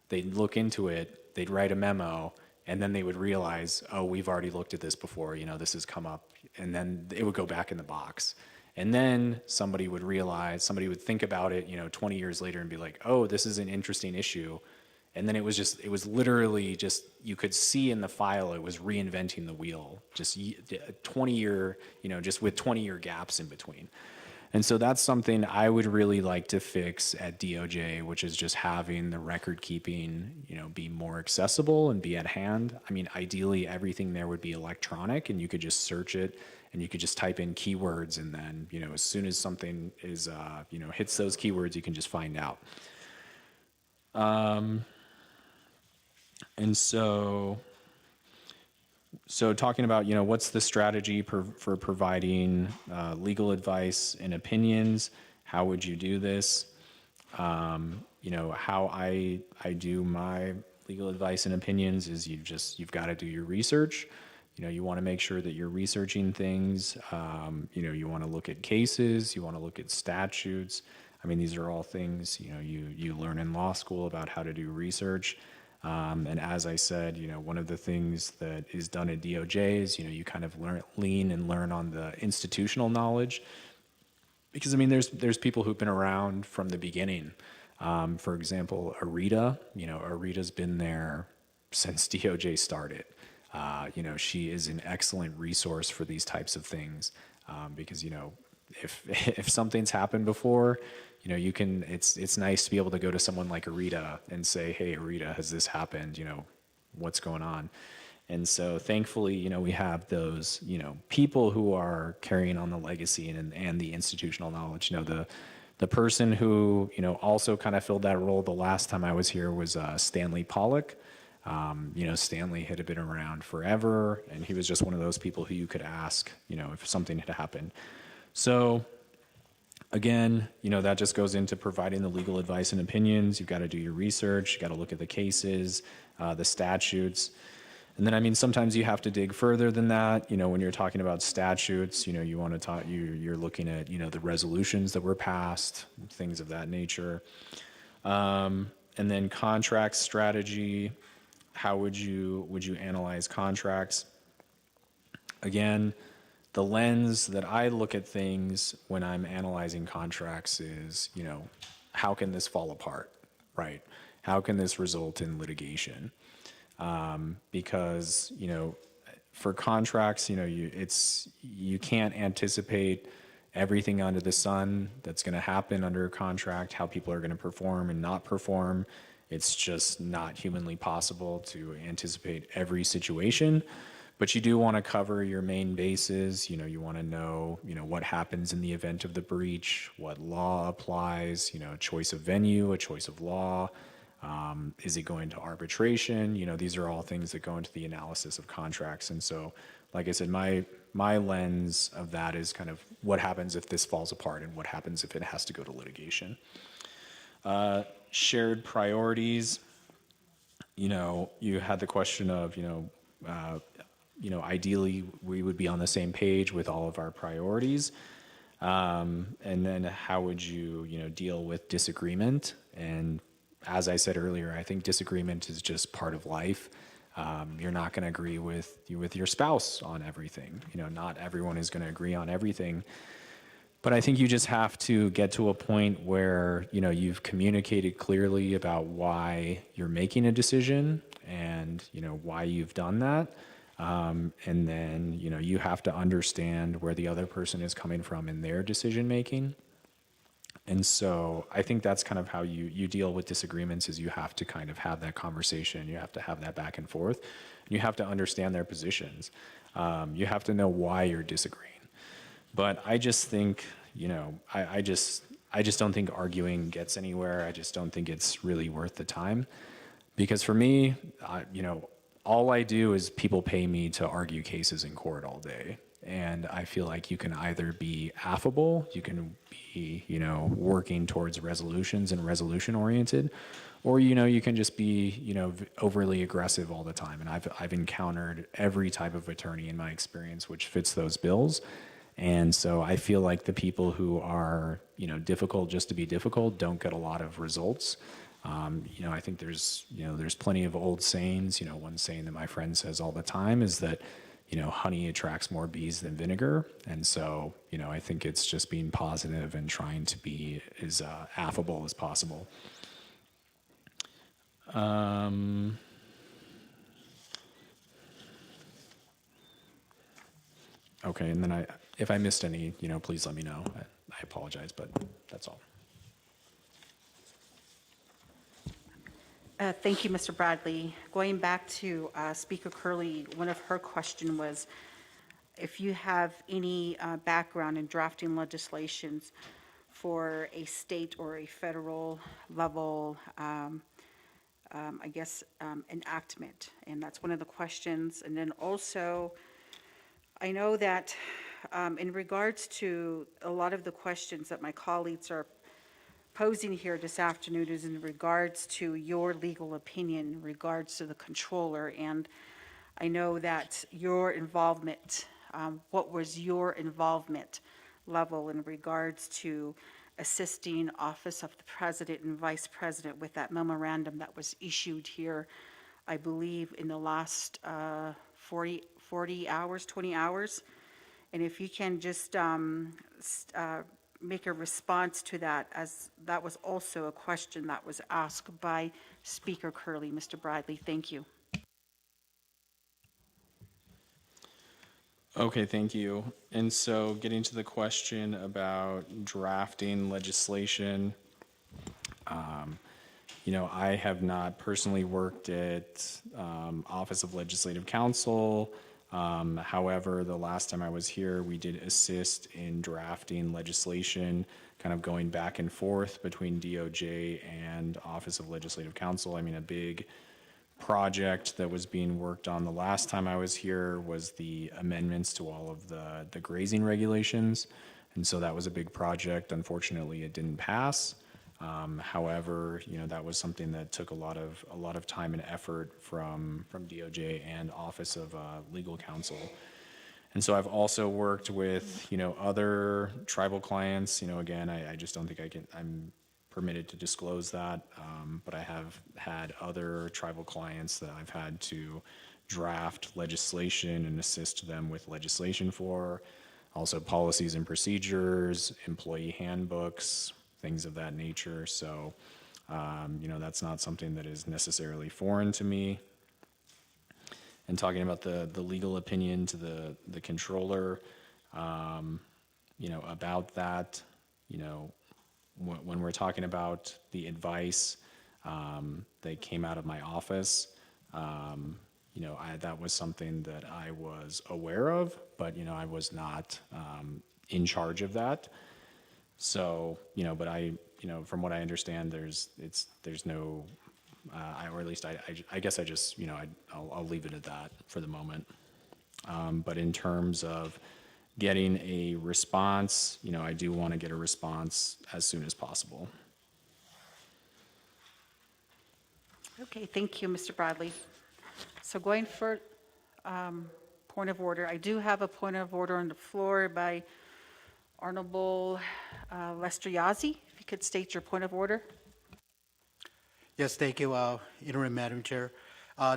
they'd look into it, they'd write a memo, and then they would realize, oh, we've already looked at this before, you know, this has come up, and then it would go back in the box. And then somebody would think about it, you know, 20 years later and be like, oh, this is an interesting issue. And then it was literally just, you could see in the file, it was reinventing the wheel, just 20-year, you know, just with 20-year gaps in between. And so that's something I would really like to fix at DOJ, which is just having the record keeping, you know, be more accessible and be at hand. I mean, ideally, everything there would be electronic, and you could just search it, and you could just type in keywords, and then, you know, as soon as something is, you know, hits those keywords, you can just find out. And so talking about, you know, what's the strategy for providing legal advice and opinions? How would you do this? You know, how I do my legal advice and opinions is you've got to do your research. You know, you want to make sure that you're researching things. You know, you want to look at cases, you want to look at statutes. I mean, these are all things, you know, you learn in law school about how to do research. And as I said, you know, one of the things that is done at DOJ is, you know, you kind of lean and learn on the institutional knowledge. Because, I mean, there's people who've been around from the beginning. For example, Arita, you know, Arita's been there since DOJ started. You know, she is an excellent resource for these types of things, because, you know, if something's happened before, you know, it's nice to be able to go to someone like Arita and say, hey, Arita, has this happened? You know, what's going on? And so thankfully, you know, we have those, you know, people who are carrying on the legacy and the institutional knowledge. You know, the person who, you know, also kind of filled that role the last time I was here was Stanley Pollock. You know, Stanley had been around forever, and he was just one of those people who you could ask, you know, if something had happened. So Again, that just goes into providing the legal advice and opinions. You've got to do your research. You've got to look at the cases, the statutes. And then, I mean, sometimes you have to dig further than that. When you're talking about statutes, you want to talk, you're looking at, the resolutions that were passed, things of that nature. And then contract strategy, how would you analyze contracts? Again, the lens that I look at things when I'm analyzing contracts is, how can this fall apart, right? How can this result in litigation? Because, for contracts, you can't anticipate everything under the sun that's going to happen under a contract, how people are going to perform and not perform. It's just not humanly possible to anticipate every situation. But you do want to cover your main bases. You want to know, what happens in the event of the breach, what law applies, a choice of venue, a choice of law. Is it going to arbitration? These are all things that go into the analysis of contracts. And so, like I said, my lens of that is kind of what happens if this falls apart and what happens if it has to go to litigation. Shared priorities. You had the question of, ideally we would be on the same page with all of our priorities. And then how would you, deal with disagreement? And as I said earlier, I think disagreement is just part of life. You're not going to agree with your spouse on everything. Not everyone is going to agree on everything. But I think you just have to get to a point where, you've communicated clearly about why you're making a decision and, why you've done that. And then, you have to understand where the other person is coming from in their decision making. And so I think that's kind of how you deal with disagreements, is you have to kind of have that conversation. You have to have that back and forth. And you have to understand their positions. You have to know why you're disagreeing. But I just think, I just don't think arguing gets anywhere. I just don't think it's really worth the time. Because for me, all I do is people pay me to argue cases in court all day. And I feel like you can either be affable, you can be, working towards resolutions and resolution oriented, or, you can just be, overly aggressive all the time. And I've encountered every type of attorney in my experience which fits those bills. And so I feel like the people who are, difficult just to be difficult don't get a lot of results. I think there's plenty of old sayings. One saying that my friend says all the time is that, honey attracts more bees than vinegar. And so, I think it's just being positive and trying to be as affable as possible. Okay, and then if I missed any, please let me know. I apologize, but that's all. Thank you, Mr. Bradley. Going back to Speaker Curley, one of her questions was if you have any background in drafting legislations for a state or a federal level, enactment. And that's one of the questions. And then also, I know that in regards to a lot of the questions that my colleagues are posing here this afternoon is in regards to your legal opinion in regards to the controller. And I know that your involvement, what was your involvement level in regards to assisting Office of the President and Vice President with that memorandum that was issued here, I believe, in the last 40 hours, 20 hours? And if you can just make a response to that, as that was also a question that was asked by Speaker Curley. Mr. Bradley, thank you. Okay, thank you. And so getting to the question about drafting legislation, I have not personally worked at Office of Legislative Counsel. However, the last time I was here, we did assist in drafting legislation, kind of going back and forth between DOJ and Office of Legislative Counsel. I mean, a big project that was being worked on the last time I was here was the amendments to all of the grazing regulations. And so that was a big project. Unfortunately, it didn't pass. However, that was something that took a lot of time and effort from DOJ and Office of Legal Counsel. And so I've also worked with, other tribal clients. Again, I just don't think I'm permitted to disclose that. But I have had other tribal clients that I've had to draft legislation and assist them with legislation for. Also policies and procedures, employee handbooks, things of that nature. So, that's not something that is necessarily foreign to me. And talking about the legal opinion to the controller, about that, when we're talking about the advice that came out of my office, that was something that I was aware of, but, I was not in charge of that. So, but from what I understand, there's no, or at least I guess I just, I'll leave it at that for the moment. But in terms of getting a response, I do want to get a response as soon as possible. Okay, thank you, Mr. Bradley. So going for point of order, I do have a point of order on the floor by Honorable Lester Yazzie. If you could state your point of order. Yes, thank you, Interim Madam Chair.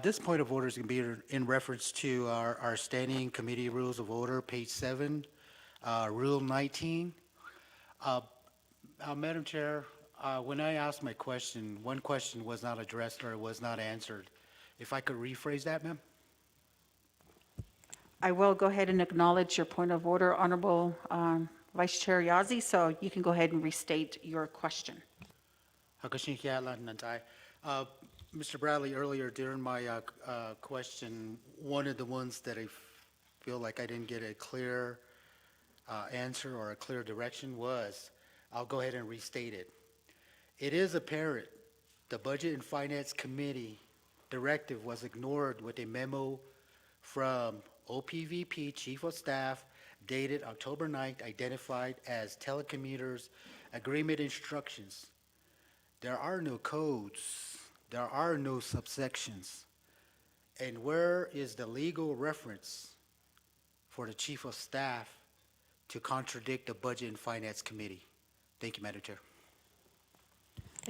This point of order is going to be in reference to our standing committee rules of order, page 7, Rule 19. Madam Chair, when I asked my question, one question was not addressed or was not answered. If I could rephrase that, ma'am? I will go ahead and acknowledge your point of order, Honorable Vice Chair Yazzie, so you can go ahead and restate your question. Mr. Bradley, earlier during my question, one of the ones that I feel like I didn't get a clear answer or a clear direction was, I'll go ahead and restate it. It is apparent the Budget and Finance Committee directive was ignored with a memo from OPVP Chief of Staff dated October 9th, identified as telecommuters agreement instructions. There are no codes, there are no subsections. And where is the legal reference for the Chief of Staff to contradict the Budget and Finance Committee? Thank you, Madam Chair.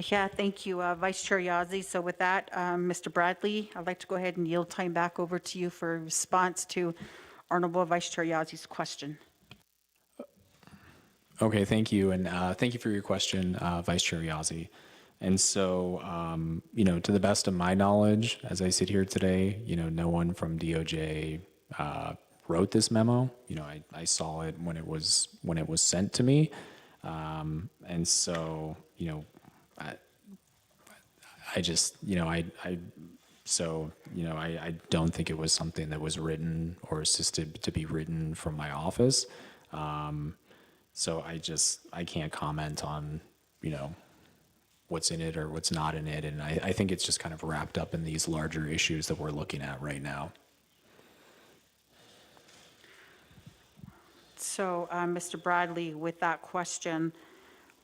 Yeah, thank you, Vice Chair Yazzie. So with that, Mr. Bradley, I'd like to go ahead and yield time back over to you for a response to Honorable Vice Chair Yazzie's question. Okay, thank you. And thank you for your question, Vice Chair Yazzie. And so, to the best of my knowledge, as I sit here today, no one from DOJ wrote this memo. I saw it when it was sent to me. And so, I just, I don't think it was something that was written or assisted to be written from my office. So I can't comment on, what's in it or what's not in it. And I think it's just kind of wrapped up in these larger issues that we're looking at right now. So, Mr. Bradley, with that question,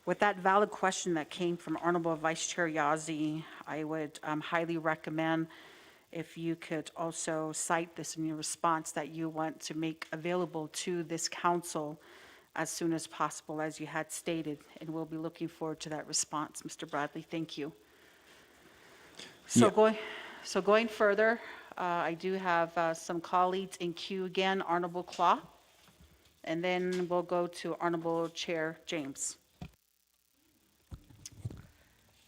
with that valid question that came from Honorable Vice Chair Yazzie, I would highly recommend if you could also cite this in your response that you want to make available to this council as soon as possible, as you had stated, and we'll be looking forward to that response, Mr. Bradley. Thank you. So going further, I do have some colleagues in queue again, Honorable Claw, and then we'll go to Honorable Chair James.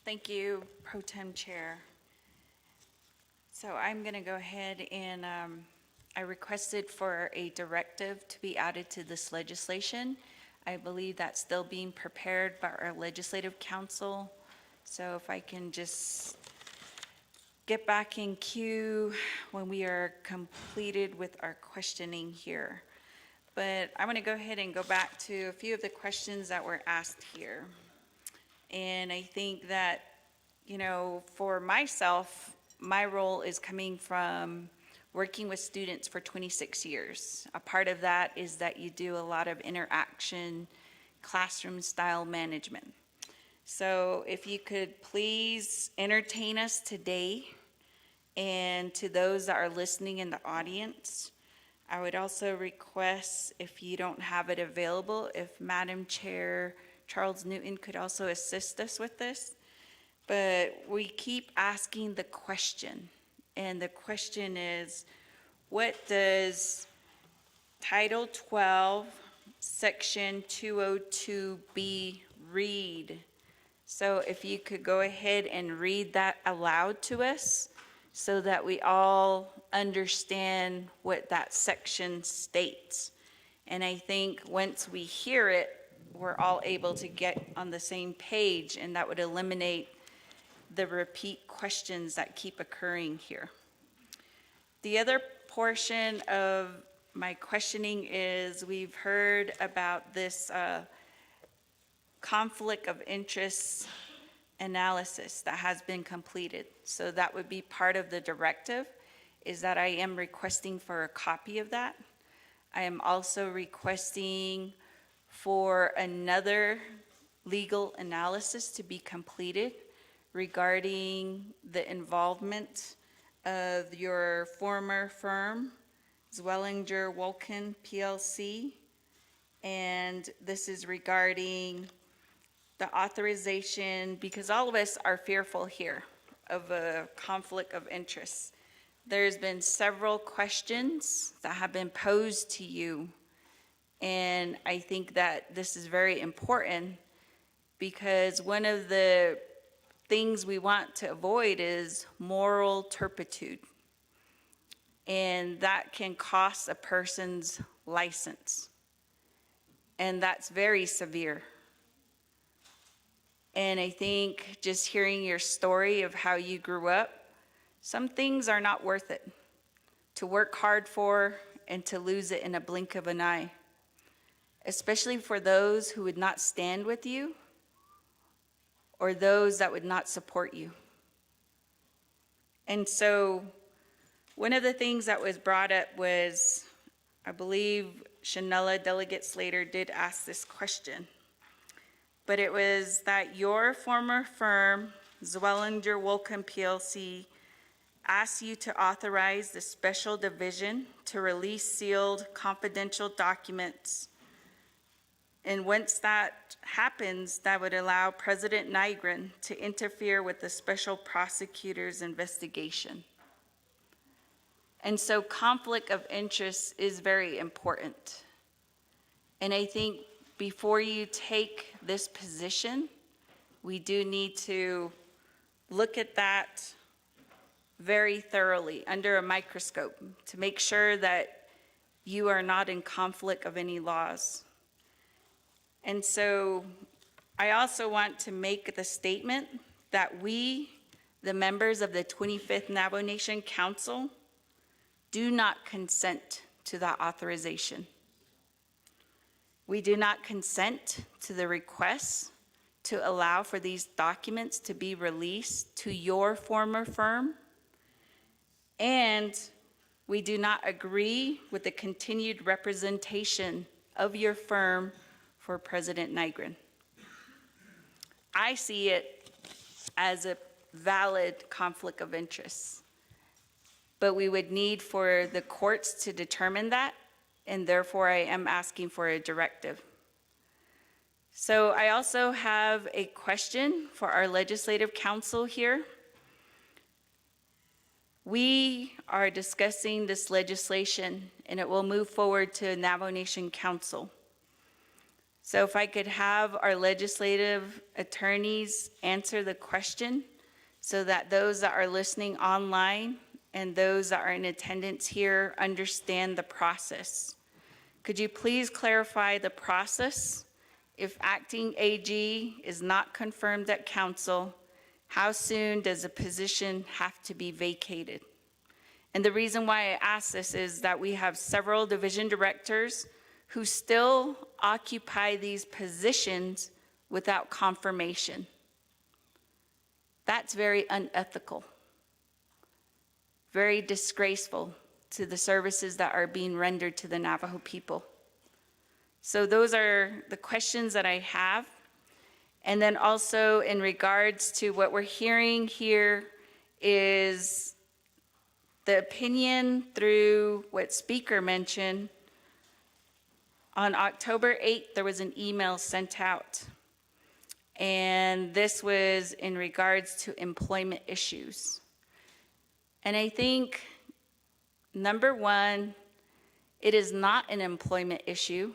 Thank you, Pro Tem Chair. So I'm going to go ahead and I requested for a directive to be added to this legislation. I believe that's still being prepared by our legislative council. So if I can just get back in queue when we are completed with our questioning here. But I want to go ahead and go back to a few of the questions that were asked here. And I think that, for myself, my role is coming from working with students for 26 years. A part of that is that you do a lot of interaction classroom style management. So if you could please entertain us today, and to those that are listening in the audience, I would also request, if you don't have it available, if Madam Chair Charles Newton could also assist us with this. But we keep asking the question, and the question is, what does Title 12, Section 202B read? So if you could go ahead and read that aloud to us so that we all understand what that section states. And I think once we hear it, we're all able to get on the same page, and that would eliminate the repeat questions that keep occurring here. The other portion of my questioning is, we've heard about this conflict of interest analysis that has been completed. So that would be part of the directive, is that I am requesting for a copy of that. I am also requesting for another legal analysis to be completed regarding the involvement of your former firm, Zwellinger Wolken PLC. And this is regarding the authorization, because all of us are fearful here of a conflict of interest. There's been several questions that have been posed to you, and I think that this is very important, because one of the things we want to avoid is moral turpitude, and that can cost a person's license, and that's very severe. And I think just hearing your story of how you grew up, some things are not worth it to work hard for and to lose it in a blink of an eye, especially for those who would not stand with you or those that would not support you. And so one of the things that was brought up was, I believe Shanella Delegate Slater did ask this question, but it was that your former firm, Zwellinger Wolken PLC, asked you to authorize the special division to release sealed confidential documents. And once that happens, that would allow President Nygren to interfere with the special prosecutor's investigation. And so conflict of interest is very important. And I think before you take this position, we do need to look at that very thoroughly under a microscope to make sure that you are not in conflict of any laws. And so I also want to make the statement that we, the members of the 25th Navajo Nation Council, do not consent to that authorization. We do not consent to the request to allow for these documents to be released to your former firm, and we do not agree with the continued representation of your firm for President Nygren. I see it as a valid conflict of interest, but we would need for the courts to determine that, and therefore I am asking for a directive. So I also have a question for our legislative council here. We are discussing this legislation, and it will move forward to Navajo Nation Council. So if I could have our legislative attorneys answer the question so that those that are listening online and those that are in attendance here understand the process. Could you please clarify the process? If acting AG is not confirmed at council, how soon does a position have to be vacated? And the reason why I ask this is that we have several division directors who still occupy these positions without confirmation. That's very unethical, very disgraceful to the services that are being rendered to the Navajo people. So those are the questions that I have. And then also in regards to what we're hearing here is the opinion through what speaker mentioned. On October 8th, there was an email sent out. And this was in regards to employment issues. And I think, number one, it is not an employment issue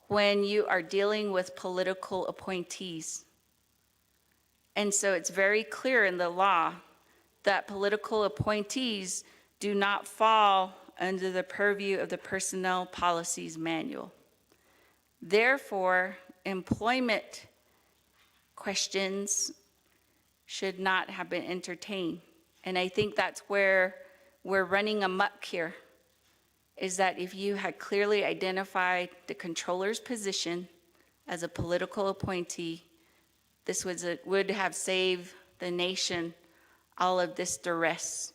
when you are dealing with political appointees. And so it's very clear in the law that political appointees do not fall under the purview of the Personnel Policies Manual. Therefore, employment questions should not have been entertained. And I think that's where we're running amok here, is that if you had clearly identified the controller's position as a political appointee, this would have saved the nation all of this duress,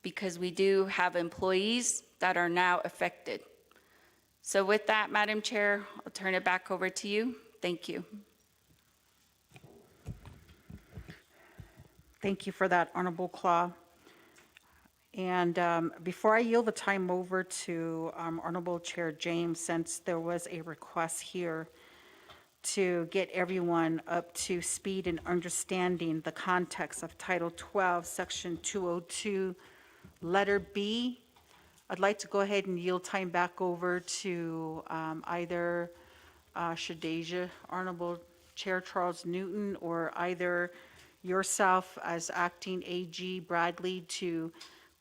because we do have employees that are now affected. So with that, Madam Chair, I'll turn it back over to you. Thank you. Thank you for that, Honorable Claw. And before I yield the time over to Honorable Chair James, since there was a request here to get everyone up to speed in understanding the context of Title 12, Section 202, Letter B, I'd like to go ahead and yield time back over to either Shadeja, Honorable Chair Charles Newton, or either yourself as Acting AG Bradley to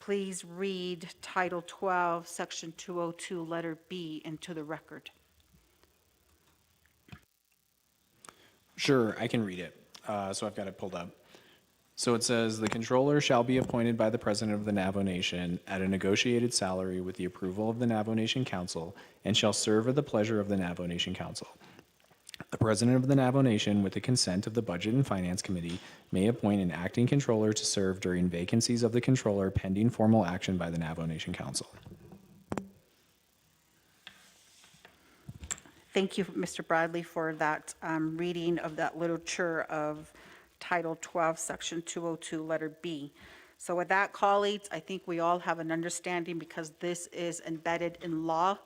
please read Title 12, Section 202, Letter B into the record. Sure, I can read it. So I've got it pulled up. So it says, the controller shall be appointed by the president of the Navajo Nation at a negotiated salary with the approval of the Navajo Nation Council and shall serve at the pleasure of the Navajo Nation Council. The president of the Navajo Nation, with the consent of the Budget and Finance Committee, may appoint an acting controller to serve during vacancies of the controller pending formal action by the Navajo Nation Council. Thank you, Mr. Bradley, for that reading of that literature of Title 12, Section 202, Letter B. So with that, colleagues, I think we all have an understanding, because this is embedded in law,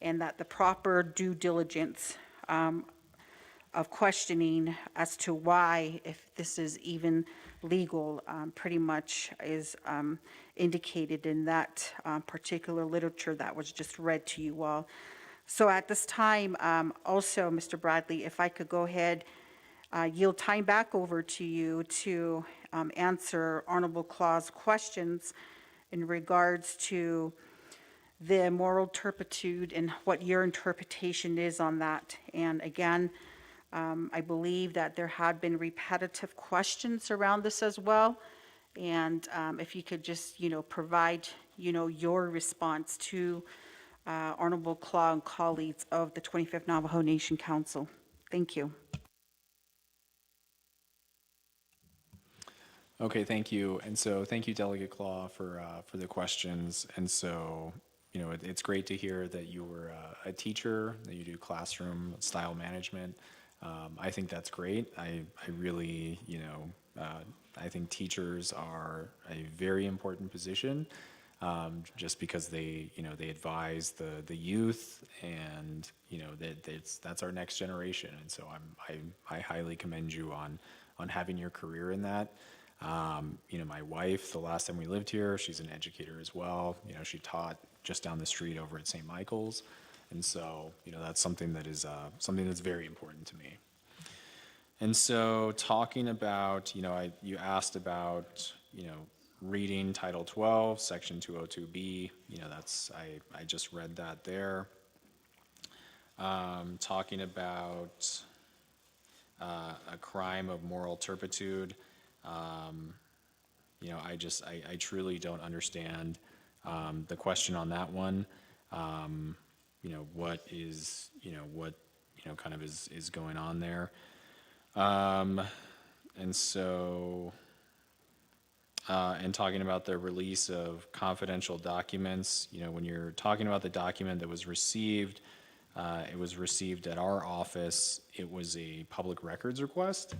and that the proper due diligence of questioning as to why, if this is even legal, pretty much is indicated in that particular literature that was just read to you all. So at this time, also, Mr. Bradley, if I could go ahead, yield time back over to you to answer Honorable Claw's questions in regards to the moral turpitude and what your interpretation is on that. And again, I believe that there had been repetitive questions around this as well. And if you could just, provide, your response to Honorable Claw and colleagues of the 25th Navajo Nation Council. Thank you. Okay, thank you. And so thank you, Delegate Claw, for the questions. And so, it's great to hear that you were a teacher, that you do classroom style management. I think that's great. I really, I think teachers are a very important position, just because they advise the youth, and that's our next generation. And so I highly commend you on having your career in that. My wife, the last time we lived here, she's an educator as well. She taught just down the street over at St. Michael's. And so, that's something that is something that's very important to me. And so talking about, you asked about, reading Title 12, Section 202B, I just read that there. Talking about a crime of moral turpitude, I truly don't understand the question on that one. What is, kind of is going on there. And so, and talking about the release of confidential documents, when you're talking about the document that was received It was received at our office. It was a public records request.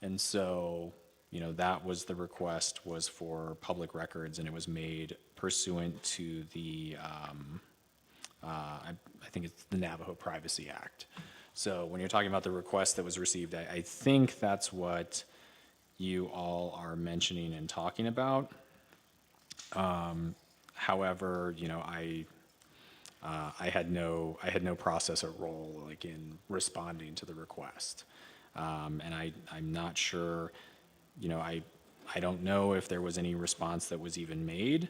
And so, that was the request, was for public records, and it was made pursuant to the, I think it's the Navajo Privacy Act. So when you're talking about the request that was received, I think that's what you all are mentioning and talking about. However, I had no process or role like in responding to the request. And I'm not sure, I don't know if there was any response that was even made.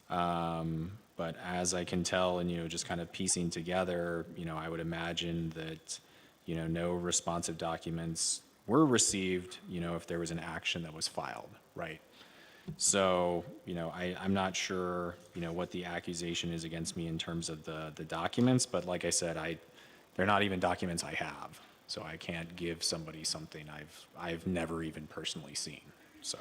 But as I can tell and, just kind of piecing together, I would imagine that, no responsive documents were received, if there was an action that was filed, right? So, I'm not sure, what the accusation is against me in terms of the documents, but like I said, they're not even documents I have. So I can't give somebody something I've never even personally seen, so.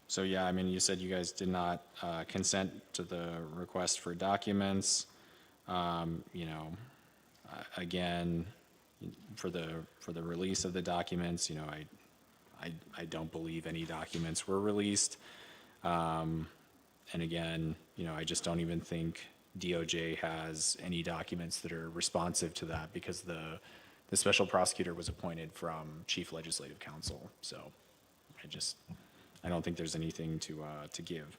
So yeah, I mean, you said you guys did not consent to the request for documents. Again, for the release of the documents, I don't believe any documents were released. And again, I just don't even think DOJ has any documents that are responsive to that, because the special prosecutor was appointed from Chief Legislative Counsel. So I don't think there's anything to give.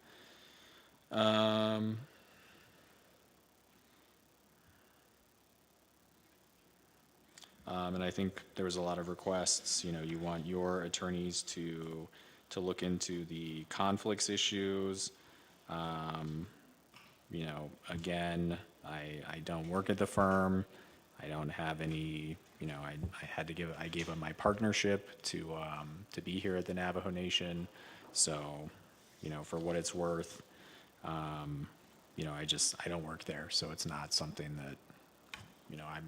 And I think there was a lot of requests, you want your attorneys to look into the conflicts issues. Again, I don't work at the firm. I don't have any, I gave up my partnership to be here at the Navajo Nation. So, for what it's worth, I don't work there. So it's not something that,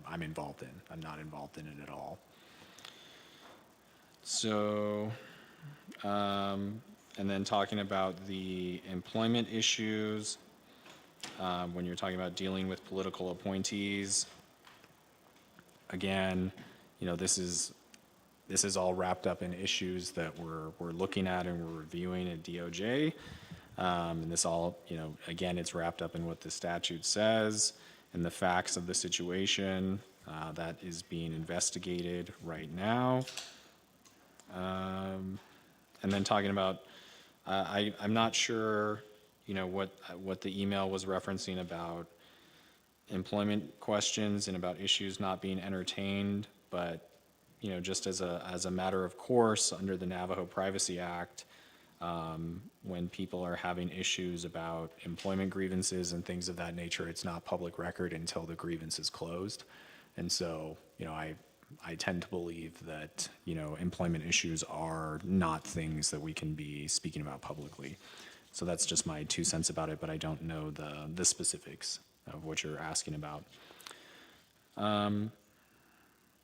I'm involved in. I'm not involved in it at all. So, and then talking about the employment issues, when you're talking about dealing with political appointees, again, this is all wrapped up in issues that we're looking at and we're reviewing at DOJ. And this all, again, it's wrapped up in what the statute says and the facts of the situation that is being investigated right now. And then talking about, I'm not sure, what the email was referencing about employment questions and about issues not being entertained, but just as a matter of course, under the Navajo Privacy Act, when people are having issues about employment grievances and things of that nature, it's not public record until the grievance is closed. And so, I tend to believe that, employment issues are not things that we can be speaking about publicly. So that's just my 2 cents about it, but I don't know the specifics of what you're asking about.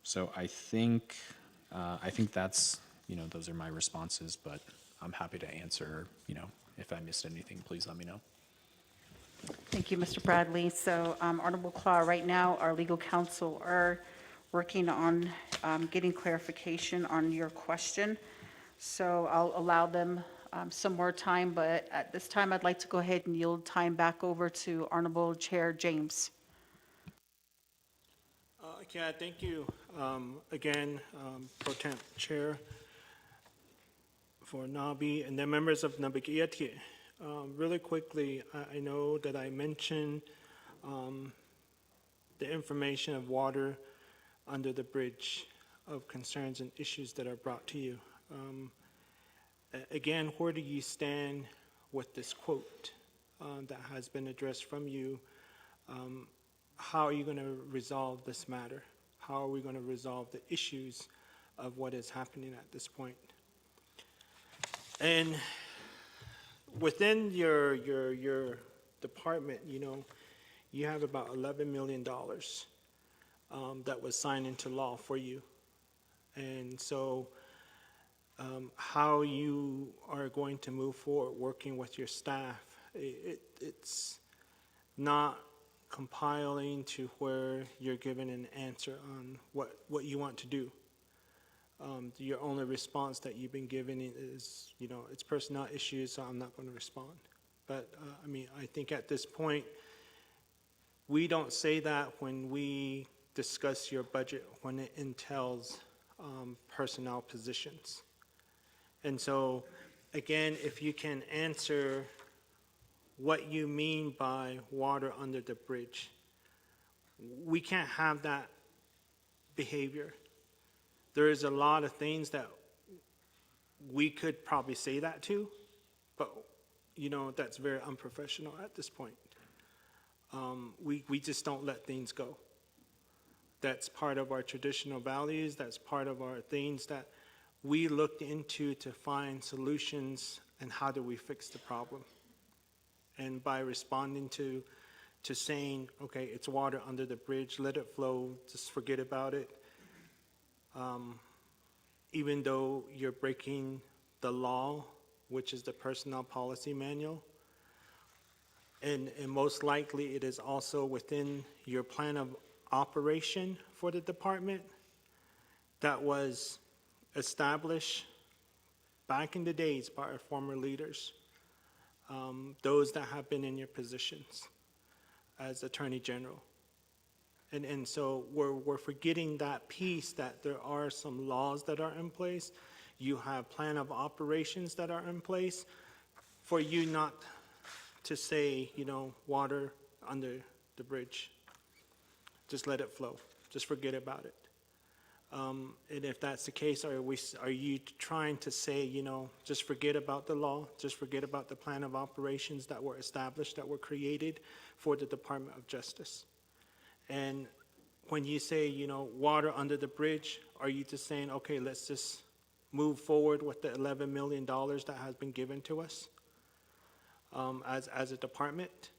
So I think that's, those are my responses, but I'm happy to answer, if I missed anything, please let me know. Thank you, Mr. Bradley. So, Honorable Claw, right now, our legal counsel are working on getting clarification on your question. So I'll allow them some more time, but at this time, I'd like to go ahead and yield time back over to Honorable Chair James. Yeah, thank you. Again, Pro Temp Chair for Nabi, and then members of Naa'bik'iyati. Really quickly, I know that I mentioned the information of water under the bridge, of concerns and issues that are brought to you. Again, where do you stand with this quote that has been addressed from you? How are you going to resolve this matter? How are we going to resolve the issues of what is happening at this point? And within your department, you have about $11 million that was signed into law for you. And so how you are going to move forward working with your staff It's not compiling to where you're given an answer on what you want to do. Your only response that you've been given is, it's personnel issues, so I'm not going to respond. But, I think at this point, we don't say that when we discuss your budget, when it entails personnel positions. And so, again, if you can answer what you mean by water under the bridge, we can't have that behavior. There is a lot of things that we could probably say that to, but, that's very unprofessional at this point. We just don't let things go. That's part of our traditional values. That's part of our things that we looked into to find solutions and how do we fix the problem. And by responding to saying, okay, it's water under the bridge, let it flow, just forget about it. Even though you're breaking the law, which is the personnel policy manual, and most likely it is also within your plan of operation for the department that was established back in the days by our former leaders, those that have been in your positions as Attorney General. And so we're forgetting that piece, that there are some laws that are in place. You have plan of operations that are in place for you not to say, water under the bridge. Just let it flow. Just forget about it. And if that's the case, are you trying to say, just forget about the law, just forget about the plan of operations that were established, that were created for the Department of Justice? And when you say, water under the bridge, are you just saying, okay, let's just move forward with the $11 million that has been given to us as a department?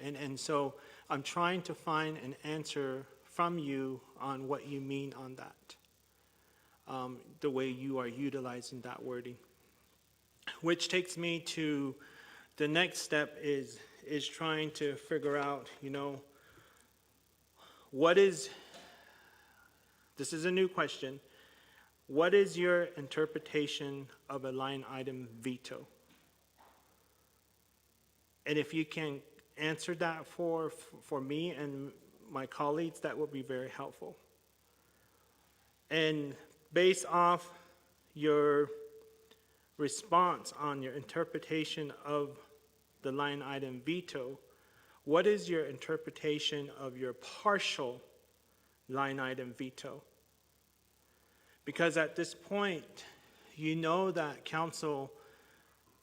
And so I'm trying to find an answer from you on what you mean on that, the way you are utilizing that wording. Which takes me to the next step is trying to figure out, this is a new question, what is your interpretation of a line item veto? And if you can answer that for me and my colleagues, that would be very helpful. And based off your response on your interpretation of the line item veto, what is your interpretation of your partial line item veto? Because at this point, you know that council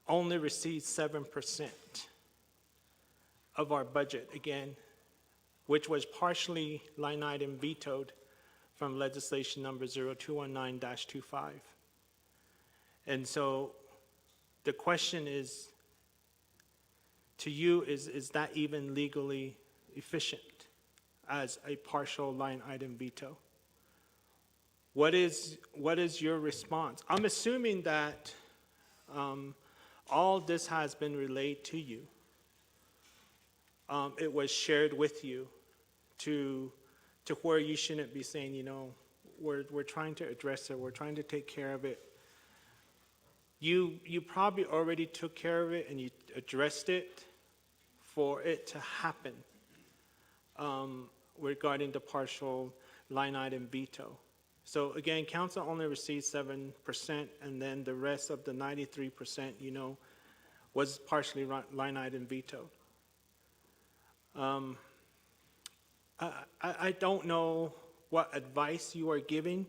only receives 7% of our budget, again, which was partially line item vetoed from legislation number 0219-25. And so the question is, to you, is that even legally efficient as a partial line item veto? What is your response? I'm assuming that all this has been relayed to you. It was shared with you to where you shouldn't be saying, we're trying to address it, we're trying to take care of it. You probably already took care of it and you addressed it for it to happen regarding the partial line item veto. So again, council only received 7%, and then the rest of the 93%, was partially line item vetoed. I don't know what advice you are giving,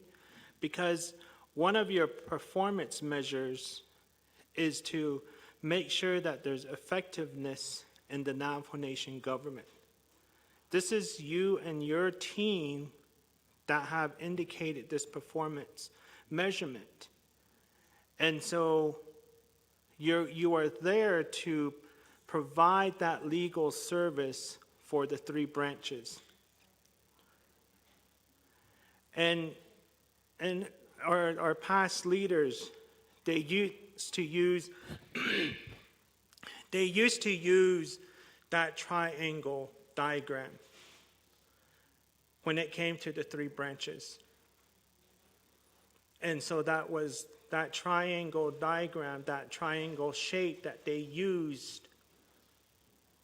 because one of your performance measures is to make sure that there's effectiveness in the Navajo Nation government. This is you and your team that have indicated this performance measurement. And so you are there to provide that legal service for the three branches. And our past leaders, they used to use They used to use that triangle diagram when it came to the 3 branches. And so that was that triangle diagram, that triangle shape that they used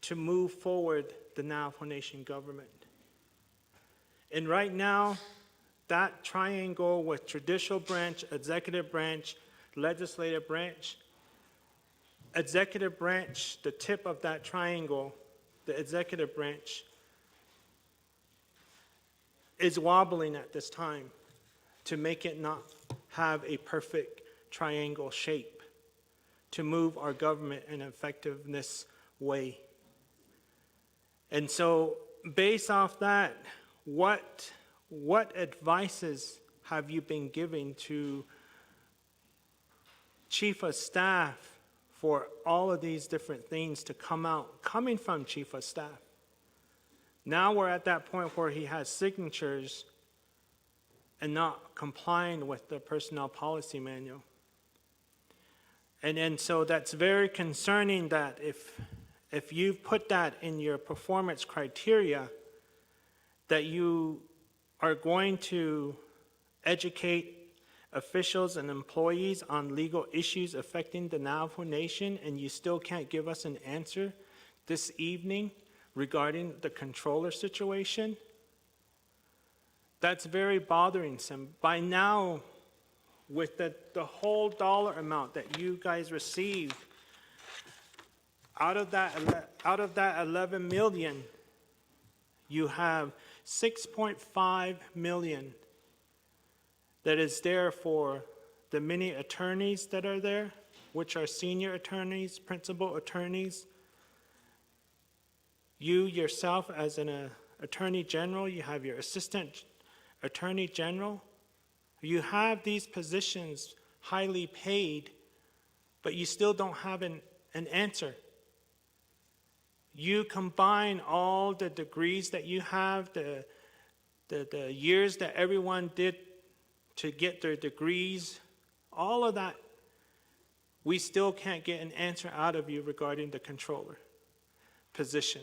to move forward the Navajo Nation government. And right now, that triangle with judicial branch, executive branch, legislative branch, executive branch, the tip of that triangle, the executive branch, is wobbling at this time to make it not have a perfect triangle shape to move our government in an effectiveness way. And so based off that, what advices have you been giving to Chief of Staff for all of these different things to come out, coming from Chief of Staff? Now we're at that point where he has signatures and not complying with the personnel policy manual. And so that's very concerning that if you've put that in your performance criteria, that you are going to educate officials and employees on legal issues affecting the Navajo Nation, and you still can't give us an answer this evening regarding the controller situation, that's very bothersome. By now, with the whole dollar amount that you guys received, out of that 11 million, you have 6.5 million that is there for the many attorneys that are there, which are senior attorneys, principal attorneys. You yourself as an attorney general, you have your assistant attorney general. You have these positions highly paid, but you still don't have an answer. You combine all the degrees that you have, the years that everyone did to get their degrees, all of that, we still can't get an answer out of you regarding the controller position.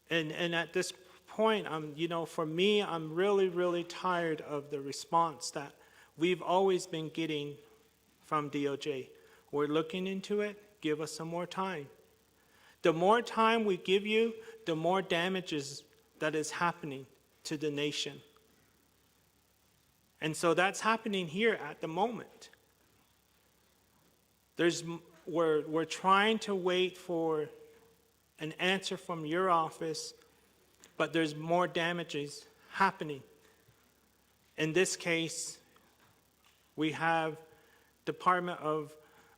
And at this point, for me, I'm really, really tired of the response that we've always been getting from DOJ. We're looking into it, give us some more time. The more time we give you, the more damages that is happening to the nation. And so that's happening here at the moment. We're trying to wait for an answer from your office, but there's more damages happening. In this case, we have Department of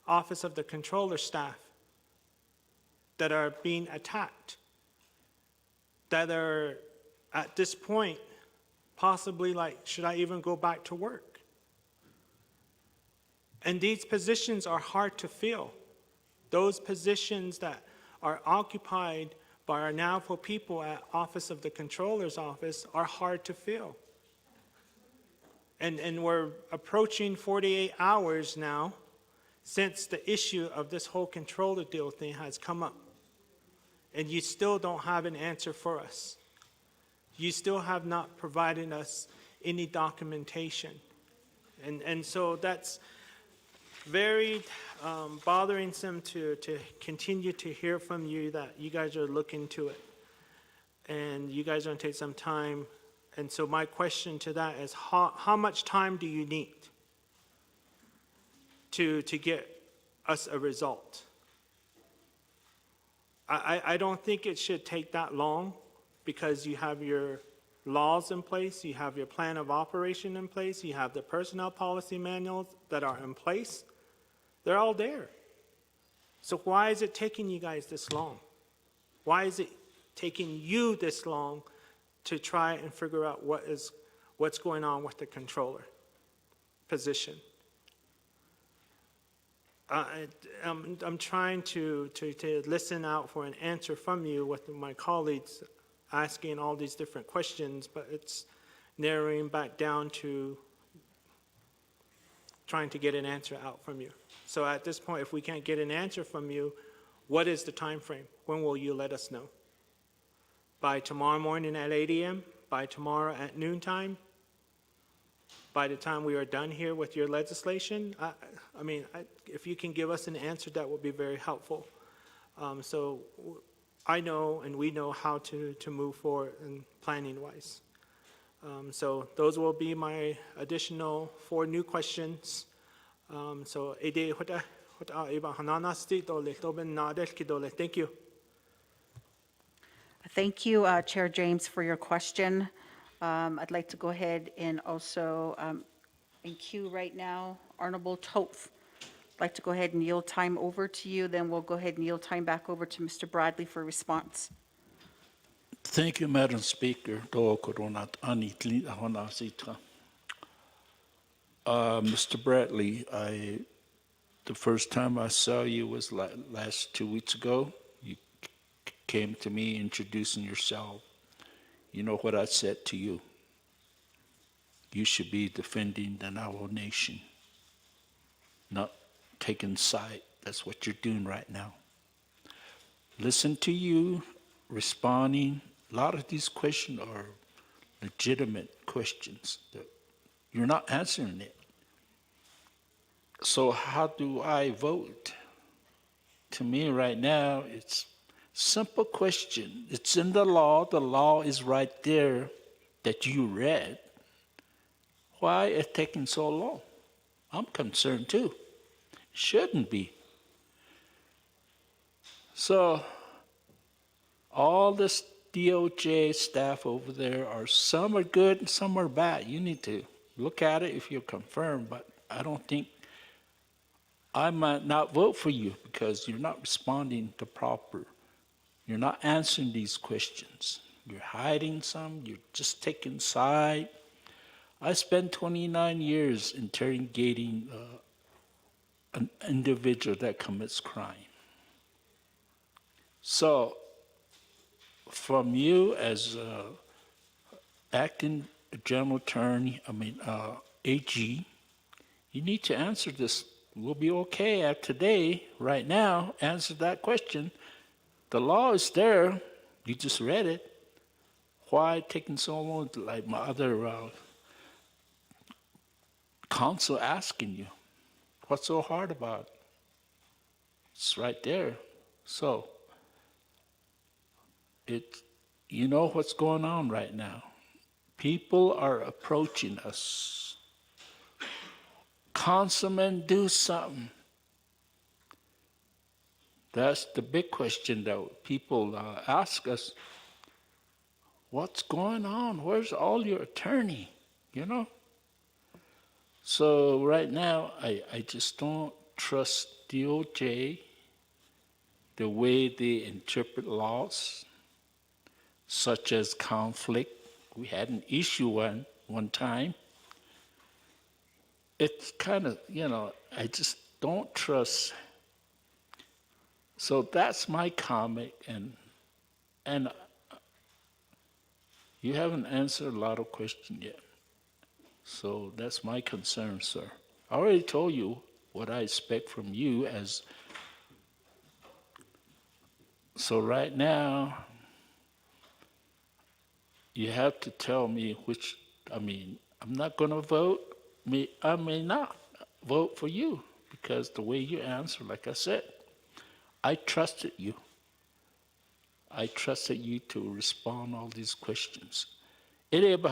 Office of the Controller staff that are being attacked, that are at this point possibly like, should I even go back to work? And these positions are hard to fill. Those positions that are occupied by our Navajo people at Office of the Controller's office are hard to fill. And we're approaching 48 hours now since the issue of this whole controller deal thing has come up. And you still don't have an answer for us. You still have not provided us any documentation. And so that's very bothersome to continue to hear from you that you guys are looking into it. And you guys are going to take some time. And so my question to that is, how much time do you need to get us a result? I don't think it should take that long, because you have your laws in place, you have your plan of operation in place, you have the personnel policy manuals that are in place. They're all there. So why is it taking you guys this long? Why is it taking you this long to try and figure out what's going on with the controller position? I'm trying to listen out for an answer from you with my colleagues asking all these different questions, but it's narrowing back down to trying to get an answer out from you. So at this point, if we can't get an answer from you, what is the time frame? When will you let us know? By tomorrow morning at 8 a.m.? By tomorrow at noontime? By the time we are done here with your legislation? If you can give us an answer, that would be very helpful. I know and we know how to move forward in planning-wise. So those will be my additional 4 new questions. Thank you. Thank you, Chair James, for your question. I'd like to go ahead and also in queue right now, Honorable Toth. I'd like to go ahead and yield time over to you, then we'll go ahead and yield time back over to Mr. Bradley for response. Thank you, Madam Speaker. Mr. Bradley, the first time I saw you was last 2 weeks ago. You came to me introducing yourself. You know what I said to you? You should be defending the Navajo Nation, not taking side. That's what you're doing right now. Listen to you responding. A lot of these questions are legitimate questions. You're not answering it. So how do I vote? To me right now, it's simple question. It's in the law. The law is right there that you read. Why it's taking so long? I'm concerned too. Shouldn't be. So all this DOJ staff over there some are good and some are bad. You need to look at it if you're confirmed, but I don't think I might not vote for you because you're not responding to proper. You're not answering these questions. You're hiding some. You're just taking side. I spent 29 years interrogating an individual that commits crime. So, from you as acting general attorney, AG, you need to answer this. We'll be okay today, right now, answer that question. The law is there. You just read it. Why taking so long? Like my other counsel asking you, what's so hard about it? It's right there. So, you know what's going on right now. People are approaching us. Councilman, do something. That's the big question that people ask us. What's going on? Where's all your attorney? You know? So right now, I just don't trust DOJ, the way they interpret laws, such as conflict. We had an issue one time. It's kind of, I just don't trust. So that's my comment, and you haven't answered a lot of questions yet. So that's my concern, sir. I already told you what I expect from you as. So right now, you have to tell me I'm not going to vote. I may not vote for you because the way you answer, like I said, I trusted you. I trusted you to respond all these questions. Madam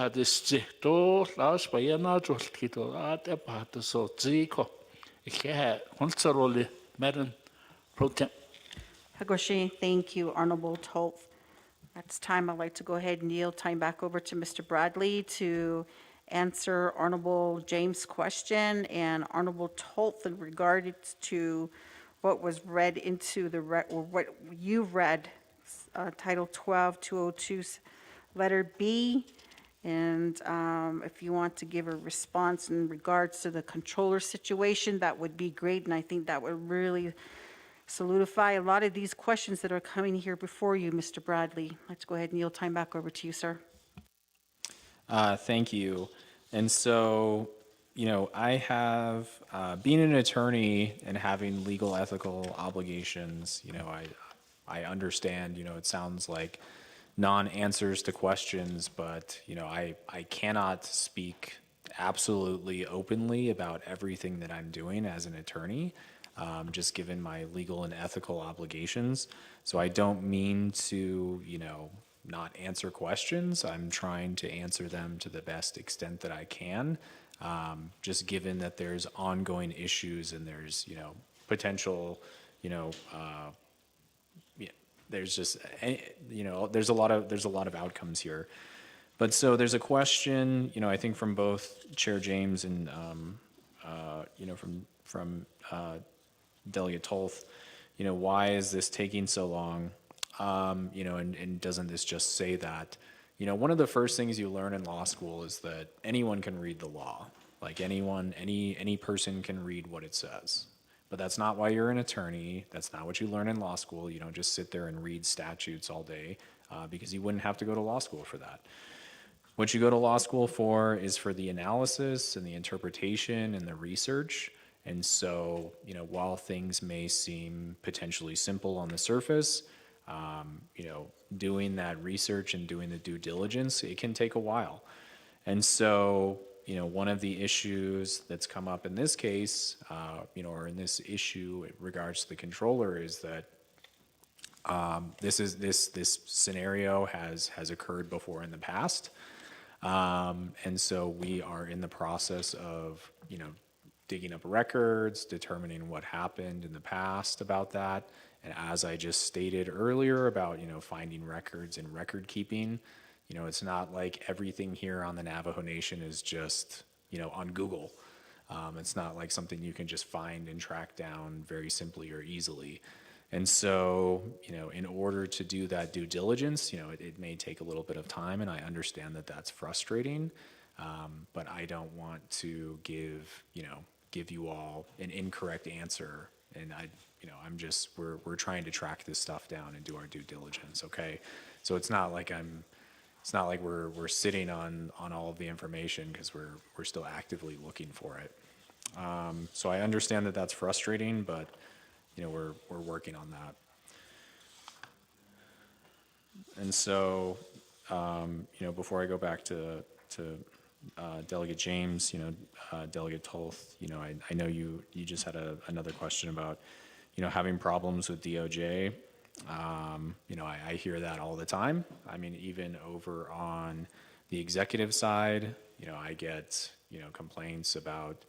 Pro Tem. Hagoshi, thank you, Honorable Toth. It's time. I'd like to go ahead and yield time back over to Mr. Bradley to answer Honorable James' question and Honorable Toth in regards to what was read into or what you read, Title 12, 202, letter B. And if you want to give a response in regards to the controller situation, that would be great. And I think that would really solidify a lot of these questions that are coming here before you, Mr. Bradley. Let's go ahead and yield time back over to you, sir. Thank you. And so I have, being an attorney and having legal ethical obligations, I understand, it sounds like non-answers to questions, but, I cannot speak absolutely openly about everything that I'm doing as an attorney, just given my legal and ethical obligations. So I don't mean to, not answer questions. I'm trying to answer them to the best extent that I can, just given that there's ongoing issues and there's, potential, yeah, there's just, there's a lot of outcomes here. But so there's a question, I think from both Chair James and, from Delegate Tolth, why is this taking so long? And doesn't this just say that? One of the first things you learn in law school is that anyone can read the law. Like anyone, any person can read what it says. But that's not why you're an attorney. That's not what you learn in law school. You don't just sit there and read statutes all day, because you wouldn't have to go to law school for that. What you go to law school for is for the analysis and the interpretation and the research. And so, while things may seem potentially simple on the surface, doing that research and doing the due diligence, it can take a while. And so, one of the issues that's come up in this case, or in this issue in regards to the controller is that this scenario has occurred before in the past. And so we are in the process of, digging up records, determining what happened in the past about that. And as I just stated earlier about, finding records and record keeping, it's not like everything here on the Navajo Nation is just, on Google. It's not like something you can just find and track down very simply or easily. And so, in order to do that due diligence, it may take a little bit of time, and I understand that that's frustrating, but I don't want to give you all an incorrect answer. And we're trying to track this stuff down and do our due diligence, okay? So it's not like we're sitting on all of the information, because we're still actively looking for it. So I understand that that's frustrating, but we're working on that. And so, before I go back to Delegate James, Delegate Tolth, I know you just had another question about, having problems with DOJ. I hear that all the time. I mean, even over on the executive side, I get, complaints about,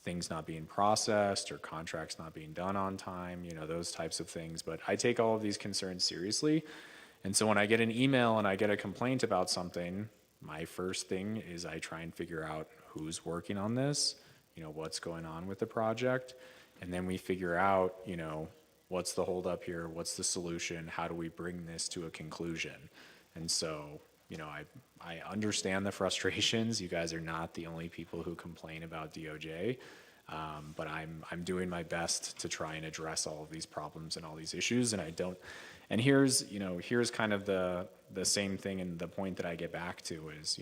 things not being processed or contracts not being done on time, those types of things. But I take all of these concerns seriously. And so when I get an email and I get a complaint about something, my first thing is I try and figure out who's working on this, what's going on with the project. And then we figure out, what's the holdup here? What's the solution? How do we bring this to a conclusion? And so, I understand the frustrations. You guys are not the only people who complain about DOJ, but I'm doing my best to try and address all of these problems and all these issues. And here's kind of the same thing, and the point that I get back to is,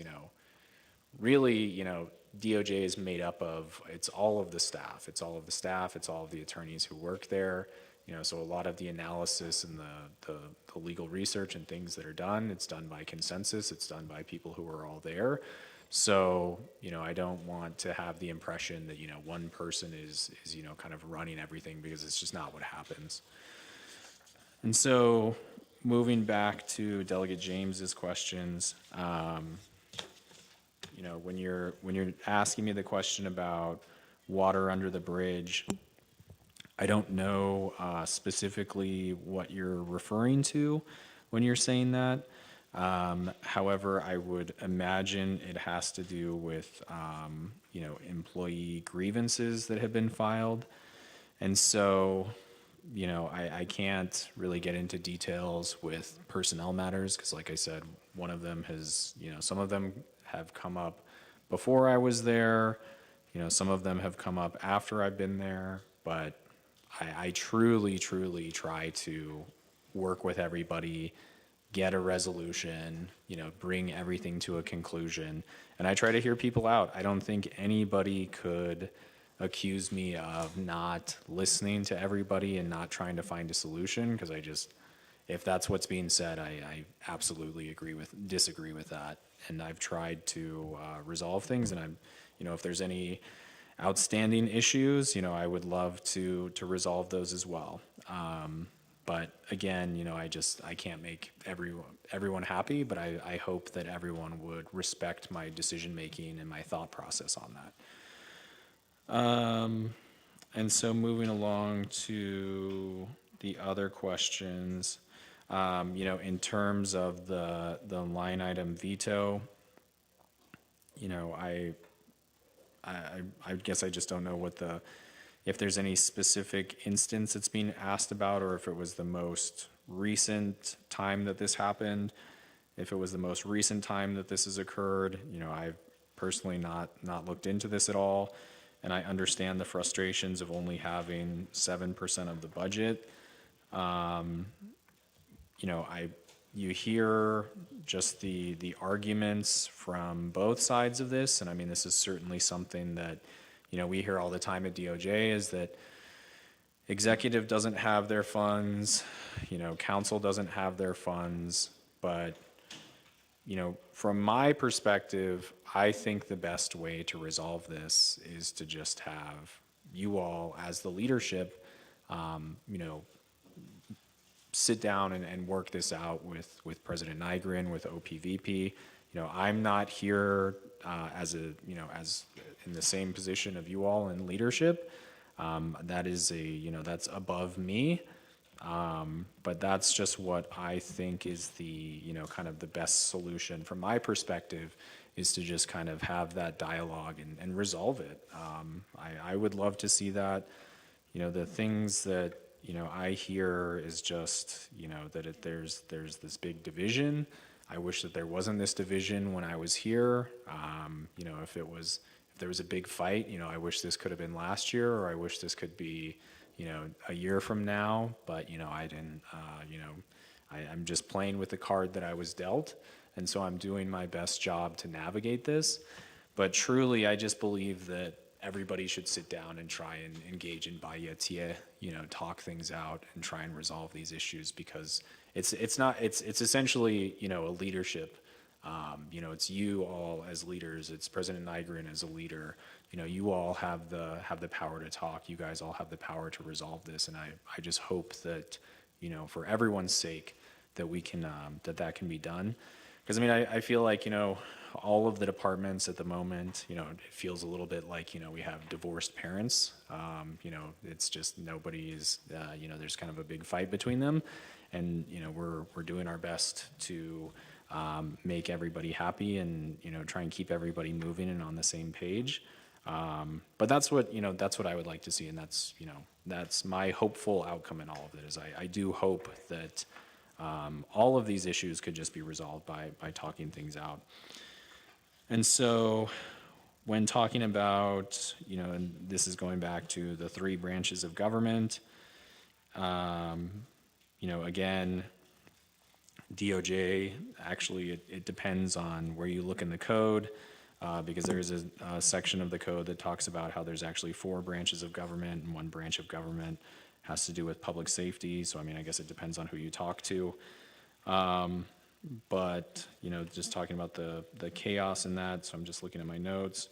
really, DOJ is made up of, it's all of the staff, it's all of the attorneys who work there. So a lot of the analysis and the legal research and things that are done, it's done by consensus, it's done by people who are all there. So, I don't want to have the impression that, one person is, kind of running everything, because it's just not what happens. And so, moving back to Delegate James's questions, when you're asking me the question about water under the bridge, I don't know specifically what you're referring to when you're saying that. However, I would imagine it has to do with, employee grievances that have been filed. And so, I can't really get into details with personnel matters, because like I said, one of them has, some of them have come up before I was there, some of them have come up after I've been there, but I truly try to work with everybody get a resolution, bring everything to a conclusion. And I try to hear people out. I don't think anybody could accuse me of not listening to everybody and not trying to find a solution, because if that's what's being said, I absolutely disagree with that. And I've tried to resolve things, and if there's any outstanding issues, I would love to resolve those as well. But again, I can't make everyone happy, but I hope that everyone would respect my decision-making and my thought process on that. And so moving along to the other questions, in terms of the line item veto, I guess I just don't know if there's any specific instance it's being asked about, or if it was the most recent time that this happened. If it was the most recent time that this has occurred, I've personally not looked into this at all, and I understand the frustrations of only having 7% of the budget. You hear just the arguments from both sides of this, and I mean, this is certainly something that we hear all the time at DOJ, is that executive doesn't have their funds, council doesn't have their funds, but from my perspective, I think the best way to resolve this is to just have you all as the leadership, sit down and work this out with President Nygren, with OPVP. I'm not here as in the same position of you all in leadership. That is that's above me. But that's just what I think is the, kind of the best solution from my perspective, is to just kind of have that dialogue and resolve it. I would love to see that. The things that, I hear is just, that there's this big division. I wish that there wasn't this division when I was here. If there was a big fight, I wish this could have been last year, or I wish this could be, a year from now, but, I didn't, I'm just playing with the card that I was dealt. And so I'm doing my best job to navigate this. But truly, I just believe that everybody should sit down and try and engage in Naa'bik'iyati, talk things out and try and resolve these issues, because it's essentially, a leadership. It's you all as leaders. It's President Nygren as a leader. You all have the power to talk. You guys all have the power to resolve this. And I just hope that, for everyone's sake, that we can, that can be done. Because I feel like, all of the departments at the moment, it feels a little bit like, we have divorced parents. It's just nobody is, there's kind of a big fight between them. And, we're doing our best to make everybody happy and, try and keep everybody moving and on the same page. But that's what I would like to see. And that's my hopeful outcome in all of it, is I do hope that all of these issues could just be resolved by talking things out. And so when talking about, and this is going back to the 3 branches of government, again, DOJ, actually, it depends on where you look in the code, because there is a section of the code that talks about how there's actually 4 branches of government, and 1 branch of government has to do with public safety. So, I guess it depends on who you talk to. But, just talking about the chaos in that, so I'm just looking at my notes.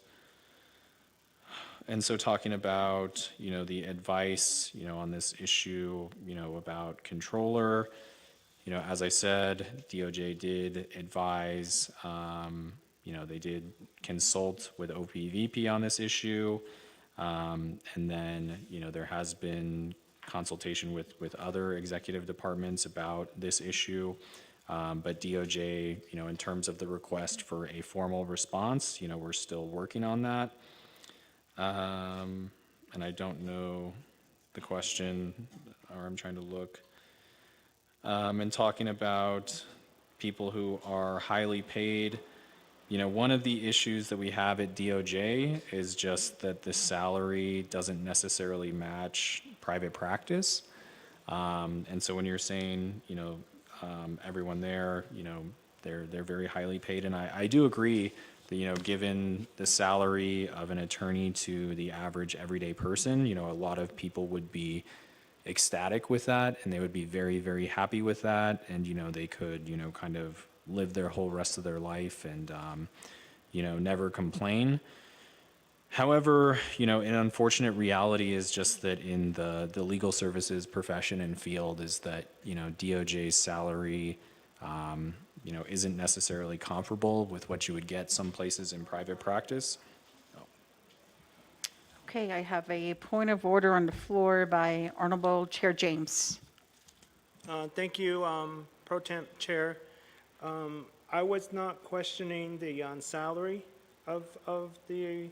And so talking about, the advice, on this issue, about controller, as I said, DOJ did advise, they did consult with OPVP on this issue. And then, there has been consultation with other executive departments about this issue. But DOJ, in terms of the request for a formal response, we're still working on that. And I don't know the question, or I'm trying to look. And talking about people who are highly paid, one of the issues that we have at DOJ is just that the salary doesn't necessarily match private practice. And so when you're saying, everyone there, they're very highly paid. And I do agree that, given the salary of an attorney to the average everyday person, a lot of people would be ecstatic with that, and they would be very, very happy with that. And, they could, kind of live their whole rest of their life and, never complain. However, an unfortunate reality is just that in the legal services profession and field is that, DOJ's salary, isn't necessarily comparable with what you would get some places in private practice. Okay, I have a point of order on the floor by Honorable Chair James. Thank you, Pro Temp Chair. I was not questioning the salary of the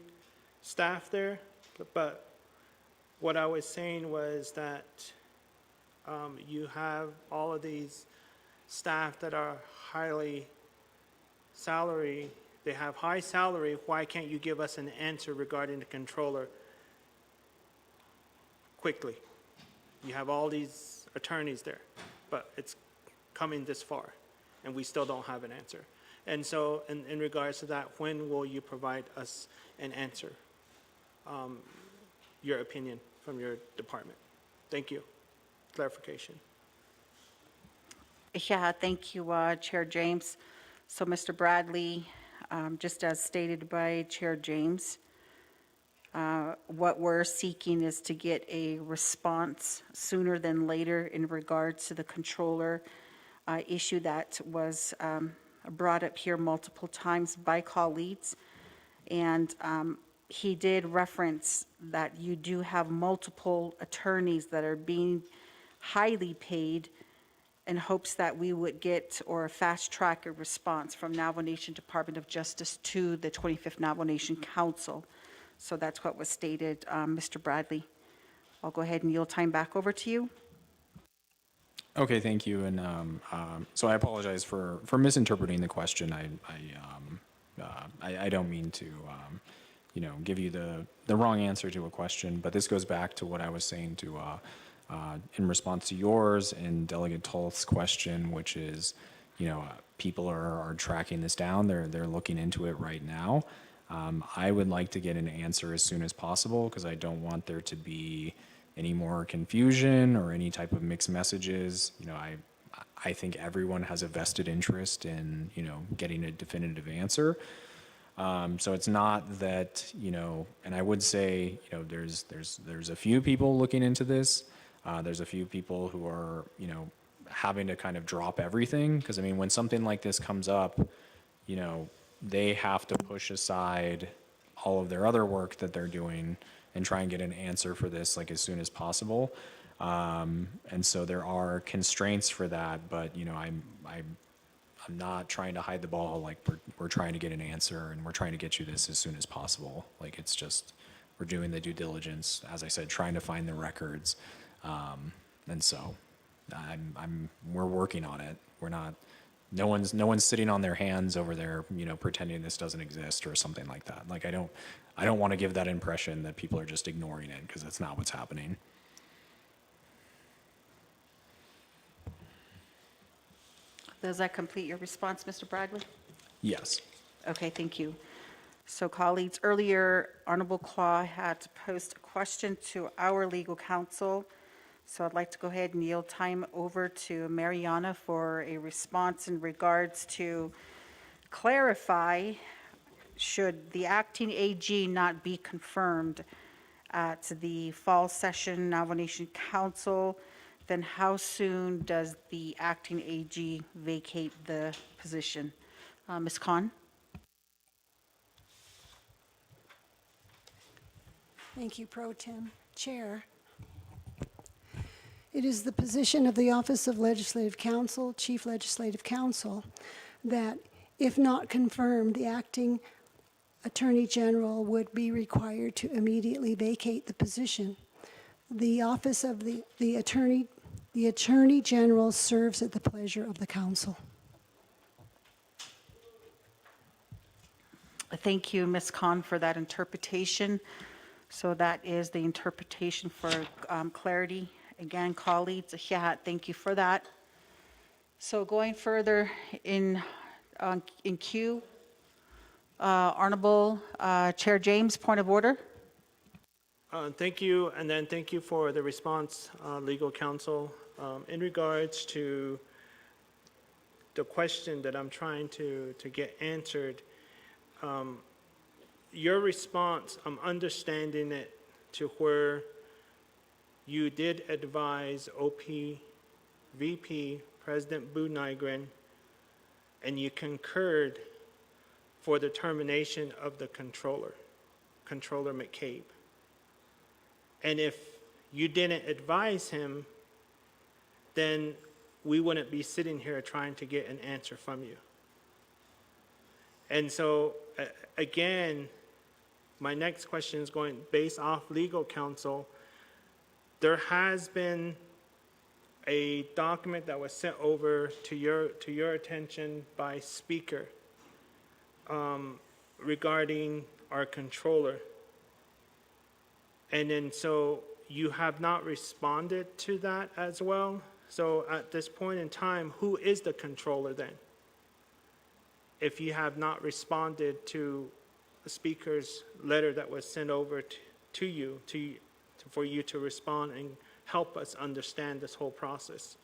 staff there, but what I was saying was that you have all of these staff that are highly salary, they have high salary. Why can't you give us an answer regarding the controller quickly? You have all these attorneys there, but it's coming this far, and we still don't have an answer. And so in regards to that, when will you provide us an answer? Your opinion from your department. Thank you. Clarification. Yeah, thank you, Chair James. So, Mr. Bradley, just as stated by Chair James, what we're seeking is to get a response sooner than later in regards to the controller issue that was brought up here multiple times by colleagues. And he did reference that you do have multiple attorneys that are being highly paid in hopes that we would get or fast track a response from Navajo Nation Department of Justice to the 25th Navajo Nation Council. So that's what was stated, Mr. Bradley. I'll go ahead and yield time back over to you. Okay, thank you. And so I apologize for misinterpreting the question. I don't mean to, give you the wrong answer to a question, but this goes back to what I was saying to, in response to yours and Delegate Tolth's question, which is, people are tracking this down. They're looking into it right now. I would like to get an answer as soon as possible because I don't want there to be any more confusion or any type of mixed messages. I think everyone has a vested interest in, getting a definitive answer. So it's not that, and I would say, there's a few people looking into this. There's a few people who are, having to kind of drop everything. Because, when something like this comes up, they have to push aside all of their other work that they're doing and try and get an answer for this like as soon as possible. And so there are constraints for that, but I'm not trying to hide the ball. Like we're trying to get an answer and we're trying to get you this as soon as possible. Like it's just, we're doing the due diligence, as I said, trying to find the records. And so we're working on it. We're not, no one's sitting on their hands over there, pretending this doesn't exist or something like that. Like I don't want to give that impression that people are just ignoring it because that's not what's happening. Does that complete your response, Mr. Bradley? Yes. Okay, thank you. So colleagues, earlier, Honorable Claw had posed a question to our legal counsel. So I'd like to go ahead and yield time over to Mariana for a response in regards to clarify, should the acting AG not be confirmed at the fall session Navajo Nation Council, then how soon does the acting AG vacate the position? Ms. Khan? Thank you, Pro Tem Chair. It is the position of the Office of Legislative Counsel, Chief Legislative Counsel, that if not confirmed, the acting Attorney General would be required to immediately vacate the position. The office of the Attorney General serves at the pleasure of the Council. Thank you, Ms. Khan, for that interpretation. So that is the interpretation for clarity. Again, colleagues, thank you for that. So going further in queue, Honorable Chair James, point of order. Thank you, and then thank you for the response, legal counsel. In regards to the question that I'm trying to get answered, your response, I'm understanding it to where you did advise VP President Boo Nygren, and you concurred for the termination of the Controller McCabe. And if you didn't advise him, then we wouldn't be sitting here trying to get an answer from you. And so, again, my next question is going based off legal counsel. There has been a document that was sent over to your attention by Speaker regarding our controller. And then so you have not responded to that as well. So at this point in time, who is the controller then? If you have not responded to the Speaker's letter that was sent over to you, for you to respond and help us understand this whole process.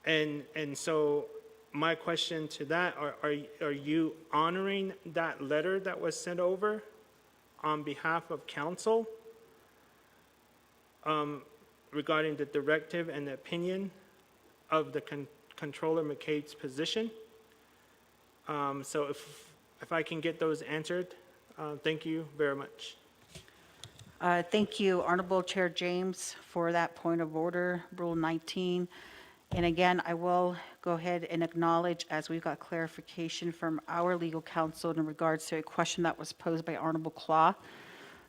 And so my question to that, are you honoring that letter that was sent over on behalf of council regarding the directive and the opinion of the Controller McCabe's position? So if I can get those answered, thank you very much. Thank you, Honorable Chair James, for that point of order, Rule 19. And again, I will go ahead and acknowledge, as we've got clarification from our legal counsel in regards to a question that was posed by Honorable Claw.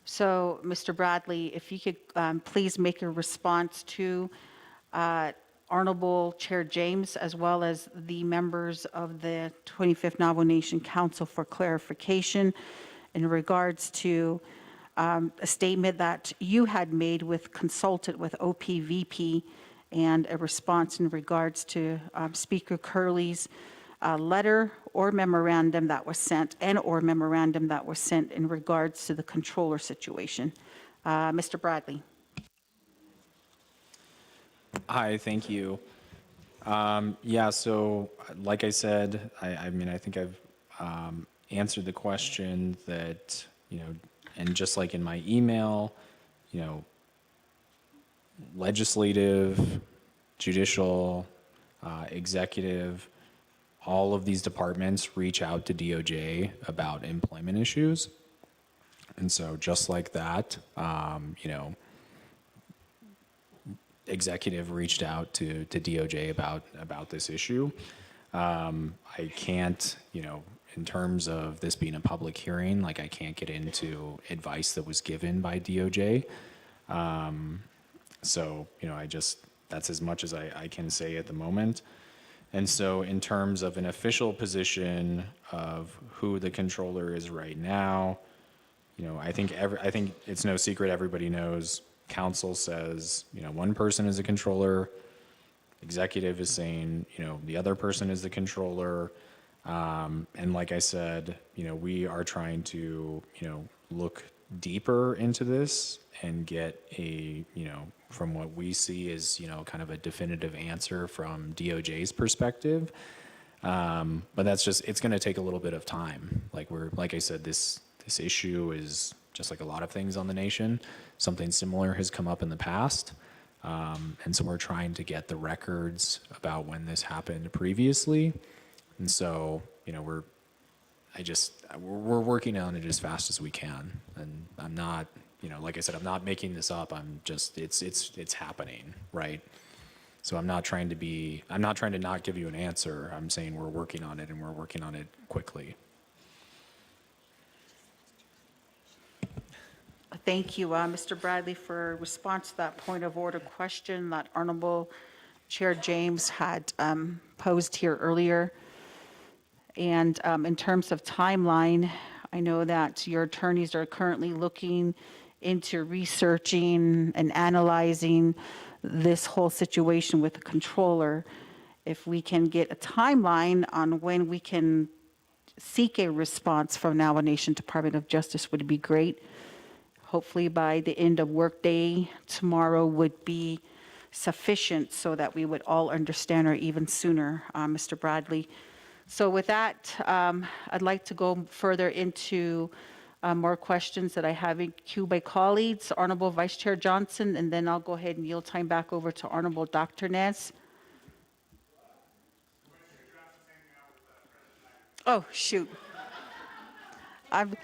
So, Mr. Bradley, if you could please make a response to Honorable Chair James, as well as the members of the 25th Navajo Nation Council for clarification in regards to a statement that you had made consulted with OPVP, and a response in regards to Speaker Curley's letter or memorandum that was sent, in regards to the controller situation. Mr. Bradley. Hi, thank you. Yeah, so like I said, I mean, I think I've answered the question that, and just like in my email, legislative, judicial, executive, all of these departments reach out to DOJ about employment issues. And so just like that, executive reached out to DOJ about this issue. I can't, in terms of this being a public hearing, I can't get into advice that was given by DOJ. So, that's as much as I can say at the moment. And so in terms of an official position of who the controller is right now, I think it's no secret, everybody knows, council says, one person is a controller, executive is saying, the other person is the controller. And like I said, we are trying to, look deeper into this and get a, from what we see is, kind of a definitive answer from DOJ's perspective. But that's it's going to take a little bit of time. Like I said, this issue is just like a lot of things on the nation. Something similar has come up in the past. And so we're trying to get the records about when this happened previously. And so, we're working on it as fast as we can. And I'm not, like I said, I'm not making this up. I'm just, it's happening, right? So I'm not trying to not give you an answer. I'm saying we're working on it, and we're working on it quickly. Thank you, Mr. Bradley, for response to that point of order question that Honorable Chair James had posed here earlier. And in terms of timeline, I know that your attorneys are currently looking into researching and analyzing this whole situation with the controller. If we can get a timeline on when we can seek a response from Navajo Nation Department of Justice would be great. Hopefully by the end of workday tomorrow would be sufficient so that we would all understand, or even sooner, Mr. Bradley. So with that, I'd like to go further into more questions that I have in queue by colleagues. Honorable Vice Chair Johnson, and then I'll go ahead and yield time back over to Honorable Dr. Nez. Oh, shoot. I'm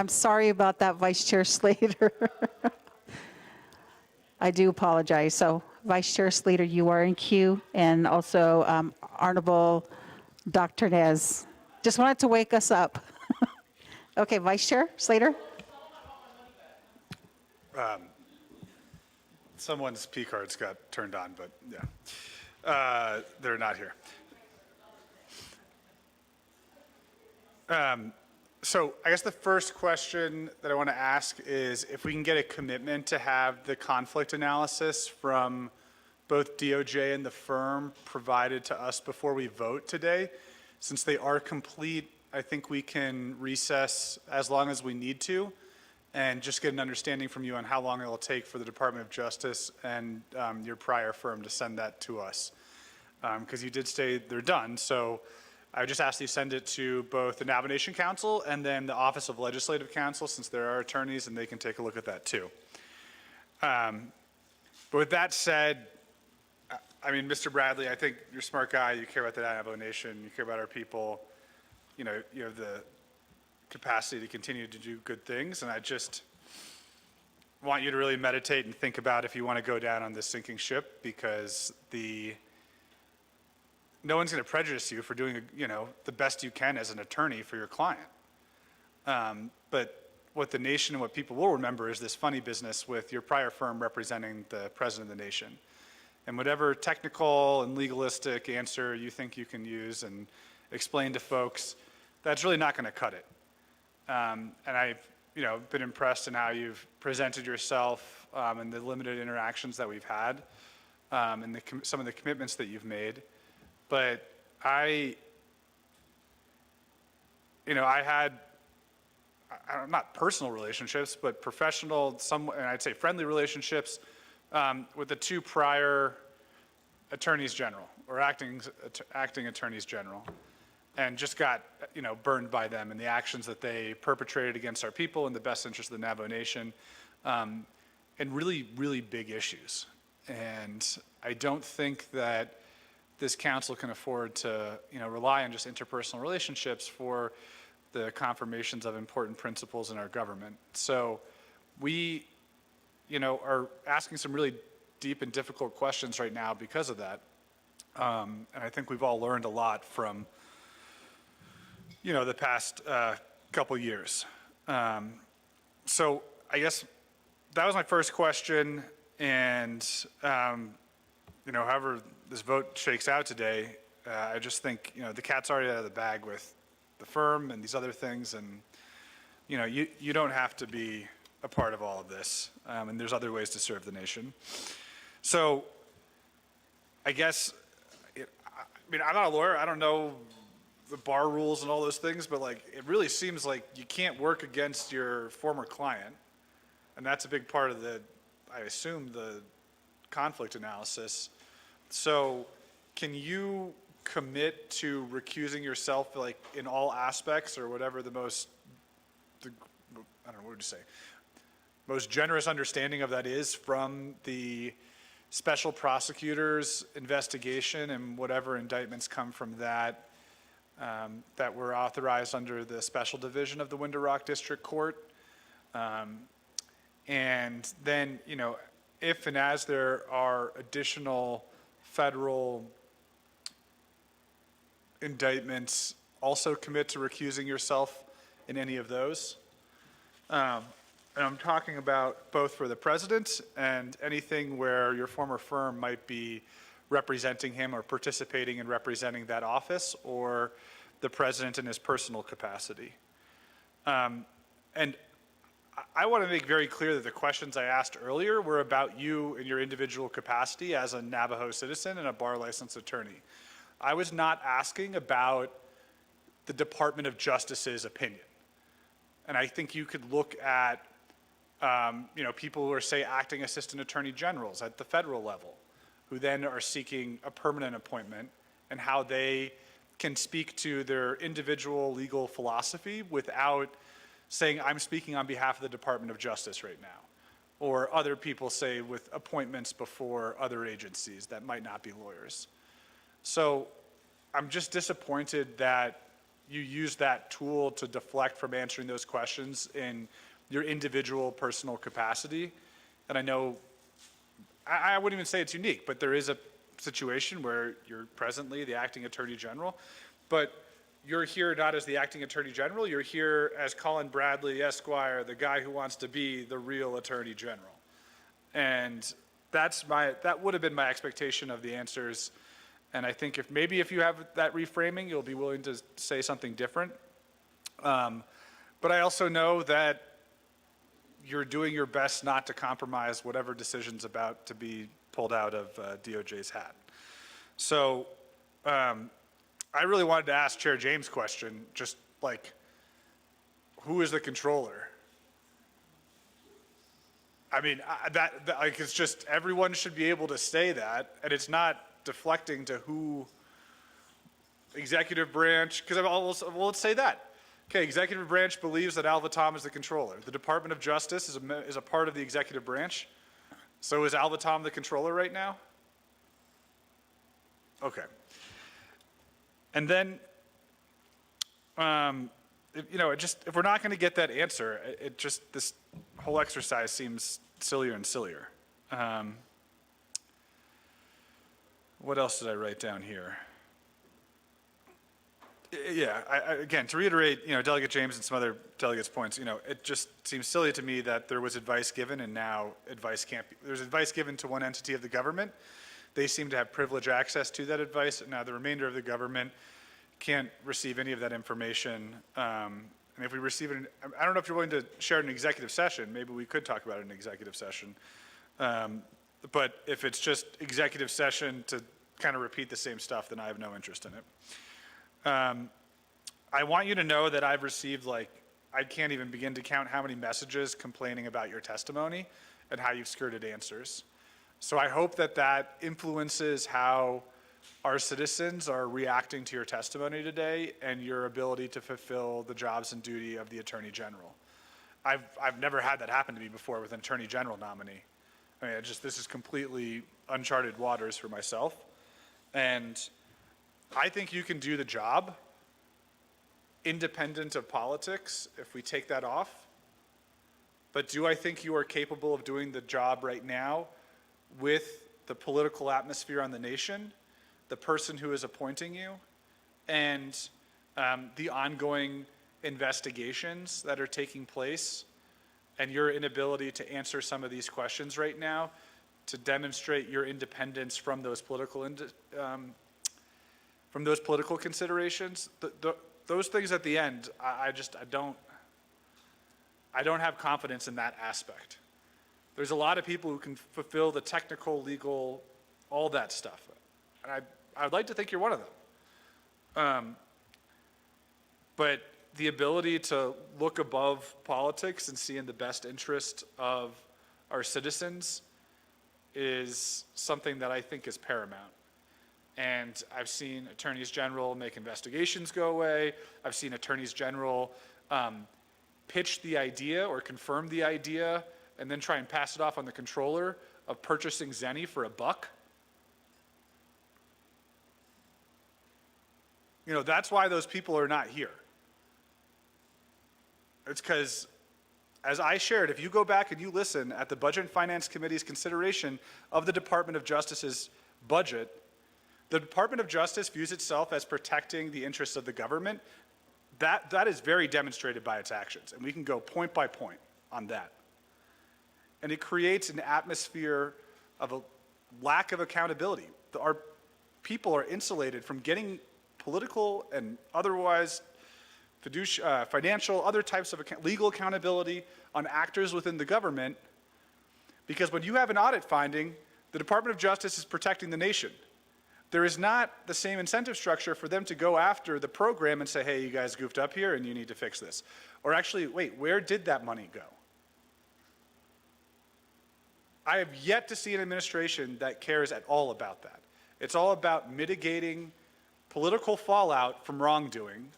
sorry about that, Vice Chair Slater. I do apologize. So, Vice Chair Slater, you are in queue, and also Honorable Dr. Nez. Just wanted to wake us up. Okay, Vice Chair Slater. Someone's P cards got turned on, but yeah, they're not here. So I guess the first question that I want to ask is if we can get a commitment to have the conflict analysis from both DOJ and the firm provided to us before we vote today. Since they are complete, I think we can recess as long as we need to and just get an understanding from you on how long it will take for the Department of Justice and your prior firm to send that to us. Because you did say they're done, so I just asked you to send it to both the Navajo Nation Council and then the Office of Legislative Counsel, since there are attorneys and they can take a look at that too. But with that said, I mean, Mr. Bradley, I think you're a smart guy. You care about the Navajo Nation. You care about our people. You know, you have the capacity to continue to do good things. And I just want you to really meditate and think about if you want to go down on this sinking ship, because no one's going to prejudice you for doing, the best you can as an attorney for your client. But what the nation and what people will remember is this funny business with your prior firm representing the president of the nation. And whatever technical and legalistic answer you think you can use and explain to folks, that's really not going to cut it. And I've, been impressed in how you've presented yourself and the limited interactions that we've had and some of the commitments that you've made. But I had, not personal relationships, but professional, and I'd say friendly relationships with the two prior attorneys general or acting attorneys general, and just got, burned by them and the actions that they perpetrated against our people in the best interest of the Navajo Nation, and really, really big issues. And I don't think that this council can afford to, rely on just interpersonal relationships for the confirmations of important principles in our government. So we, are asking some really deep and difficult questions right now because of that. And I think we've all learned a lot from, the past couple years. So I guess that was my first question. And, however this vote shakes out today, I just think, the cat's already out of the bag with the firm and these other things. And, you don't have to be a part of all of this. And there's other ways to serve the nation. So I guess, I'm not a lawyer. I don't know the bar rules and all those things, but it really seems like you can't work against your former client. And that's a big part of I assume, the conflict analysis. So can you commit to recusing yourself in all aspects, or whatever I don't know, what would you say? Most generous understanding of that is from the special prosecutor's investigation and whatever indictments come from that, that were authorized under the special division of the Window Rock District Court. And then, if and as there are additional federal indictments, also commit to recusing yourself in any of those. And I'm talking about both for the president and anything where your former firm might be representing him or participating in representing that office, or the president in his personal capacity. And I want to make very clear that the questions I asked earlier were about you in your individual capacity as a Navajo citizen and a bar licensed attorney. I was not asking about the Department of Justice's opinion. And I think you could look at, people who are, say, acting assistant attorney generals at the federal level, who then are seeking a permanent appointment, and how they can speak to their individual legal philosophy without saying, I'm speaking on behalf of the Department of Justice right now. Or other people say with appointments before other agencies that might not be lawyers. So I'm just disappointed that you use that tool to deflect from answering those questions in your individual personal capacity. And I know, I wouldn't even say it's unique, but there is a situation where you're presently the acting attorney general, but you're here not as the acting attorney general, you're here as Colin Bradley, Esquire, the guy who wants to be the real attorney general. And that would have been my expectation of the answers. And I think if you have that reframing, you'll be willing to say something different. But I also know that you're doing your best not to compromise whatever decision's about to be pulled out of DOJ's hat. So I really wanted to ask Chair James' question, just like, who is the controller? I mean, it's just, everyone should be able to say that, and it's not deflecting to who, executive branch, because let's say that. Okay, executive branch believes that Alva Tom is the controller. The Department of Justice is a part of the executive branch. So is Alva Tom the controller right now? Okay. And then, if we're not going to get that answer, this whole exercise seems sillier and sillier. What else did I write down here? Yeah, again, to reiterate, Delegate James and some other delegates' points, it just seems silly to me that there was advice given and now advice can't be, there's advice given to one entity of the government. They seem to have privileged access to that advice, and now the remainder of the government can't receive any of that information. And if we receive it, I don't know if you're willing to share it in executive session, maybe we could talk about it in executive session. But if it's just executive session to kind of repeat the same stuff, then I have no interest in it. I want you to know that I've received, I can't even begin to count how many messages complaining about your testimony and how you've skirted answers. So I hope that influences how our citizens are reacting to your testimony today and your ability to fulfill the jobs and duty of the Attorney General. I've never had that happen to me before with an Attorney General nominee. I mean, this is completely uncharted waters for myself. And I think you can do the job independent of politics if we take that off. But do I think you are capable of doing the job right now with the political atmosphere on the nation, the person who is appointing you, and the ongoing investigations that are taking place, and your inability to answer some of these questions right now to demonstrate your independence from those political considerations? Those things at the end, I don't have confidence in that aspect. There's a lot of people who can fulfill the technical, legal, all that stuff. And I'd like to think you're one of them. But the ability to look above politics and see in the best interest of our citizens is something that I think is paramount. And I've seen attorneys general make investigations go away. I've seen attorneys general pitch the idea or confirm the idea and then try and pass it off on the controller of purchasing Zenny for $1. That's why those people are not here. It's because, as I shared, if you go back and you listen at the Budget and Finance Committee's consideration of the Department of Justice's budget, the Department of Justice views itself as protecting the interests of the government. That is very demonstrated by its actions, and we can go point by point on that. And it creates an atmosphere of a lack of accountability. Our people are insulated from getting political and otherwise financial, other types of legal accountability on actors within the government, because when you have an audit finding, the Department of Justice is protecting the nation. There is not the same incentive structure for them to go after the program and say, hey, you guys goofed up here and you need to fix this. Or actually, wait, where did that money go? I have yet to see an administration that cares at all about that. It's all about mitigating political fallout from wrongdoing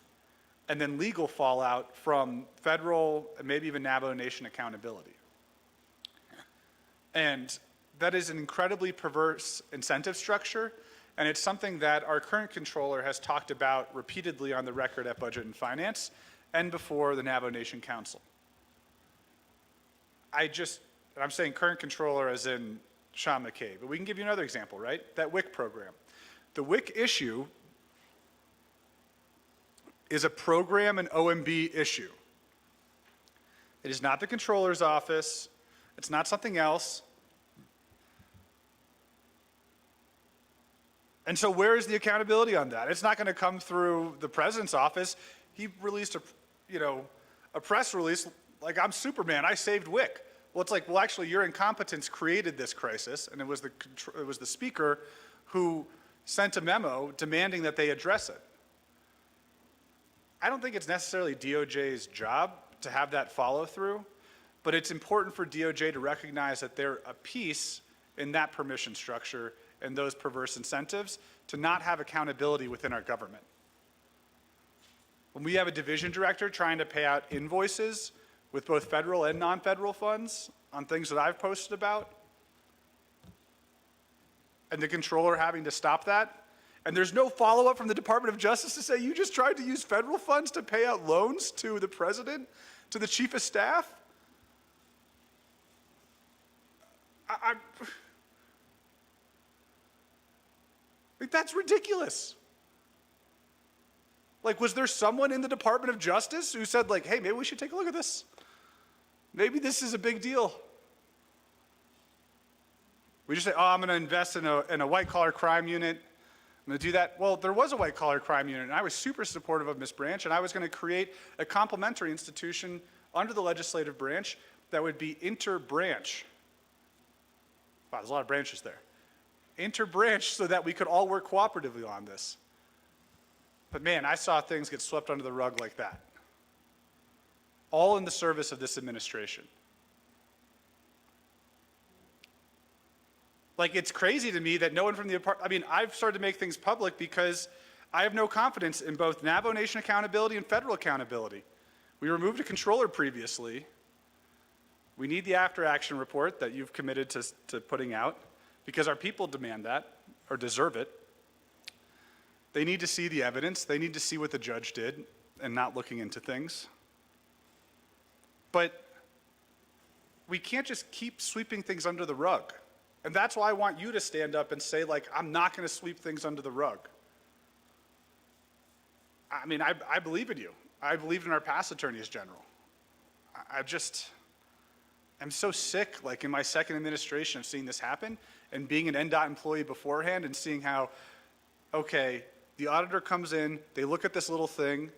and then legal fallout from federal and maybe even Navajo Nation accountability. And that is an incredibly perverse incentive structure, and it's something that our current controller has talked about repeatedly on the record at Budget and Finance and before the Navajo Nation Council. I'm saying current controller as in Sean McCabe, but we can give you another example, right? That WIC program. The WIC issue is a program and OMB issue. It is not the controller's office. It's not something else. And so where is the accountability on that? It's not going to come through the president's office. He released a press release like, I'm Superman, I saved WIC. Well, it's like, well, actually, your incompetence created this crisis, and it was the speaker who sent a memo demanding that they address it. I don't think it's necessarily DOJ's job to have that follow through, but it's important for DOJ to recognize that they're a piece in that permission structure and those perverse incentives to not have accountability within our government. When we have a division director trying to pay out invoices with both federal and non-federal funds on things that I've posted about, and the controller having to stop that, and there's no follow-up from the Department of Justice to say, you just tried to use federal funds to pay out loans to the president, to the chief of staff? Like, that's ridiculous. Like, was there someone in the Department of Justice who said, like, hey, maybe we should take a look at this? Maybe this is a big deal. We just say, oh, I'm going to invest in a white-collar crime unit. I'm going to do that. Well, there was a white-collar crime unit, and I was super supportive of Ms. Branch, and I was going to create a complementary institution under the legislative branch that would be inter-branch. Wow, there's a lot of branches there. Inter-branch so that we could all work cooperatively on this. But man, I saw things get swept under the rug like that. All in the service of this administration. Like, it's crazy to me that no one from the department, I mean, I've started to make things public because I have no confidence in both Navajo Nation accountability and federal accountability. We removed a controller previously. We need the after-action report that you've committed to putting out because our people demand that or deserve it. They need to see the evidence. They need to see what the judge did and not looking into things. But we can't just keep sweeping things under the rug. And that's why I want you to stand up and say, like, I'm not going to sweep things under the rug. I mean, I believe in you. I believe in our past attorneys general. I'm so sick, like in my second administration, of seeing this happen and being an NDOT employee beforehand and seeing how, okay, the auditor comes in, they look at this little thing,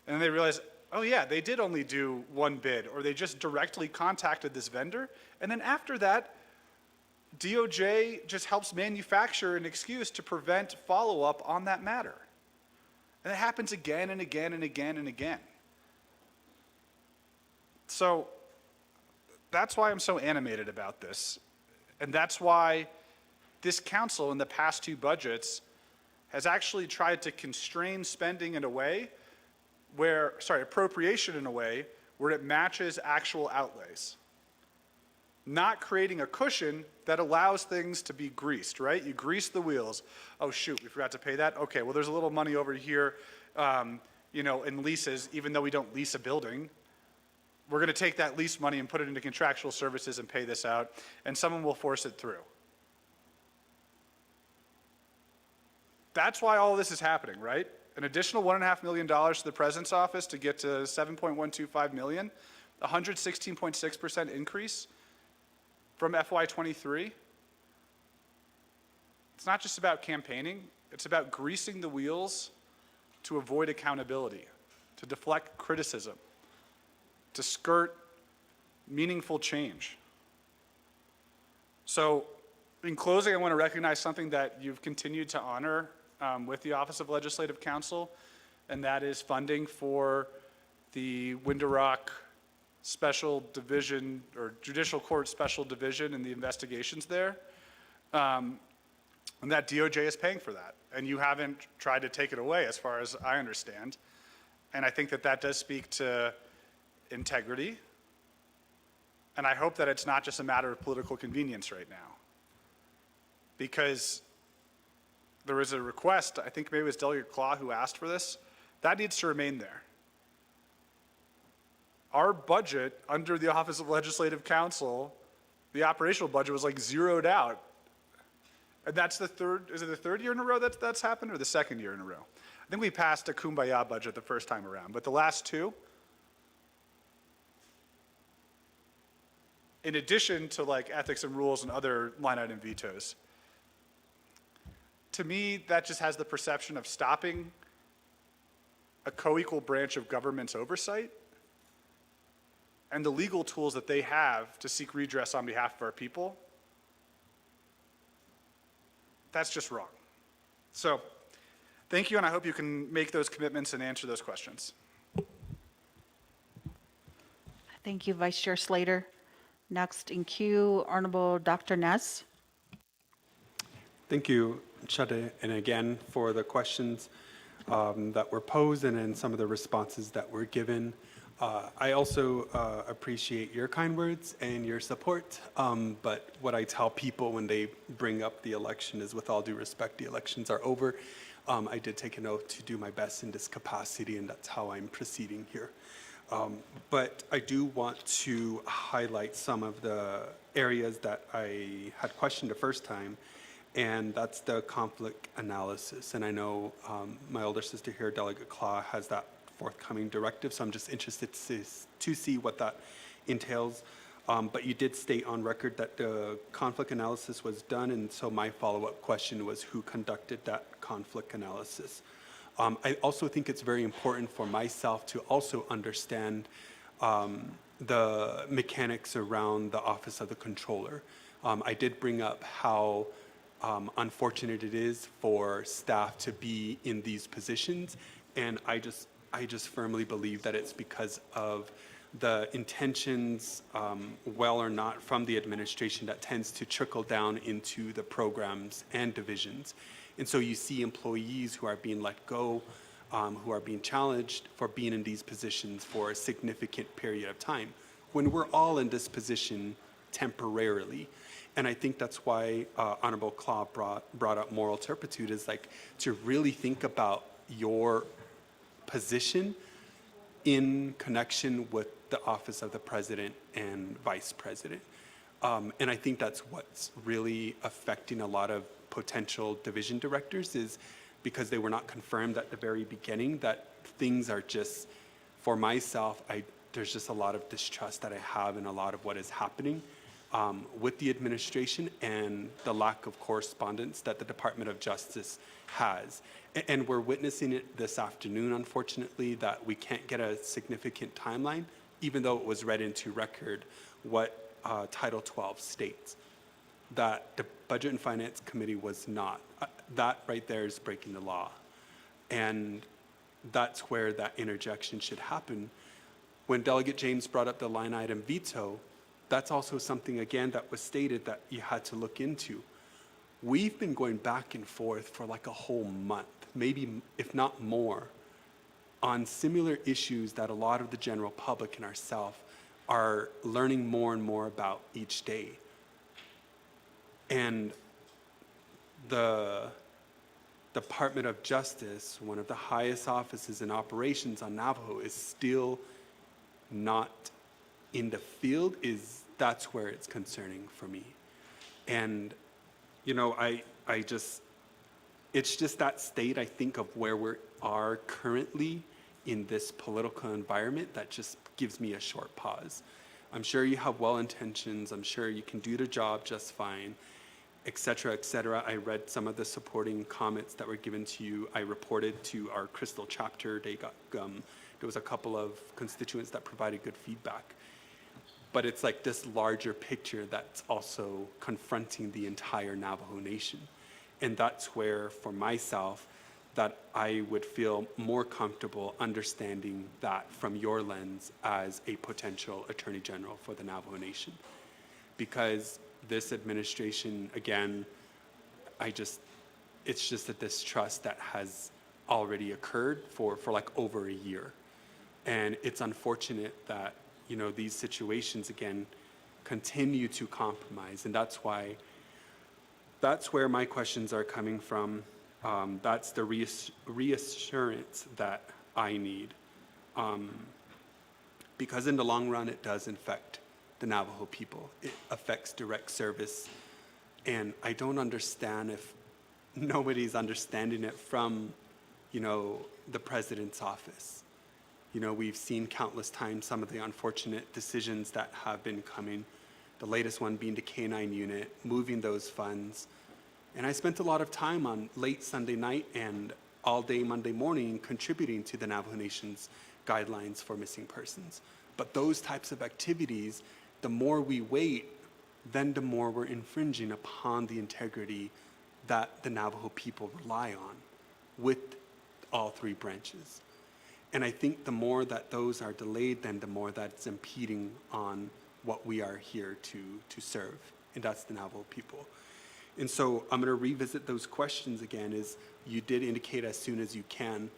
and then they realize, oh yeah, they did only do one bid, or they just directly contacted this vendor, and then after that, DOJ just helps manufacture an excuse to prevent follow-up on that matter. And it happens again and again and again and again. So that's why I'm so animated about this. And that's why this council in the past two budgets has actually tried to constrain spending in a way where, appropriation in a way where it matches actual outlays. Not creating a cushion that allows things to be greased, right? You grease the wheels. Oh shoot, we forgot to pay that? Okay, well there's a little money over here, in leases, even though we don't lease a building. We're gonna take that lease money and put it into contractual services and pay this out, and someone will force it through. That's why all of this is happening, right? An additional $1.5 million to the president's office to get to $7.125 million, 116.6% increase from FY23. It's not just about campaigning, it's about greasing the wheels to avoid accountability, to deflect criticism, to skirt meaningful change. So in closing, I want to recognize something that you've continued to honor with the Office of Legislative Counsel, and that is funding for the Window Rock Special Division or Judicial Court Special Division and the investigations there. And that DOJ is paying for that. And you haven't tried to take it away as far as I understand. And I think that that does speak to integrity. And I hope that it's not just a matter of political convenience right now. Because there was a request, I think maybe it was Delegate Claw who asked for this, that needs to remain there. Our budget under the Office of Legislative Counsel, the operational budget was like zeroed out. And that's the third, is it the third year in a row that's happened or the second year in a row? I think we passed a Kumbaya budget the first time around, but the last two, in addition to like ethics and rules and other line item vetoes, to me, that just has the perception of stopping a co-equal branch of government's oversight and the legal tools that they have to seek redress on behalf of our people. That's just wrong. So, thank you, and I hope you can make those commitments and answer those questions. Thank you, Vice Chair Slater. Next in queue, Honorable Dr. Ness. Thank you, Chade, and again for the questions that were posed and then some of the responses that were given. I also appreciate your kind words and your support, but what I tell people when they bring up the election is, with all due respect, the elections are over. I did take an oath to do my best in this capacity, and that's how I'm proceeding here. But I do want to highlight some of the areas that I had questioned the first time, and that's the conflict analysis. And I know my older sister here, Delegate Claw, has that forthcoming directive, so I'm just interested to see what that entails. But you did state on record that the conflict analysis was done, and so my follow-up question was who conducted that conflict analysis. I also think it's very important for myself to also understand the mechanics around the Office of the Controller. I did bring up how unfortunate it is for staff to be in these positions, and I just firmly believe that it's because of the intentions, well or not, from the administration that tends to trickle down into the programs and divisions. And so you see employees who are being let go, who are being challenged for being in these positions for a significant period of time, when we're all in this position temporarily. And I think that's why Honorable Claw brought up moral turpitude, is like to really think about your position in connection with the office of the president and vice president. And I think that's what's really affecting a lot of potential division directors, is because they were not confirmed at the very beginning, that things are just, for myself, there's just a lot of distrust that I have in a lot of what is happening with the administration and the lack of correspondence that the Department of Justice has. And we're witnessing it this afternoon, unfortunately, that we can't get a significant timeline, even though it was read into record what Title 12 states, that the Budget and Finance Committee was not. That right there is breaking the law. And that's where that interjection should happen. When Delegate James brought up the line item veto, that's also something, again, that was stated that you had to look into. We've been going back and forth for like a whole month, maybe if not more, on similar issues that a lot of the general public and ourselves are learning more and more about each day. And the Department of Justice, one of the highest offices in operations on Navajo, is still not in the field. That's where it's concerning for me. And you know, it's just that state, I think, of where we are currently in this political environment that just gives me a short pause. I'm sure you have well intentions. I'm sure you can do the job just fine. et cetera, et cetera. I read some of the supporting comments that were given to you. I reported to our Crystal chapter. They got, there was a couple of constituents that provided good feedback. But it's like this larger picture that's also confronting the entire Navajo Nation. And that's where, for myself, that I would feel more comfortable understanding that from your lens as a potential Attorney General for the Navajo Nation. Because this administration, again, it's just a distrust that has already occurred for like over a year. And it's unfortunate that, you know, these situations, again, continue to compromise. And that's where my questions are coming from. That's the reassurance that I need. Because in the long run, it does affect the Navajo people. It affects direct service. And I don't understand if nobody's understanding it from, you know, the president's office. You know, we've seen countless times some of the unfortunate decisions that have been coming, the latest one being the K-9 unit, moving those funds. And I spent a lot of time on late Sunday night and all day Monday morning contributing to the Navajo Nation's guidelines for missing persons. But those types of activities, the more we wait, then the more we're infringing upon the integrity that the Navajo people rely on with all three branches. And I think the more that those are delayed, then the more that's impeding on what we are here to serve, and that's the Navajo people. And so I'm gonna revisit those questions again, is you did indicate as soon as you can,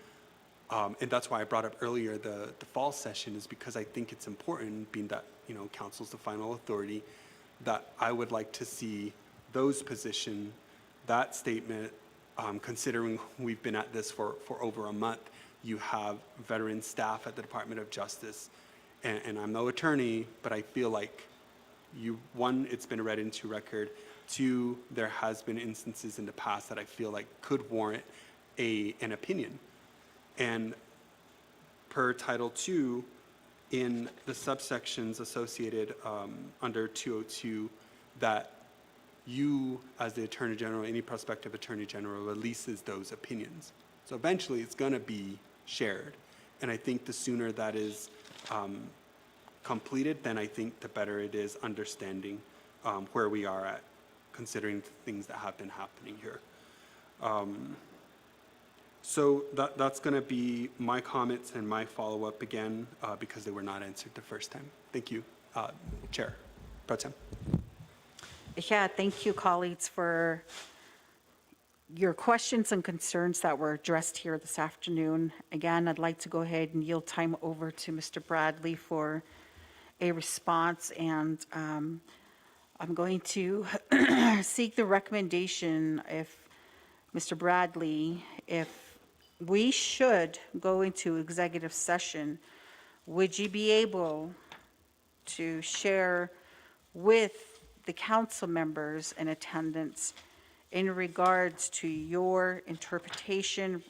and that's why I brought up earlier the fall session, is because I think it's important, being that, you know, council's the final authority, that I would like to see those position, that statement, considering we've been at this for over a month. You have veteran staff at the Department of Justice, and I'm no attorney, but I feel like one, it's been read into record. Two, there has been instances in the past that I feel like could warrant an opinion. And per Title II, in the subsections associated under 202, that you, as the Attorney General, any prospective Attorney General, releases those opinions. So eventually it's gonna be shared. And I think the sooner that is completed, then I think the better it is understanding where we are at, considering the things that have been happening here. So that's gonna be my comments and my follow-up again, because they were not answered the first time. Thank you, Chair Pro Tem. Yeah, thank you, colleagues, for your questions and concerns that were addressed here this afternoon. Again, I'd like to go ahead and yield time over to Mr. Bradley for a response, and I'm going to seek the recommendation, if Mr. Bradley, if we should go into executive session, would you be able to share with the council members in attendance in regards to your interpretation,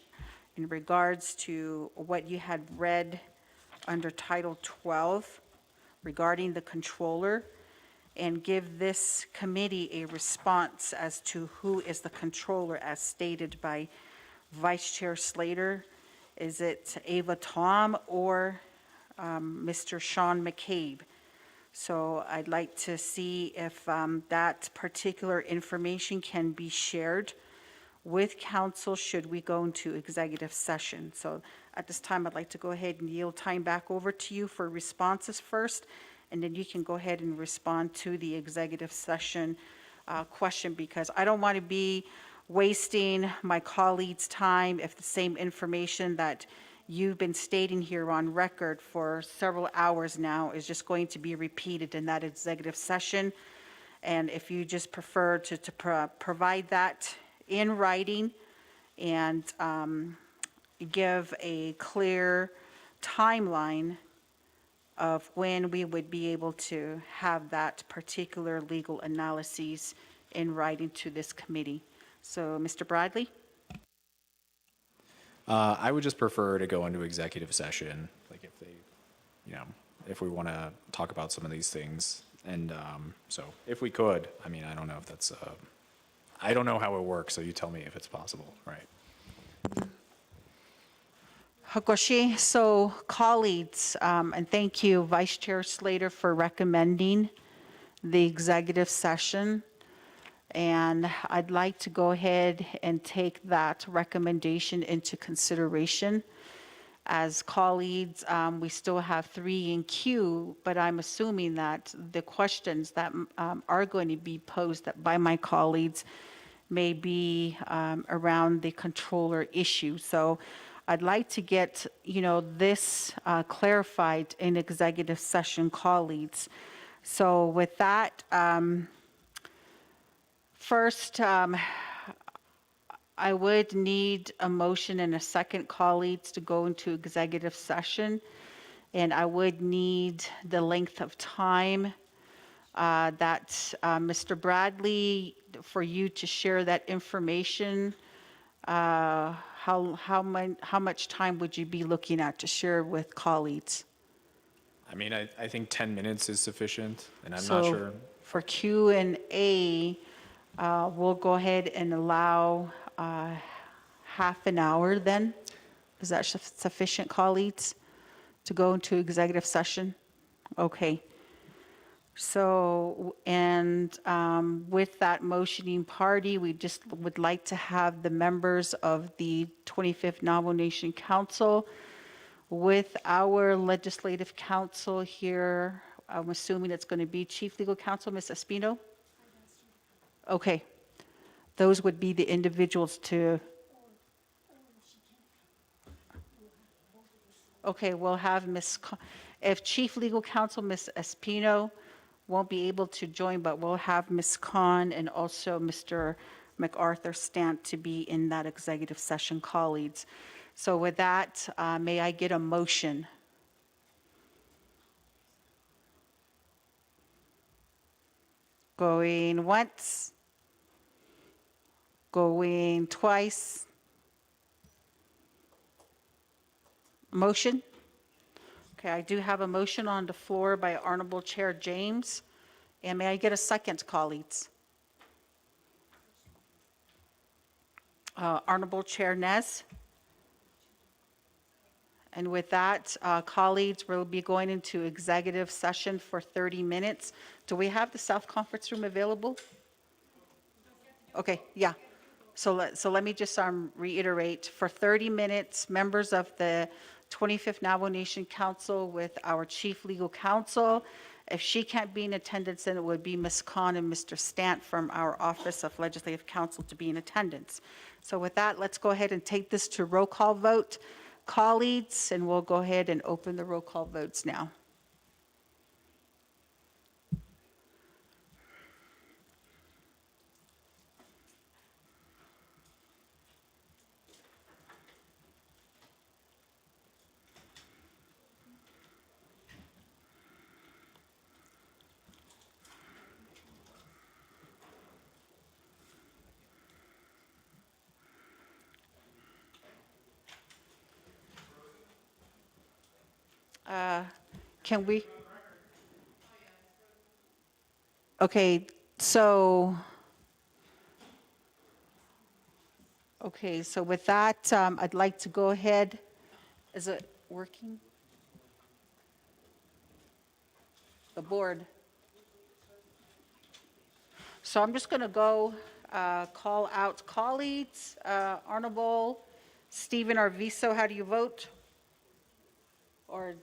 in regards to what you had read under Title 12 regarding the controller, and give this committee a response as to who is the controller as stated by Vice Chair Slater? Is it Ava Tom or Mr. Sean McCabe? So I'd like to see if that particular information can be shared with council should we go into executive session. So at this time, I'd like to go ahead and yield time back over to you for responses first, and then you can go ahead and respond to the executive session question, because I don't want to be wasting my colleagues' time if the same information that you've been stating here on record for several hours now is just going to be repeated in that executive session. And if you just prefer to provide that in writing and give a clear timeline of when we would be able to have that particular legal analyses in writing to this committee. So, Mr. Bradley? I would just prefer to go into executive session, like if they, you know, if we want to talk about some of these things. And so if we could, I mean, I don't know if that's I don't know how it works, so you tell me if it's possible, right? Hakoshi, so colleagues, and thank you, Vice Chair Slater, for recommending the executive session. And I'd like to go ahead and take that recommendation into consideration. As colleagues, we still have 3 in queue, but I'm assuming that the questions that are going to be posed by my colleagues may be around the controller issue. So I'd like to get, this clarified in executive session, colleagues. So with that, first, I would need a motion and a second, colleagues, to go into executive session. And I would need the length of time that Mr. Bradley, for you to share that information. How much time would you be looking at to share with colleagues? I mean, I think 10 minutes is sufficient, and I'm So not sure. for Q&A, we'll go ahead and allow half an hour then. Is that sufficient, colleagues, to go into executive session? Okay. So, and with that motioning party, we just would like to have the members of the 25th Navajo Nation Council with our legislative council here. I'm assuming it's going to be Chief Legal Counsel, Ms. Espino? Okay. Those would be the individuals to... Okay, we'll have if Chief Legal Counsel, Ms. Espino, won't be able to join, but we'll have Ms. Khan and also Mr. MacArthur Stant to be in that executive session, colleagues. So with that, may I get a motion? Going once, going twice. Motion? Okay, I do have a motion on the floor by Honorable Chair James. And may I get a second, colleagues? Honorable Chair Nez. And with that, colleagues, we'll be going into executive session for 30 minutes. Do we have the South Conference Room available? Okay, yeah. So let me just reiterate. For 30 minutes, members of the 25th Navajo Nation Council with our Chief Legal Counsel. If she can't be in attendance, then it would be Ms. Khan and Mr. Stant from our Office of Legislative Counsel to be in attendance. So with that, let's go ahead and take this to roll call vote. Colleagues, and we'll go ahead and open the roll call votes now. Can we? Okay, so with that, I'd like to go ahead. Is it working? The board. So I'm just going to go call out colleagues. Honorable Stephen Arvizo, how do you vote? Or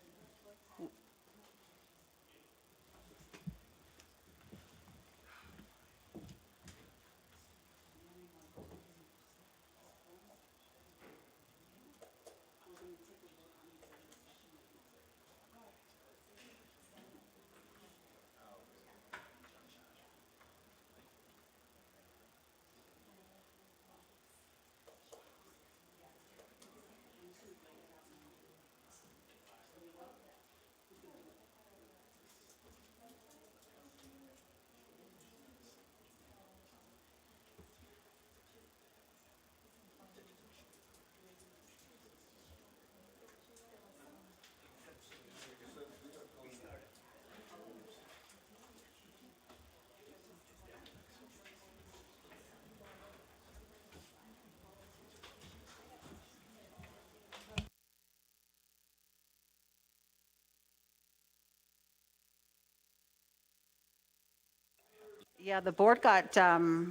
Yeah, the board got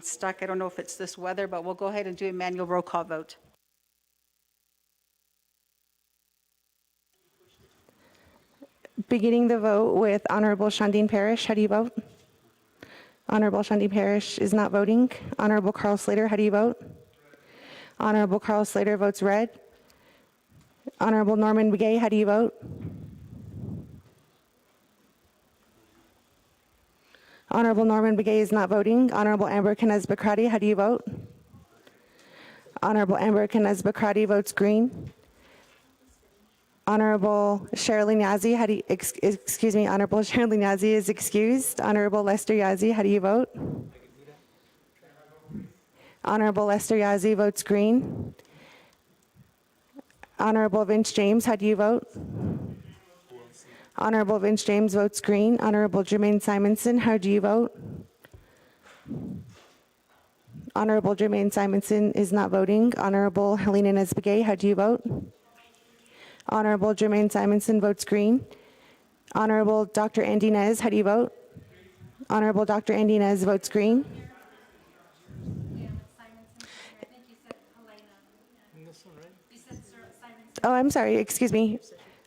stuck. I don't know if it's this weather, but we'll go ahead and do a manual roll call vote. Beginning the vote with Honorable Shandine Parrish. How do you vote? Honorable Shandine Parrish is not voting. Honorable Carl Slater, how do you vote? Honorable Carl Slater votes red. Honorable Norman Begay, how do you vote? Honorable Norman Begay is not voting. Honorable Amber Canez-Bakrati, how do you vote? Honorable Amber Canez-Bakrati votes green. Honorable Sherilyn Yazzie, how do you, excuse me, Honorable Sherilyn Yazzie is excused. Honorable Lester Yazzie, how do you vote? Honorable Lester Yazzie votes green. Honorable Vince James, how do you vote? Honorable Vince James votes green. Honorable Jermaine Simonson, how do you vote? Honorable Jermaine Simonson is not voting. Honorable Helena Nesbegay, how do you vote? Honorable Jermaine Simonson votes green. Honorable Dr. Andy Nez, how do you vote? Honorable Dr. Andy Nez votes green. Oh, I'm sorry, excuse me.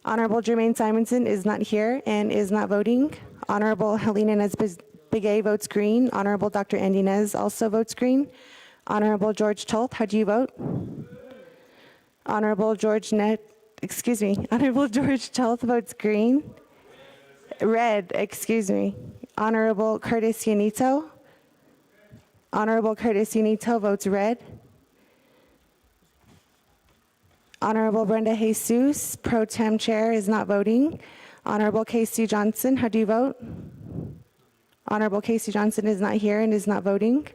Honorable Jermaine Simonson is not here and is not voting. Honorable Helena Nesbegay votes green. Honorable Dr. Andy Nez also votes green. Honorable George Tulth, how do you vote? Honorable Honorable George Tulth votes green. Red, excuse me. Honorable Curtis Yanito. Honorable Curtis Yanito votes red. Honorable Brenda Jesus, Pro Tem Chair, is not voting. Honorable Casey Johnson, how do you vote? Honorable Casey Johnson is not here and is not voting.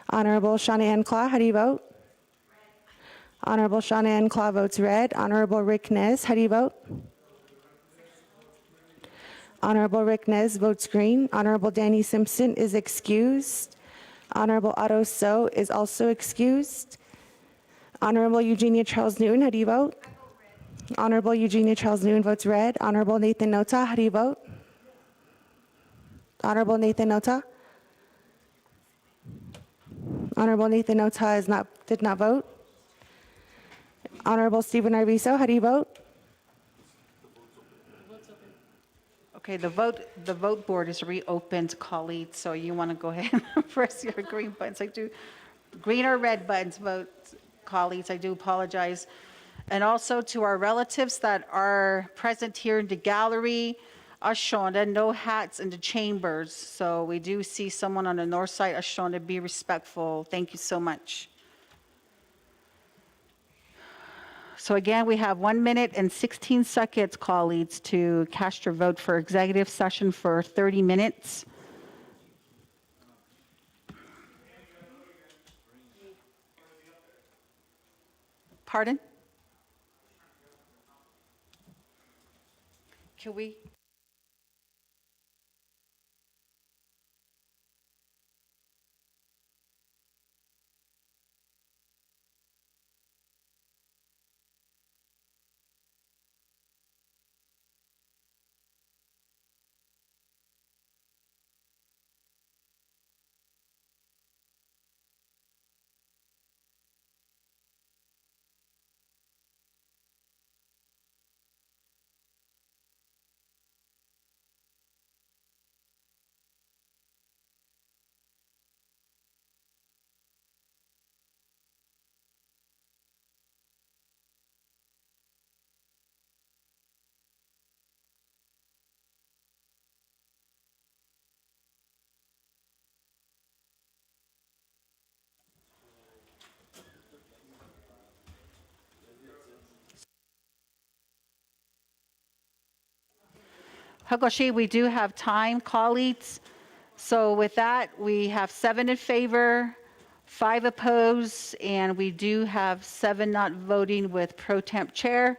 Honorable Shauna Ann Claw, how do you vote? Honorable Shauna Ann Claw votes red. Honorable Rick Nez, how do you vote? Honorable Rick Nez votes green. Honorable Danny Simpson is excused. Honorable Otto So is also excused. Honorable Eugenia Charles Newton, how do you vote? Honorable Eugenia Charles Newton votes red. Honorable Nathan Nota, how do you vote? Honorable Nathan Nota? Honorable Nathan Nota did not vote. Honorable Stephen Arvizo, how do you vote? Okay, the vote board is reopened, colleagues, so you want to go ahead and press your green buttons. I do green or red buttons vote, colleagues, I do apologize. And also to our relatives that are present here in the gallery, Ashonda, no hats in the chambers. So we do see someone on the north side, Ashonda, be respectful. Thank you so much. So again, we have 1 minute and 16 seconds, colleagues, to cast your vote for executive session for 30 minutes. Pardon? Can we? Hagoshi, we do have time, colleagues. So with that, we have 7 in favor, 5 opposed, and we do have 7 not voting with pro temp chair.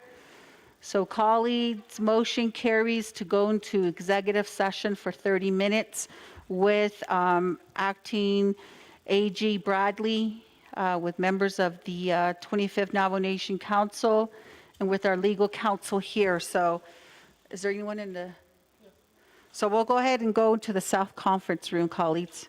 So colleagues, motion carries to go into executive session for 30 minutes with acting AG Bradley, with members of the 25th Navajo Nation Council, and with our legal counsel here. So is there anyone in the... So we'll go ahead and go to the South Conference Room, colleagues.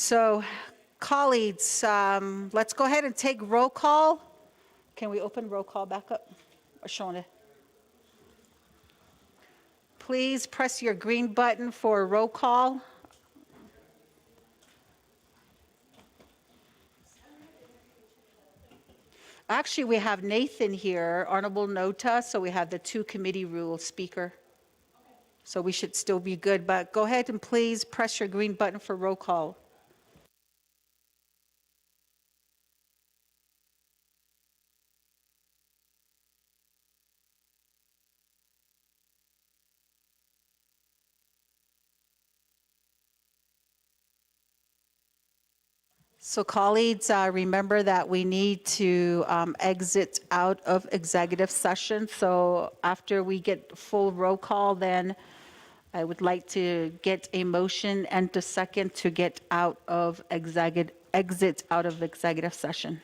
So, colleagues, let's go ahead and take roll call. Can we open roll call back up? Shona. Please press your green button for roll call. Actually, we have Nathan here, Honorable Nota, so we have the two committee rule speaker. So we should still be good, but go ahead and please press your green button for roll call. So colleagues, remember that we need to exit out of executive session. So after we get full roll call, then I would like to get a motion and a second to get out of exit out of executive session.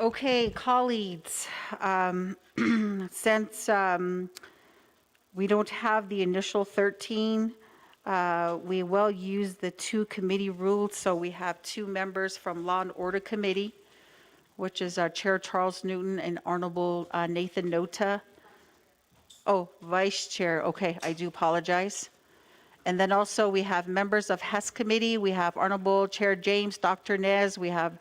Okay, colleagues, since we don't have the initial 13, we will use the two committee rules. So we have two members from Law and Order Committee, which is Chair Charles Newton and Honorable Nathan Nota. Oh, Vice Chair, okay, I do apologize. And then also we have members of HES Committee. We have Honorable Chair James, Dr. Nez. We have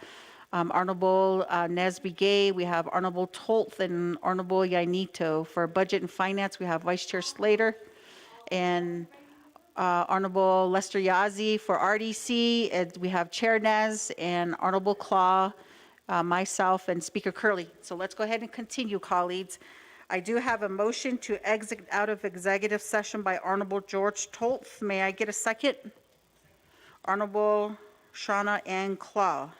Honorable Naa'bik'iyati. We have Honorable Tolth and Honorable Yainito. For Budget and Finance, we have Vice Chair Slater and Honorable Lester Yazzie. For RDC, we have Chair Nez and Honorable Claw, myself, and Speaker Curley. So let's go ahead and continue, colleagues. I do have a motion to exit out of executive session by Honorable George Tolth. May I get a second? Honorable Shauna Ann Claw.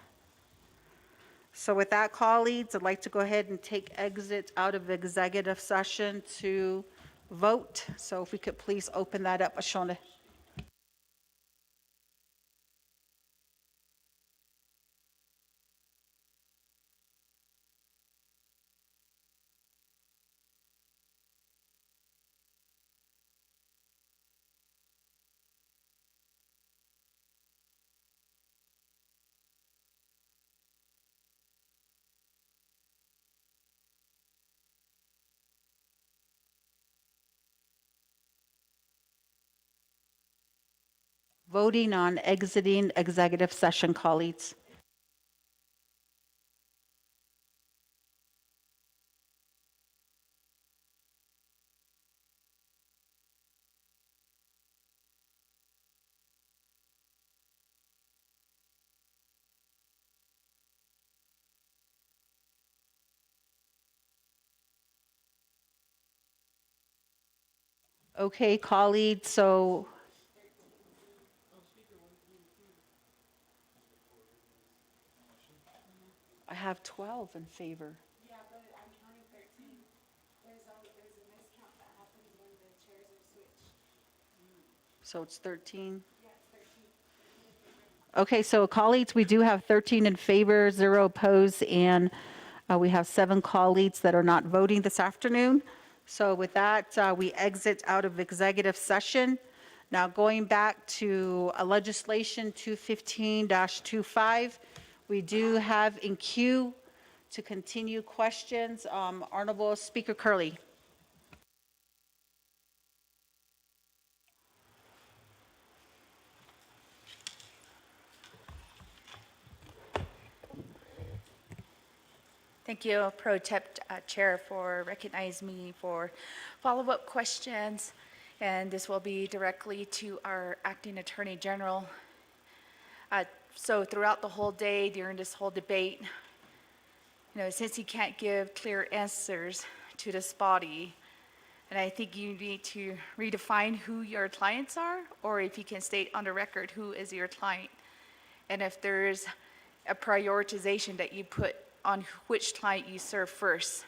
So with that, colleagues, I'd like to go ahead and take exit out of executive session to vote. So if we could please open that up, Shauna. Voting on exiting executive session, colleagues. Okay, colleagues, so I have 12 in favor. Yeah, but I'm counting 13. There's a miscount that happens when the chairs are switched. So it's 13. Yeah, it's 13. Okay, so colleagues, we do have 13 in favor, 0 opposed, and we have 7 colleagues that are not voting this afternoon. So with that, we exit out of executive session. Now going back to legislation 215-25, we do have in queue to continue questions. Honorable Speaker Curley. Thank you, Pro Temp Chair, for recognizing me for follow-up questions. And this will be directly to our Acting Attorney General. So throughout the whole day, during this whole debate, since he can't give clear answers to this body, and I think you need to redefine who your clients are, or if you can state on the record who is your client. And if there's a prioritization that you put on which client you serve first.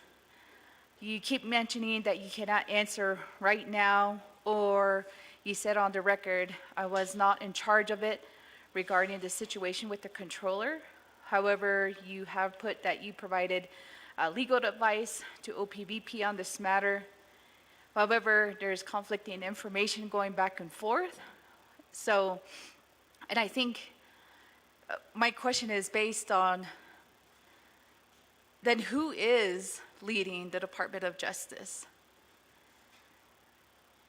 You keep mentioning that you cannot answer right now, or you said on the record, I was not in charge of it regarding the situation with the controller. However, you have put that you provided legal advice to OPVP on this matter. However, there's conflicting information going back and forth. So, and I think my question is based on then who is leading the Department of Justice?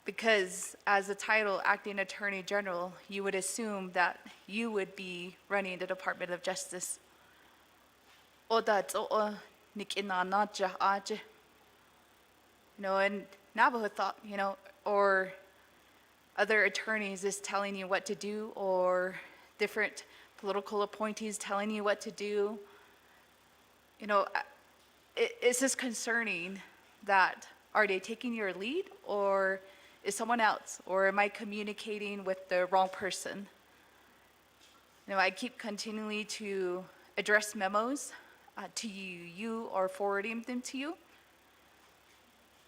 Because as a title, Acting Attorney General, you would assume that you would be running the Department of Justice. And Navajo thought, or other attorneys is telling you what to do, or different political appointees telling you what to do. It's just concerning that are they taking your lead, or is someone else, or am I communicating with the wrong person? I keep continually to address memos to you or forwarding them to you,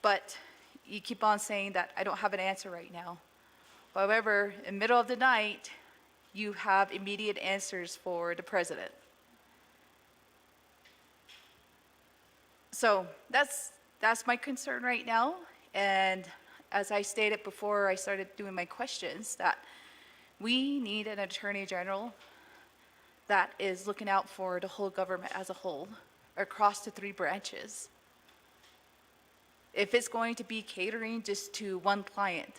but you keep on saying that I don't have an answer right now. However, in the middle of the night, you have immediate answers for the president. So that's my concern right now. And as I stated before I started doing my questions, that we need an attorney general that is looking out for the whole government as a whole, across the 3 branches. If it's going to be catering just to one client,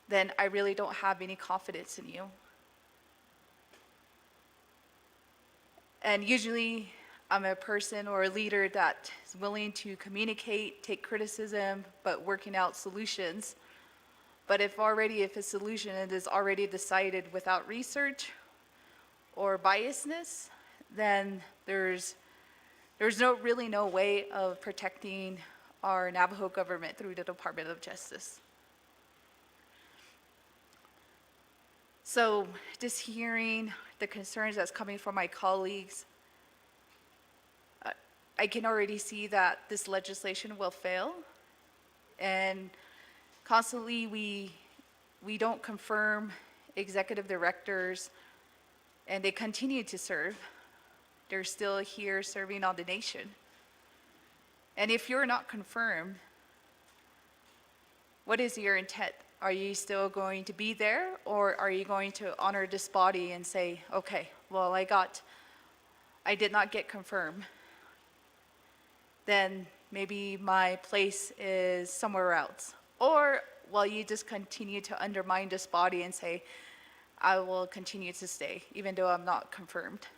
then I really don't have any confidence in you. And usually, I'm a person or a leader that is willing to communicate, take criticism, but working out solutions. But if a solution is already decided without research or biasness, then there's really no way of protecting our Navajo government through the Department of Justice. So just hearing the concerns that's coming from my colleagues, I can already see that this legislation will fail. And constantly we don't confirm executive directors, and they continue to serve. They're still here serving on the nation. And if you're not confirmed, what is your intent? Are you still going to be there, or are you going to honor this body and say, okay, well, I did not get confirmed. Then maybe my place is somewhere else. Or will you just continue to undermine this body and say, I will continue to stay, even though I'm not confirmed?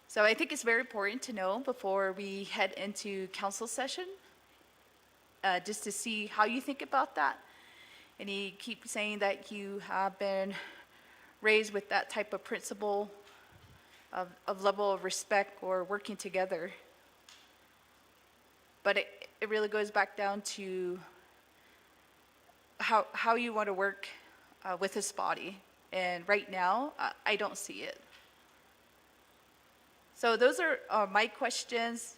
So I think it's very important to know before we head into council session, just to see how you think about that. And you keep saying that you have been raised with that type of principle of level of respect or working together. But it really goes back down to how you want to work with this body. And right now, I don't see it. So those are my questions,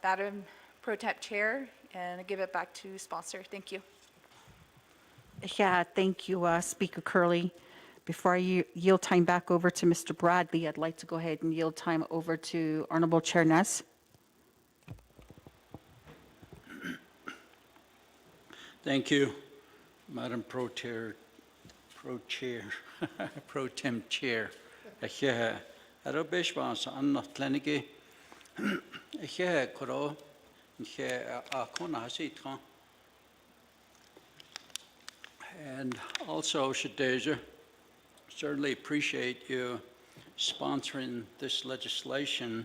Madam Pro Temp Chair, and I give it back to sponsor. Thank you. Yeah, thank you, Speaker Curley. Before I yield time back over to Mr. Bradley, I'd like to go ahead and yield time over to Honorable Chair Ness. Thank you, Madam Pro Temp Chair. And also, Shadeja, certainly appreciate you sponsoring this legislation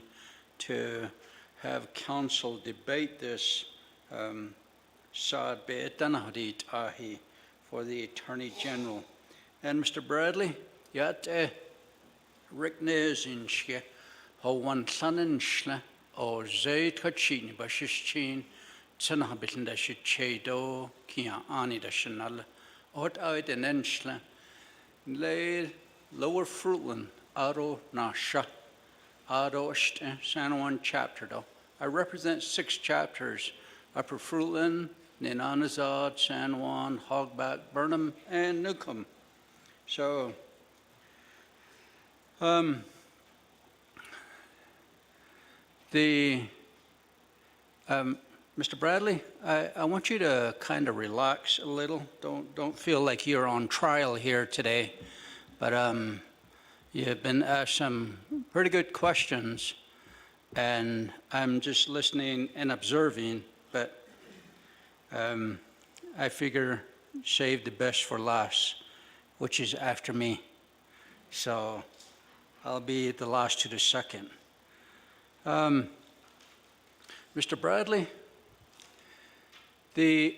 to have council debate this Saad Be'etanahadit Ahi for the Attorney General. And Mr. Bradley, yat Ricknez in Shke, ho one sanin shla, o Zayd Kachin, Bashichin, Tsanhabitin da Shichedo, Kia Ani da Shanal, Ot out and Enshla, lay lower Fruitland, Aro Nasha, Aro San Juan chapter though. I represent 6 chapters, Upper Fruitland, Ninanazad, San Juan, Hogback, Burnham, and Newcomb. So, Mr. Bradley, I want you to kind of relax a little. Don't feel like you're on trial here today, but you've been asked some pretty good questions, and I'm just listening and observing. But I figure save the best for last, which is after me. So I'll be the last to the second. Mr. Bradley, the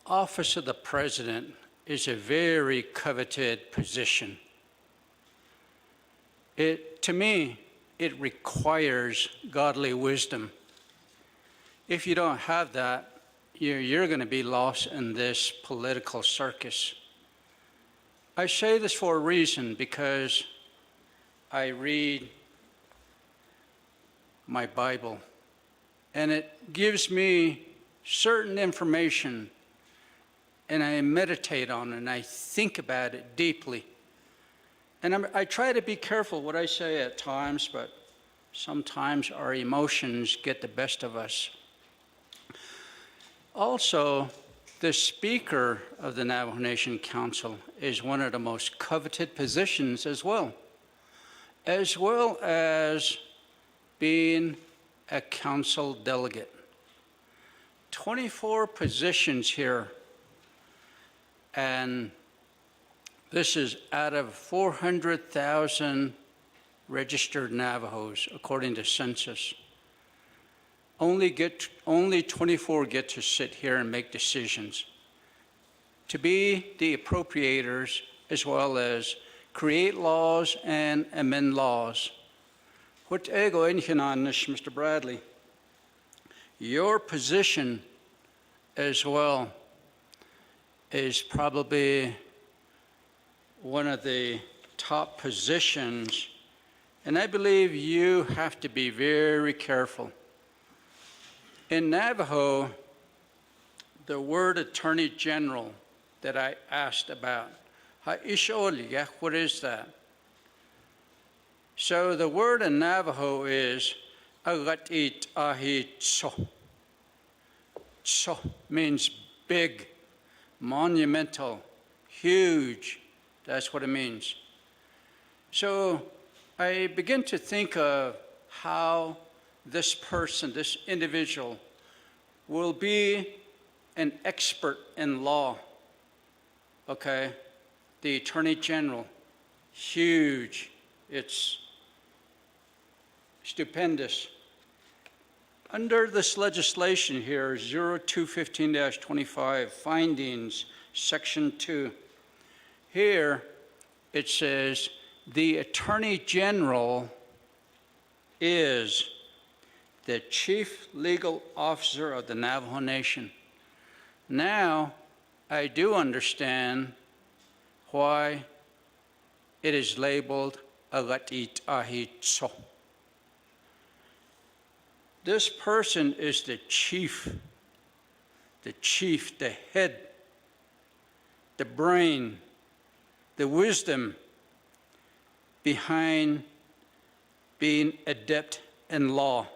office of the president is a very coveted position. To me, it requires godly wisdom. If you don't have that, you're going to be lost in this political circus. I say this for a reason, because I read my Bible, and it gives me certain information, and I meditate on it, and I think about it deeply. And I try to be careful what I say at times, but sometimes our emotions get the best of us. Also, the Speaker of the Navajo Nation Council is one of the most coveted positions as well as being a council delegate. 24 positions here, and this is out of 400,000 registered Navajos, according to census. Only 24 get to sit here and make decisions, to be the appropriators as well as create laws and amend laws. What ego inhinanis, Mr. Bradley, your position as well is probably one of the top positions, and I believe you have to be very careful. In Navajo, the word Attorney General that I asked about, what is that? So the word in Navajo is agatit ahi tso. Tso means big, monumental, huge. That's what it means. So I begin to think of how this person, this individual, will be an expert in law. Okay? The Attorney General, huge. It's stupendous. Under this legislation here, 0215-25, findings, section 2, here it says the Attorney General is the Chief Legal Officer of the Navajo Nation. Now, I do understand why it is labeled agatit ahi tso. This person is the chief, the head, the brain, the wisdom behind being adept in law.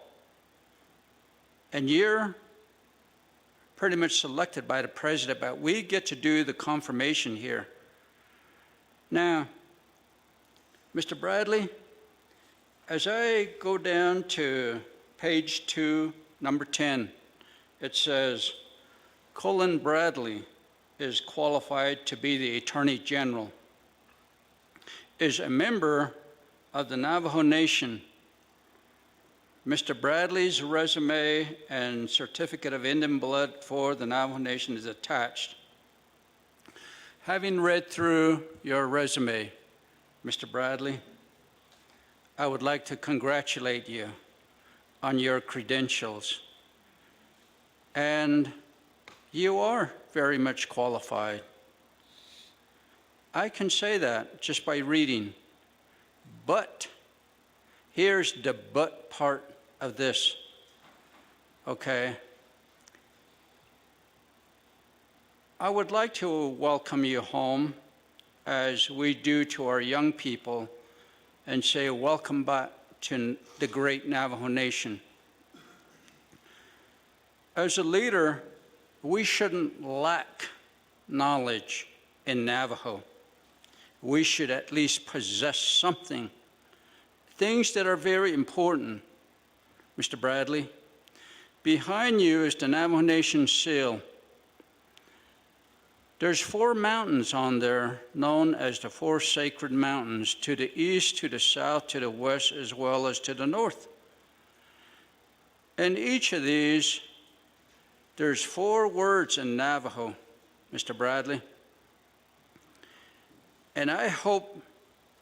And you're pretty much selected by the president, but we get to do the confirmation here. Now, Mr. Bradley, as I go down to page 2, number 10, it says, Colin Bradley is qualified to be the Attorney General, is a member of the Navajo Nation, Mr. Bradley's resume and certificate of Indian blood for the Navajo Nation is attached. Having read through your resume, Mr. Bradley, I would like to congratulate you on your credentials. And you are very much qualified. I can say that just by reading. But here's the but part of this, okay? I would like to welcome you home as we do to our young people and say welcome back to the great Navajo Nation. As a leader, we shouldn't lack knowledge in Navajo. We should at least possess something, things that are very important. Mr. Bradley, behind you is the Navajo Nation seal. There's 4 mountains on there known as the 4 sacred mountains, to the east, to the south, to the west, as well as to the north. And each of these, there's 4 words in Navajo, Mr. Bradley. And I hope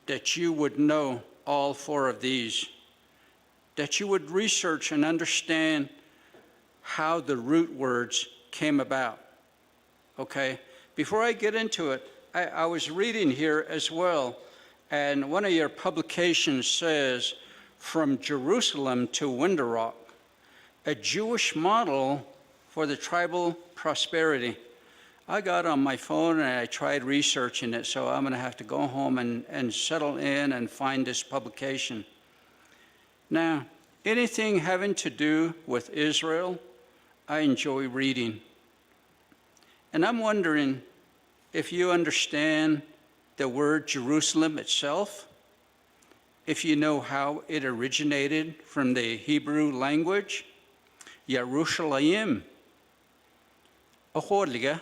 that you would know all 4 of these, that you would research and understand how the root words came about, okay? Before I get into it, I was reading here as well, and one of your publications says, From Jerusalem to Window Rock, a Jewish model for the tribal prosperity. I got on my phone and I tried researching it, so I'm gonna have to go home and settle in and find this publication. Now, anything having to do with Israel, I enjoy reading. And I'm wondering if you understand the word Jerusalem itself, if you know how it originated from the Hebrew language, Yerushalayim, Oholiga,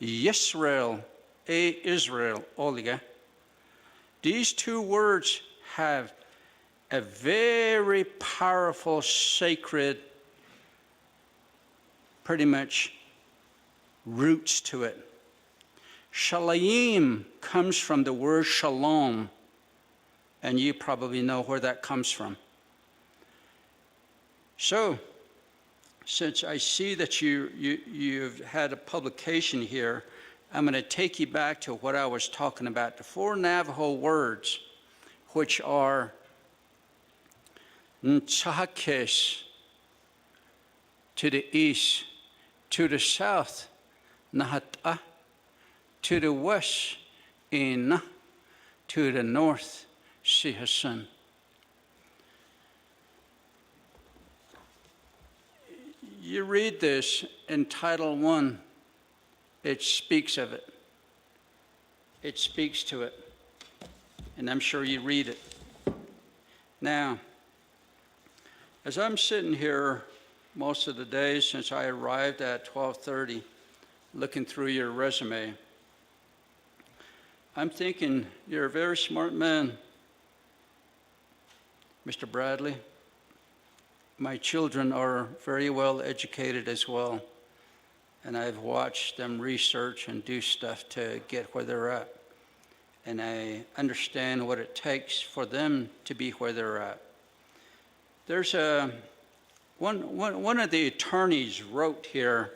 Yisrael, Israel, Oliga. These 2 words have a very powerful, sacred, pretty much roots to it. Shalayim comes from the word shalom, and you probably know where that comes from. So, since I see that you've had a publication here, I'm going to take you back to what I was talking about, the 4 Navajo words, which are Ntsahakes to the east, to the south, Nahat'a, to the west, Ina, to the north, Sihasan. You read this in Title I, it speaks of it. It speaks to it. And I'm sure you read it. Now, as I'm sitting here most of the days since I arrived at 12:30, looking through your resume, I'm thinking you're a very smart man, Mr. Bradley. My children are very well educated as well, and I've watched them research and do stuff to get where they're at. And I understand what it takes for them to be where they're at. There's one of the attorneys wrote here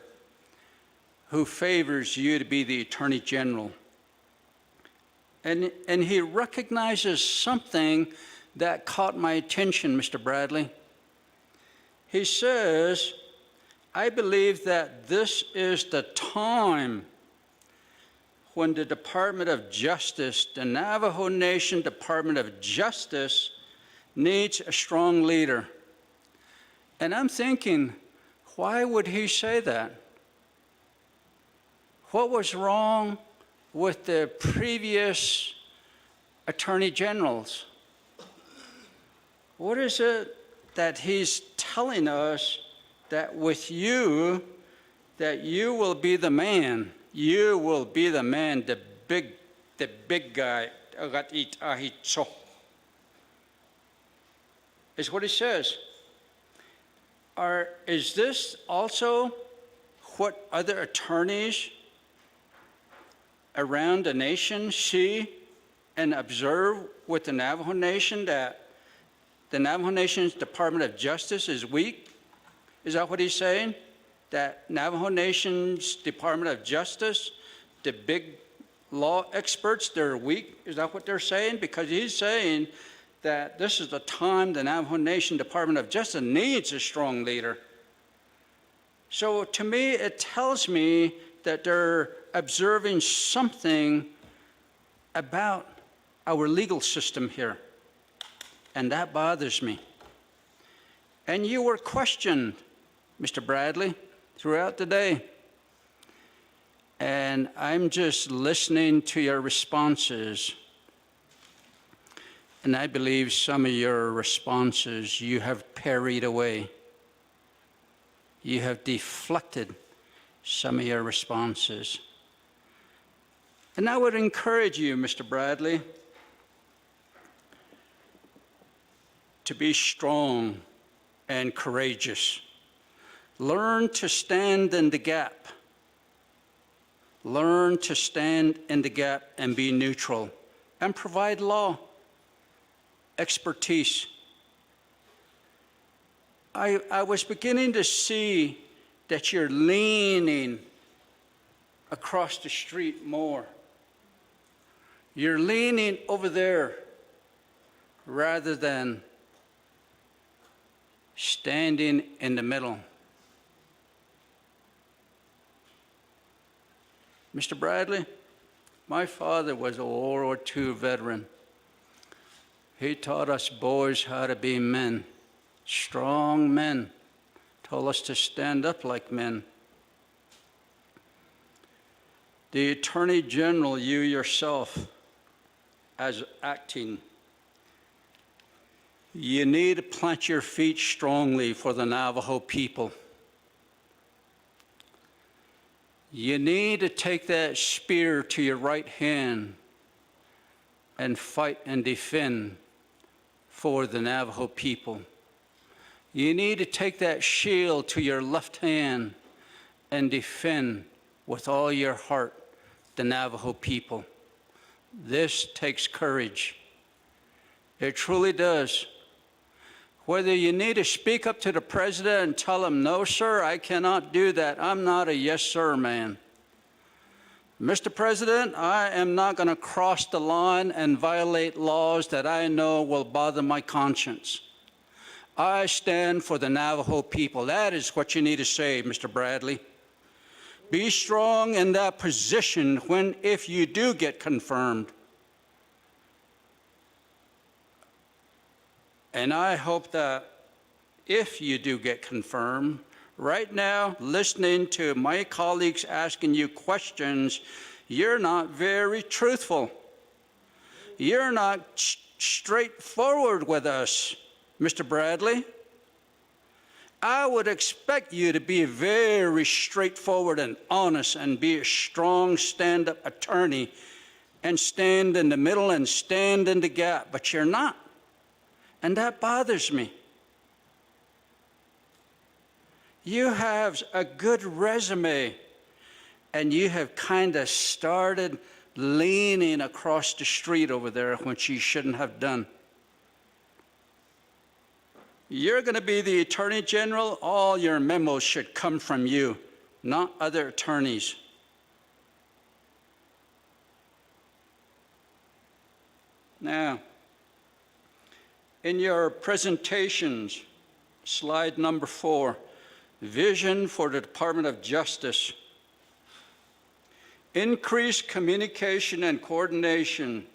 who favors you to be the Attorney General. And he recognizes something that caught my attention, Mr. Bradley. He says, I believe that this is the time when the Department of Justice, the Navajo Nation Department of Justice, needs a strong leader. And I'm thinking, why would he say that? What was wrong with the previous attorney generals? What is it that he's telling us that with you, that you will be the man? You will be the man, the big guy. Is what he says. is this also what other attorneys around the nation see and observe with the Navajo Nation, that the Navajo Nation's Department of Justice is weak? Is that what he's saying? That Navajo Nation's Department of Justice, the big law experts, they're weak? Is that what they're saying? Because he's saying that this is the time the Navajo Nation Department of Justice needs a strong leader. So to me, it tells me that they're observing something about our legal system here, and that bothers me. And you were questioned, Mr. Bradley, throughout the day. And I'm just listening to your responses. And I believe some of your responses you have parried away. You have deflected some of your responses. And I would encourage you, Mr. Bradley, to be strong and courageous. Learn to stand in the gap. Learn to stand in the gap and be neutral and provide law expertise. I was beginning to see that you're leaning across the street more. You're leaning over there rather than standing in the middle. Mr. Bradley, my father was a World War II veteran. He taught us boys how to be men, strong men, told us to stand up like men. The Attorney General, you yourself, as acting, you need to plant your feet strongly for the Navajo people. You need to take that spear to your right hand and fight and defend for the Navajo people. You need to take that shield to your left hand and defend with all your heart the Navajo people. This takes courage. It truly does. Whether you need to speak up to the president and tell him, no, sir, I cannot do that. I'm not a yes, sir man. Mr. President, I am not going to cross the line and violate laws that I know will bother my conscience. I stand for the Navajo people. That is what you need to say, Mr. Bradley. Be strong in that position when, if you do get confirmed. And I hope that if you do get confirmed, right now, listening to my colleagues asking you questions, you're not very truthful. You're not straightforward with us, Mr. Bradley. I would expect you to be very straightforward and honest and be a strong stand-up attorney and stand in the middle and stand in the gap, but you're not. And that bothers me. You have a good resume, and you have kind of started leaning across the street over there when you shouldn't have done. You're going to be the Attorney General. All your memos should come from you, not other attorneys. Now, in your presentations, slide number 4, vision for the Department of Justice. Increase communication and coordination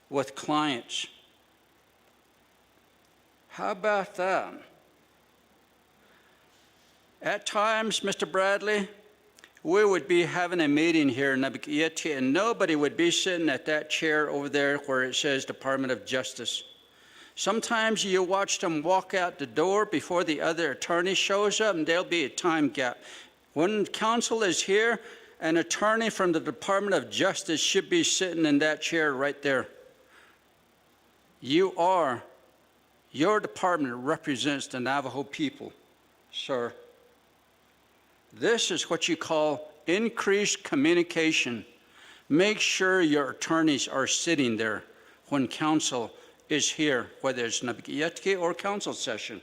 with clients. How about that? At times, Mr. Bradley, we would be having a meeting here in Naa'bik'iyati, and nobody would be sitting at that chair over there where it says Department of Justice. Sometimes you watch them walk out the door before the other attorney shows up, and there'll be a time gap. When counsel is here, an attorney from the Department of Justice should be sitting in that chair right there. Your department represents the Navajo people. sir. This is what you call increased communication. Make sure your attorneys are sitting there when counsel is here, whether it's Naa'bik'iyati or council session.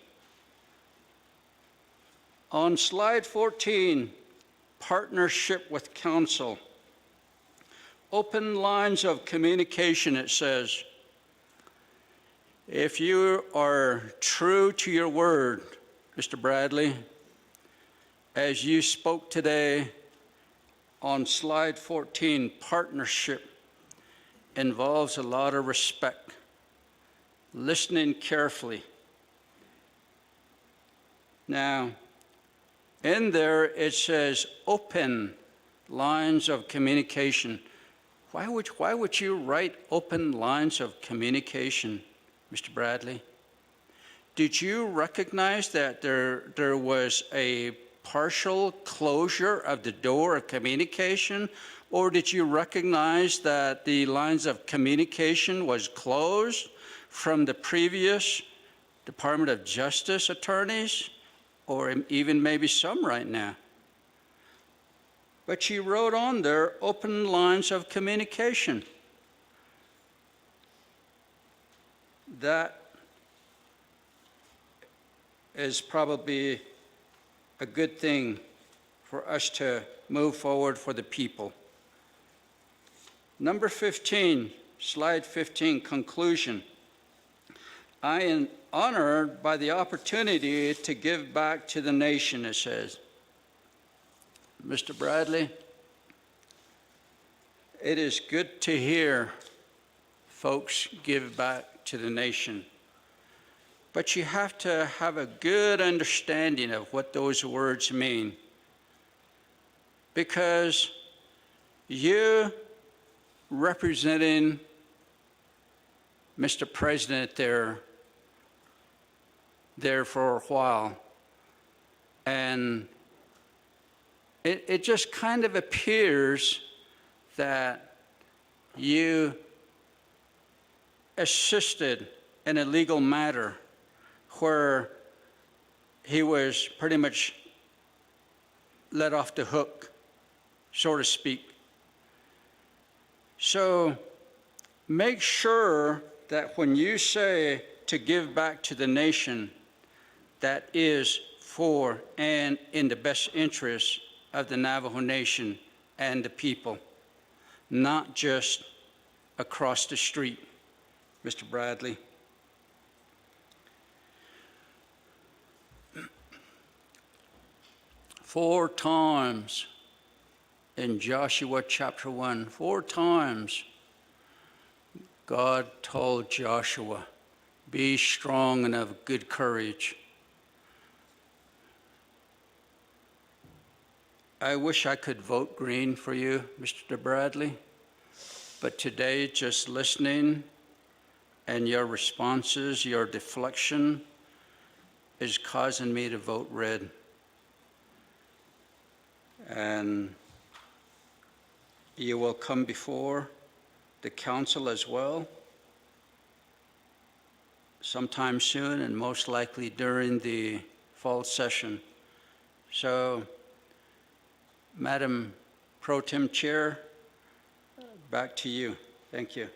On slide 14, partnership with counsel. Open lines of communication, it says. If you are true to your word, Mr. Bradley, as you spoke today on slide 14, partnership involves a lot of respect, listening carefully. Now, in there it says open lines of communication. Why would you write open lines of communication, Mr. Bradley? Did you recognize that there was a partial closure of the door of communication, or did you recognize that the lines of communication was closed from the previous Department of Justice attorneys, or even maybe some right now? But you wrote on there open lines of communication. That is probably a good thing for us to move forward for the people. Number 15, slide 15, conclusion. I am honored by the opportunity to give back to the nation, it says. Mr. Bradley, it is good to hear folks give back to the nation. But you have to have a good understanding of what those words mean. Because you representing Mr. President there for a while, and it just kind of appears that you assisted in a legal matter where he was pretty much let off the hook, so to speak. So make sure that when you say to give back to the nation, that is for and in the best interest of the Navajo Nation and the people, not just across the street, Mr. Bradley. Four times in Joshua chapter 1, 4 times, God told Joshua, be strong and of good courage. I wish I could vote green for you, Mr. Bradley, but today just listening and your responses, your deflection is causing me to vote red. And you will come before the council as well, sometime soon, and most likely during the fall session. So, Madam Pro Tem Chair, back to you. Thank you.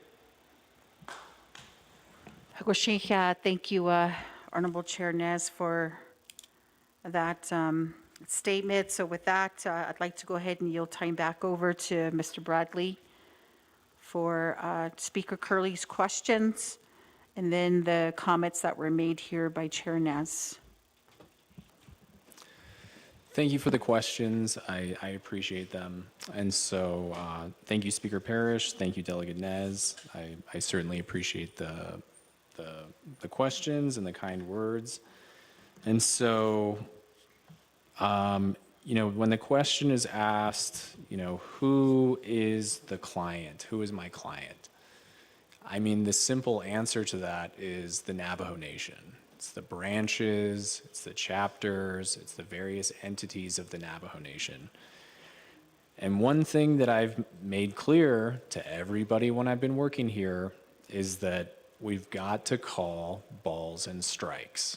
Thank you, Honorable Chair Nez, for that statement. So with that, I'd like to go ahead and yield time back over to Mr. Bradley for Speaker Curley's questions, and then the comments that were made here by Chair Nez. Thank you for the questions. I appreciate them. And so thank you, Speaker Parrish. Thank you, Delegate Nez. I certainly appreciate the questions and the kind words. And so, when the question is asked, who is the client? Who is my client? I mean, the simple answer to that is the Navajo Nation. It's the branches, it's the chapters, it's the various entities of the Navajo Nation. And one thing that I've made clear to everybody when I've been working here is that we've got to call balls and strikes.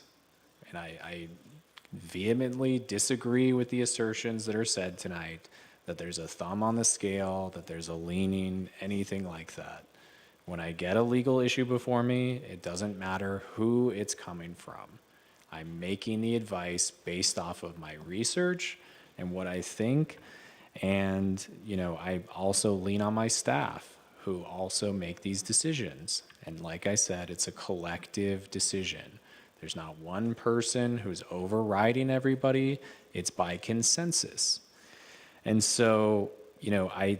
And I vehemently disagree with the assertions that are said tonight, that there's a thumb on the scale, that there's a leaning, anything like that. When I get a legal issue before me, it doesn't matter who it's coming from. I'm making the advice based off of my research and what I think. And, I also lean on my staff who also make these decisions. And like I said, it's a collective decision. There's not one person who's overriding everybody. It's by consensus. And so, I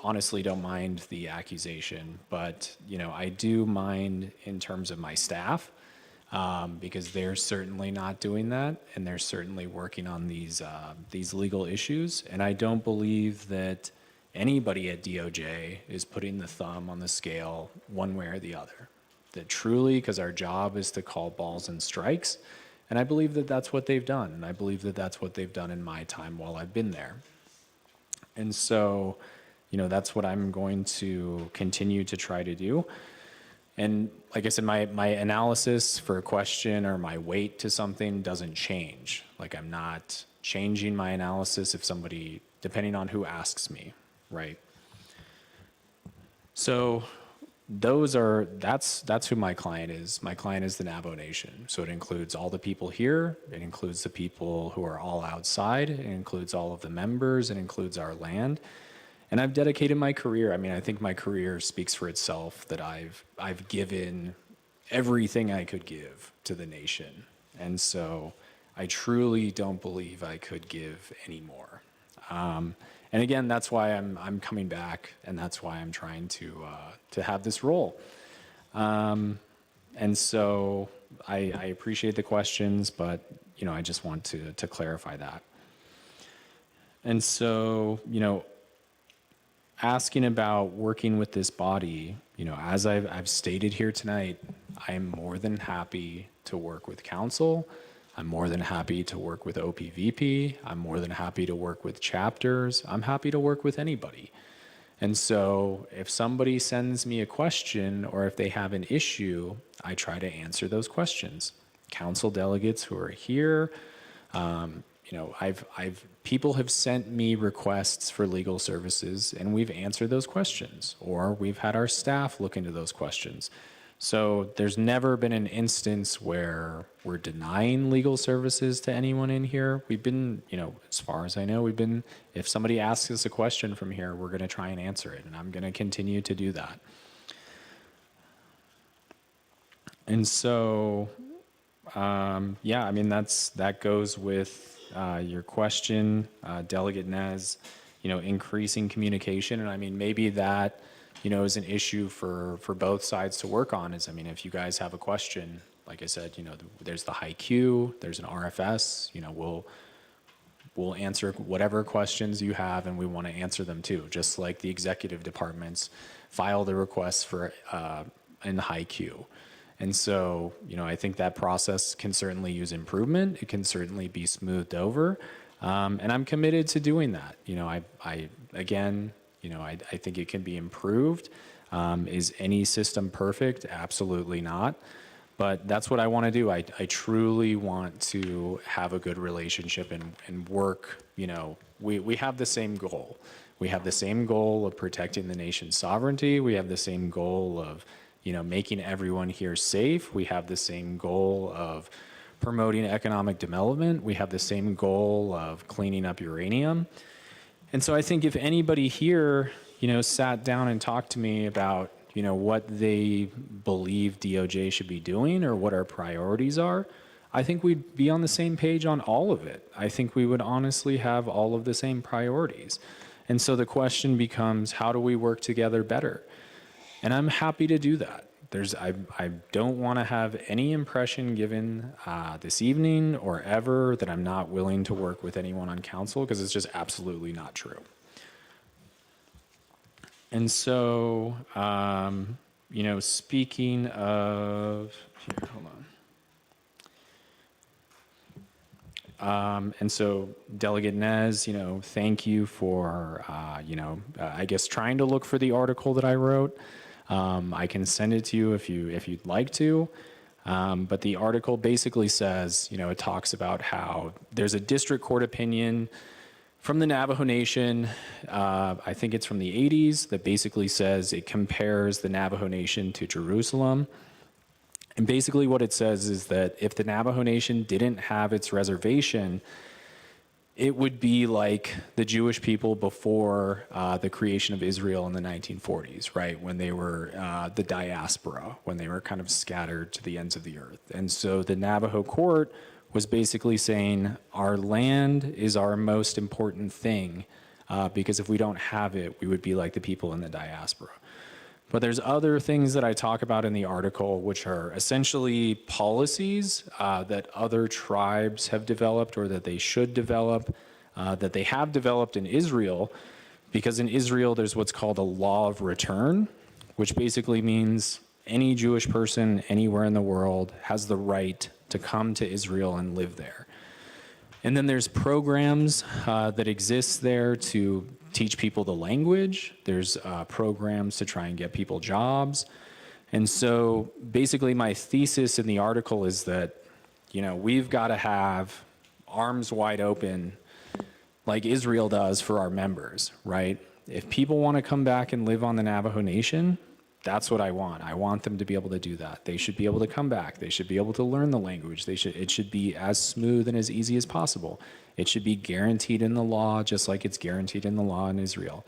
honestly don't mind the accusation, but, I do mind in terms of my staff, because they're certainly not doing that, and they're certainly working on these legal issues. And I don't believe that anybody at DOJ is putting the thumb on the scale one way or the other. That truly, because our job is to call balls and strikes, and I believe that that's what they've done, and I believe that that's what they've done in my time while I've been there. And so, that's what I'm going to continue to try to do. And like I said, my analysis for a question or my weight to something doesn't change. Like, I'm not changing my analysis if somebody, depending on who asks me, right? So that's who my client is. My client is the Navajo Nation. So it includes all the people here. It includes the people who are all outside. It includes all of the members. It includes our land. And I've dedicated my career. I mean, I think my career speaks for itself, that I've given everything I could give to the nation. And so I truly don't believe I could give any more. And again, that's why I'm coming back, and that's why I'm trying to have this role. And so I appreciate the questions, but I just want to clarify that. And so asking about working with this body, as I've stated here tonight, I'm more than happy to work with council. I'm more than happy to work with OPVP. I'm more than happy to work with chapters. I'm happy to work with anybody. And so if somebody sends me a question or if they have an issue, I try to answer those questions. Council delegates who are here, people have sent me requests for legal services, and we've answered those questions, or we've had our staff look into those questions. So there's never been an instance where we're denying legal services to anyone in here. We've been, as far as I know, if somebody asks us a question from here, we're going to try and answer it, and I'm going to continue to do that. And so, that goes with your question, Delegate Nez, increasing communication. And maybe that, is an issue for both sides to work on. If you guys have a question, like I said, there's the high Q, there's an RFS, we'll answer whatever questions you have, and we want to answer them too. Just like the executive departments file the requests for in the high Q. And so, I think that process can certainly use improvement. It can certainly be smoothed over. And I'm committed to doing that. I think it can be improved. Is any system perfect? Absolutely not. But that's what I want to do. I truly want to have a good relationship and work. We have the same goal. We have the same goal of protecting the nation's sovereignty. We have the same goal of making everyone here safe. We have the same goal of promoting economic development. We have the same goal of cleaning up uranium. And so I think if anybody here, sat down and talked to me about, what they believe DOJ should be doing or what our priorities are, I think we'd be on the same page on all of it. I think we would honestly have all of the same priorities. And so the question becomes, how do we work together better? And I'm happy to do that. I don't want to have any impression given this evening or ever that I'm not willing to work with anyone on council, because it's just absolutely not true. And so, speaking of, here, hold on. And so, Delegate Nez, thank you for, I guess trying to look for the article that I wrote. I can send it to you if you'd like to. But the article basically says, it talks about how there's a district court opinion from the Navajo Nation, I think it's from the 80s, that basically says it compares the Navajo Nation to Jerusalem. And basically what it says is that if the Navajo Nation didn't have its reservation, it would be like the Jewish people before the creation of Israel in the 1940s, right? When they were the diaspora, when they were kind of scattered to the ends of the earth. And so the Navajo court was basically saying our land is our most important thing because if we don't have it, we would be like the people in the diaspora. But there's other things that I talk about in the article, which are essentially policies that other tribes have developed or that they should develop, that they have developed in Israel, because in Israel there's what's called a law of return, which basically means any Jewish person anywhere in the world has the right to come to Israel and live there. And then there's programs that exist there to teach people the language. There's programs to try and get people jobs. And so basically my thesis in the article is that, we've got to have arms wide open like Israel does for our members, right? If people want to come back and live on the Navajo Nation, that's what I want. I want them to be able to do that. They should be able to come back. They should be able to learn the language. It should be as smooth and as easy as possible. It should be guaranteed in the law, just like it's guaranteed in the law in Israel.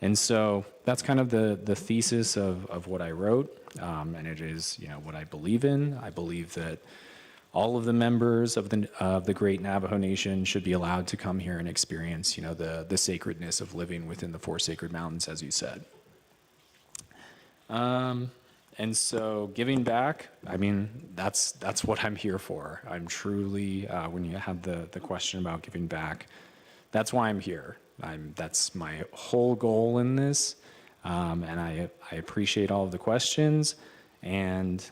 And so that's kind of the thesis of what I wrote, and it is what I believe in. I believe that all of the members of the great Navajo Nation should be allowed to come here and experience the sacredness of living within the four sacred mountains, as you said. And so giving back, that's what I'm here for. I'm truly, when you had the question about giving back, that's why I'm here. That's my whole goal in this. And I appreciate all of the questions, and,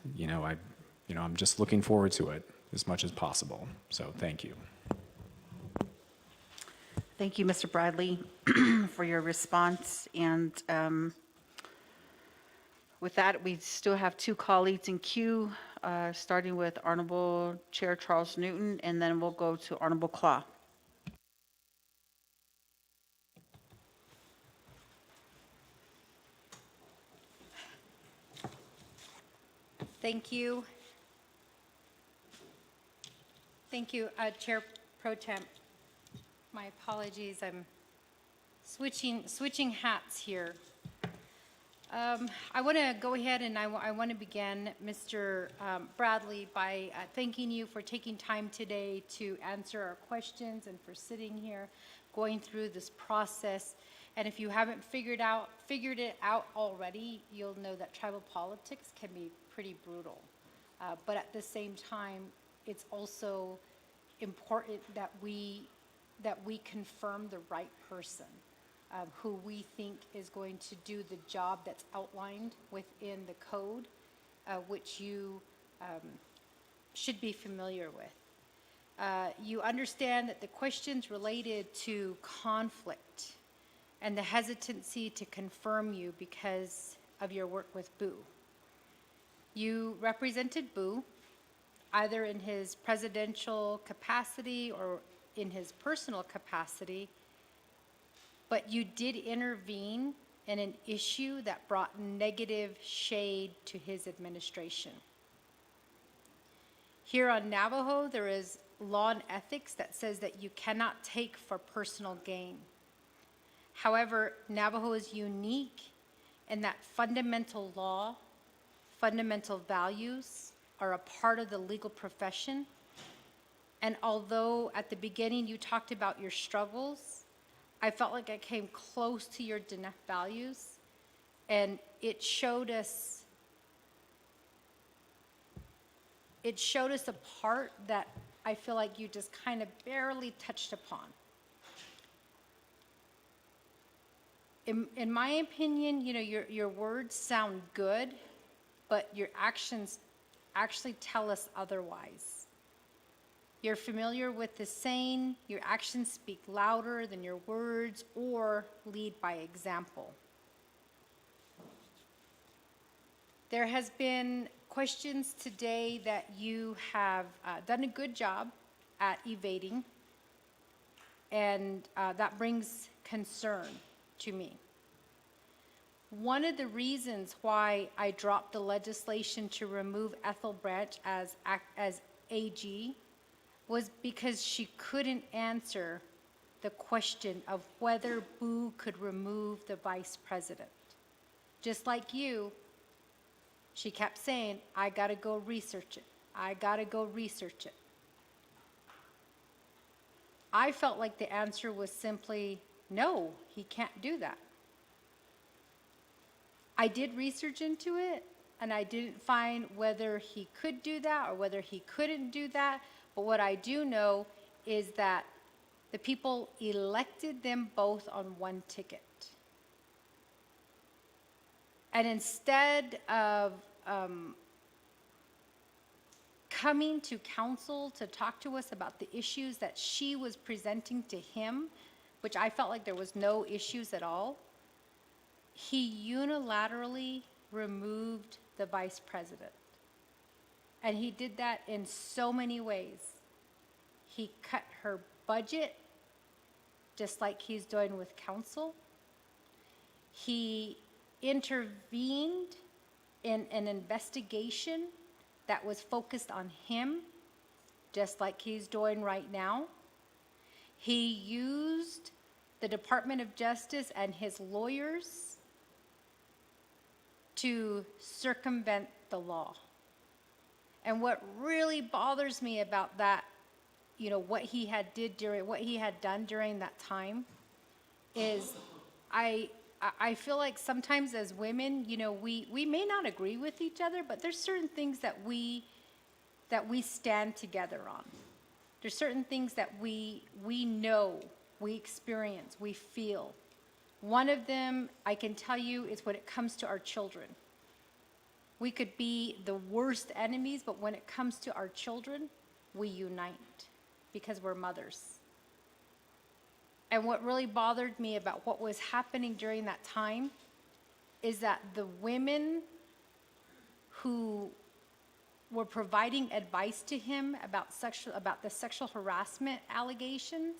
I'm just looking forward to it as much as possible. So thank you. Thank you, Mr. Bradley, for your response. And with that, we still have two colleagues in queue, starting with Honorable Chair Charles Newton, and then we'll go to Honorable Claw. Thank you. Thank you, Chair Pro Temp. My apologies, I'm switching hats here. I want to go ahead and I want to begin, Mr. Bradley, by thanking you for taking time today to answer our questions and for sitting here, going through this process. And if you haven't figured it out already, you'll know that tribal politics can be pretty brutal. But at the same time, it's also important that we confirm the right person. Who we think is going to do the job that's outlined within the code, which you should be familiar with. You understand that the questions related to conflict and the hesitancy to confirm you because of your work with Boo. You represented Boo either in his presidential capacity or in his personal capacity, but you did intervene in an issue that brought negative shade to his administration. Here on Navajo, there is law and ethics that says that you cannot take for personal gain. However, Navajo is unique in that fundamental law, fundamental values are a part of the legal profession. And although at the beginning you talked about your struggles, I felt like I came close to your Diné values, and it showed us a part that I feel like you just kind of barely touched upon. In my opinion, your words sound good, but your actions actually tell us otherwise. You're familiar with the saying, your actions speak louder than your words or lead by example. There has been questions today that you have done a good job at evading, and that brings concern to me. One of the reasons why I dropped the legislation to remove Ethel Branch as AG was because she couldn't answer the question of whether Boo could remove the vice president. Just like you, she kept saying, I gotta go research it. I gotta go research it. I felt like the answer was simply, no, he can't do that. I did research into it, and I didn't find whether he could do that or whether he couldn't do that. But what I do know is that the people elected them both on one ticket. And instead of coming to council to talk to us about the issues that she was presenting to him, which I felt like there was no issues at all, he unilaterally removed the vice president. And he did that in so many ways. He cut her budget, just like he's doing with council. He intervened in an investigation that was focused on him, just like he's doing right now. He used the Department of Justice and his lawyers to circumvent the law. And what really bothers me about that, what he had done during that time, is I feel like sometimes as women, we may not agree with each other, but there's certain things that we stand together on. There's certain things that we know, we experience, we feel. One of them, I can tell you, is when it comes to our children. We could be the worst enemies, but when it comes to our children, we unite because we're mothers. And what really bothered me about what was happening during that time is that the women who were providing advice to him about the sexual harassment allegations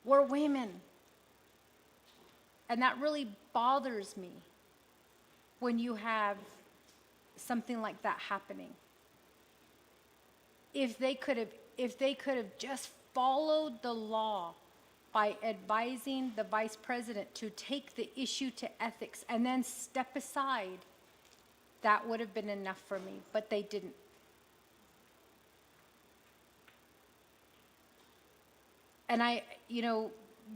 were women. And that really bothers me when you have something like that happening. If they could have just followed the law by advising the vice president to take the issue to ethics and then step aside, that would have been enough for me, but they didn't. And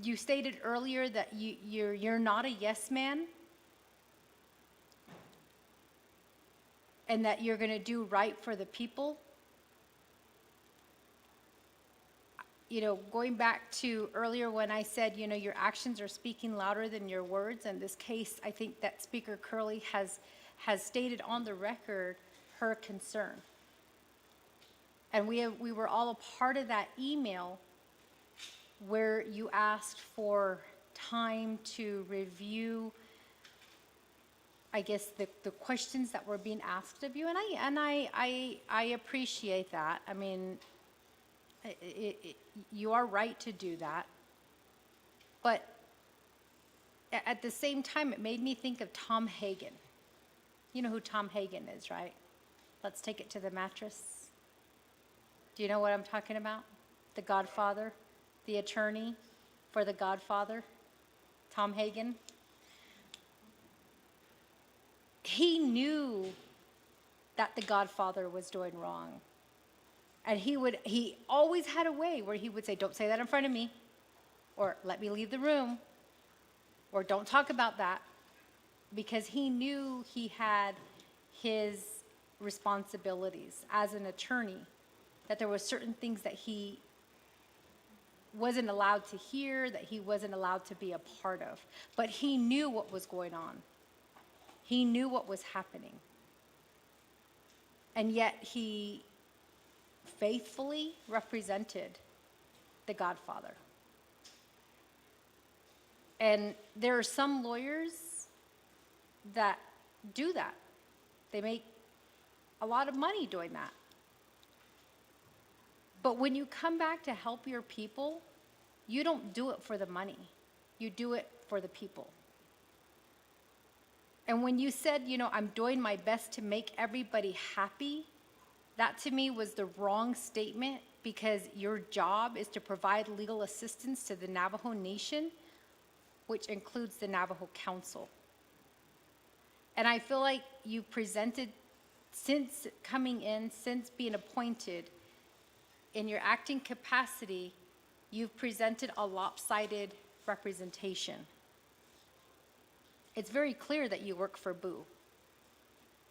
you stated earlier that you're not a yes man, and that you're going to do right for the people. Going back to earlier when I said, your actions are speaking louder than your words. In this case, I think that Speaker Curley has stated on the record her concern. And we were all a part of that email where you asked for time to review, I guess, the questions that were being asked of you. And I appreciate that. I mean, you are right to do that. But at the same time, it made me think of Tom Hagen. You know who Tom Hagen is, right? Let's Take It to the Mattress. Do you know what I'm talking about? The Godfather, the attorney for The Godfather, Tom Hagen. He knew that The Godfather was doing wrong. And he always had a way where he would say, don't say that in front of me, or let me leave the room, or don't talk about that, because he knew he had his responsibilities as an attorney, that there were certain things that he wasn't allowed to hear, that he wasn't allowed to be a part of. But he knew what was going on. He knew what was happening. And yet he faithfully represented The Godfather. And there are some lawyers that do that. They make a lot of money doing that. But when you come back to help your people, you don't do it for the money. You do it for the people. And when you said, I'm doing my best to make everybody happy, that to me was the wrong statement, because your job is to provide legal assistance to the Navajo Nation, which includes the Navajo Council. And I feel like you presented, since coming in, since being appointed, in your acting capacity, you've presented a lopsided representation. It's very clear that you work for Boo.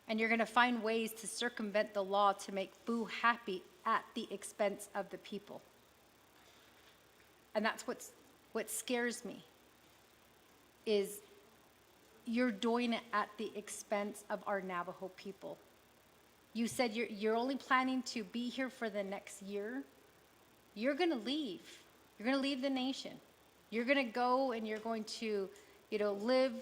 And you're going to find ways to circumvent the law to make Boo happy at the expense of the people. And that's what scares me, is you're doing it at the expense of our Navajo people. You said you're only planning to be here for the next year. You're going to leave. You're going to leave the nation. You're going to go and you're going to, live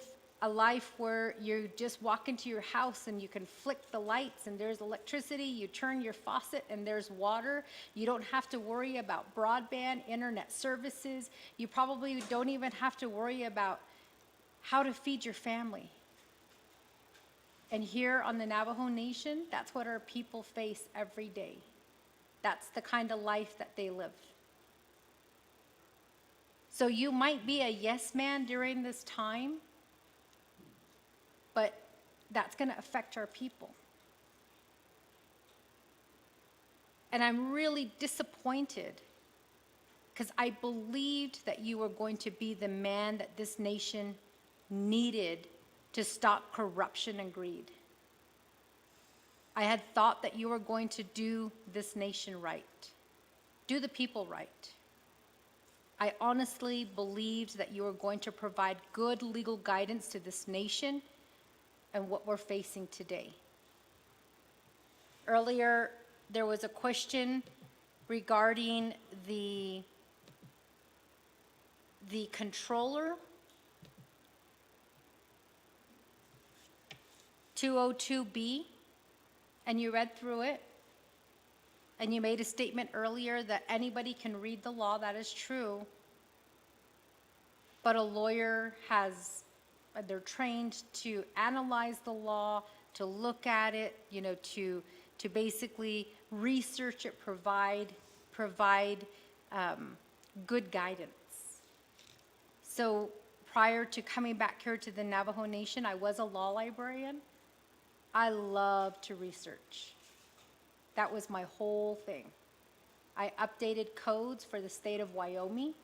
a life where you just walk into your house and you can flick the lights and there's electricity. You turn your faucet and there's water. You don't have to worry about broadband, internet services. You probably don't even have to worry about how to feed your family. And here on the Navajo Nation, that's what our people face every day. That's the kind of life that they live. So you might be a yes man during this time, but that's going to affect our people. And I'm really disappointed, because I believed that you were going to be the man that this nation needed to stop corruption and greed. I had thought that you were going to do this nation right, do the people right. I honestly believed that you were going to provide good legal guidance to this nation and what we're facing today. Earlier, there was a question regarding the controller, 202B, and you read through it, and you made a statement earlier that anybody can read the law. That is true. But a lawyer they're trained to analyze the law, to look at it, to basically research it, provide good guidance. So prior to coming back here to the Navajo Nation, I was a law librarian. I love to research. That was my whole thing. I updated codes for the state of Wyoming.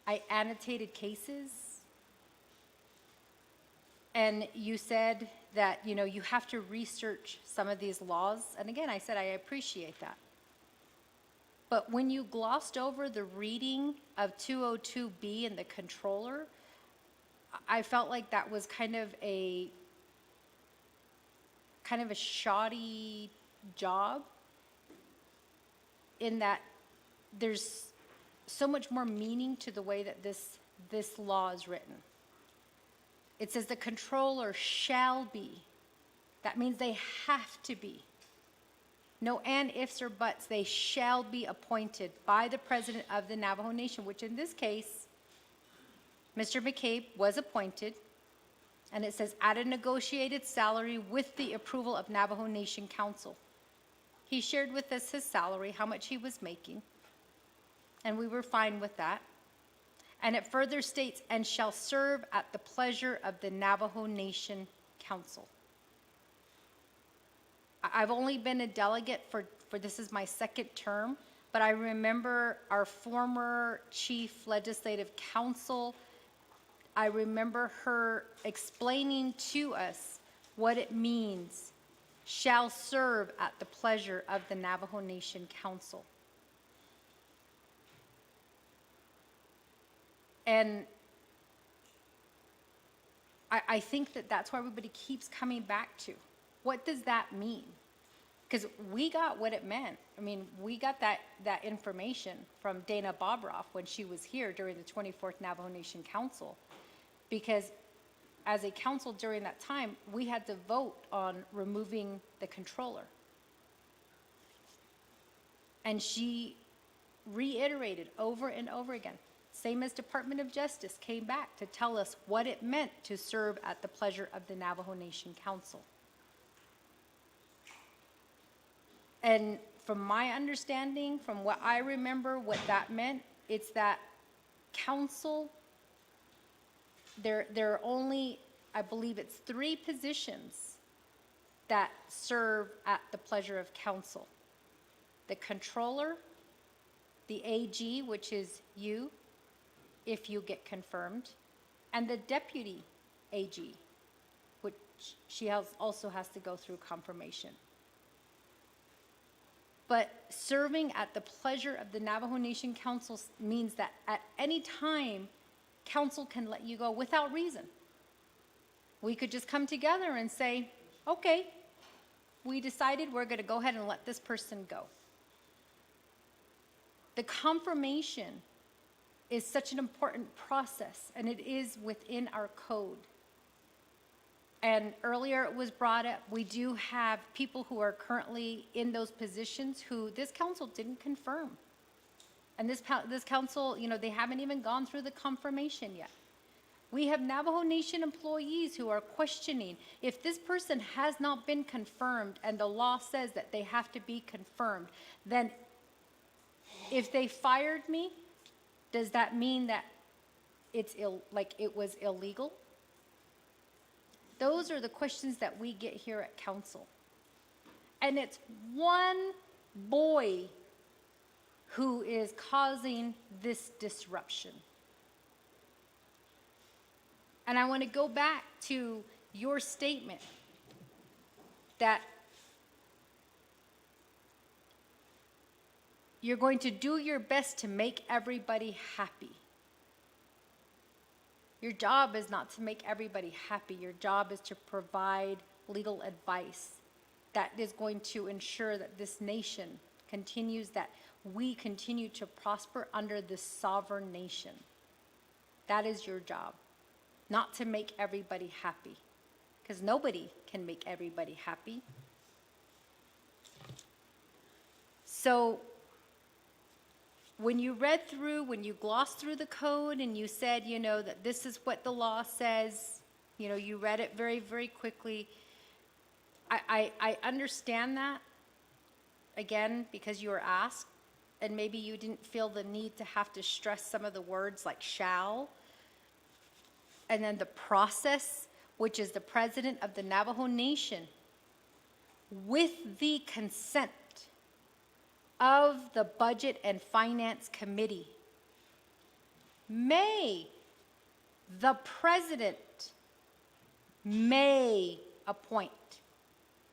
I annotated cases. And you said that, you have to research some of these laws. And again, I said, I appreciate that. But when you glossed over the reading of 202B and the controller, I felt like that was kind of a shoddy job, in that there's so much more meaning to the way that this law is written. It says the controller shall be. That means they have to be. No and, ifs, or buts. They shall be appointed by the president of the Navajo Nation, which in this case, Mr. McCabe was appointed. And it says, at a negotiated salary with the approval of Navajo Nation Council. He shared with us his salary, how much he was making, and we were fine with that. And it further states, and shall serve at the pleasure of the Navajo Nation Council. I've only been a delegate for this is my second term, but I remember our former chief legislative counsel, I remember her explaining to us what it means, shall serve at the pleasure of the Navajo Nation Council. And I think that that's what everybody keeps coming back to. What does that mean? Because we got what it meant. I mean, we got that information from Dana Bobroff when she was here during the 24th Navajo Nation Council. Because as a council during that time, we had to vote on removing the controller. And she reiterated over and over again, same as Department of Justice came back to tell us what it meant to serve at the pleasure of the Navajo Nation Council. And from my understanding, from what I remember, what that meant, it's that council, there are only, I believe it's 3 positions that serve at the pleasure of council. The controller, the AG, which is you, if you get confirmed, and the deputy AG, which also has to go through confirmation. But serving at the pleasure of the Navajo Nation Council means that at any time, council can let you go without reason. We could just come together and say, okay, we decided we're going to go ahead and let this person go. The confirmation is such an important process, and it is within our code. And earlier it was brought up, we do have people who are currently in those positions who this council didn't confirm. And this council, you know, they haven't even gone through the confirmation yet. We have Navajo Nation employees who are questioning if this person has not been confirmed and the law says that they have to be confirmed, then if they fired me, does that mean that it's it was illegal? Those are the questions that we get here at council. And it's one boy who is causing this disruption. And I want to go back to your statement that you're going to do your best to make everybody happy. Your job is not to make everybody happy. Your job is to provide legal advice that is going to ensure that this nation continues, that we continue to prosper under this sovereign nation. That is your job, not to make everybody happy, because nobody can make everybody happy. So when you read through, when you glossed through the code and you said, you know, that this is what the law says, you know, you read it very, very quickly. I understand that, again, because you were asked, and maybe you didn't feel the need to have to stress some of the words like shall. And then the process, which is the president of the Navajo Nation, with the consent of the Budget and Finance Committee, the president may appoint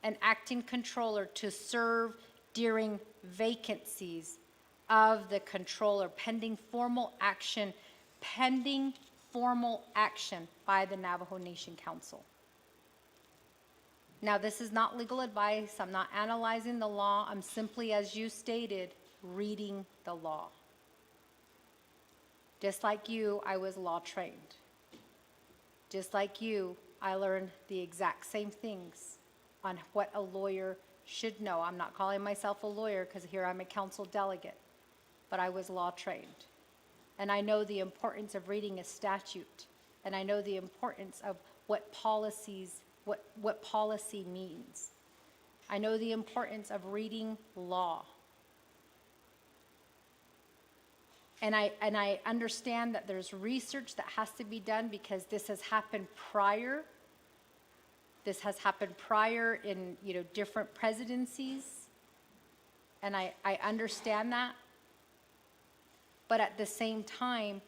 an acting controller to serve during vacancies of the controller pending formal action by the Navajo Nation Council. Now, this is not legal advice. I'm not analyzing the law. I'm simply, as you stated, reading the law. Just like you, I was law trained. Just like you, I learned the exact same things on what a lawyer should know. I'm not calling myself a lawyer because here I'm a council delegate, but I was law trained. And I know the importance of reading a statute, and I know the importance of what policies, what policy means. I know the importance of reading law. And I understand that there's research that has to be done because this has happened prior. This has happened prior in, you know, different presidencies. And I understand that. But at the same time,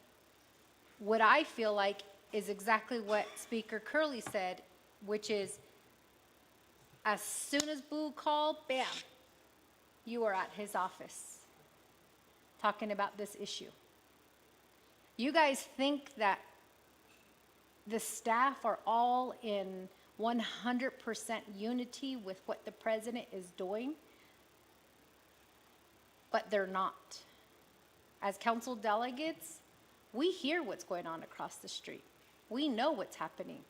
what I feel like is exactly what Speaker Curley said, which is as soon as Boo called, bam, you are at his office talking about this issue. You guys think that the staff are all in 100% unity with what the president is doing, but they're not. As council delegates, we hear what's going on across the street. We know what's happening.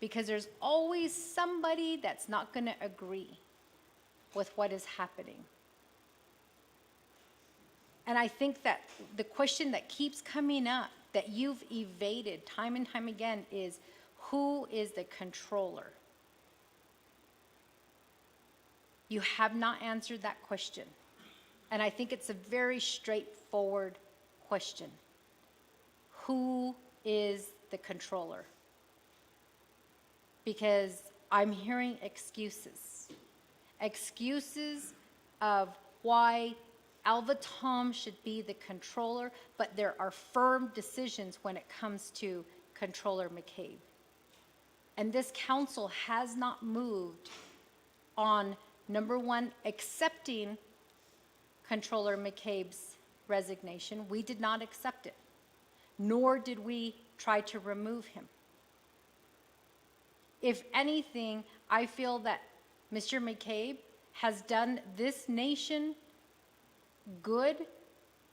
because there's always somebody that's not going to agree with what is happening. And I think that the question that keeps coming up that you've evaded time and time again is, who is the controller? You have not answered that question. And I think it's a very straightforward question. Who is the controller? Because I'm hearing excuses. Excuses of why Alva Tom should be the controller, but there are firm decisions when it comes to Controller McCabe. And this council has not moved on, number one, accepting Controller McCabe's resignation. We did not accept it, nor did we try to remove him. If anything, I feel that Mr. McCabe has done this nation good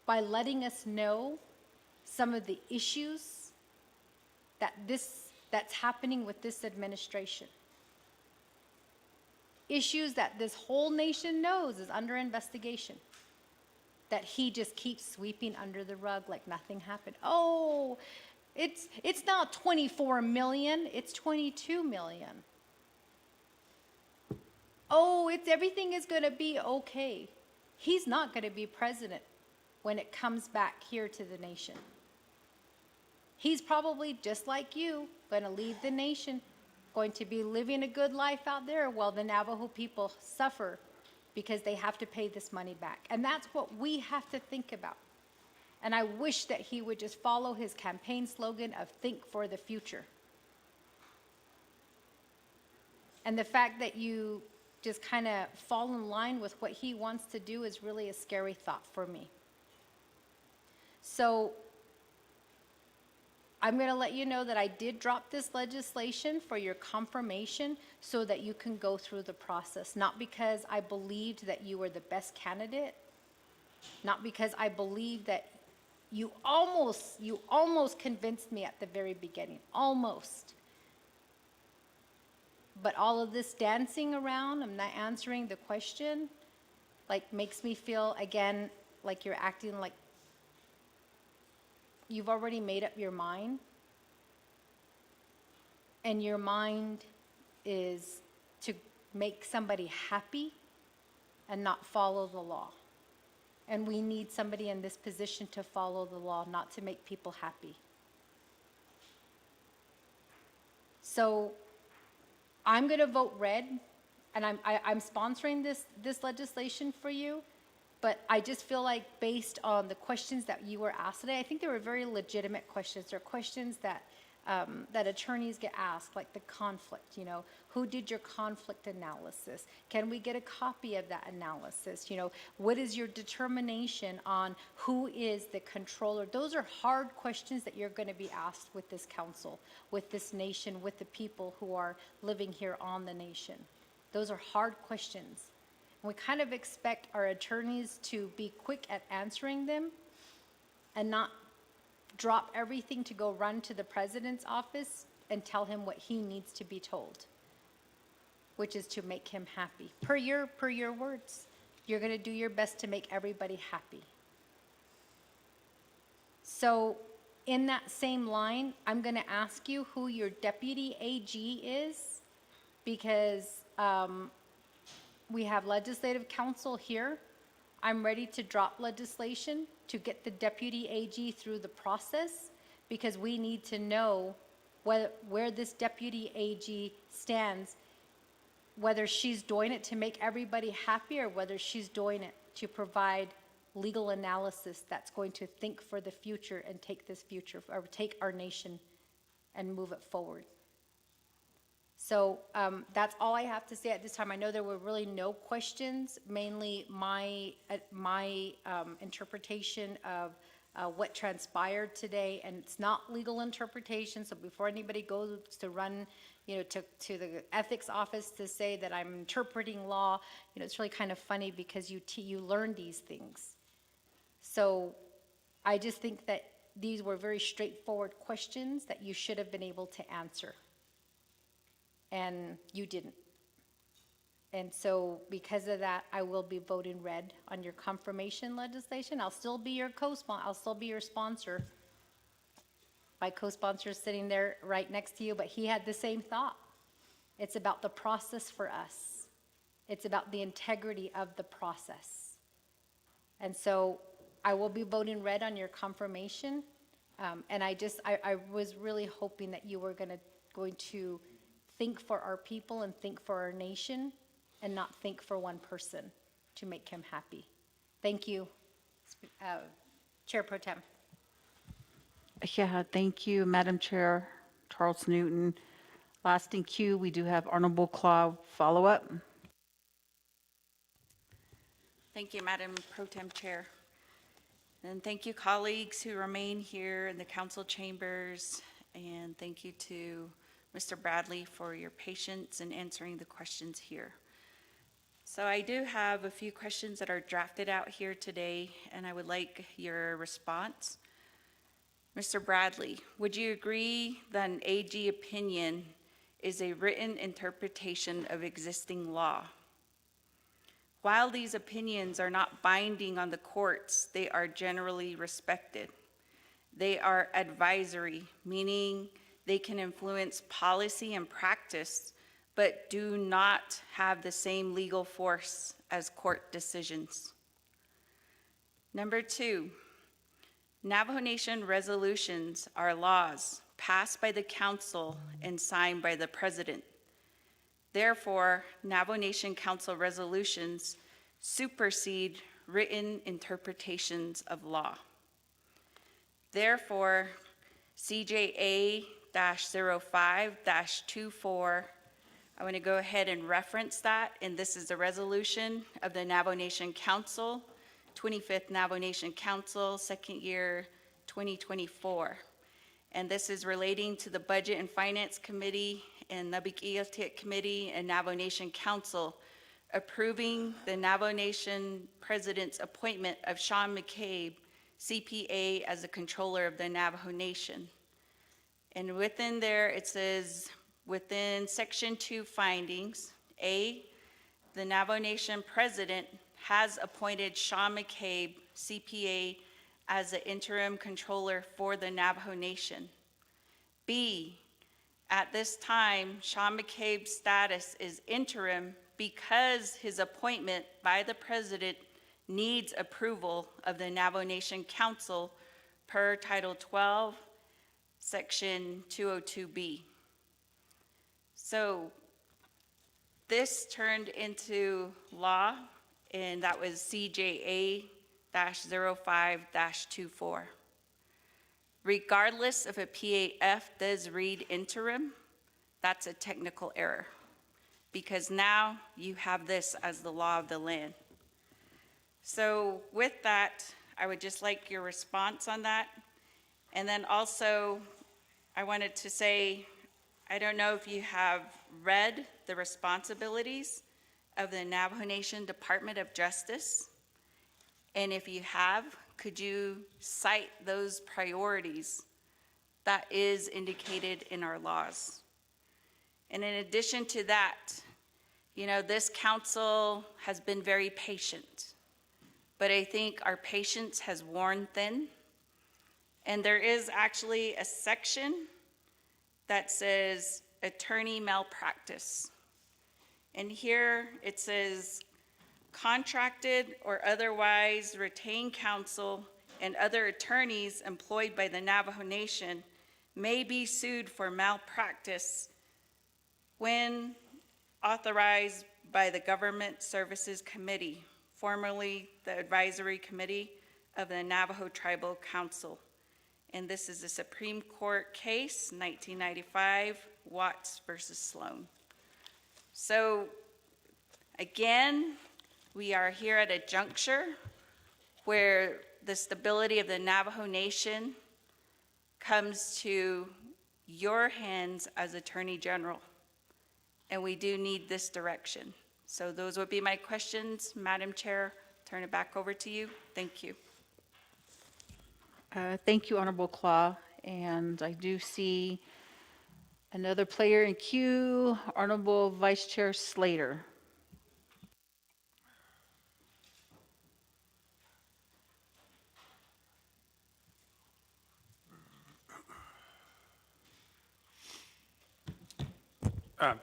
by letting us know some of the issues that's happening with this administration. Issues that this whole nation knows is under investigation, that he just keeps sweeping under the rug like nothing happened. Oh, it's not 24 million, it's 22 million. Oh, everything is going to be okay. He's not going to be president when it comes back here to the nation. He's probably, just like you, going to leave the nation, going to be living a good life out there while the Navajo people suffer because they have to pay this money back. And that's what we have to think about. And I wish that he would just follow his campaign slogan of think for the future. And the fact that you just kind of fall in line with what he wants to do is really a scary thought for me. So I'm going to let you know that I did drop this legislation for your confirmation so that you can go through the process. Not because I believed that you were the best candidate, not because I believed that you almost convinced me at the very beginning, almost. But all of this dancing around, I'm not answering the question, like makes me feel, again, like you're acting like you've already made up your mind. And your mind is to make somebody happy and not follow the law. And we need somebody in this position to follow the law, not to make people happy. So I'm going to vote red, and I'm sponsoring this legislation for you, but I just feel like based on the questions that you were asked today, I think they were very legitimate questions. They're questions that attorneys get asked, like the conflict, who did your conflict analysis? Can we get a copy of that analysis? What is your determination on who is the controller? Those are hard questions that you're going to be asked with this council, with this nation, with the people who are living here on the nation. Those are hard questions. And we kind of expect our attorneys to be quick at answering them and not drop everything to go run to the president's office and tell him what he needs to be told, which is to make him happy. Per your words, you're going to do your best to make everybody happy. So in that same line, I'm going to ask you who your deputy AG is, because we have legislative council here. I'm ready to drop legislation to get the deputy AG through the process, because we need to know where this deputy AG stands, whether she's doing it to make everybody happy or whether she's doing it to provide legal analysis that's going to think for the future and take this future, or take our nation and move it forward. So that's all I have to say at this time. I know there were really no questions, mainly my interpretation of what transpired today, and it's not legal interpretation. So before anybody goes to run, to the ethics office to say that I'm interpreting law, it's really kind of funny, because you learn these things. So I just think that these were very straightforward questions that you should have been able to answer. and you didn't. And so because of that, I will be voting red on your confirmation legislation. I'll still be your co-sponsor, I'll still be your sponsor. My co-sponsor is sitting there right next to you, but he had the same thought. It's about the process for us. It's about the integrity of the process. And so I will be voting red on your confirmation. And I was really hoping that you were going to think for our people and think for our nation and not think for one person to make him happy. Thank you, Chair Pro Tem. Yeah, thank you, Madam Chair, Charles Newton. Last in queue, we do have Honorable Claw follow-up. Thank you, Madam Pro Tem Chair. And thank you, colleagues who remain here in the council chambers. And thank you to Mr. Bradley for your patience in answering the questions here. So I do have a few questions that are drafted out here today, and I would like your response. Mr. Bradley, would you agree that an AG opinion is a written interpretation of existing law? While these opinions are not binding on the courts, they are generally respected. They are advisory, meaning they can influence policy and practice, but do not have the same legal force as court decisions. Number 2, Navajo Nation resolutions are laws passed by the council and signed by the president. Therefore, Navajo Nation Council resolutions supersede written interpretations of law. Therefore, CJA-05-24, I want to go ahead and reference that, and this is a resolution of the Navajo Nation Council, 25th Navajo Nation Council, second year 2024. And this is relating to the Budget and Finance Committee and Naa'bik'iyati Committee and Navajo Nation Council approving the Navajo Nation President's appointment of Sean McCabe, CPA, as the controller of the Navajo Nation. And within there, it says, within Section 2 findings, A, the Navajo Nation President has appointed Sean McCabe, CPA, as the interim controller for the Navajo Nation. B, at this time, Sean McCabe's status is interim because his appointment by the President needs approval of the Navajo Nation Council per Title 12, Section 202B. So this turned into law, and that was CJA-05-24. Regardless if a PAF does read interim, that's a technical error, because now you have this as the law of the land. So with that, I would just like your response on that. And then also, I wanted to say, I don't know if you have read the responsibilities of the Navajo Nation Department of Justice. And if you have, could you cite those priorities that is indicated in our laws? And in addition to that, you know, this council has been very patient, but I think our patience has worn thin. And there is actually a section that says attorney malpractice. And here it says, contracted or otherwise retained counsel and other attorneys employed by the Navajo Nation may be sued for malpractice when authorized by the Government Services Committee, formerly the Advisory Committee of the Navajo Tribal Council. And this is a Supreme Court case, 1995, Watts versus Sloan. So again, we are here at a juncture where the stability of the Navajo Nation comes to your hands as Attorney General, and we do need this direction. So those would be my questions. Madam Chair, turn it back over to you. Thank you. Thank you, Honorable Claw. And I do see Another player in queue, Honorable Vice Chair Slater.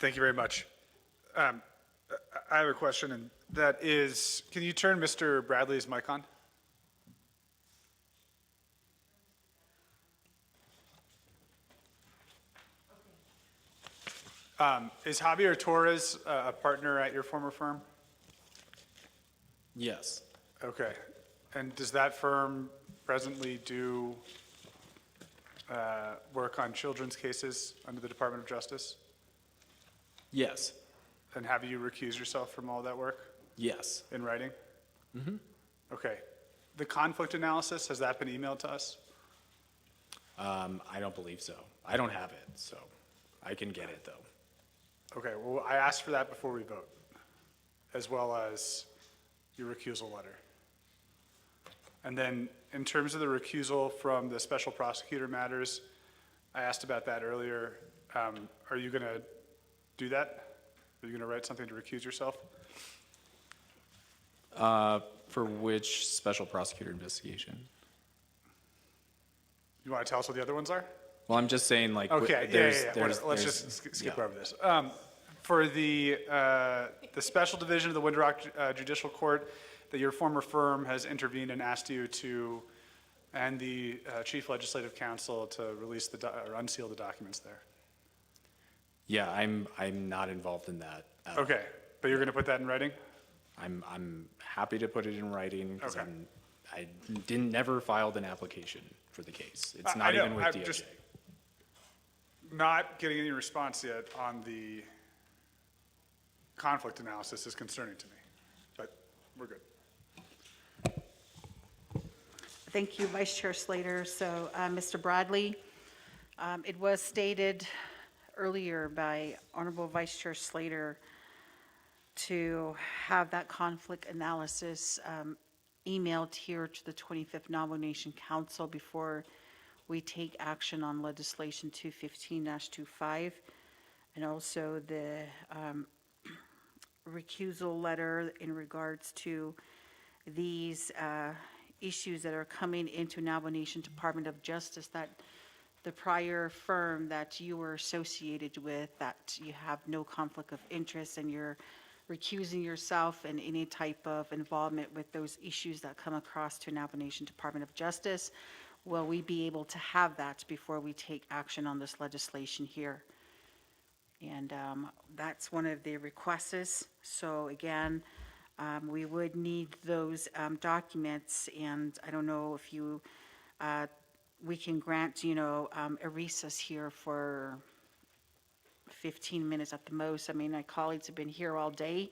Thank you very much. I have a question, and that is, can you turn Mr. Bradley's mic on? Is Javier Torres a partner at your former firm? Yes. Okay. And does that firm presently do work on children's cases under the Department of Justice? Yes. And have you recused yourself from all that work Yes. in writing? Mm-hmm. Okay. The conflict analysis, has that been emailed to us? I don't believe so. I don't have it, so I can get it though. Okay, well, I asked for that before we vote, as well as your recusal letter. And then, in terms of the recusal from the special prosecutor matters, I asked about that earlier. Are you going to do that? Are you going to write something to recuse yourself? For which special prosecutor investigation? You want to tell us what the other ones are? Well, I'm just saying, like, Okay, whatever. Let's just skip over this. For the special division of the Winter Rock Judicial Court, that your former firm has intervened and asked you to, and the Chief Legislative Counsel to release or unseal the documents there. Yeah, I'm not involved in that. Okay, but you're going to put that in writing? I'm happy to put it in writing because Okay. I never filed an application for the case. It's not even with DOJ. Just not getting any response yet on the conflict analysis is concerning to me, but we're good. Thank you, Vice Chair Slater. So, Mr. Bradley, it was stated earlier by Honorable Vice Chair Slater to have that conflict analysis emailed here to the 25th Nomination Council before we take action on legislation 215-25, and also the recusal letter in regards to these issues that are coming into Nomination Department of Justice, that the prior firm that you were associated with, that you have no conflict of interest and you're recusing yourself in any type of involvement with those issues that come across to Nomination Department of Justice. Will we be able to have that before we take action on this legislation here? And that's one of the requests. So again, we would need those documents, and I don't know if you, we can grant, a recess here for 15 minutes at the most. I mean, my colleagues have been here all day.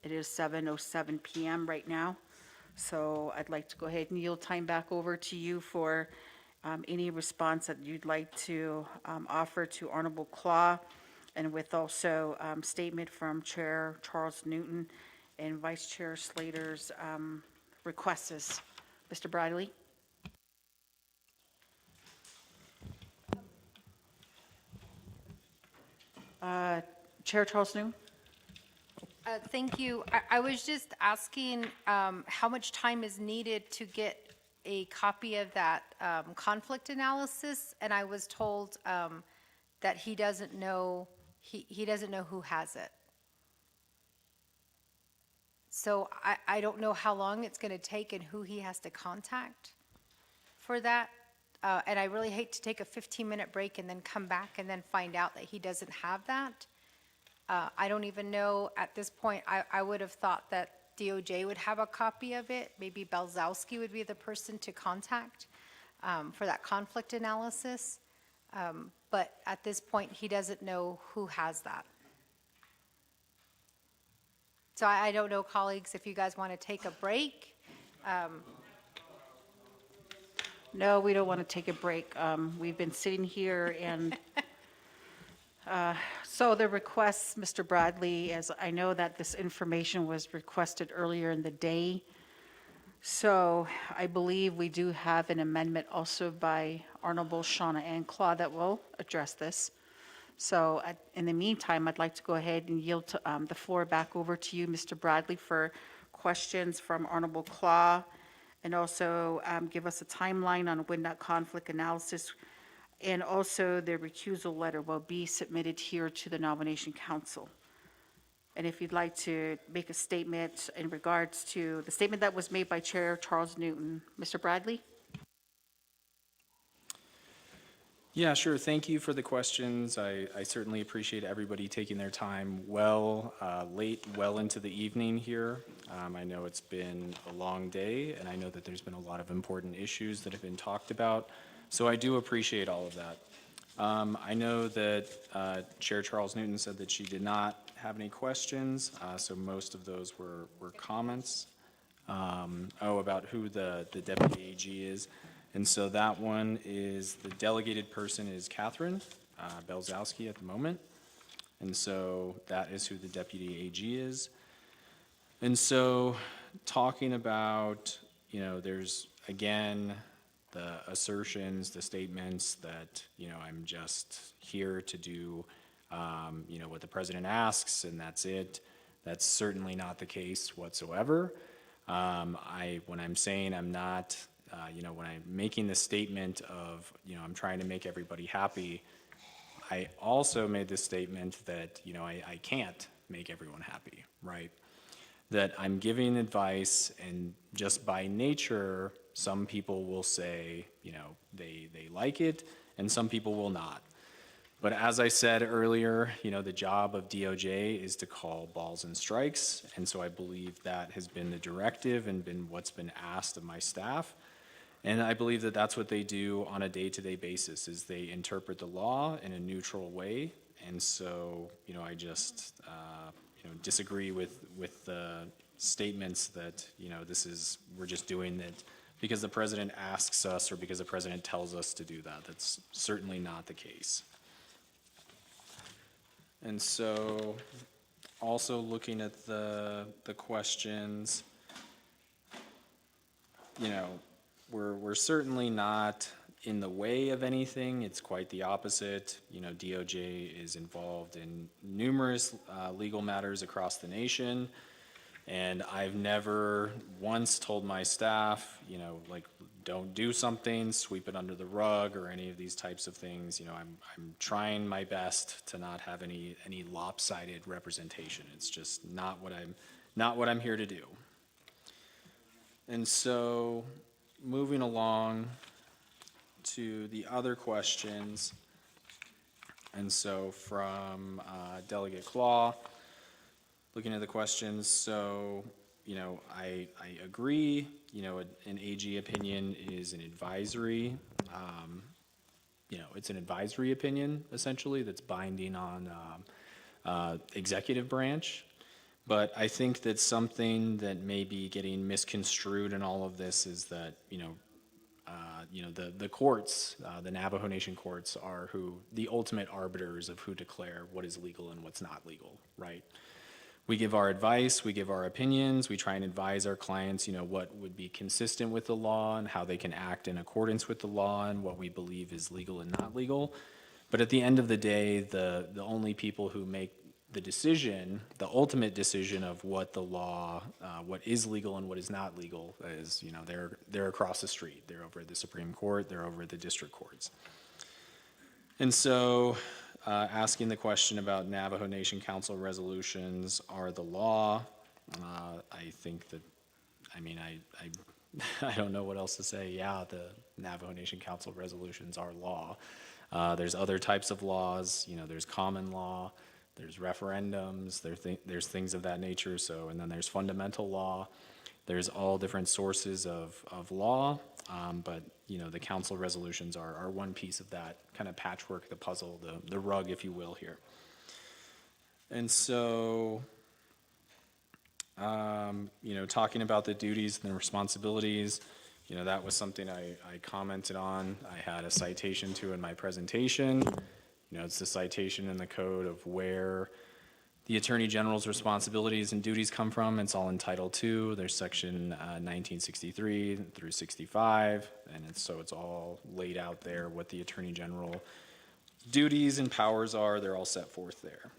It is 7:07 p.m. right now. So I'd like to go ahead and yield time back over to you for any response that you'd like to offer to Honorable Claw, and with also statement from Chair Charles Newton and Vice Chair Slater's requests. Mr. Bradley? Chair Charles Newton? Thank you. I was just asking how much time is needed to get a copy of that conflict analysis, and I was told that he doesn't know, he doesn't know who has it. So I don't know how long it's going to take and who he has to contact for that. And I really hate to take a 15-minute break and then come back and then find out that he doesn't have that. I don't even know at this point. I would have thought that DOJ would have a copy of it. Maybe Belzowski would be the person to contact for that conflict analysis. But at this point, he doesn't know who has that. So I don't know, colleagues, if you guys want to take a break. No, we don't want to take a break. We've been sitting here and so the requests, Mr. Bradley, as I know that this information was requested earlier in the day. So I believe we do have an amendment also by Honorable Shauna Ann Claw that will address this. So in the meantime, I'd like to go ahead and yield the floor back over to you, Mr. Bradley, for questions from Honorable Claw, and also give us a timeline on when that conflict analysis and also the recusal letter will be submitted here to the Nomination Council. And if you'd like to make a statement in regards to the statement that was made by Chair Charles Newton. Mr. Bradley? Yeah, sure. Thank you for the questions. I certainly appreciate everybody taking their time late, well into the evening here. I know it's been a long day, and I know that there's been a lot of important issues that have been talked about. So I do appreciate all of that. I know that Chair Charles Newton said that she did not have any questions, so most of those were comments. About who the deputy AG is. And so that one is, the delegated person is Catherine Belzowski at the moment. And so that is who the deputy AG is. And so talking about, there's, again, the assertions, the statements that, I'm just here to do, what the president asks and that's it. That's certainly not the case whatsoever. When I'm saying I'm not, when I'm making the statement of, I'm trying to make everybody happy, I also made the statement that, I can't make everyone happy, right? That I'm giving advice, and just by nature, some people will say, they like it, and some people will not. But as I said earlier, the job of DOJ is to call balls and strikes, and so I believe that has been the directive and been what's been asked of my staff. And I believe that that's what they do on a day-to-day basis, is they interpret the law in a neutral way. And so, I just, disagree with the statements that, we're just doing it because the president asks us or because the president tells us to do that. That's certainly not the case. And so, also looking at the questions, we're certainly not in the way of anything. It's quite the opposite. DOJ is involved in numerous legal matters across the nation, and I've never once told my staff, don't do something, sweep it under the rug, or any of these types of things. I'm trying my best to not have any lopsided representation. It's just not what I'm here to do. And so, moving along to the other questions, and so from Delegate Claw, looking at the questions, so, I agree, an AG opinion is an advisory, it's an advisory opinion, essentially, that's binding on executive branch. But I think that something that may be getting misconstrued in all of this is that, the courts, the Navajo Nation courts, are the ultimate arbiters of who declare what is legal and what's not legal, right? We give our advice, we give our opinions, we try and advise our clients, what would be consistent with the law and how they can act in accordance with the law and what we believe is legal and not legal. But at the end of the day, the only people who make the decision, the ultimate decision of what the law, what is legal and what is not legal is, they're across the street. They're over at the Supreme Court, they're over at the district courts. And so, asking the question about Navajo Nation Council resolutions are the law, I think that, I don't know what else to say. Yeah, the Navajo Nation Council resolutions are law. There's other types of laws, there's common law, there's referendums, there's things of that nature. So, and then there's fundamental law. There's all different sources of law, but the council resolutions are one piece of that kind of patchwork, the puzzle, the rug, if you will, here. And so, talking about the duties and the responsibilities, that was something I commented on. I had a citation to in my presentation. It's the citation in the code of where the Attorney General's responsibilities and duties come from. It's all in Title II. There's section 1963 through 65, and so it's all laid out there what the Attorney General duties and powers are, they're all set forth there.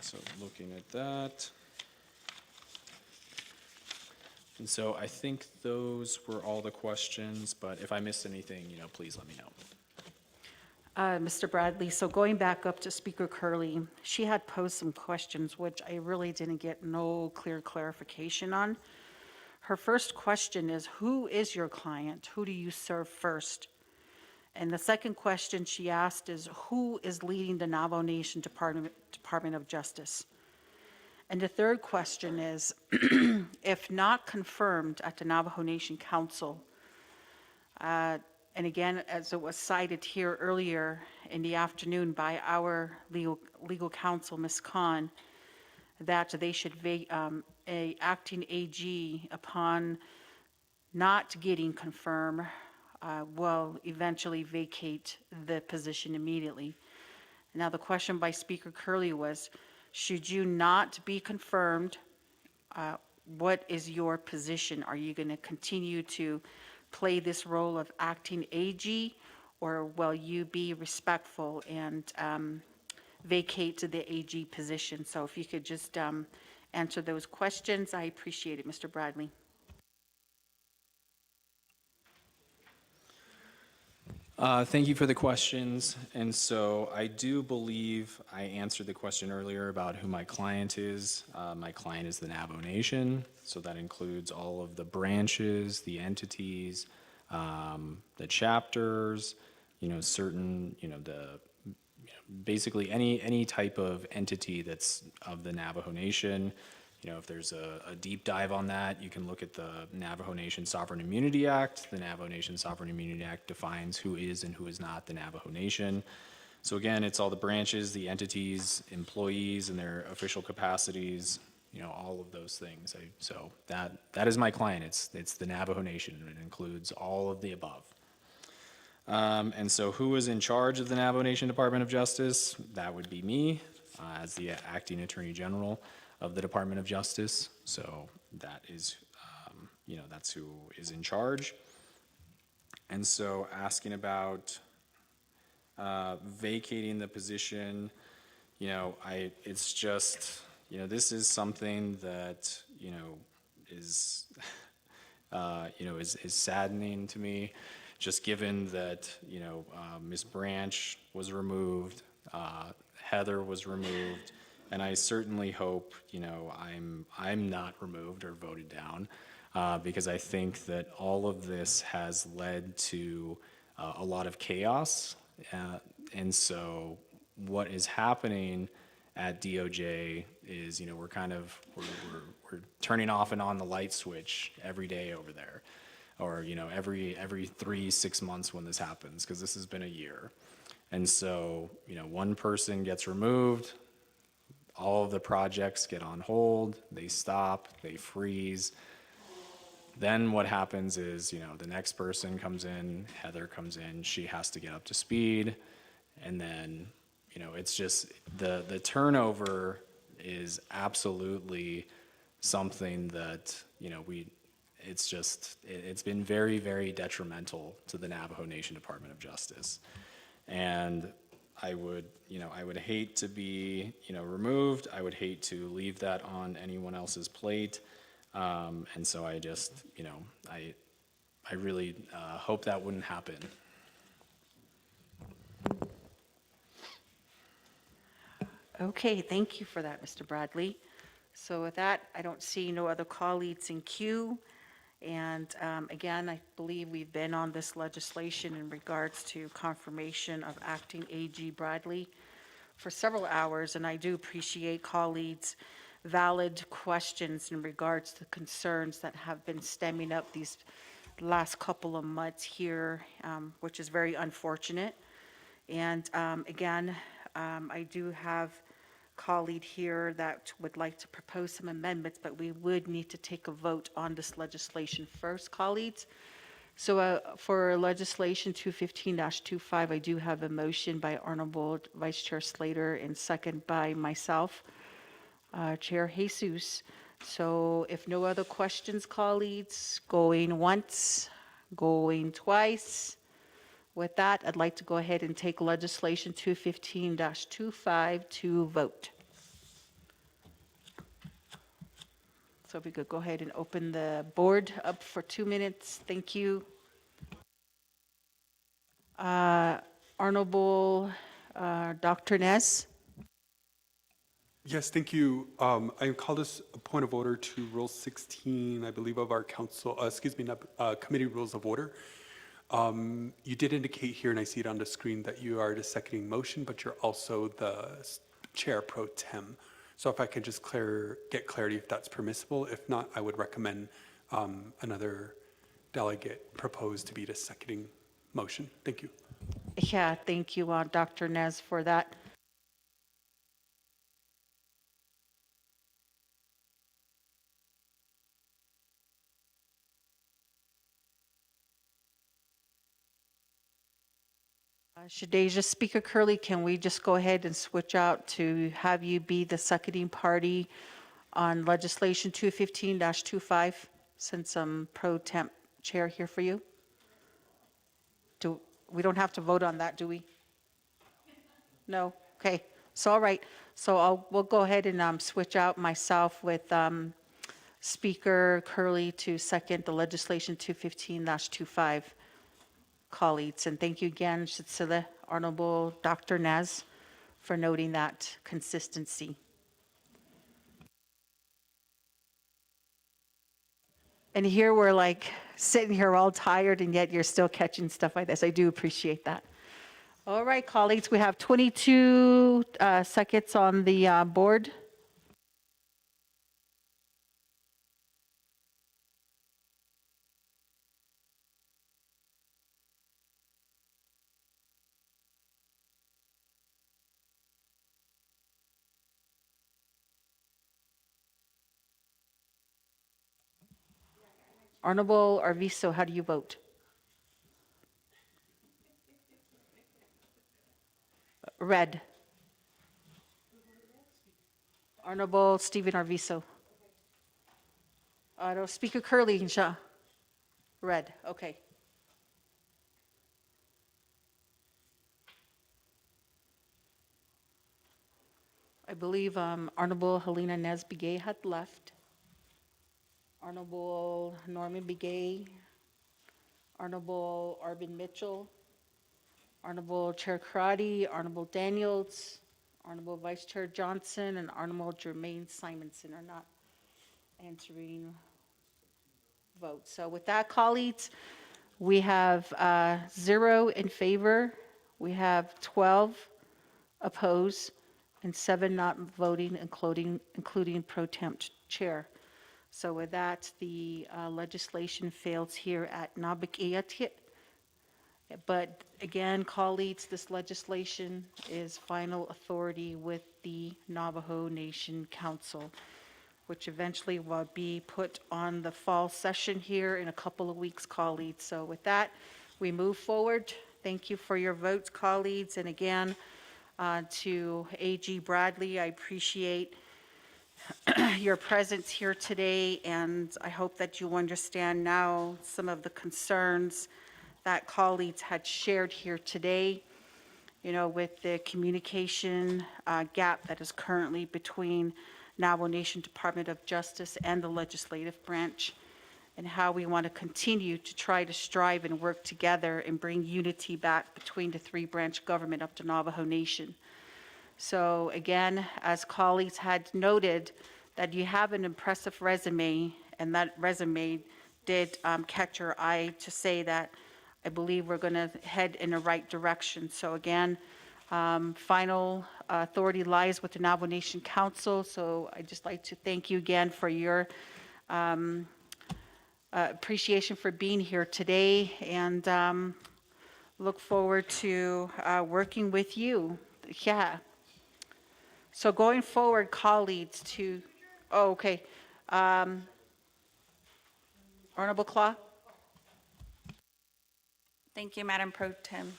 So looking at that. And so I think those were all the questions, but if I missed anything, please let me know. Mr. Bradley, so going back up to Speaker Curley, she had posed some questions which I really didn't get no clear clarification on. Her first question is, who is your client? Who do you serve first? And the second question she asked is, who is leading the Navajo Nation Department of Justice? And the third question is, if not confirmed at the Navajo Nation Council, and again, as it was cited here earlier in the afternoon by our legal counsel, Ms. Khan, that they should, acting AG, upon not getting confirmed, will eventually vacate the position immediately. Now, the question by Speaker Curley was, should you not be confirmed, what is your position? Are you going to continue to play this role of acting AG, or will you be respectful and vacate the AG position? So if you could just answer those questions, I appreciate it, Mr. Bradley. Thank you for the questions. And so I do believe I answered the question earlier about who my client is. My client is the Navajo Nation. So that includes all of the branches, the entities, the chapters, certain, basically any type of entity that's of the Navajo Nation. If there's a deep dive on that, you can look at the Navajo Nation Sovereign Immunity Act. The Navajo Nation Sovereign Immunity Act defines who is and who is not the Navajo Nation. So again, it's all the branches, the entities, employees, and their official capacities, all of those things. So that is my client. It's the Navajo Nation. It includes all of the above. And so who is in charge of the Navajo Nation Department of Justice? That would be me as the acting Attorney General of the Department of Justice. So that is, that's who is in charge. And so asking about vacating the position, it's just, this is something that, is, is saddening to me, just given that, Ms. Branch was removed, Heather was removed, and I certainly hope, I'm not removed or voted down, because I think that all of this has led to a lot of chaos. And so what is happening at DOJ is, we're turning off and on the light switch every day over there, or, every 3-6 months when this happens, because this has been a year. And so, one person gets removed, all of the projects get on hold, they stop, they freeze. Then what happens is, the next person comes in, Heather comes in, she has to get up to speed. And then, it's just, the turnover is absolutely something that, it's been very, very detrimental to the Navajo Nation Department of Justice. And I would hate to be, removed. I would hate to leave that on anyone else's plate. And so I just, I really hope that wouldn't happen. Okay, thank you for that, Mr. Bradley. So with that, I don't see no other colleagues in queue. And again, I believe we've been on this legislation in regards to confirmation of acting AG Bradley for several hours, and I do appreciate colleagues' valid questions in regards to concerns that have been stemming up these last couple of months here, which is very unfortunate. And again, I do have colleague here that would like to propose some amendments, but we would need to take a vote on this legislation first, colleagues. So for legislation 215-25, I do have a motion by Honorable Vice Chair Slater and second by myself, Chair Jesus. So if no other questions, colleagues, going once, going twice, With that, I'd like to go ahead and take legislation 215-25 to vote. So if we could go ahead and open the board up for 2 minutes. Thank you. Honorable Dr. Nez. Yes, thank you. I call this a point of order to Rule 16, I believe, of our council, committee rules of order. You did indicate here, and I see it on the screen, that you are the seconding motion, but you're also the chair pro tem. So if I could just get clarity if that's permissible. If not, I would recommend another delegate proposed to be the seconding motion. Thank you. Yeah, thank you, Dr. Nez, for that. Shadeja, Speaker Curley, can we just go ahead and switch out to have you be the seconding party on legislation 215-25, since I'm pro temp chair here for you? We don't have to vote on that, do we? No? Okay. So, all right. So we'll go ahead and switch out myself with Speaker Curley to second the legislation 215-25. Colleagues, and thank you again, Shitsila, Honorable Dr. Naz, for noting that consistency. And here we're like sitting here all tired, and yet you're still catching stuff like this. I do appreciate that. All right, colleagues, we have 22 seconds on the board. Honorable Arvizo, how do you vote? Red. Honorable Stephen Arvizo. Speaker Curley, Insha. Red, okay. I believe Honorable Helena Nez-Begay had left. Honorable Norman Begay, Honorable Arvin Mitchell, Honorable Chair Karati, Honorable Daniels, Honorable Vice Chair Johnson, and Honorable Jermaine Simonson are not answering votes. So with that, colleagues, we have 0 in favor, we have 12 opposed, and 7 not voting, including pro temp chair. So with that, the legislation fails here at Naa'bik'iyati. But again, colleagues, this legislation is final authority with the Navajo Nation Council, which eventually will be put on the fall session here in a couple of weeks, colleagues. So with that, we move forward. Thank you for your votes, colleagues. And again, to AG Bradley, I appreciate your presence here today, and I hope that you understand now some of the concerns that colleagues had shared here today, with the communication gap that is currently between Navajo Nation Department of Justice and the legislative branch, and how we want to continue to try to strive and work together and bring unity back between the 3-branch government up to Navajo Nation. So again, as colleagues had noted, that you have an impressive resume, and that resume did catch your eye to say that I believe we're going to head in the right direction. So again, final authority lies with the Navajo Nation Council. So I'd just like to thank you again for your appreciation for being here today, and look forward to working with you. Yeah. So going forward, colleagues, okay. Honorable Claw? Thank you, Madam Pro Tem.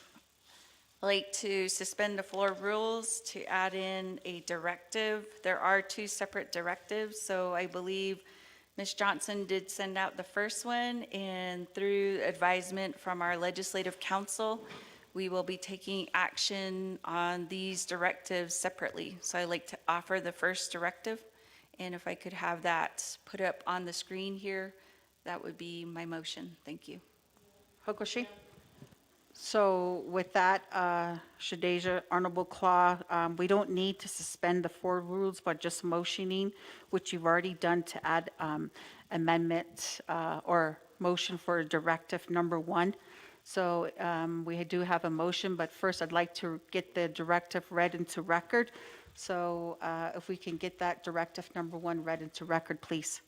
I'd like to suspend the floor rules to add in a directive. There are 2 separate directives, so I believe Ms. Johnson did send out the first one, and through advisement from our legislative council, we will be taking action on these directives separately. So I'd like to offer the first directive, and if I could have that put up on the screen here, that would be my motion. Thank you. Hakoshi? So with that, Shadeja, Honorable Claw, we don't need to suspend the four rules, but just motioning, which you've already done to add amendment or motion for directive number 1. So we do have a motion, but first I'd like to get the directive read into record. So if we can get that directive number 1 read into record, please.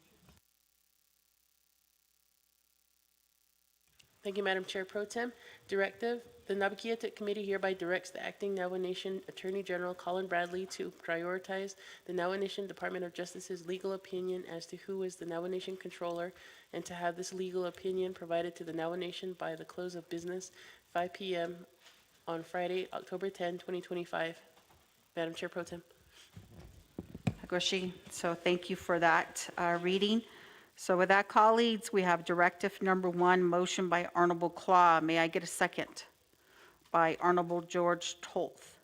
Thank you, Madam Chair Pro Tem. Directive, the Naa'bik'iyati Committee hereby directs the acting Navajo Nation Attorney General Colin Bradley to prioritize the Navajo Nation Department of Justice's legal opinion as to who is the Navajo Nation controller, and to have this legal opinion provided to the Navajo Nation by the close of business, 5 p.m. on Friday, October 10, 2025. Madam Chair Pro Tem. Hakoshi, so thank you for that reading. So with that, colleagues, we have directive number 1, motion by Honorable Claw. May I get a second? By Honorable George Tolth.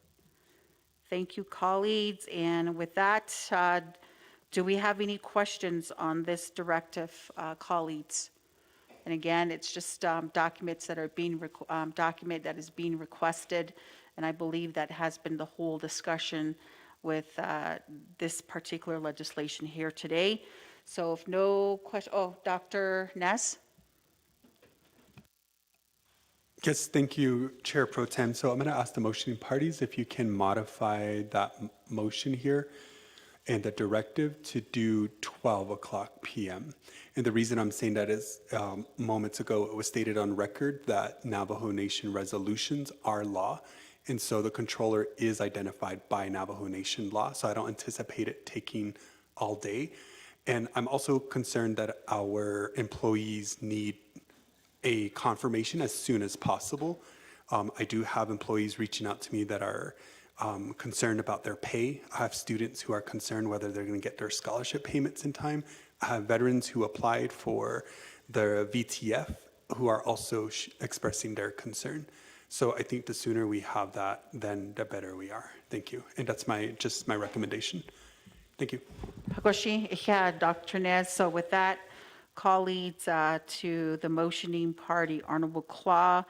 Thank you, colleagues. And with that, do we have any questions on this directive, colleagues? And again, it's just documents that are being document that is being requested, and I believe that has been the whole discussion with this particular legislation here today. So if no question, oh, Dr. Ness? Yes, thank you, Chair Pro Tem. So I'm going to ask the motioning parties if you can modify that motion here and the directive to do 12 o'clock p.m. And the reason I'm saying that is moments ago it was stated on record that Navajo Nation resolutions are law. And so the controller is identified by Navajo Nation law. So I don't anticipate it taking all day. And I'm also concerned that our employees need a confirmation as soon as possible. I do have employees reaching out to me that are concerned about their pay. I have students who are concerned whether they're going to get their scholarship payments in time. I have veterans who applied for the VTF who are also expressing their concern. So I think the sooner we have that, then the better we are. Thank you. And that's just my recommendation. Thank you. Hakoshi, yeah, Dr. Nez. So with that, colleagues, to the motioning party, Honorable Claw,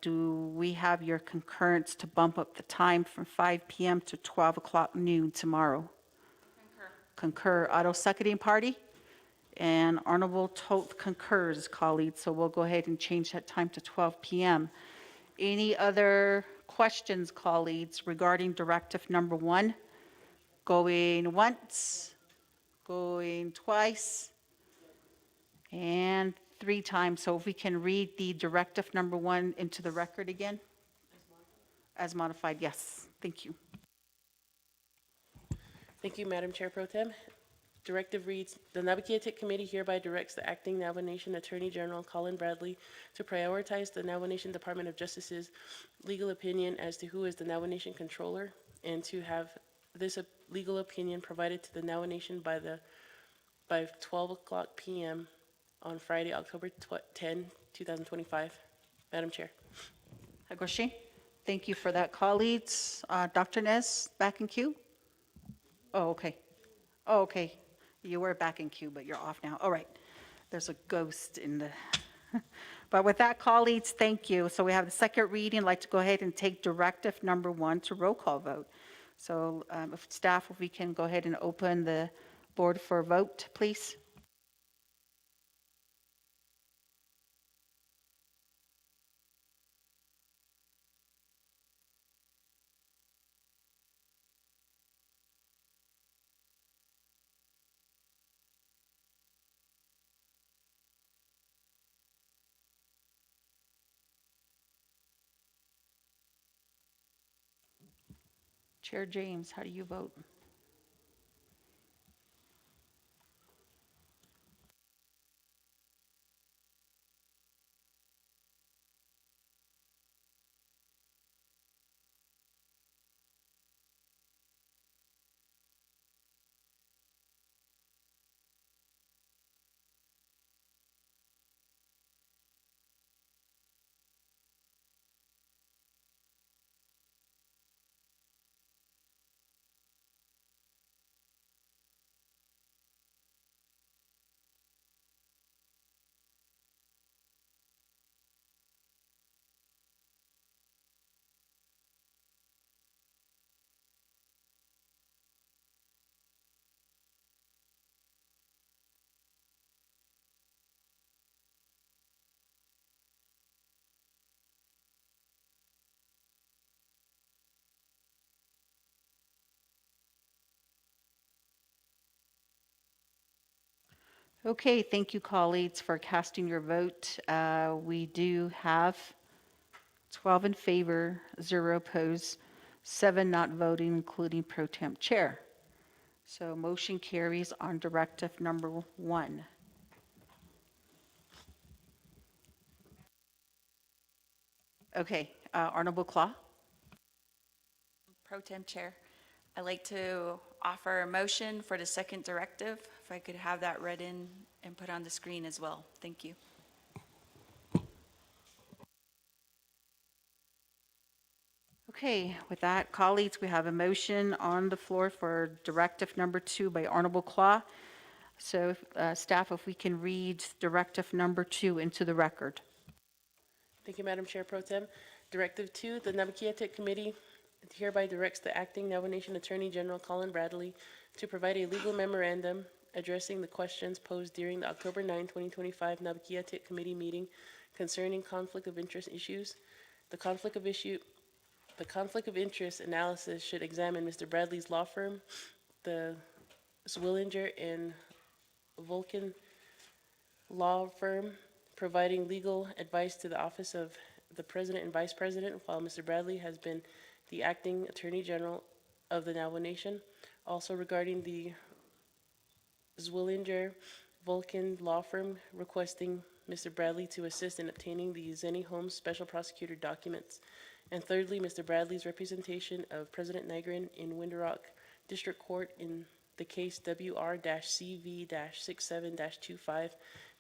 do we have your concurrence to bump up the time from 5 p.m. to 12 o'clock noon tomorrow? Concur. Auto seconding party? And Honorable Toth concurs, colleagues. So we'll go ahead and change that time to 12 p.m. Any other questions, colleagues, regarding directive number 1? Going once, going twice, and 3 times. So if we can read the directive number 1 into the record again? As modified, yes. Thank you. Thank you, Madam Chair Pro Tem. Directive reads, the Naa'bik'iyati Committee hereby directs the acting Navajo Nation Attorney General Colin Bradley to prioritize the Navajo Nation Department of Justice's legal opinion as to who is the Navajo Nation controller, and to have this legal opinion provided to the Navajo Nation by 12 o'clock p.m. on Friday, October 10, 2025. Madam Chair. Hakoshi, thank you for that, colleagues. Dr. Nez, back in queue? Oh, okay. Oh, okay. You were back in queue, but you're off now. All right. There's a ghost in the... But with that, colleagues, thank you. So we have the second reading. I'd like to go ahead and take directive number 1 to roll call vote. So if staff, if we can go ahead and open the board for a vote, please. Chair James, how do you vote? Okay, thank you, colleagues, for casting your vote. We do have 12 in favor, 0 opposed, 7 not voting, including pro temp chair. So motion carries on directive number 1. Okay, Honorable Claw. Pro Tem Chair, I'd like to offer a motion for the second directive, if I could have that read in and put on the screen as well. Thank you. Okay, with that, colleagues, we have a motion on the floor for directive number 2 by Honorable Claw. So, staff, if we can read directive number 2 into the record. Thank you, Madam Chair Pro Tem. Directive 2, the Naa'bik'iyati Committee hereby directs the acting Navajo Nation Attorney General Colin Bradley to provide a legal memorandum addressing the questions posed during the October 9, 2025 Naa'bik'iyati Committee meeting concerning conflict of interest issues. The conflict of interest analysis should examine Mr. Bradley's law firm, the Zwillinger and Vulcan law firm, providing legal advice to the office of the President and Vice President, while Mr. Bradley has been the acting Attorney General of the Navajo Nation. Also regarding the Zwillinger Vulcan law firm, requesting Mr. Bradley to assist in obtaining the Zenny Holmes Special Prosecutor documents. And thirdly, Mr. Bradley's representation of President Nygren in Window Rock District Court in the case WR-CV-67-25.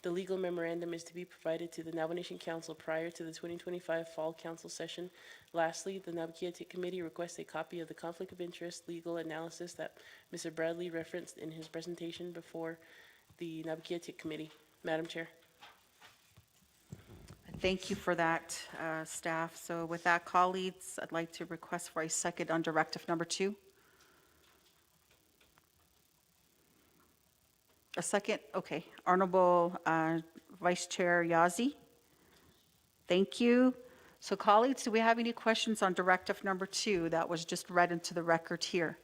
The legal memorandum is to be provided to the Navajo Nation Council prior to the 2025 Fall Council session. Lastly, the Naa'bik'iyati Committee requests a copy of the conflict of interest legal analysis that Mr. Bradley referenced in his presentation before the Naa'bik'iyati Committee. Madam Chair. Thank you for that, staff. So with that, colleagues, I'd like to request for a second on directive number 2. A second? Okay. Honorable Vice Chair Yazzie. Thank you. So colleagues, do we have any questions on directive number 2 that was just read into the record here?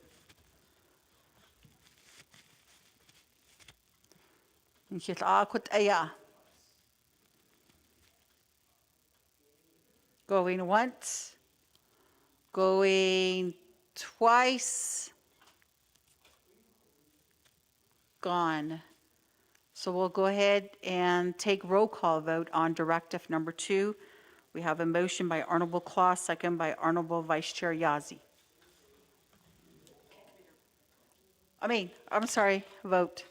Going once, going twice, gone. So we'll go ahead and take roll call vote on directive number 2. We have a motion by Honorable Claw, second by Honorable Vice Chair Yazzie. I'm sorry, vote.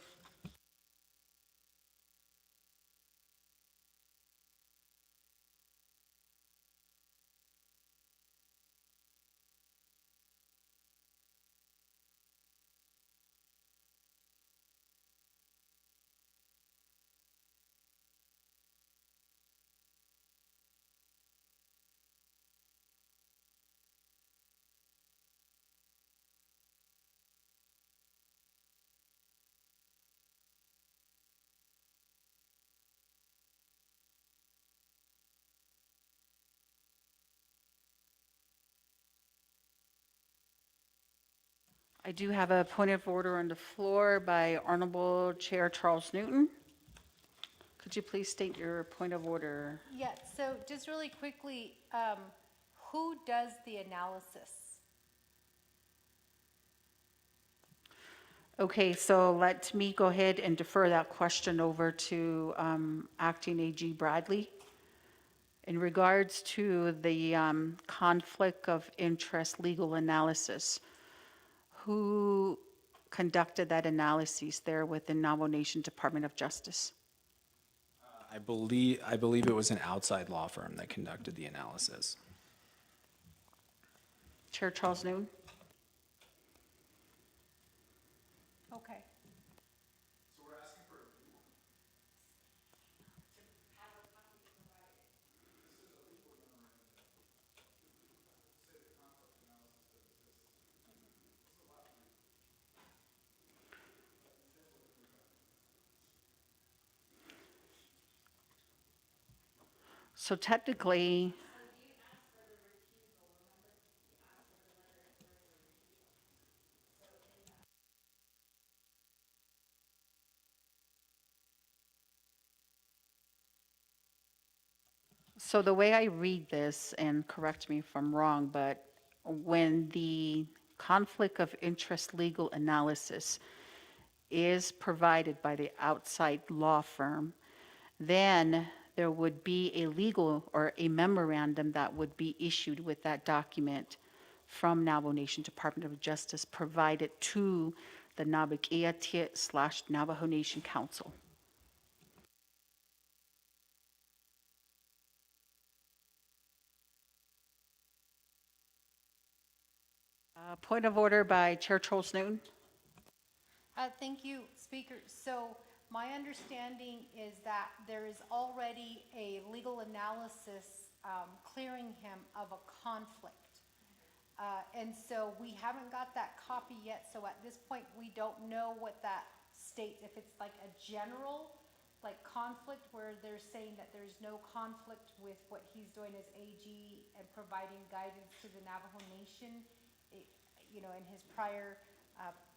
I do have a point of order on the floor by Honorable Chair Charles Newton. Could you please state your point of order? Yeah, so just really quickly, who does the analysis? Okay, so let me go ahead and defer that question over to Acting AG Bradley. In regards to the conflict of interest legal analysis, who conducted that analysis there with the Navajo Nation Department of Justice? I believe it was an outside law firm that conducted the analysis. Chair Charles Newton? Okay. So technically, So the way I read this, and correct me if I'm wrong, but when the conflict of interest legal analysis is provided by the outside law firm, then there would be a legal or a memorandum that would be issued with that document from Navajo Nation Department of Justice provided to the Naa'bik'iyati/Navajo Nation Council. Point of order by Chair Charles Newton. Thank you, Speaker. So my understanding is that there is already a legal analysis clearing him of a conflict. And so we haven't got that copy yet, so at this point, we don't know what that states. If it's like a general, like conflict, where they're saying that there's no conflict with what he's doing as AG and providing guidance to the Navajo Nation, you know, in his prior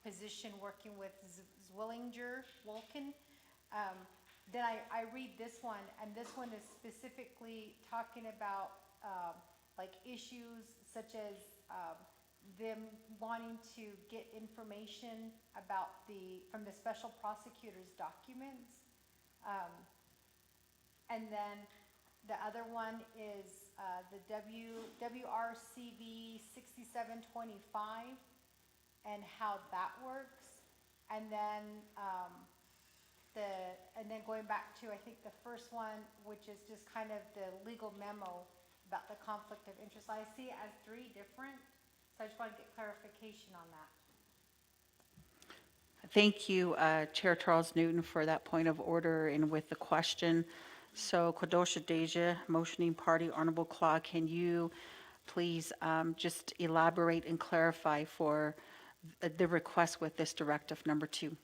position working with Zwillinger, Wolken. Then I read this one, and this one is specifically talking about like issues such as them wanting to get information about from the special prosecutor's documents. And then the other one is the WRCB 6725 and how that works. And then going back to, I think, the first one, which is just kind of the legal memo about the conflict of interest. I see it as three different, so I just want to get clarification on that. Thank you, Chair Charles Newton, for that point of order and with the question. So, Kodosha Deja, motioning party, Honorable Claude, can you please just elaborate and clarify for the request with this directive number 2?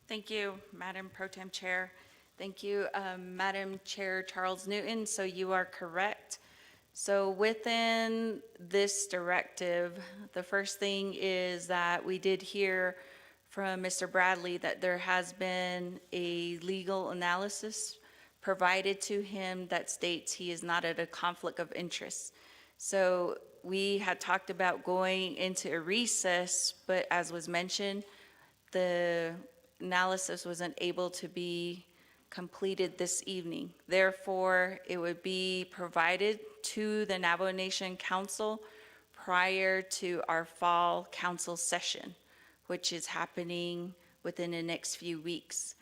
Thank you, Madam Pro Tem Chair. Thank you, Madam Chair Charles Newton. So you are correct. So within this directive, the first thing is that we did hear from Mr. Bradley that there has been a legal analysis provided to him that states he is not at a conflict of interest. So we had talked about going into a recess, but as was mentioned, the analysis wasn't able to be completed this evening. Therefore, it would be provided to the Navajo Nation Council prior to our fall council session, which is happening within the next few weeks.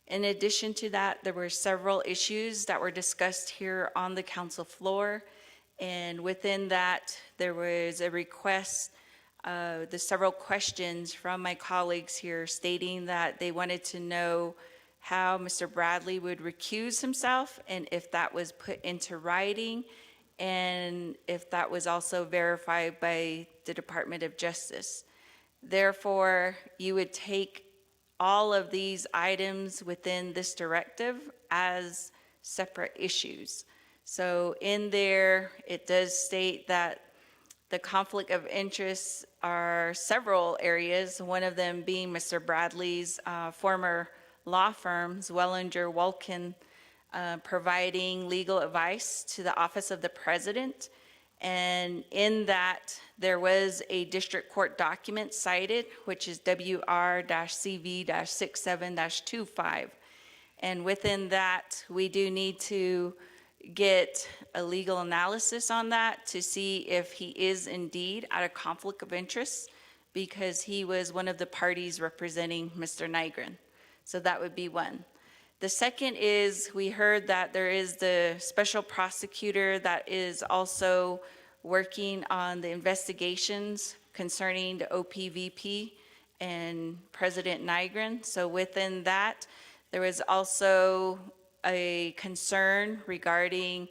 In addition to that, there were several issues that were discussed here on the council floor, and within that, there was a request, the several questions from my colleagues here stating that they wanted to know how Mr. Bradley would recuse himself and if that was put into writing and if that was also verified by the Department of Justice. Therefore, you would take all of these items within this directive as separate issues. So in there, it does state that the conflict of interest are several areas, one of them being Mr. Bradley's former law firm, Zwillinger Wolken, providing legal advice to the Office of the President. And in that, there was a district court document cited, which is WR-CV-67-25. And within that, we do need to get a legal analysis on that to see if he is indeed at a conflict of interest because he was one of the parties representing Mr. Nygren. So that would be one. The second is we heard that there is the special prosecutor that is also working on the investigations concerning the OPVP and President Nygren. So within that, there was also a concern regarding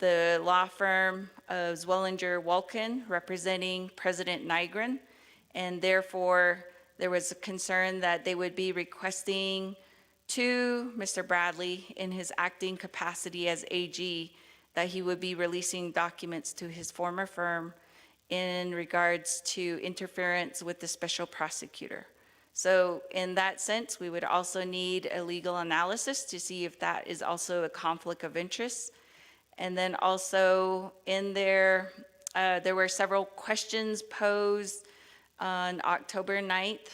the law firm of Zwillinger Wolken representing President Nygren, and therefore there was a concern that they would be requesting to Mr. Bradley in his acting capacity as AG that he would be releasing documents to his former firm in regards to interference with the special prosecutor. So in that sense, we would also need a legal analysis to see if that is also a conflict of interest. And then also in there, there were several questions posed on October 9th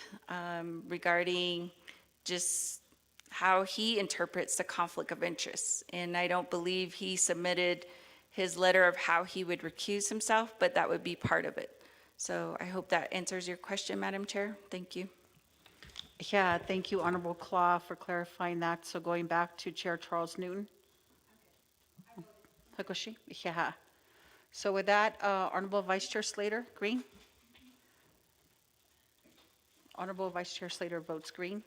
regarding just how he interprets the conflict of interest. And I don't believe he submitted his letter of how he would recuse himself, but that would be part of it. So I hope that answers your question, Madam Chair. Thank you. Yeah, thank you, Honorable Claw, for clarifying that. So going back to Chair Charles Newton. Hakoshi? Yeah. So with that, Honorable Vice Chair Slater, green. Honorable Vice Chair Slater votes green.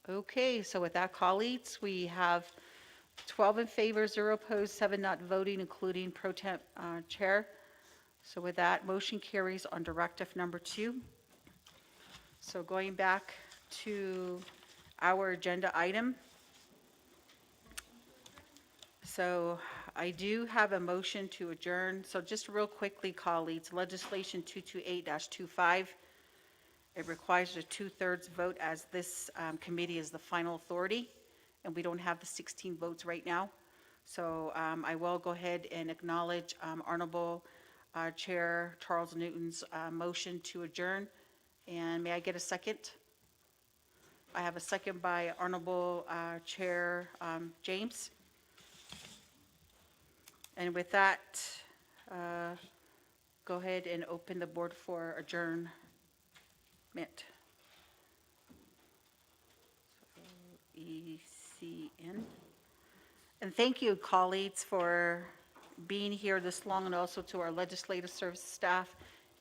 Okay, so with that, colleagues, we have 12 in favor, 0 opposed, 7 not voting, including pro temp chair. So with that, motion carries on directive number 2. So going back to our agenda item. So I do have a motion to adjourn. So just real quickly, colleagues, legislation 228-25. It requires a 2/3 vote as this committee is the final authority, and we don't have the 16 votes right now. So I will go ahead and acknowledge Honorable Chair Charles Newton's motion to adjourn. And may I get a second? I have a second by Honorable Chair James. And with that, go ahead and open the board for adjournment. ECN. And thank you, colleagues, for being here this long, and also to our legislative services staff.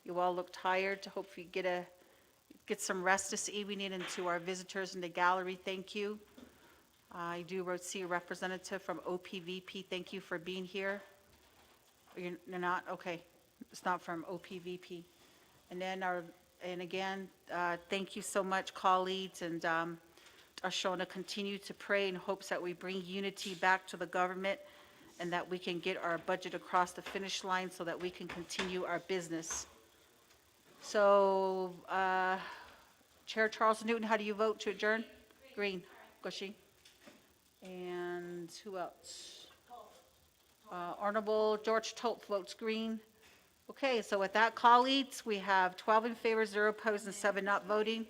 You all look tired. Hope you get some rest this evening, and to our visitors in the gallery, thank you. I do see a representative from OPVP. Thank you for being here. You're not? Okay. It's not from OPVP. And then again, thank you so much, colleagues, and Ashona, continue to pray in hopes that we bring unity back to the government and that we can get our budget across the finish line so that we can continue our business. So, Chair Charles Newton, how do you vote to adjourn? Green. Goshi. And who else? Honorable George Tolt votes green. Okay, so with that, colleagues, we have 12 in favor, 0 opposed, and 7 not voting,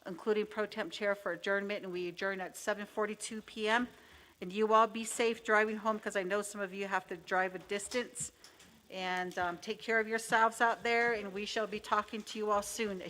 including pro temp chair for adjournment, and we adjourn at 7:42 p.m. And you all be safe driving home, because I know some of you have to drive a distance. And take care of yourselves out there, and we shall be talking to you all soon.